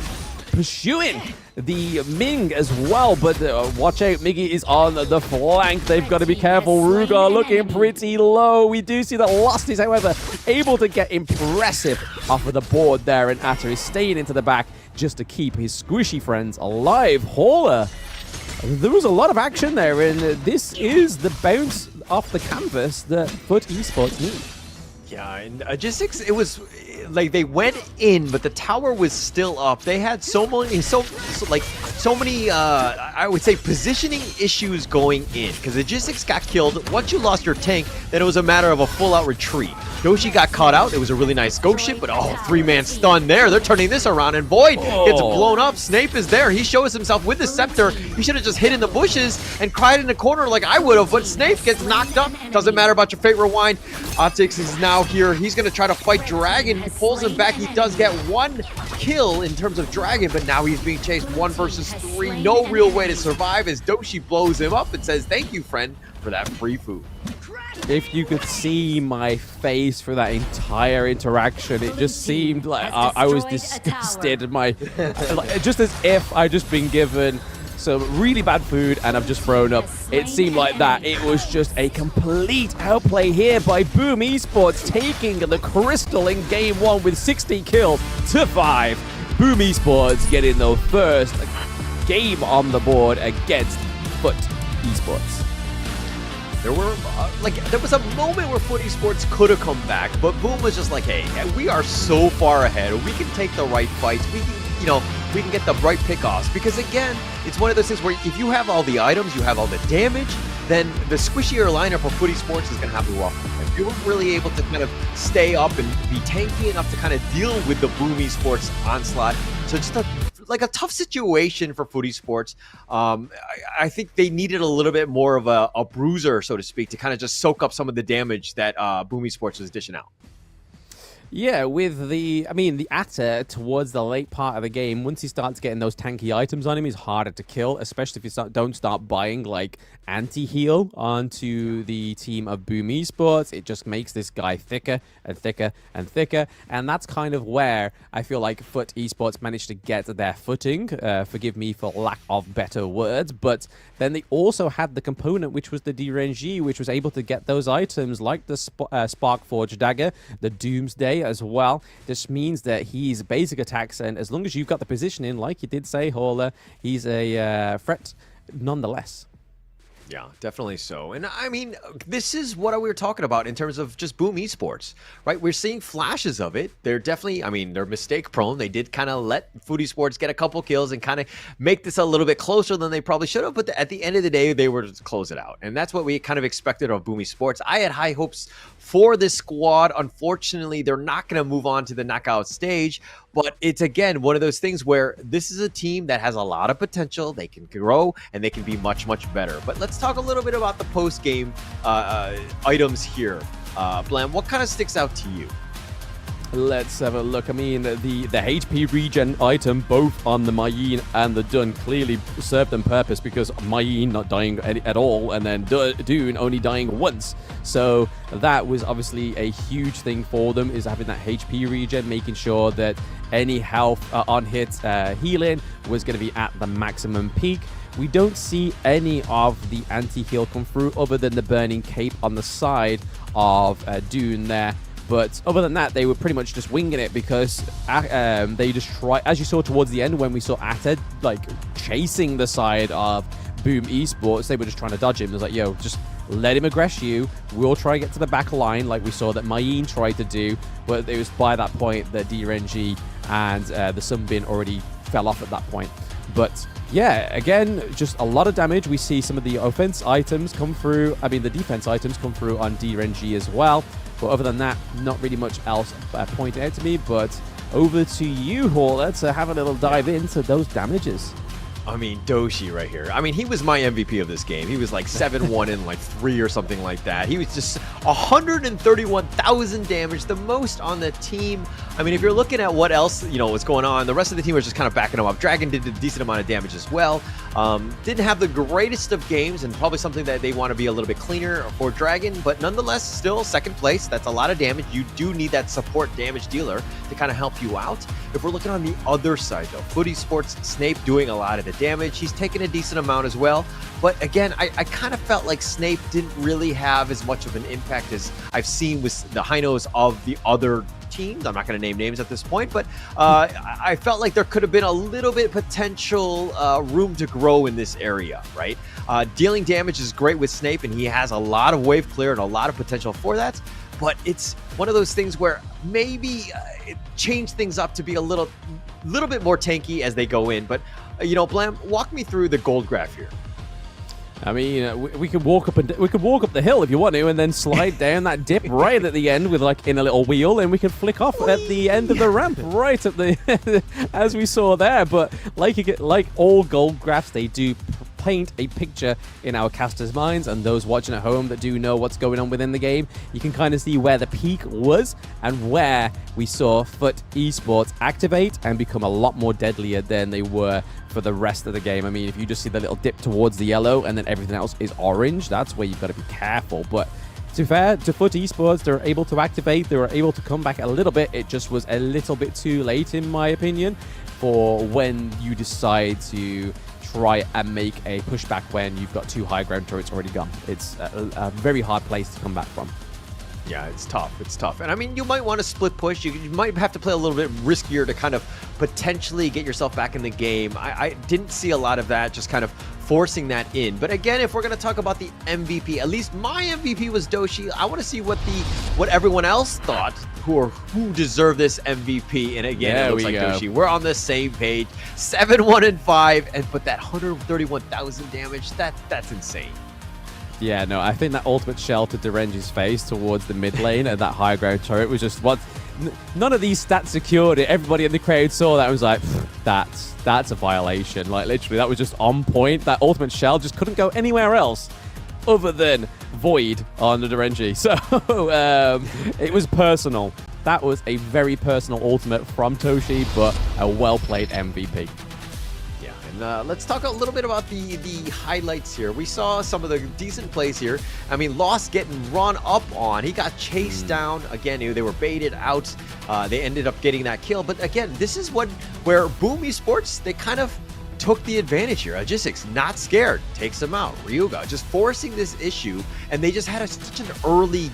Y: pursuing the Ming as well, but watch out, Miggy is on the flank. They've got to be careful. Rugar looking pretty low. We do see that Lost is, however, able to get impressive off of the board there, and Atta is staying into the back just to keep his squishy friends alive. Hauler, there was a lot of action there, and this is the bounce off the canvas that Foot Esports need.
Z: Yeah, and Logistics, it was like they went in, but the tower was still up. They had so many, I would say, positioning issues going in, because Logistics got killed. Once you lost your tank, then it was a matter of a full-out retreat. Doshi got caught out. It was a really nice ghost ship, but three-man stun there. They're turning this around, and Void gets blown up. Snape is there. He shows himself with the scepter. He should have just hid in the bushes and cried in the corner like I would have, but Snape gets knocked up. Doesn't matter about your fate rewind. Optics is now here. He's going to try to fight Dragon. He pulls him back. He does get one kill in terms of Dragon, but now he's being chased 1 versus 3. No real way to survive as Doshi blows him up and says, "Thank you, friend, for that free food."
Y: If you could see my face for that entire interaction, it just seemed like I was disgusted. Just as if I'd just been given some really bad food and I've just thrown up. It seemed like that. It was just a complete outplay here by Boom Esports, taking the Crystal in game 1 with 60 kills to 5. Boom Esports getting the first game on the board against Foot Esports.
Z: There was a moment where Foot Esports could have come back, but Boom was just like, hey, we are so far ahead. We can take the right fights. We can get the right pickoffs. Because again, it's one of those things where if you have all the items, you have all the damage, then the squishier lineup of Foot Esports is going to have to rough. If you weren't really able to kind of stay up and be tanky enough to kind of deal with the Boom Esports onslaught, so just a tough situation for Foot Esports. I think they needed a little bit more of a bruiser, so to speak, to kind of just soak up some of the damage that Boom Esports was dishing out.
Y: Yeah, with the Atta towards the late part of the game, once he starts getting those tanky items on him, he's harder to kill, especially if you don't start buying like anti-heal onto the team of Boom Esports. It just makes this guy thicker and thicker and thicker, and that's kind of where I feel like Foot Esports managed to get their footing, forgive me for lack of better words, but then they also had the component which was the DRNG, which was able to get those items like the Sparkforge Dagger, the Doomsday as well. This means that he's basic attacks, and as long as you've got the positioning, like you did say, Hauler, he's a threat nonetheless.
Z: Yeah, definitely so. And I mean, this is what we were talking about in terms of just Boom Esports, right? We're seeing flashes of it. They're definitely, they're mistake prone. They did kind of let Foot Esports get a couple kills and kind of make this a little bit closer than they probably should have. But at the end of the day, they were to close it out. And that's what we kind of expected of Boom Esports. I had high hopes for this squad. Unfortunately, they're not going to move on to the knockout stage. But it's, again, one of those things where this is a team that has a lot of potential. They can grow, and they can be much, much better. But let's talk a little bit about the post-game items here. Blam, what kind of sticks out to you?
Y: Let's have a look. I mean, the HP regen item, both on the Mayeen and the Dun, clearly served them purpose, because Mayeen not dying at all, and then Dune only dying once. So that was obviously a huge thing for them, is having that HP regen, making sure that any health on hit healing was going to be at the maximum peak. We don't see any of the anti-heal come through, other than the burning cape on the side of Dune there. But other than that, they were pretty much just winging it, because they just try, as you saw towards the end when we saw Atta like chasing the side of Boom Esports, they were just trying to dodge him. It was like, yo, just let him aggress you. We'll try to get to the back line like we saw that Mayeen tried to do. But it was by that point that DRNG and the Sunbin already fell off at that point. But yeah, again, just a lot of damage. We see some of the offense items come through. I mean, the defense items come through on DRNG as well. But other than that, not really much else pointed out to me. But over to you, Hall. Let's have a little dive into those damages.
Z: I mean, Doshi right here. I mean, he was my MVP of this game. He was like 7-1 in like 3 or something like that. He was just 131,000 damage, the most on the team. I mean, if you're looking at what else, was going on, the rest of the team was just kind of backing him up. Dragon did a decent amount of damage as well. Didn't have the greatest of games, and probably something that they want to be a little bit cleaner for Dragon, but nonetheless, still second place. That's a lot of damage. You do need that support damage dealer to kind of help you out. If we're looking on the other side, though, Footy Sports, Snape doing a lot of the damage. He's taken a decent amount as well. But again, I kind of felt like Snape didn't really have as much of an impact as I've seen with the Hinos of the other teams. I'm not going to name names at this point, but I felt like there could have been a little bit potential room to grow in this area, right? Dealing damage is great with Snape, and he has a lot of wave clear and a lot of potential for that. But it's one of those things where maybe it changed things up to be a little bit more tanky as they go in. But Blam, walk me through the gold graph here.
Y: I mean, we could walk up the hill if you want to, and then slide down that dip right at the end with like in a little wheel, and we can flick off at the end of the ramp right at the as we saw there. But like all gold graphs, they do paint a picture in our casters' minds, and those watching at home that do know what's going on within the game, you can kind of see where the peak was and where we saw Foot Esports activate and become a lot more deadlier than they were for the rest of the game. I mean, if you just see the little dip towards the yellow and then everything else is orange, that's where you've got to be careful. But to be fair to Foot Esports, they were able to activate, they were able to come back a little bit. It just was a little bit too late, in my opinion, for when you decide to try and make a pushback when you've got 2 high ground turrets already gone. It's a very hard place to come back from.
Z: Yeah, it's tough. It's tough. And I mean, you might want to split push. You might have to play a little bit riskier to kind of potentially get yourself back in the game. I didn't see a lot of that, just kind of forcing that in. But again, if we're going to talk about the MVP, at least my MVP was Doshi. I want to see what everyone else thought who deserved this MVP. And again, it looks like Doshi. We're on the same page. 7-1-5, but that 131,000 damage, that's insane.
Y: Yeah, no, I think that ultimate shell to Derenji's face towards the mid lane and that high ground turret was just what. None of these stats secured it. Everybody in the crowd saw that and was like, that's a violation. Like, literally, that was just on point. That ultimate shell just couldn't go anywhere else other than Void on the Derenji. So, it was personal. That was a very personal ultimate from Toshi, but a well-played MVP.
Z: Let's talk a little bit about the highlights here. We saw some of the decent plays here. I mean, Lost getting run up on. He got chased down. Again, they were baited out. They ended up getting that kill. But again, this is where Boom Esports, they kind of took the advantage here. Logistics, not scared, takes them out. Ryuga just forcing this issue, and they just had such an early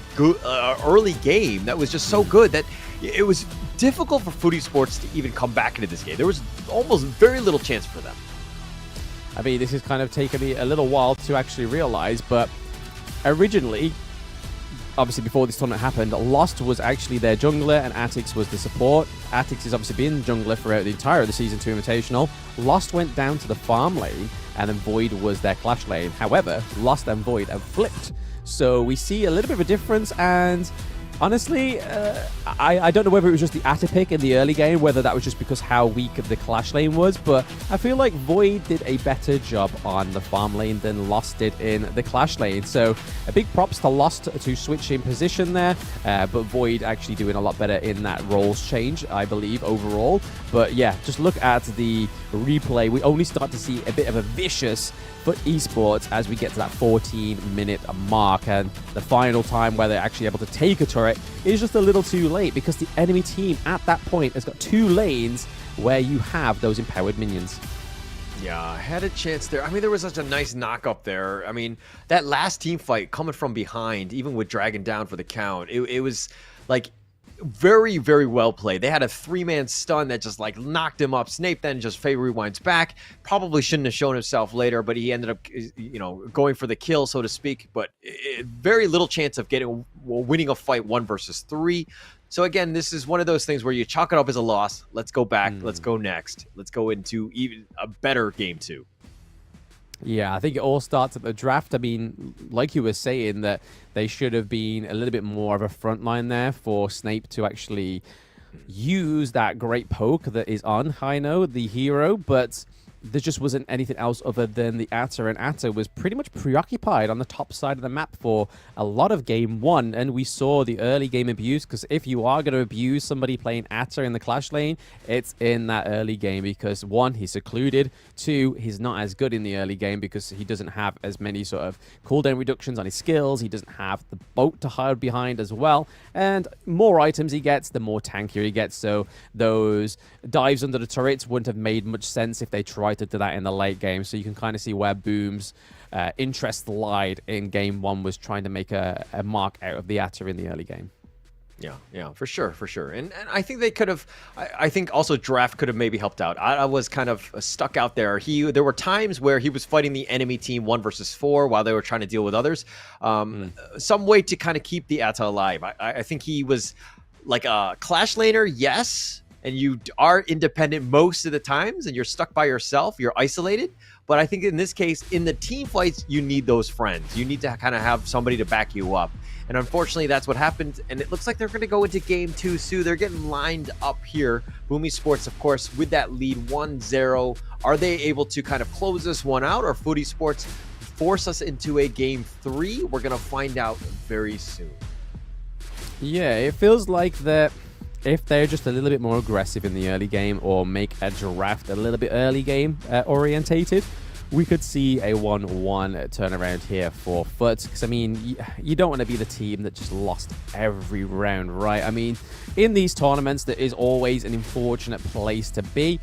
Z: game that was just so good that it was difficult for Footy Sports to even come back into this game. There was almost very little chance for them.
Y: I mean, this has kind of taken me a little while to actually realize, but originally, obviously before this tournament happened, Lost was actually their jungler and Atix was the support. Atix has obviously been jungler throughout the entire of the Season 2 Invitational. Lost went down to the farm lane, and then Void was their clash lane. However, Lost and Void have flipped. So we see a little bit of a difference, and Honestly, I don't know whether it was just the Atta pick in the early game, whether that was just because how weak the Clash lane was, but I feel like Void did a better job on the farm lane than Lost did in the Clash lane. So a big props to Lost to switch in position there, but Void actually doing a lot better in that roles change, I believe, overall. But yeah, just look at the replay. We only start to see a bit of a vicious FUT Esports as we get to that 14-minute mark, and the final time where they're actually able to take a turret is just a little too late because the enemy team at that point has got 2 lanes where you have those empowered minions.
Z: Yeah, had a chance there. I mean, there was such a nice knock up there. I mean, that last team fight coming from behind, even with Dragon down for the count, it was like very, very well played. They had a 3-man stun that just like knocked him up. Snape then just favor rewinds back. Probably shouldn't have shown himself later, but he ended up, going for the kill, so to speak. But very little chance of winning a fight 1 versus 3. So again, this is one of those things where you chalk it up as a loss. Let's go back. Let's go next. Let's go into even a better game 2.
Y: Yeah, I think it all starts at the draft. I mean, like you were saying, that they should have been a little bit more of a front line there for Snape to actually use that great poke that is on Hino, the hero, but there just wasn't anything else other than the Atta, and Atta was pretty much preoccupied on the top side of the map for a lot of game 1, and we saw the early game abuse, because if you are going to abuse somebody playing Atta in the Clash lane, it's in that early game, because 1, he's secluded, 2, he's not as good in the early game because he doesn't have as many sort of cooldown reductions on his skills, he doesn't have the boat to hide behind as well, and more items he gets, the more tankier he gets, so those dives under the turrets wouldn't have made much sense if they tried to do that in the late game. So you can kind of see where Boom's interest lied in game 1, was trying to make a mark out of the Atta in the early game.
Z: Yeah, for sure. And I think they could have, I think also Draft could have maybe helped out. I was kind of stuck out there. There were times where he was fighting the enemy team 1 versus 4 while they were trying to deal with others. Some way to kind of keep the Atta alive. I think he was like a Clash laner, yes, and you are independent most of the times, and you're stuck by yourself, you're isolated. But I think in this case, in the team fights, you need those friends. You need to kind of have somebody to back you up. And unfortunately, that's what happened. And it looks like they're going to go into game 2 soon. They're getting lined up here. Boomy Sports, of course, with that lead 1-0. Are they able to kind of close this one out, or FUT Esports force us into a game 3? We're going to find out very soon.
Y: Yeah, it feels like that if they're just a little bit more aggressive in the early game, or make a draft a little bit early game orientated, we could see a 1-1 turnaround here for FUT. Because, I mean, you don't want to be the team that just lost every round, right? I mean, in these tournaments, there is always an unfortunate place to be,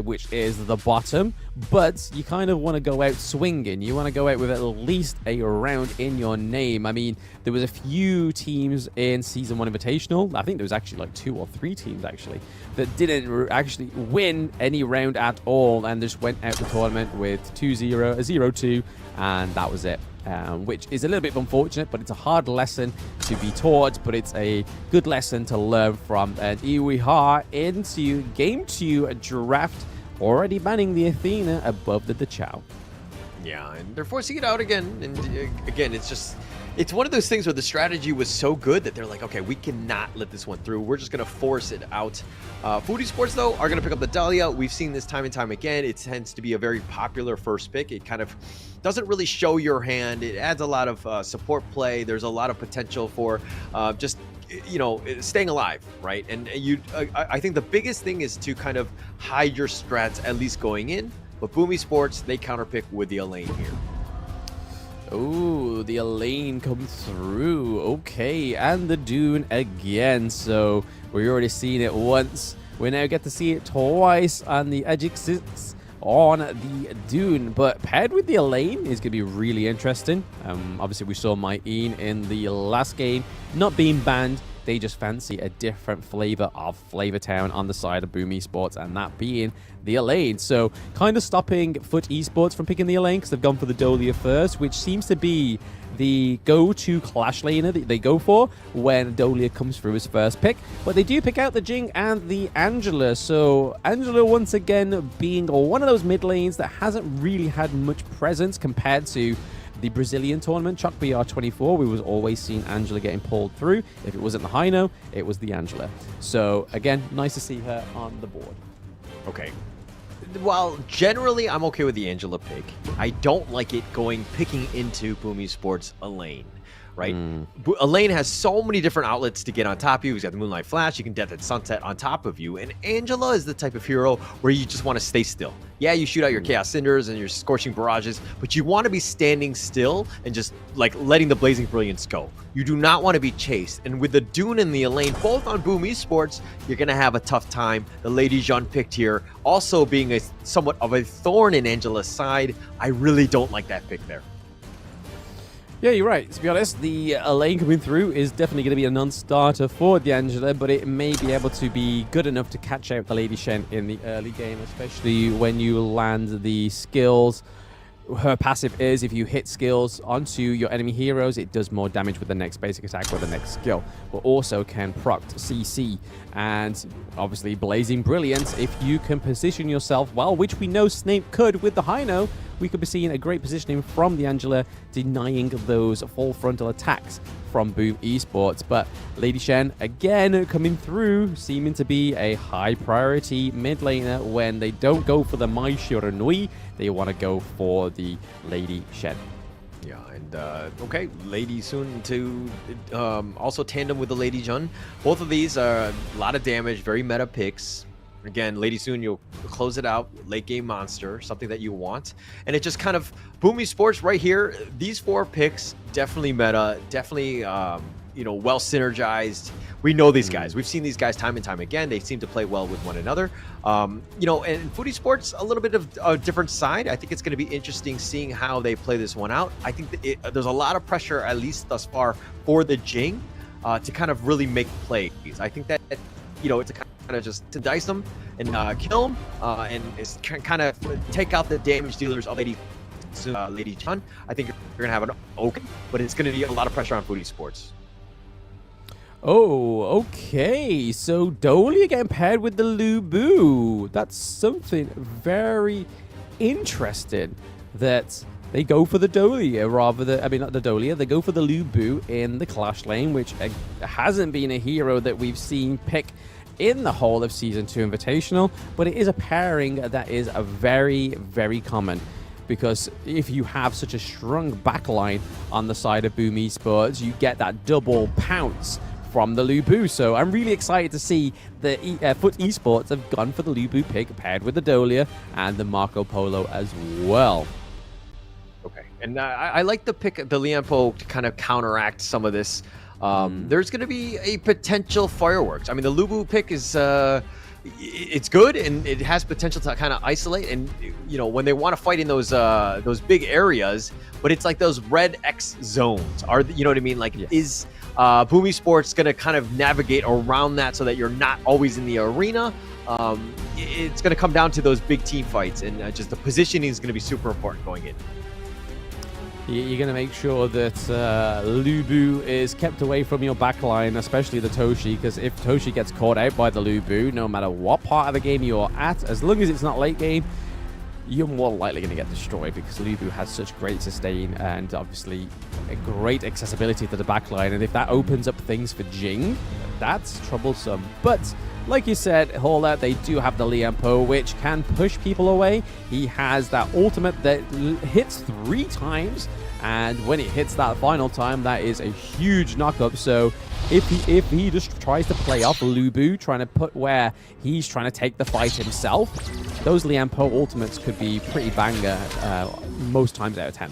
Y: which is the bottom. But you kind of want to go out swinging. You want to go out with at least a round in your name. I mean, there was a few teams in Season 1 Invitational. I think there was actually like 2 or 3 teams, actually, that didn't actually win any round at all, and just went out the tournament with 2-0, a 0-2, and that was it. Which is a little bit unfortunate, but it's a hard lesson to be taught, but it's a good lesson to learn from. And here we are into game 2 draft, already banning the Athena above the Chow.
Z: Yeah, and they're forcing it out again. And again, it's one of those things where the strategy was so good that they're like, okay, we cannot let this one through. We're just going to force it out. FUT Esports, though, are going to pick up the Dahlia. We've seen this time and time again. It tends to be a very popular first pick. It kind of doesn't really show your hand. It adds a lot of support play. There's a lot of potential for just, staying alive, right? And I think the biggest thing is to kind of hide your strats, at least going in. But Boomy Sports, they counterpick with the Elaine here.
Y: Oh, the Elaine comes through. Okay, and the Dune again. So we've already seen it once. We now get to see it twice on the Ajax on the Dune. But paired with the Elaine is going to be really interesting. Obviously, we saw Myene in the last game not being banned. They just fancy a different flavor of Flavor Town on the side of Boomy Sports, and that being the Elaine. So kind of stopping FUT Esports from picking the Elaine, because they've gone for the Dolia first, which seems to be the go-to Clash laner that they go for when Dolia comes through as first pick. But they do pick out the Jing and the Angela. So Angela, once again, being one of those mid lanes that hasn't really had much presence compared to the Brazilian tournament, Chuck BR24, we was always seeing Angela getting pulled through. If it wasn't the Hino, it was the Angela. So again, nice to see her on the board.
Z: Okay. While generally I'm okay with the Angela pick, I don't like it picking into Boomy Sports Elaine. Right? Elaine has so many different outlets to get on top of you. He's got the Moonlight Flash. You can Death at Sunset on top of you. And Angela is the type of hero where you just want to stay still. Yeah, you shoot out your Chaos Cinders and your Scorching Barrages, but you want to be standing still and just like letting the Blazing Brilliance go. You do not want to be chased. And with the Dune and the Elaine both on Boom Esports, you're going to have a tough time. The Lady Jeanne picked here also being somewhat of a thorn in Angela's side. I really don't like that pick there.
Y: Yeah, you're right. To be honest, the Elaine coming through is definitely going to be a non-starter for the Angela, but it may be able to be good enough to catch out the Lady Shen in the early game, especially when you land the skills. Her passive is if you hit skills onto your enemy heroes, it does more damage with the next basic attack or the next skill, but also can proc CC and obviously Blazing Brilliance if you can position yourself well, which we know Snape could with the Hino. We could be seeing a great positioning from the Angela, denying those full frontal attacks from Boom Esports. But Lady Shen, again, coming through, seeming to be a high priority mid laner when they don't go for the Mai Shiranui, they want to go for the Lady Shen.
Z: Yeah, and okay, Lady soon to also tandem with the Lady Jeanne. Both of these are a lot of damage, very meta picks. Again, Lady Soon, you'll close it out, late game monster, something that you want. And it just kind of, Boomy Sports right here, these 4 picks, definitely meta, definitely, well synergized. We know these guys. We've seen these guys time and time again. They seem to play well with one another. And Foodie Sports, a little bit of a different side. I think it's going to be interesting seeing how they play this one out. I think that there's a lot of pressure, at least thus far, for the Jing to kind of really make plays. I think that, it's a kind of just to dice them and kill them and kind of take out the damage dealers of Lady Jeanne. I think you're going to have an okay, but it's going to be a lot of pressure on Foodie Sports.
Y: Oh, okay. So Dolia getting paired with the Lubu. That's something very interesting that they go for the Dolia rather than, not the Dolia, they go for the Lubu in the Clash lane, which hasn't been a hero that we've seen pick in the whole of Season 2 Invitational, but it is a pairing that is a very, very common. Because if you have such a strong backline on the side of Boom Esports, you get that double pounce from the Lubu. So I'm really excited to see the Foot Esports have gone for the Lubu pick paired with the Dolia and the Marco Polo as well.
Z: Okay, and I like the pick, the Lianpo, to kind of counteract some of this. There's going to be a potential fireworks. I mean, the Lubu pick is it's good and it has potential to kind of isolate. And when they want to fight in those big areas, but it's like those red X zones. You know what I mean? Like, is Boom Esports going to kind of navigate around that so that you're not always in the arena? It's going to come down to those big team fights, and just the positioning is going to be super important going in.
Y: You're going to make sure that Lubu is kept away from your backline, especially the Toshi, because if Toshi gets caught out by the Lubu, no matter what part of the game you're at, as long as it's not late game, you're more likely going to get destroyed, because Lubu has such great sustain and obviously a great accessibility to the backline. And if that opens up things for Jing, that's troublesome. But like you said, Hola, they do have the Lianpo, which can push people away. He has that ultimate that hits 3 times, and when it hits that final time, that is a huge knockup. So if he just tries to play off Lubu, trying to put where he's trying to take the fight himself, those Lianpo ultimates could be pretty banger most times out of 10.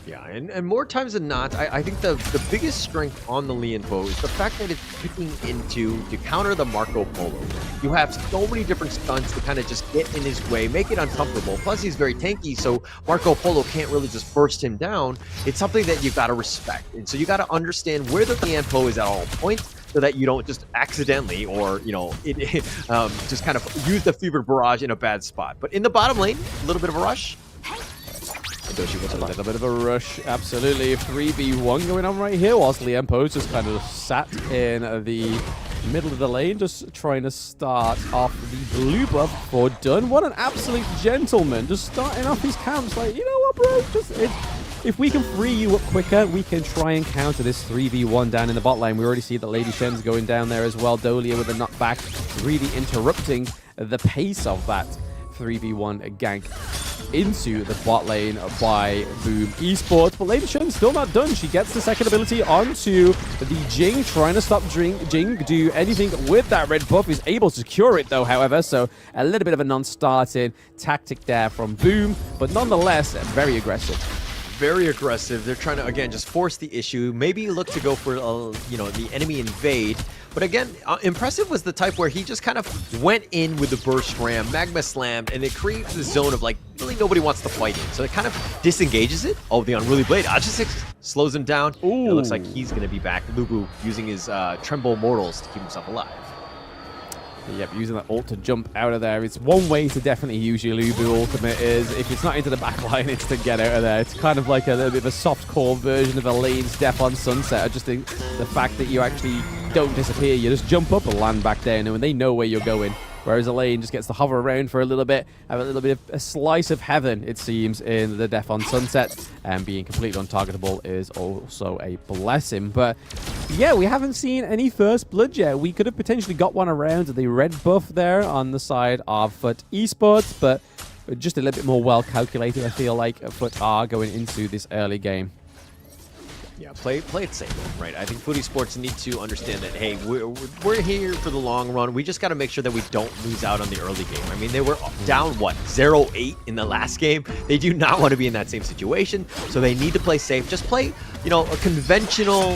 Z: Yeah, and more times than not, I think the biggest strength on the Lianpo is the fact that it's picking to counter the Marco Polo. You have so many different stunts to kind of just get in his way, make it uncomfortable. Plus, he's very tanky, so Marco Polo can't really just burst him down. It's something that you've got to respect. And so you got to understand where the Lianpo is at all points, so that you don't just accidentally or, just kind of use the Fevered Barrage in a bad spot. But in the bottom lane, a little bit of a rush.
Y: A little bit of a rush, absolutely. 3v1 going on right here, whilst Lianpo's just kind of sat in the middle of the lane, just trying to start off the blue buff for Dunn. What an absolute gentleman, just starting off his camps like, you know what, bro, if we can free you up quicker, we can try and counter this 3v1 down in the bot lane. We already see that Lady Shen's going down there as well. Dolia with a knockback, really interrupting the pace of that 3v1 gank into the bot lane by Boom Esports. But Lady Shen's still not done. She gets the second ability onto the Jing, trying to stop Jing do anything with that red buff. Is able to secure it though, however, so a little bit of a non-starting tactic there from Boom, but nonetheless very aggressive.
Z: Very aggressive. They're trying to, again, just force the issue. Maybe look to go for, the enemy invade. But again, Impressive was the type where he just kind of went in with the burst ram, magma slammed, and it creates the zone of, like, really nobody wants to fight in. So it kind of disengages it. Oh, the unruly blade. Aja6 slows him down. It looks like he's going to be back. Lubu using his Tremble Mortals to keep himself alive.
Y: Yep, using that ult to jump out of there. It's one way to definitely use your Lubu ultimate is, if it's not into the backline, it's to get out of there. It's kind of like a little bit of a soft-core version of Elaine's Death on Sunset. I just think the fact that you actually don't disappear, you just jump up and land back down, and they know where you're going. Whereas Elaine just gets to hover around for a little bit, have a little bit of a slice of heaven, it seems, in the Death on Sunset, and being completely untargetable is also a blessing. But yeah, we haven't seen any first blood yet. We could have potentially got one around the red buff there on the side of Foot Esports, but just a little bit more well calculated, I feel like, Foot are going into this early game.
Z: Yeah, play it safe, right? I think Foot Esports need to understand that, hey, we're here for the long run. We just got to make sure that we don't lose out on the early game. I mean, they were down, 0-8 in the last game. They do not want to be in that same situation, so they need to play safe. Just play, a conventional,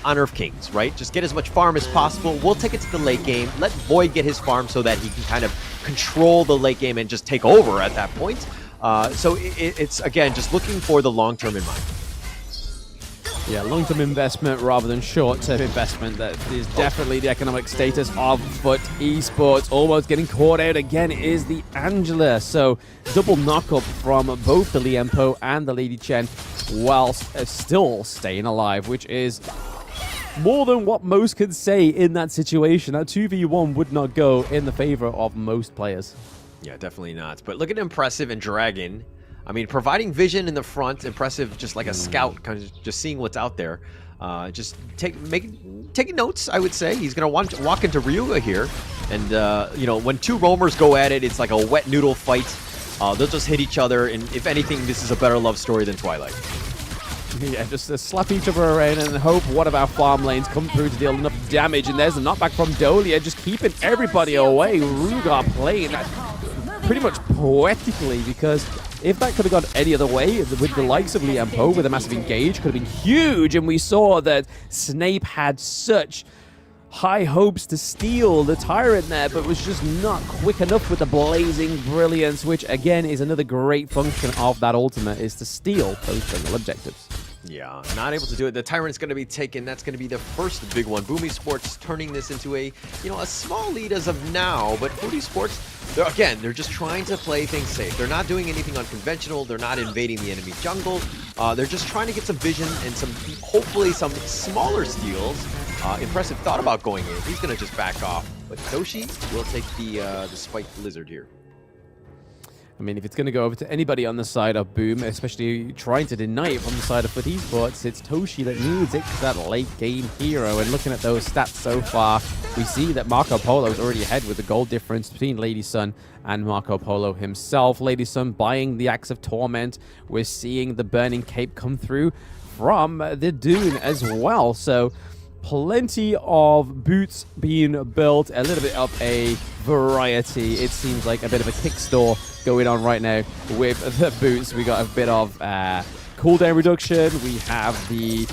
Z: Honor of Kings, right? Just get as much farm as possible. We'll take it to the late game. Let Void get his farm so that he can kind of control the late game and just take over at that point. So it's, again, just looking for the long term in mind.
Y: Yeah, long-term investment rather than short-term investment. That is definitely the economic status of Foot Esports. Almost getting caught out again is the Angela. So double knock-up from both the Liempo and the Lady Chen whilst still staying alive, which is more than what most could say in that situation. That 2v1 would not go in the favor of most players.
Z: Yeah, definitely not. But look at Impressive and Dragon. I mean, providing vision in the front, Impressive just like a scout, kind of just seeing what's out there. Just taking notes, I would say. He's going to want to walk into Ryuga here. And, when two roamers go at it, it's like a wet noodle fight. They'll just hit each other. And if anything, this is a better love story than Twilight.
Y: Yeah, just slap each other around and hope one of our farm lanes come through to deal enough damage. And there's a knockback from Dolia, just keeping everybody away. Rugar playing that pretty much poetically, because if that could have gone any other way, with the likes of Liempo, with a massive engage, could have been huge. And we saw that Snape had such high hopes to steal the Tyrant there, but was just not quick enough with the Blazing Brilliance, which again is another great function of that ultimate, is to steal those jungle objectives.
Z: Yeah, not able to do it. The Tyrant's going to be taken. That's going to be the first big one. Boom Esports turning this into a small lead as of now, but Foot Esports, they're just trying to play things safe. They're not doing anything unconventional. They're not invading the enemy jungle. They're just trying to get some vision and hopefully some smaller steals. Impressive thought about going in. He's going to just back off, but Toshi will take the spiked lizard here.
Y: I mean, if it's going to go over to anybody on the side of Boom, especially trying to deny it from the side of Foot Esports, it's Toshi that needs it, that late game hero. And looking at those stats so far, we see that Marco Polo is already ahead with the goal difference between Lady Sun and Marco Polo himself. Lady Sun buying the Axe of Torment. We're seeing the Burning Cape come through from the Dune as well. So plenty of boots being built, a little bit of a variety. It seems like a bit of a kick store going on right now with the boots. We got a bit of cooldown reduction. We have the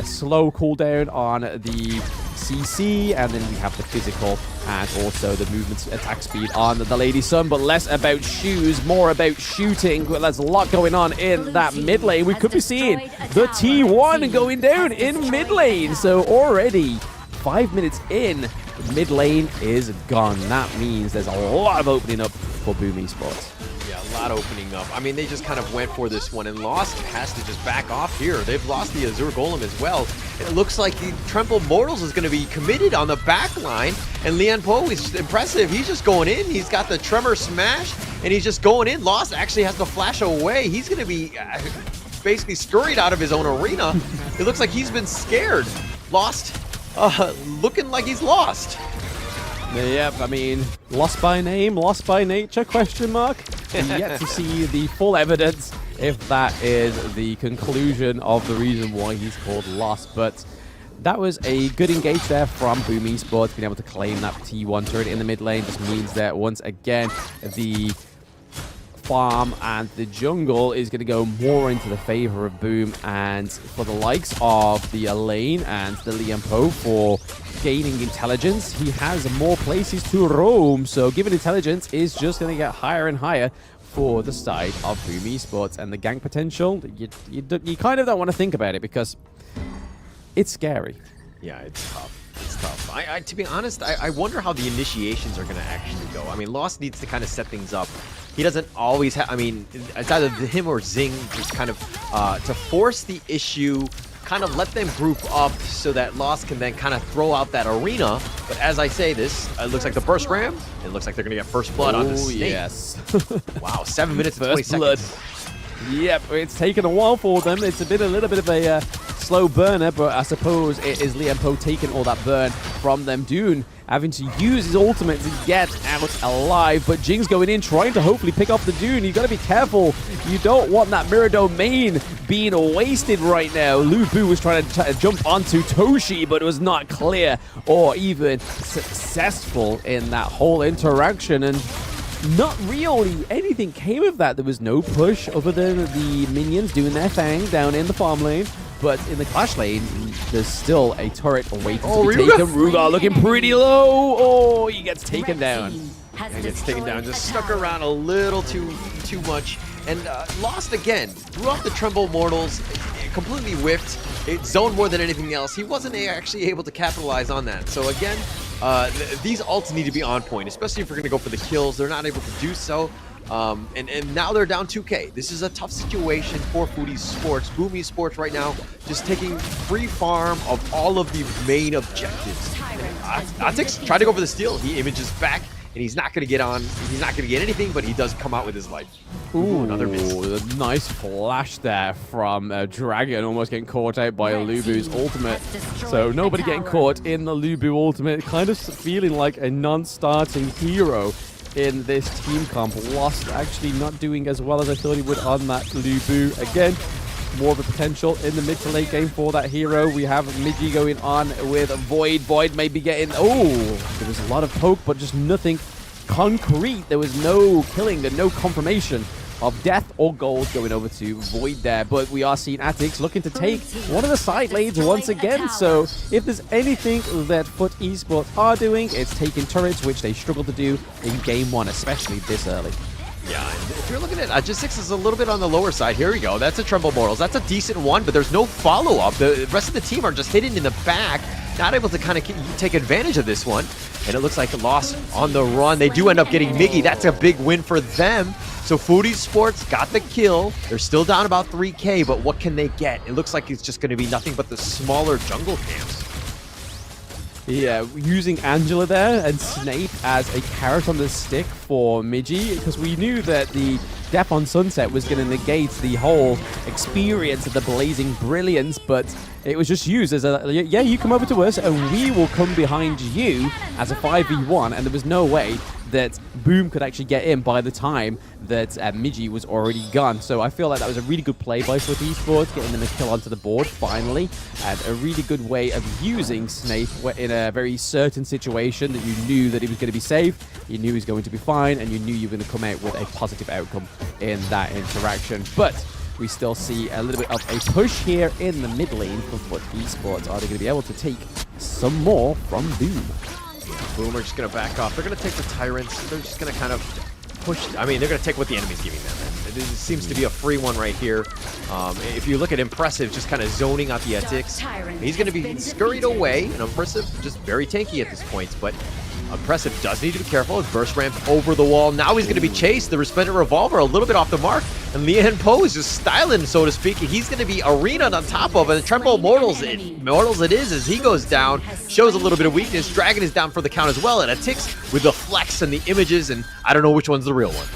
Y: slow cooldown on the CC, and then we have the physical and also the movement attack speed on the Lady Sun, but less about shoes, more about shooting. There's a lot going on in that mid lane. We could be seeing the T1 going down in mid lane. So already 5 minutes in, mid lane is gone. That means there's a lot of opening up for Boom Esports.
Z: Yeah, a lot opening up. I mean, they just kind of went for this one, and Lost has to just back off here. They've lost the Azure Golem as well. And it looks like the Tremble Mortals is going to be committed on the back line, and Lian Po is impressive. He's just going in. He's got the Tremor Smash, and he's just going in. Lost actually has to flash away. He's going to be basically scurried out of his own arena. It looks like he's been scared. Lost. Looking like he's lost.
Y: Yep, I mean, lost by name, lost by nature, question mark? Yet to see the full evidence if that is the conclusion of the reason why he's called lost. But that was a good engage there from Boom Esports, being able to claim that T1 turret in the mid lane. Just means that once again, the farm and the jungle is going to go more into the favor of Boom, and for the likes of the Elaine and the Liam Poe for gaining intelligence, he has more places to roam, so given intelligence is just going to get higher and higher for the side of Boom Esports. And the gank potential, you kind of don't want to think about it because it's scary.
Z: Yeah, it's tough. It's tough. To be honest, I wonder how the initiations are going to actually go. I mean, Lost needs to kind of set things up. He doesn't always have, I mean, it's either him or Zing just kind of to force the issue, kind of let them group up so that Lost can then kind of throw out that arena. But as I say this, it looks like the burst ram. It looks like they're going to get first blood on the snake.
Y: Yes.
Z: Wow, 7 minutes and 20
Y: blood.
Z: seconds.
Y: Yep, it's taken a while for them. It's been a little bit of a slow burner, but I suppose it is Liam Poe taking all that burn from them. Dune having to use his ultimate to get out alive, but Jing's going in, trying to hopefully pick up the Dune. You got to be careful. You don't want that mirror domain being wasted right now. Lu Bu was trying to jump onto Toshi, but it was not clear or even successful in that whole interaction, and not really anything came of that. There was no push other than the minions doing their thing down in the farm lane. But in the clash lane, there's still a turret waiting to be taken. Rugar looking pretty low. Oh, he gets taken down.
Z: And gets taken down. Just stuck around a little too much. And Lost again. Threw off the Tremble Mortals. Completely whiffed. It zoned more than anything else. He wasn't actually able to capitalize on that. So again, these ults need to be on point, especially if we're going to go for the kills. They're not able to do so. And now they're down 2K. This is a tough situation for Foodie Sports. Boom Esports right now just taking free farm of all of the main objectives. Atix tried to go for the steal. He images back, and he's not going to get on. He's not going to get anything, but he does come out with his life.
Y: Ooh,
Z: another miss.
Y: A nice flash there from Dragon, almost getting caught out by Lubu's ultimate. So nobody getting caught in the Lubu ultimate, kind of feeling like a non-starting hero in this team comp. Lost actually not doing as well as I thought he would on that Lubu. Again, more of a potential in the mid to late game for that hero. We have Migi going on with Void. Void may be getting, there was a lot of poke, but just nothing concrete. There was no killing and no confirmation of death or gold going over to Void there. But we are seeing Atix looking to take one of the side lanes once again. So if there's anything that Foot Esports are doing, it's taking turrets, which they struggled to do in game one, especially this early.
Z: Yeah, and if you're looking at just 6 is a little bit on the lower side. Here we go. That's a Tremble Mortals. That's a decent one, but there's no follow-up. The rest of the team are just hidden in the back, not able to kind of take advantage of this one. And it looks like Lost on the run. They do end up getting Miggy. That's a big win for them. So Foodie Sports got the kill. They're still down about 3K, but what can they get? It looks like it's just going to be nothing but the smaller jungle camps.
Y: Yeah, using Angela there and Snape as a carrot on the stick for Migi, because we knew that the Death on Sunset was going to negate the whole experience of the Blazing Brilliance, but it was just used as a, yeah, you come over to us and we will come behind you as a 5v1, and there was no way that Boom could actually get in by the time that Migi was already gone. So I feel like that was a really good play by Foot Esports, getting them a kill onto the board finally, and a really good way of using Snape in a very certain situation that you knew that he was going to be safe, you knew he was going to be fine, and you knew you were going to come out with a positive outcome in that interaction. But we still see a little bit of a push here in the mid lane for Foot Esports. Are they going to be able to take some more from Boom?
Z: Boom are just going to back off. They're going to take the Tyrants. They're just going to kind of push. I mean, they're going to take what the enemy's giving them. And it seems to be a free one right here. If you look at Impressive, just kind of zoning out the Ethics, he's going to be scurried away. And Impressive, just very tanky at this point. But Impressive does need to be careful. His burst ramp over the wall. Now he's going to be chased. The Resplendent Revolver a little bit off the mark. And Lian Po is just styling, so to speak. He's going to be arena'd on top of it. And Tremble Mortals it is as he goes down. Shows a little bit of weakness. Dragon is down for the count as well. And a Tix with the flex and the images. And I don't know which one's the real one.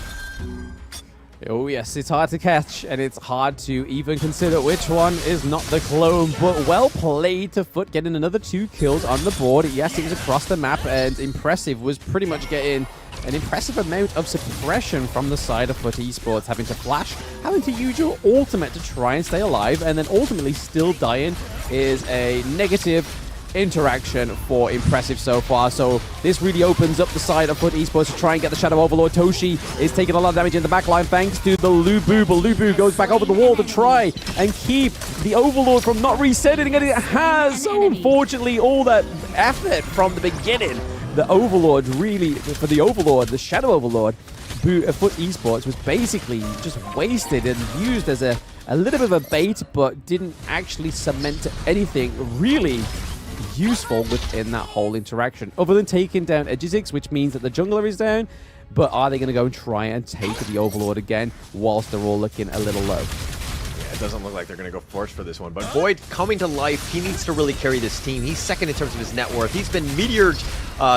Y: Oh yes, it's hard to catch, and it's hard to even consider which one is not the clone, but well played to Foot, getting another 2 kills on the board. Yes, it was across the map, and Impressive was pretty much getting an impressive amount of suppression from the side of Foot Esports, having to flash, having to use your ultimate to try and stay alive, and then ultimately still dying is a negative interaction for Impressive so far. So this really opens up the side of Foot Esports to try and get the Shadow Overlord. Toshi is taking a lot of damage in the backline thanks to the Lubu, but Lubu goes back over the wall to try and keep the Overlord from not resetting, and it has. So unfortunately, all that effort from the beginning, the Overlord really, for the Overlord, the Shadow Overlord, Foot Esports was basically just wasted and used as a little bit of a bait, but didn't actually cement anything really useful within that whole interaction, other than taking down Edgizix, which means that the jungler is down. But are they going to go and try and take the Overlord again whilst they're all looking a little low?
Z: Yeah, it doesn't look like they're going to go force for this one. But Void coming to life, he needs to really carry this team. He's second in terms of his net worth. He's been meteored,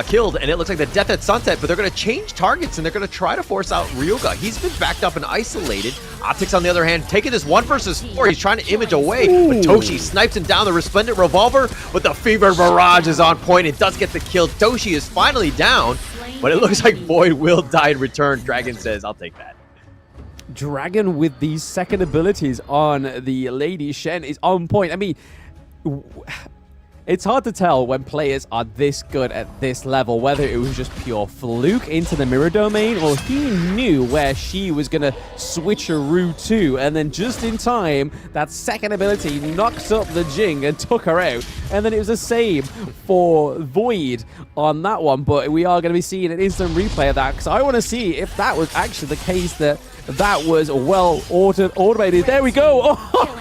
Z: killed, and it looks like the death at sunset, but they're going to change targets, and they're going to try to force out Ryuga. He's been backed up and isolated. Optics, on the other hand, taking this 1 versus 4. He's trying to image away, but Toshi snipes him down the Resplendent Revolver, but the Fever Barrage is on point. It does get the kill. Toshi is finally down, but it looks like Void will die in return. Dragon says, I'll take that.
Y: Dragon with these second abilities on the Lady Shen is on point. I mean, it's hard to tell when players are this good at this level, whether it was just pure fluke into the mirror domain, or he knew where she was going to switcheroo to, and then just in time, that second ability knocked up the Jing and took her out. And then it was the same for Void on that one, but we are going to be seeing an instant replay of that, because I want to see if that was actually the case, that was well automated. There we go.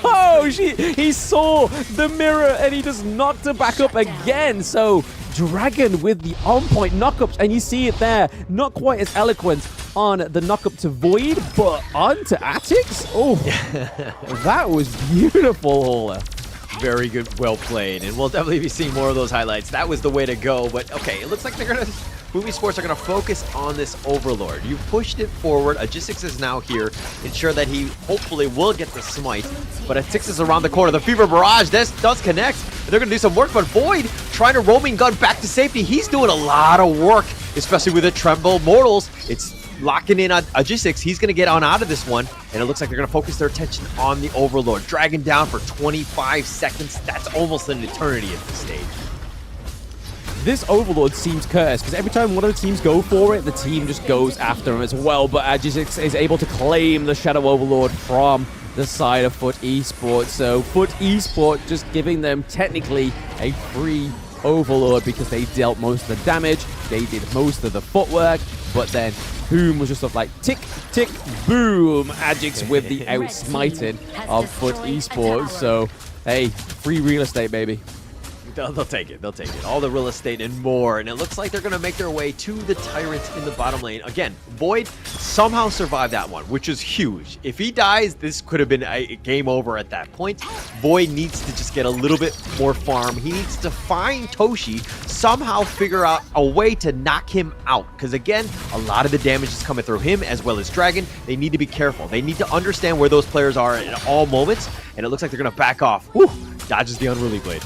Y: Oh, he saw the mirror and he just knocked her back up again. So Dragon with the on-point knockups, and you see it there. Not quite as eloquent on the knockup to Void, but on to Atix. Oh, that was beautiful, Hola.
Z: Very good, well played, and we'll definitely be seeing more of those highlights. That was the way to go, but okay, it looks like they're gonna, Boomy Sports are gonna focus on this Overlord. You pushed it forward. Agistix is now here, ensure that he hopefully will get the smite, but Agistix is around the corner. The Fever Barrage, this does connect, and they're gonna do some work, but Void trying to roaming gun back to safety. He's doing a lot of work, especially with the Tremble Mortals. It's locking in on Agistix. He's going to get on out of this one, and it looks like they're going to focus their attention on the Overlord. Dragon down for 25 seconds. That's almost an eternity at this stage.
Y: This Overlord seems cursed, because every time one of the teams go for it, the team just goes after him as well. But Agistix is able to claim the Shadow Overlord from the side of Foot Esports. So Foot Esports just giving them technically a free Overlord, because they dealt most of the damage, they did most of the footwork, but then Boom was just sort of like tick, tick, boom. Agix with the outsmiting of Foot Esports. So, hey, free real estate, baby.
Z: They'll take it. They'll take it. All the real estate and more. And it looks like they're going to make their way to the Tyrant in the bottom lane. Again, Void somehow survived that one, which is huge. If he dies, this could have been a game over at that point. Void needs to just get a little bit more farm. He needs to find Toshi, somehow figure out a way to knock him out. Because again, a lot of the damage is coming through him as well as Dragon. They need to be careful. They need to understand where those players are at all moments. And it looks like they're going to back off. Whew, dodges the Unruly Blade.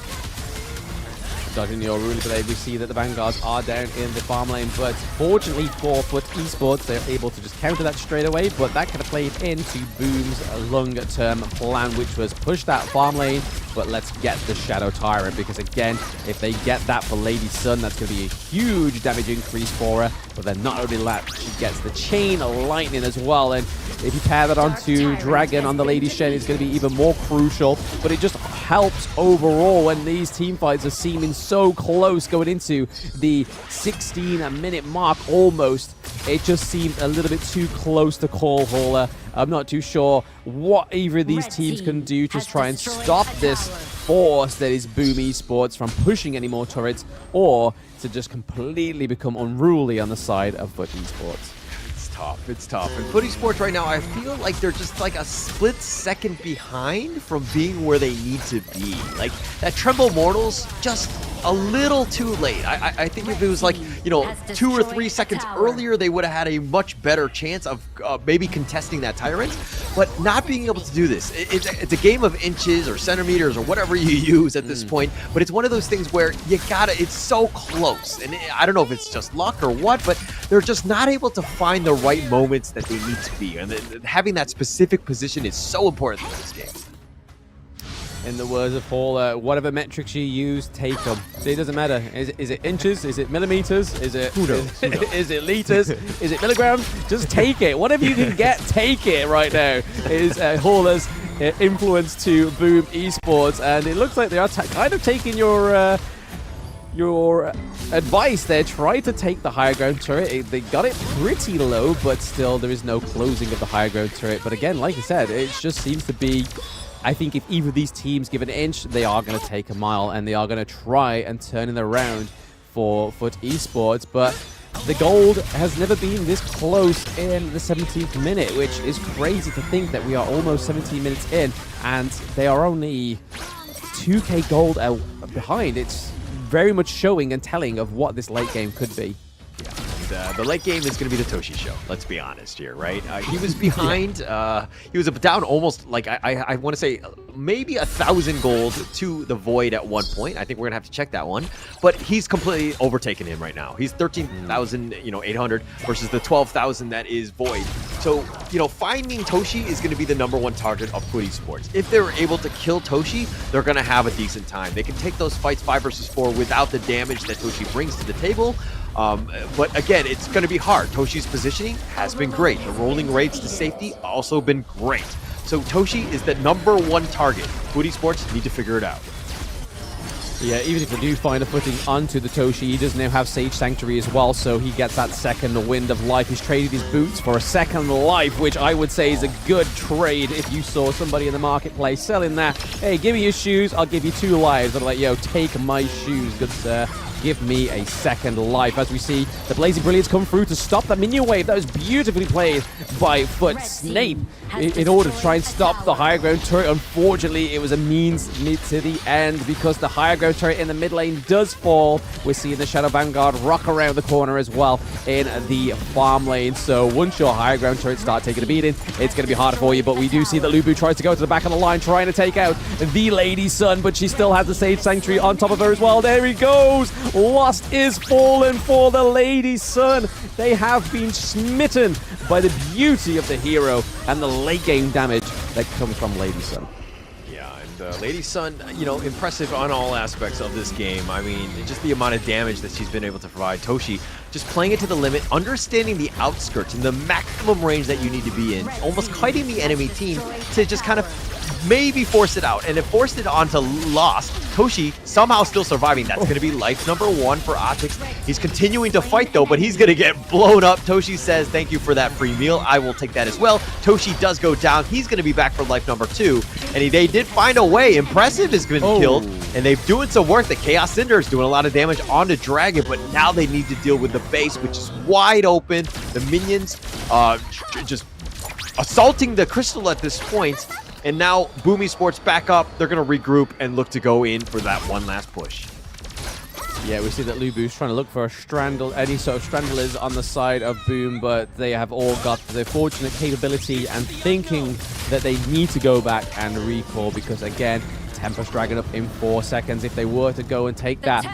Y: Dodging the Unruly Blade, we see that the Vanguards are down in the farm lane, but fortunately for Foot Esports, they're able to just counter that straight away, but that could have played into Boom's long-term plan, which was push that farm lane, but let's get the Shadow Tyrant, because again, if they get that for Lady Sun, that's going to be a huge damage increase for her, but then not only that, she gets the Chain Lightning as well, and if you pair that onto Dragon on the Lady Shen, it's going to be even more crucial, but it just helps overall when these team fights are seeming so close going into the 16-minute mark almost. It just seemed a little bit too close to call, Hauler. I'm not too sure what either of these teams can do to try and stop this force that is Boom Esports from pushing any more turrets, or to just completely become unruly on the side of Foot Esports.
Z: It's tough. And Foot Esports right now, I feel like they're just like a split second behind from being where they need to be. Like, that Tremble Mortals just a little too late. I think if it was like, 2 or 3 seconds earlier, they would have had a much better chance of maybe contesting that Tyrant. But not being able to do this, it's a game of inches or centimeters or whatever you use at this point. But it's one of those things where it's so close. And I don't know if it's just luck or what, but they're just not able to find the right moments that they need to be. And having that specific position is so important in this game.
Y: In the words of Paul, whatever metrics you use, take them. It doesn't matter. Is it inches? Is it millimeters? Is it is it liters? Is it milligrams? Just take it. Whatever you can get, take it right now. Is Hauler's influence to Boom Esports, and it looks like they are kind of taking your advice there. Try to take the higher ground turret. They got it pretty low, but still there is no closing of the higher ground turret. But again, like I said, it just seems to be, I think if either of these teams give an inch, they are going to take a mile, and they are going to try and turn it around for FUT Esports. But the gold has never been this close in the 17th minute, which is crazy to think that we are almost 17 minutes in, and they are only 2k gold behind. It's very much showing and telling of what this late game could be.
Z: The late game is going to be the Toshi show. Let's be honest here, right? He was behind. He was down almost, like, I want to say maybe 1,000 gold to the Void at one point. I think we're going to have to check that one. But he's completely overtaken him right now. He's 13,800 versus the 12,000 that is Void. So, finding Toshi is going to be the #1 target of FUT Esports. If they're able to kill Toshi, they're going to have a decent time. They can take those fights 5 versus 4 without the damage that Toshi brings to the table. But again, it's going to be hard. Toshi's positioning has been great. The rolling rates to safety also been great. So Toshi is the #1 target. FUT Esports need to figure it out.
Y: Yeah, even if they do find a footing onto the Toshi, he does now have Sage Sanctuary as well, so he gets that second wind of life. He's traded his boots for a second life, which I would say is a good trade if you saw somebody in the marketplace selling that. Hey, give me your shoes, I'll give you 2 lives. I'm like, yo, take my shoes, good sir. Give me a second life. As we see the Blazing Brilliance come through to stop the minion wave. That was beautifully played by FUT Snape in order to try and stop the higher ground turret. Unfortunately, it was a means to the end because the higher ground turret in the mid lane does fall. We're seeing the Shadow Vanguard rock around the corner as well in the farm lane. So once your higher ground turrets start taking a beating, it's going to be harder for you. But we do see that Lubu tries to go to the back of the line, trying to take out the Lady Sun, but she still has the Sage Sanctuary on top of her as well. There he goes. Lost is fallen for the Lady Sun. They have been smitten by the beauty of the hero and the late game damage that comes from Lady Sun.
Z: Yeah, and Lady Sun, impressive on all aspects of this game. I mean, just the amount of damage that she's been able to provide. Toshi just playing it to the limit, understanding the outskirts and the maximum range that you need to be in, almost kiting the enemy team to just kind of maybe force it out, and it forced it onto Lost. Toshi somehow still surviving. That's going to be life '1 for Otix. He's continuing to fight though, but he's going to get blown up. Toshi says, thank you for that free meal. I will take that as well. Toshi does go down. He's going to be back for life #2, and they did find a way. Impressive has been killed, and they've doing some work. The Chaos Cinder is doing a lot of damage onto Dragon, but now they need to deal with the base, which is wide open. The minions just assaulting the crystal at this point. And now Boom Esports back up. They're going to regroup and look to go in for that one last push.
Y: Yeah, we see that Lubu's trying to look for any sort of Stranglers on the side of Boom, but they have all got the fortunate capability and thinking that they need to go back and recall because, again, Tempest Dragon up in 4 seconds. If they were to go and take that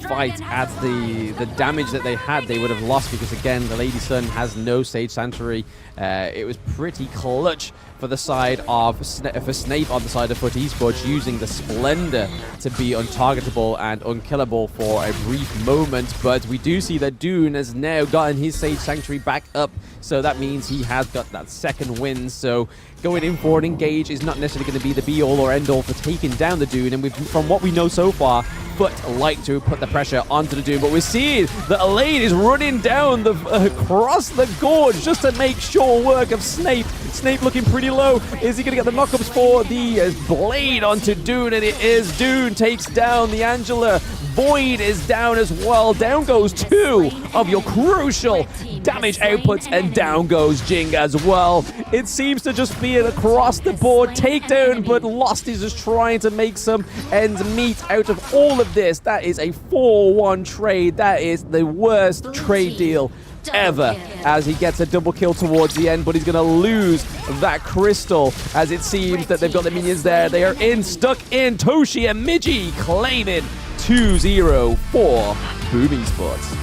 Y: fight at the damage that they had, they would have lost because, again, the Lady Sun has no Sage Sanctuary. It was pretty clutch for the side of for Snape on the side of FUT Esports, using the Splendor to be untargetable and unkillable for a brief moment. But we do see that Dune has now gotten his Sage Sanctuary back up, so that means he has got that second win. So going in for an engage is not necessarily going to be the be-all or end-all for taking down the Dune, and from what we know so far, FUT like to put the pressure onto the Dune, but we're seeing that Elaine is running down across the gorge just to make sure work of Snape. Snape looking pretty low. Is he going to get the knockups for the blade onto Dune? And it is. Dune takes down the Angela. Void is down as well. Down goes 2 of your crucial damage outputs, and down goes Jing as well. It seems to just be an across the board takedown, but Lost is just trying to make some ends meet out of all of this. That is a 4-1 trade. That is the worst trade deal ever, as he gets a double kill towards the end, but he's going to lose that crystal, as it seems that they've got the minions there. They are stuck in. Toshi and Miji claiming 2-0 for Boom Esports.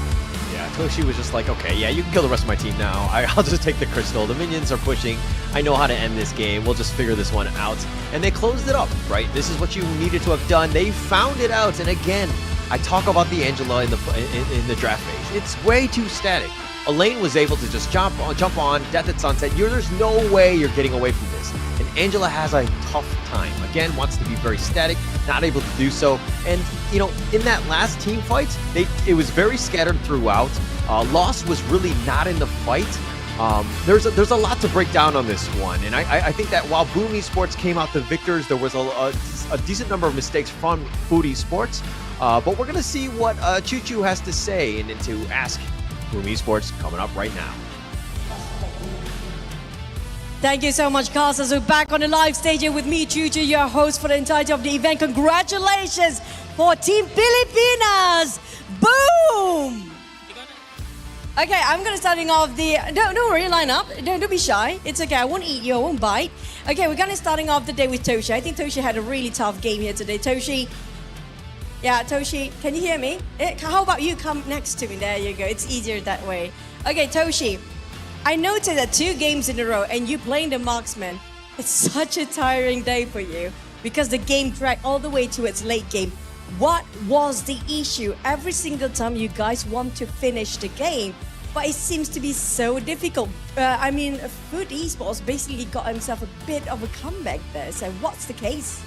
Z: Yeah, Toshi was just like, okay, yeah, you can kill the rest of my team now. I'll just take the crystal. The minions are pushing. I know how to end this game. We'll just figure this one out. And they closed it up, right? This is what you needed to have done. They found it out. And again, I talk about the Angela in the draft phase. It's way too static. Elaine was able to just jump on, Death at Sunset. There's no way you're getting away from this. And Angela has a tough time. Again, wants to be very static, not able to do so. And, you know, in that last team fight, it was very scattered throughout. Lost was really not in the fight. There's a lot to break down on this one. And I think that while Boom Esports came out the victors, there was a decent number of mistakes from Food Esports. But we're going to see what Choo Choo has to say and to ask Boom Esports coming up right now.
D: Thank you so much, Carson. So back on the live stage here with me, Choo Choo, your host for the entirety of the event. Congratulations for Team Pilipinas! Boom! Okay, I'm gonna starting off the. Don't worry, line up. Don't be shy. It's okay. I won't eat you. I won't bite. Okay, we're gonna starting off the day with Toshi. I think Toshi had a really tough game here today. Toshi. Yeah, Toshi, can you hear me? How about you come next to me? There you go. It's easier that way. Okay, Toshi, I noticed that 2 games in a row and you playing the marksman. It's such a tiring day for you because the game dragged all the way to its late game. What was the issue? Every single time you guys want to finish the game, but it seems to be so difficult. I mean, Food Esports basically got himself a bit of a comeback there. So what's the case?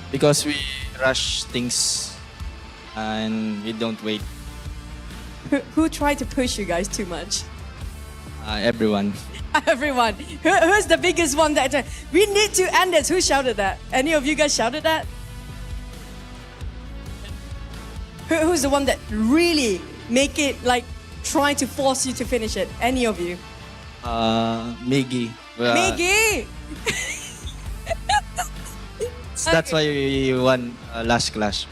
C: Because we rush things and we don't wait.
D: Who tried to push you guys too much?
C: Everyone.
D: Everyone. Who's the biggest one that we need to end this? Who shouted that? Any of you guys shouted that? Who's the one that really make it like trying to force you to finish it? Any of you?
C: Miggy.
D: Miggy!
C: That's why we won last clash.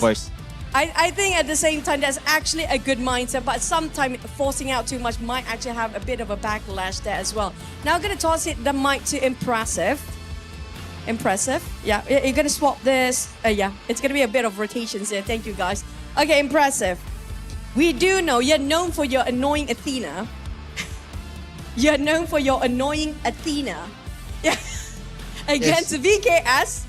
C: First.
D: I think at the same time that's actually a good mindset, but sometimes forcing out too much might actually have a bit of a backlash there as well. Now I'm gonna toss it the mic to Impressive. Impressive. Yeah, you're gonna swap this. Yeah, it's gonna be a bit of rotations here. Thank you guys. Okay, Impressive. We do know you're known for your annoying Athena. You're known for your annoying Athena. Yeah. Against
C: Yes.
D: VKS,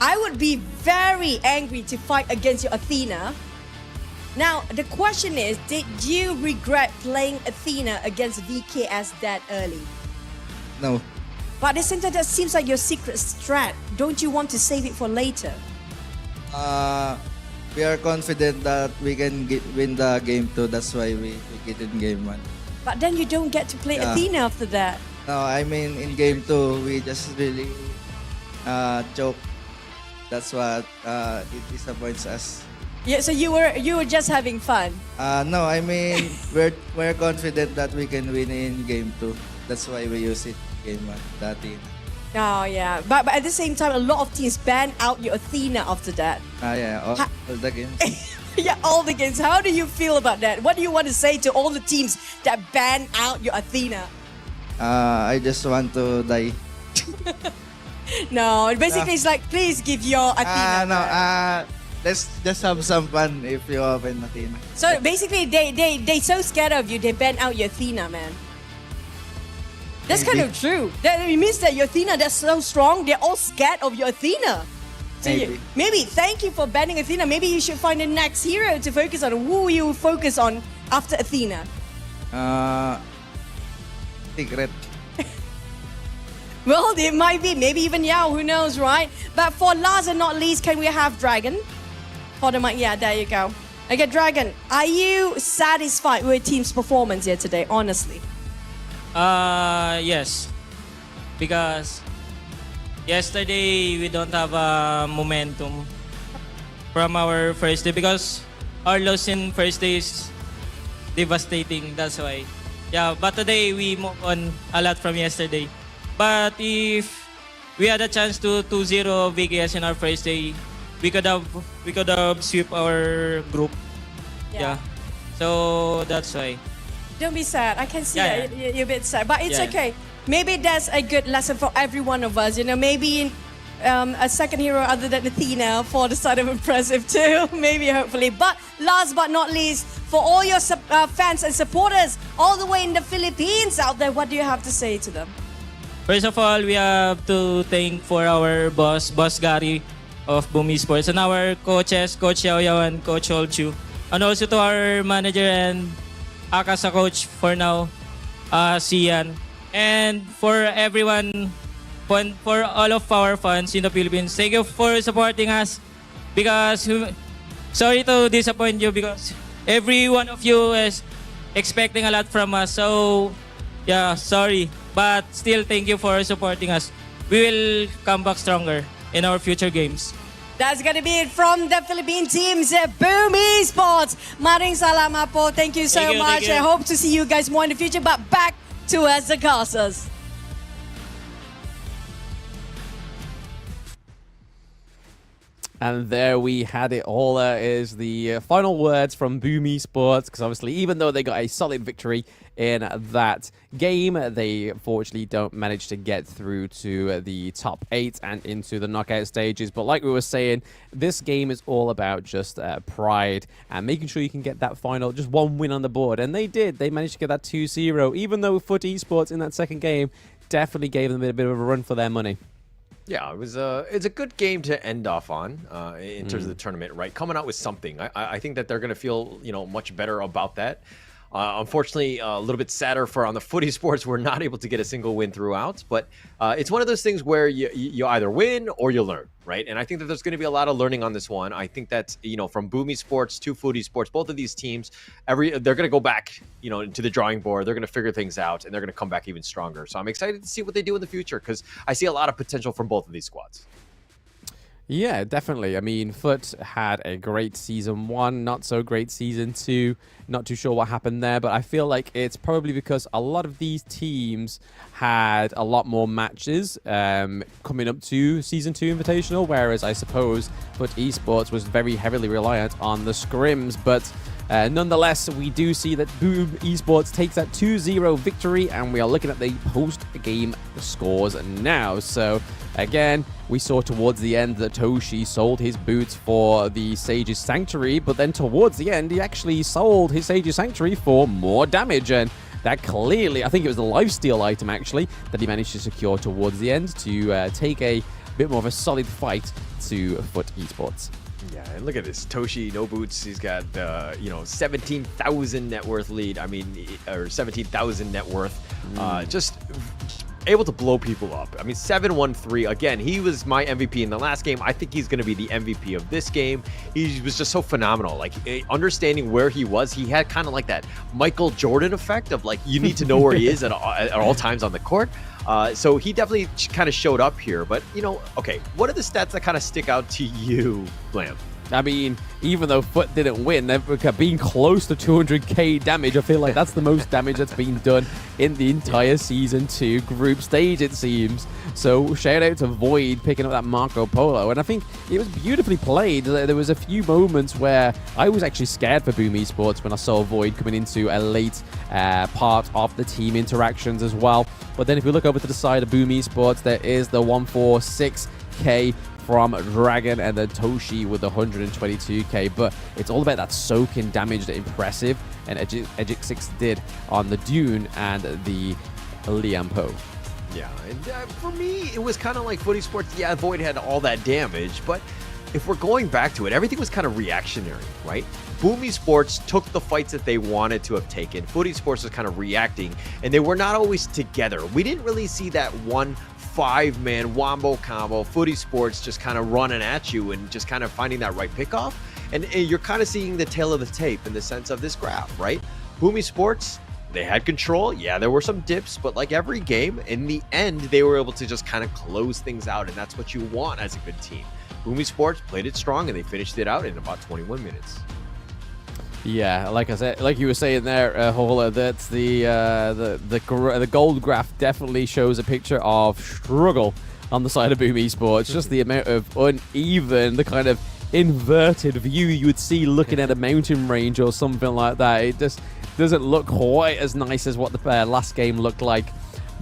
D: I would be very angry to fight against your Athena. Now, the question is, did you regret playing Athena against VKS that early?
C: No.
D: But at the same time, that seems like your secret strat. Don't you want to save it for later?
C: We are confident that we can win the game 2. That's why we get in game 1.
D: But then you don't get to play
C: Yeah.
D: Athena after that.
C: No, I mean in game 2 we just really choke. That's what it disappoints us.
D: Yeah, so you were just having fun.
C: No, I mean we're confident that we can win in game 2. That's why we use it in game 1. The Athena.
D: Oh yeah, but at the same time, a lot of teams ban out your Athena after that.
C: Yeah, all the games.
D: Yeah, all the games. How do you feel about that? What do you want to say to all the teams that ban out your Athena?
C: I just want to die.
D: No, basically it's like, please give your Athena.
C: No,
D: back.
C: let's just have some fun if you open Athena.
D: So basically, they so scared of you, they ban out your Athena, man. That's kind of true. That it means that your Athena, that's so strong, they're all scared of your Athena. So maybe thank you for banning Athena. Maybe you should find the next hero to focus on. Who you focus on after Athena?
C: Secret.
D: Well, it might be. Maybe even Yao. Who knows, right? But for last and not least, can we have Dragon? For the mic. Yeah, there you go. Okay, Dragon, are you satisfied with team's performance here today, honestly?
W: Yes. Because yesterday we don't have a momentum from our first day because our loss in first day is devastating. That's why.
B: Yeah, but today we move on a lot from yesterday. But if we had a chance to 2-0 VKS in our first day, we could have swept our group. Yeah. So that's why.
D: Don't be sad. I can see
B: Yeah,
D: that you're a bit sad, but it's
B: Yeah.
D: okay. Maybe that's a good lesson for every one of us. You know, maybe a second hero other than Athena for the side of impressive too. Maybe, hopefully. But last but not least, for all your fans and supporters all the way in the Philippines out there, what do you have to say to them?
B: First of all, we have to thank for our boss Gary of Boom Esports, and our coaches, Coach Yao Yao and Coach Olchu. And also to our manager and Akasa coach for now, Sian. And for everyone, for all of our fans in the Philippines, thank you for supporting us. Because, sorry to disappoint you, because every one of you is expecting a lot from us. So, yeah, sorry. But still, thank you for supporting us. We will come back stronger in our future games.
D: That's gonna be it from the Philippine teams, Boom Esports. Maring salamat po. Thank you so much.
B: Thank you.
D: I hope to see you guys more in the future. But back to us, the Casas.
Y: And there we had it all. Is the final words from Boom Esports, because obviously, even though they got a solid victory in that game, they unfortunately don't manage to get through to the top 8 and into the knockout stages. But like we were saying, this game is all about just pride and making sure you can get that final, just one win on the board. And they did. They managed to get that 2-0, even though Foot Esports in that second game definitely gave them a bit of a run for their money.
Z: Yeah, it's a good game to end off on in terms of the tournament, right? Coming out with something. I think that they're going to feel, much better about that. Unfortunately, a little bit sadder for on the Foot Esports, we're not able to get a single win throughout. But it's one of those things where you either win or you learn, right? And I think that there's going to be a lot of learning on this one. I think that, from Boom Esports to Foot Esports, both of these teams, they're going to go back, to the drawing board. They're going to figure things out, and they're going to come back even stronger. So I'm excited to see what they do in the future, because I see a lot of potential from both of these squads.
Y: Yeah, definitely. I mean, Foot had a great season 1, not so great season 2. Not too sure what happened there, but I feel like it's probably because a lot of these teams had a lot more matches coming up to Season 2 Invitational, whereas I suppose Foot Esports was very heavily reliant on the scrims. But nonetheless, we do see that Boom Esports takes that 2-0 victory, and we are looking at the post-game scores now. So, again, we saw towards the end that Toshi sold his boots for the Sage's Sanctuary, but then towards the end, he actually sold his Sage's Sanctuary for more damage, and that clearly, I think it was the lifesteal item, actually, that he managed to secure towards the end to take a bit more of a solid fight to Foot Esports.
Z: Yeah, and look at this. Toshi, no boots. He's got, 17,000 net worth lead. Or 17,000 net worth. Just able to blow people up. 7-1-3. Again, he was my MVP in the last game. I think he's going to be the MVP of this game. He was just so phenomenal. Like, understanding where he was, he had kind of like that Michael Jordan effect of, like, you need to know where he is at all times on the court. So he definitely kind of showed up here. But, okay, what are the stats that kind of stick out to you, Blam?
Y: I mean, even though Foot didn't win, they've been close to 200k damage. I feel like that's the most damage that's been done in the entire Season 2 group stage, it seems. So shout out to Void picking up that Marco Polo. And I think it was beautifully played. There was a few moments where I was actually scared for Boom Esports when I saw Void coming into a late part of the team interactions as well. But then if we look over to the side of Boom Esports, there is the 146k from Dragon, and then Toshi with the 122k. But it's all about that soaking damage, that impressive, and Edgic 6 did on the Dune and the Liampo.
Z: Yeah, and for me, it was kind of like Foot Esports. Yeah, Void had all that damage, but if we're going back to it, everything was kind of reactionary, right? Boom Esports took the fights that they wanted to have taken. Foot Esports was kind of reacting, and they were not always together. We didn't really see that one 5-man wombo combo, Foot Esports just kind of running at you and just kind of finding that right pickoff. And you're kind of seeing the tail of the tape in the sense of this graph, right? Boom Esports, they had control. Yeah, there were some dips, but like every game, in the end, they were able to just kind of close things out, and that's what you want as a good team. Boom Esports played it strong, and they finished it out in about 21 minutes.
Y: Yeah, like I said, like you were saying there, Hola, that's the gold graph definitely shows a picture of struggle on the side of Boom Esports. Just the amount of uneven, the kind of inverted view you would see looking at a mountain range or something like that. It just doesn't look quite as nice as what the last game looked like.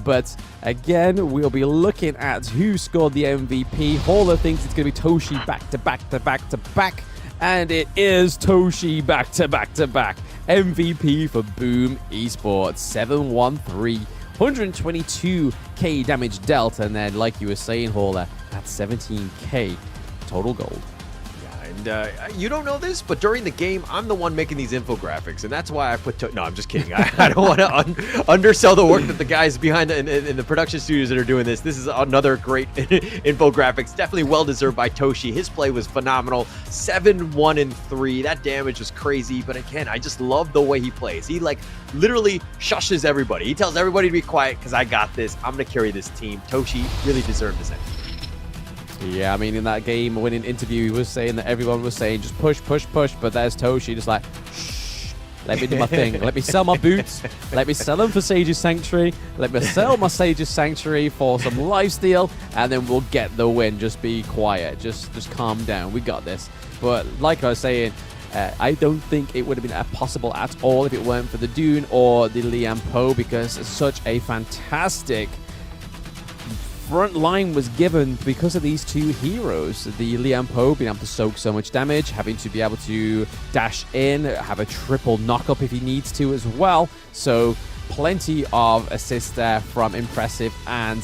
Y: But again, we'll be looking at who scored the MVP. Hola thinks it's going to be Toshi back to back to back to back. And it is Toshi back to back to back. MVP for Boom Esports. 713. 122k damage dealt. And then, like you were saying, Hola, that's 17k total gold.
Z: And you don't know this, but during the game, I'm the one making these infographics, and that's why I put. No, I'm just kidding. I don't want to undersell the work that the guys behind in the production studios that are doing this. This is another great infographics. Definitely well deserved by Toshi. His play was phenomenal. 7-1-3. That damage was crazy, but again, I just love the way he plays. He like literally shushes everybody. He tells everybody to be quiet because I got this. I'm gonna carry this team. Toshi really deserved this MVP.
Y: Yeah, I mean, in that game-winning interview, he was saying that everyone was saying, just push, push, push, but there's Toshi just like, shh, let me do my thing. Let me sell my boots. Let me sell them for Sage's Sanctuary. Let me sell my Sage's Sanctuary for some lifesteal, and then we'll get the win. Just be quiet. Just calm down. We got this. But like I was saying, I don't think it would have been possible at all if it weren't for the Dune or the Liam Poe, because such a fantastic front line was given because of these two heroes. The Liam Poe being able to soak so much damage, having to be able to dash in, have a triple knock-up if he needs to as well. So plenty of assists there from Impressive, and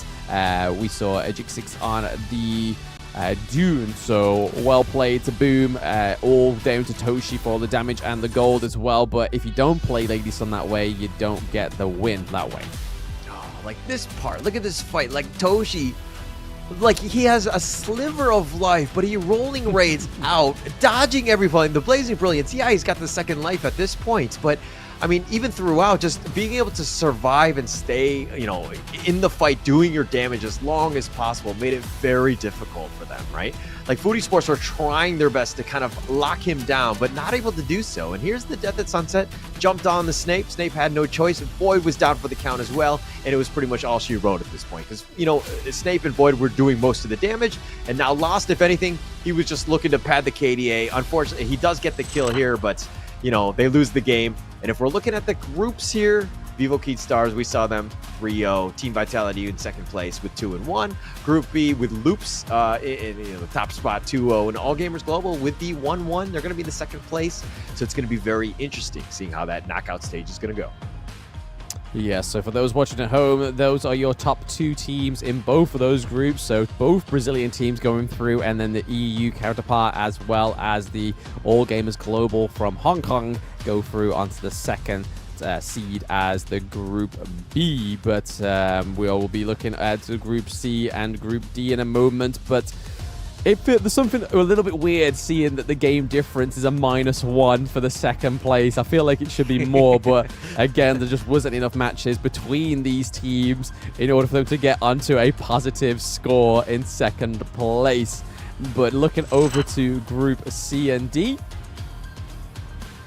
Y: we saw a Jig6 on the Dune. So well played to Boom, all down to Toshi for the damage and the gold as well. But if you don't play Lady Sun that way, you don't get the win that way.
Z: Like this part, look at this fight. Like Toshi, like he has a sliver of life, but he rolling raids out, dodging everyone. The Blazing Brilliance, yeah, he's got the second life at this point, but I mean, even throughout, just being able to survive and stay, you know, in the fight, doing your damage as long as possible made it very difficult for them, right? Like Foodie Sports were trying their best to kind of lock him down, but not able to do so. And here's the Death at Sunset, jumped on the Snape. Snape had no choice. Void was down for the count as well, and it was pretty much all she wrote at this point. Because, you know, Snape and Void were doing most of the damage, and now Lost, if anything, he was just looking to pad the KDA. Unfortunately, he does get the kill here, but, you know, they lose the game. And if we're looking at the groups here, Vivo Keat Stars, we saw them 3-0. Team Vitality in second place with 2-1. Group B with Loops in the top spot 2-0. And All Gamers Global with the 1-1. They're going to be in the second place. So it's going to be very interesting seeing how that knockout stage is going to go.
Y: Yeah, so for those watching at home, those are your top two teams in both of those groups. So both Brazilian teams going through, and then the EU counterpart, as well as the All Gamers Global from Hong Kong, go through onto the second seed as the Group B. But we'll be looking at Group C and Group D in a moment. But there's something a little bit weird seeing that the game difference is a -1 for the second place. I feel like it should be more, but again, there just wasn't enough matches between these teams in order for them to get onto a positive score in second place. But looking over to Group C and D,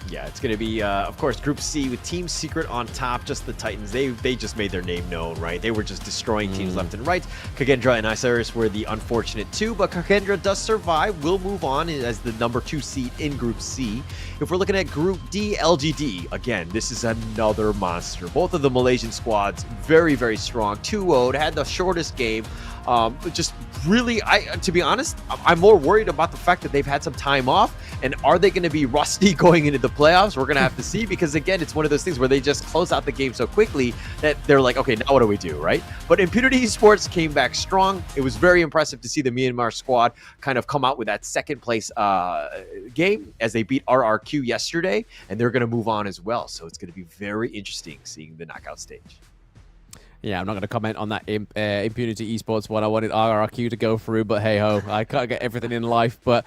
Z: yeah, it's going to be, of course, Group C with Team Secret on top. Just the Titans. They just made their name known, right? They were just destroying teams left and right. Kagendra and Osiris were the unfortunate two, but Kagendra does survive. Will move on as the number 2 seed in Group C. If we're looking at Group D, LGD, again, this is another monster. Both of the Malaysian squads, very, very strong. 2-0, had the shortest game. Just really, to be honest, I'm more worried about the fact that they've had some time off, and are they going to be rusty going into the playoffs? We're going to have to see, because again, it's one of those things where they just close out the game so quickly that they're like, okay, now what do we do, right? But Impunity Esports came back strong. It was very impressive to see the Myanmar squad kind of come out with that second place game as they beat RRQ yesterday, and they're going to move on as well. So it's going to be very interesting seeing the knockout stage.
Y: Yeah, I'm not going to comment on that Impunity Esports one. I wanted RRQ to go through, but hey-ho, I can't get everything in life. But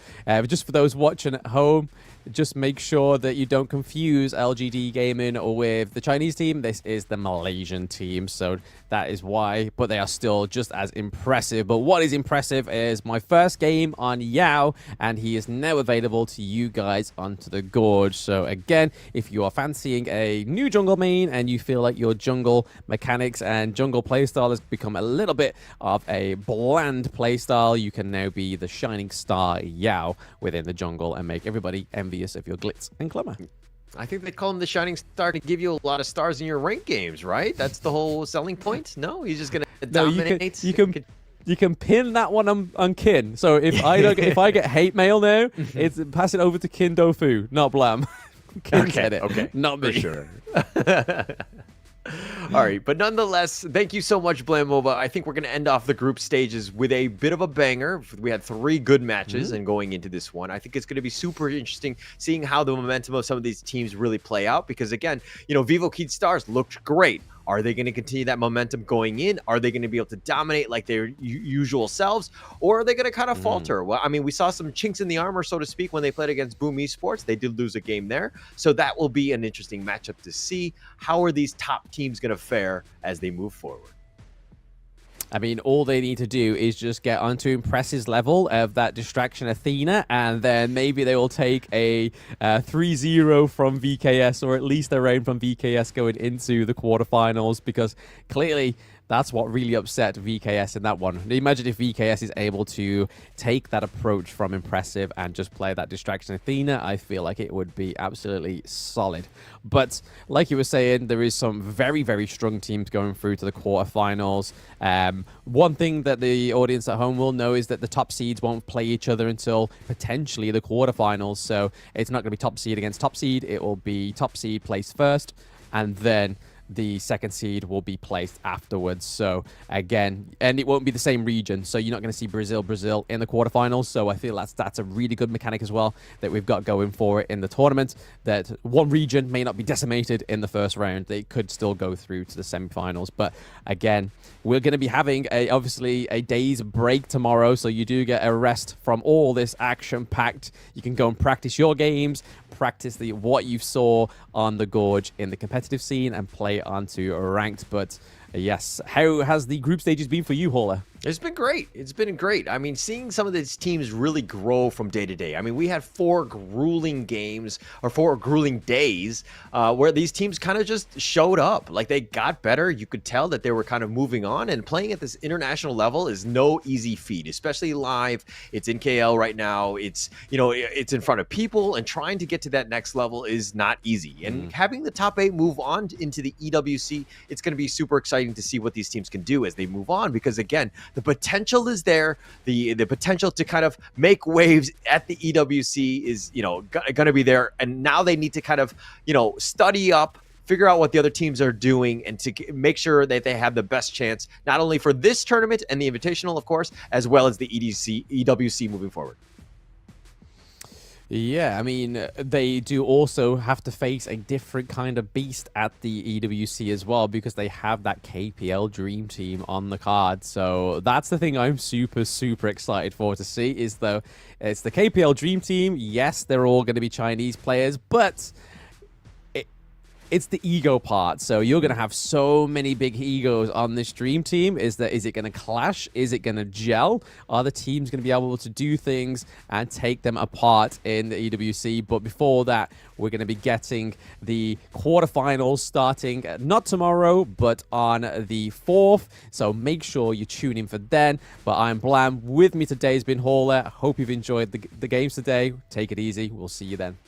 Y: just for those watching at home, just make sure that you don't confuse LGD Gaming with the Chinese team. This is the Malaysian team, so that is why. But they are still just as impressive. But what is impressive is my first game on Yao, and he is now available to you guys onto the Gorge. So again, if you are fancying a new jungle main and you feel like your jungle mechanics and jungle playstyle has become a little bit of a bland playstyle, you can now be the shining star Yao within the jungle and make everybody envious of your glitz and glamour.
Z: I think they call him the shining star to give you a lot of stars in your ranked games, right? That's the whole selling point. No, he's just gonna dominate.
Y: You can pin that one on Kin. So if I get hate mail now, it's pass it over to Kin Dofu, not Blam. Kin said it.
Z: Okay,
Y: not me.
Z: For sure. All right, but nonetheless, thank you so much, Blamova. I think we're going to end off the group stages with a bit of a banger. We had 3 good matches, and going into this one, I think it's going to be super interesting seeing how the momentum of some of these teams really play out. Because again, Vivo Keed Stars looked great. Are they going to continue that momentum going in? Are they going to be able to dominate like their usual selves? Or are they going to kind of falter? Well, I mean, we saw some chinks in the armor, so to speak, when they played against Boom Esports. They did lose a game there. So that will be an interesting matchup to see. How are these top teams going to fare as they move forward?
Y: I mean, all they need to do is just get onto Impress's level of that distraction Athena, and then maybe they will take a 3-0 from VKS, or at least a round from VKS going into the quarterfinals, because clearly that's what really upset VKS in that one. Imagine if VKS is able to take that approach from Impressive and just play that distraction Athena. I feel like it would be absolutely solid. But like you were saying, there is some very, very strong teams going through to the quarterfinals. One thing that the audience at home will know is that the top seeds won't play each other until potentially the quarterfinals. So it's not going to be top seed against top seed. It will be top seed placed first, and then the second seed will be placed afterwards. So again, and it won't be the same region, so you're not going to see Brazil in the quarterfinals. So I feel that's a really good mechanic as well that we've got going for it in the tournament, that one region may not be decimated in the first round. They could still go through to the semifinals. But again, we're going to be having obviously a day's break tomorrow, so you do get a rest from all this action packed. You can go and practice your games, practice what you saw on the Gorge in the competitive scene, and play onto ranked. But yes, how has the group stages been for you, Hauler?
Z: It's been great. It's been great. I mean, seeing some of these teams really grow from day to day. I mean, we had 4 grueling games, or 4 grueling days, where these teams kind of just showed up. Like, they got better. You could tell that they were kind of moving on, and playing at this international level is no easy feat, especially live. It's in KL right now. It's, it's in front of people, and trying to get to that next level is not easy. And having the top 8 move on into the EWC, it's going to be super exciting to see what these teams can do as they move on, because again, the potential is there. The potential to kind of make waves at the EWC is, going to be there. And now they need to kind of, study up, figure out what the other teams are doing, and to make sure that they have the best chance, not only for this tournament and the Invitational, of course, as well as the EWC moving forward.
Y: Yeah, I mean, they do also have to face a different kind of beast at the EWC as well, because they have that KPL Dream Team on the card. So that's the thing I'm super, super excited for to see, is it's the KPL Dream Team. Yes, they're all going to be Chinese players, but it's the ego part. So you're going to have so many big egos on this dream team. Is it going to clash? Is it going to gel? Are the teams going to be able to do things and take them apart in the EWC? But before that, we're going to be getting the quarterfinals starting not tomorrow, but on the 4th. So make sure you tune in for then. But I'm Blam. With me today has been Hauler. I hope you've enjoyed the games today. Take it easy. We'll see you then.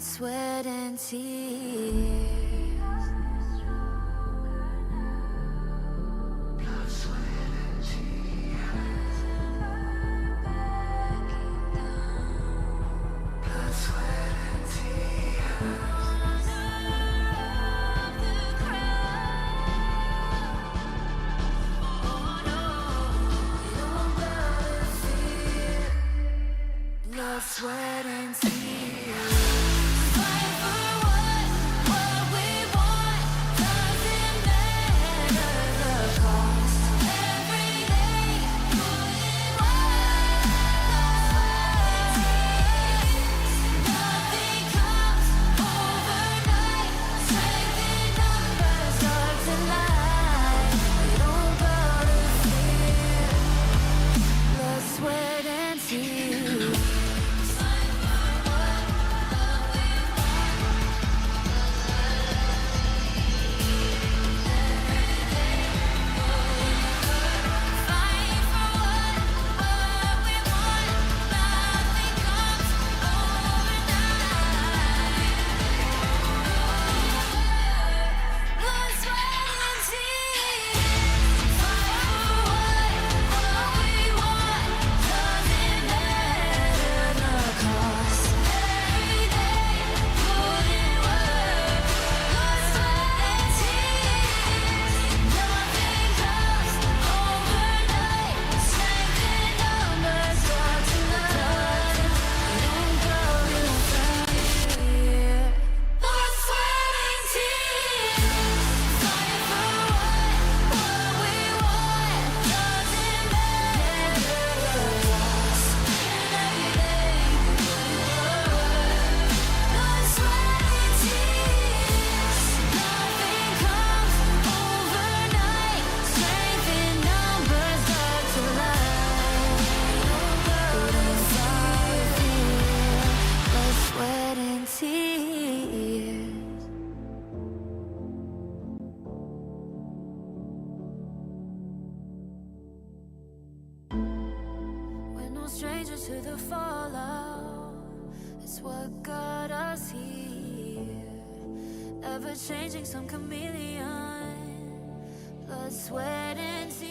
H: Sweat and tears. Blood, sweat, and tears. Fight for what we want. Doesn't matter the cost. Every day, put in work. Nothing comes overnight. Strength in numbers, dark to light. We don't gotta fear. Blood, sweat, and tears. Stranger to the fallout, it's what got us here. Ever changing, some chameleon, blood, sweat, and tears.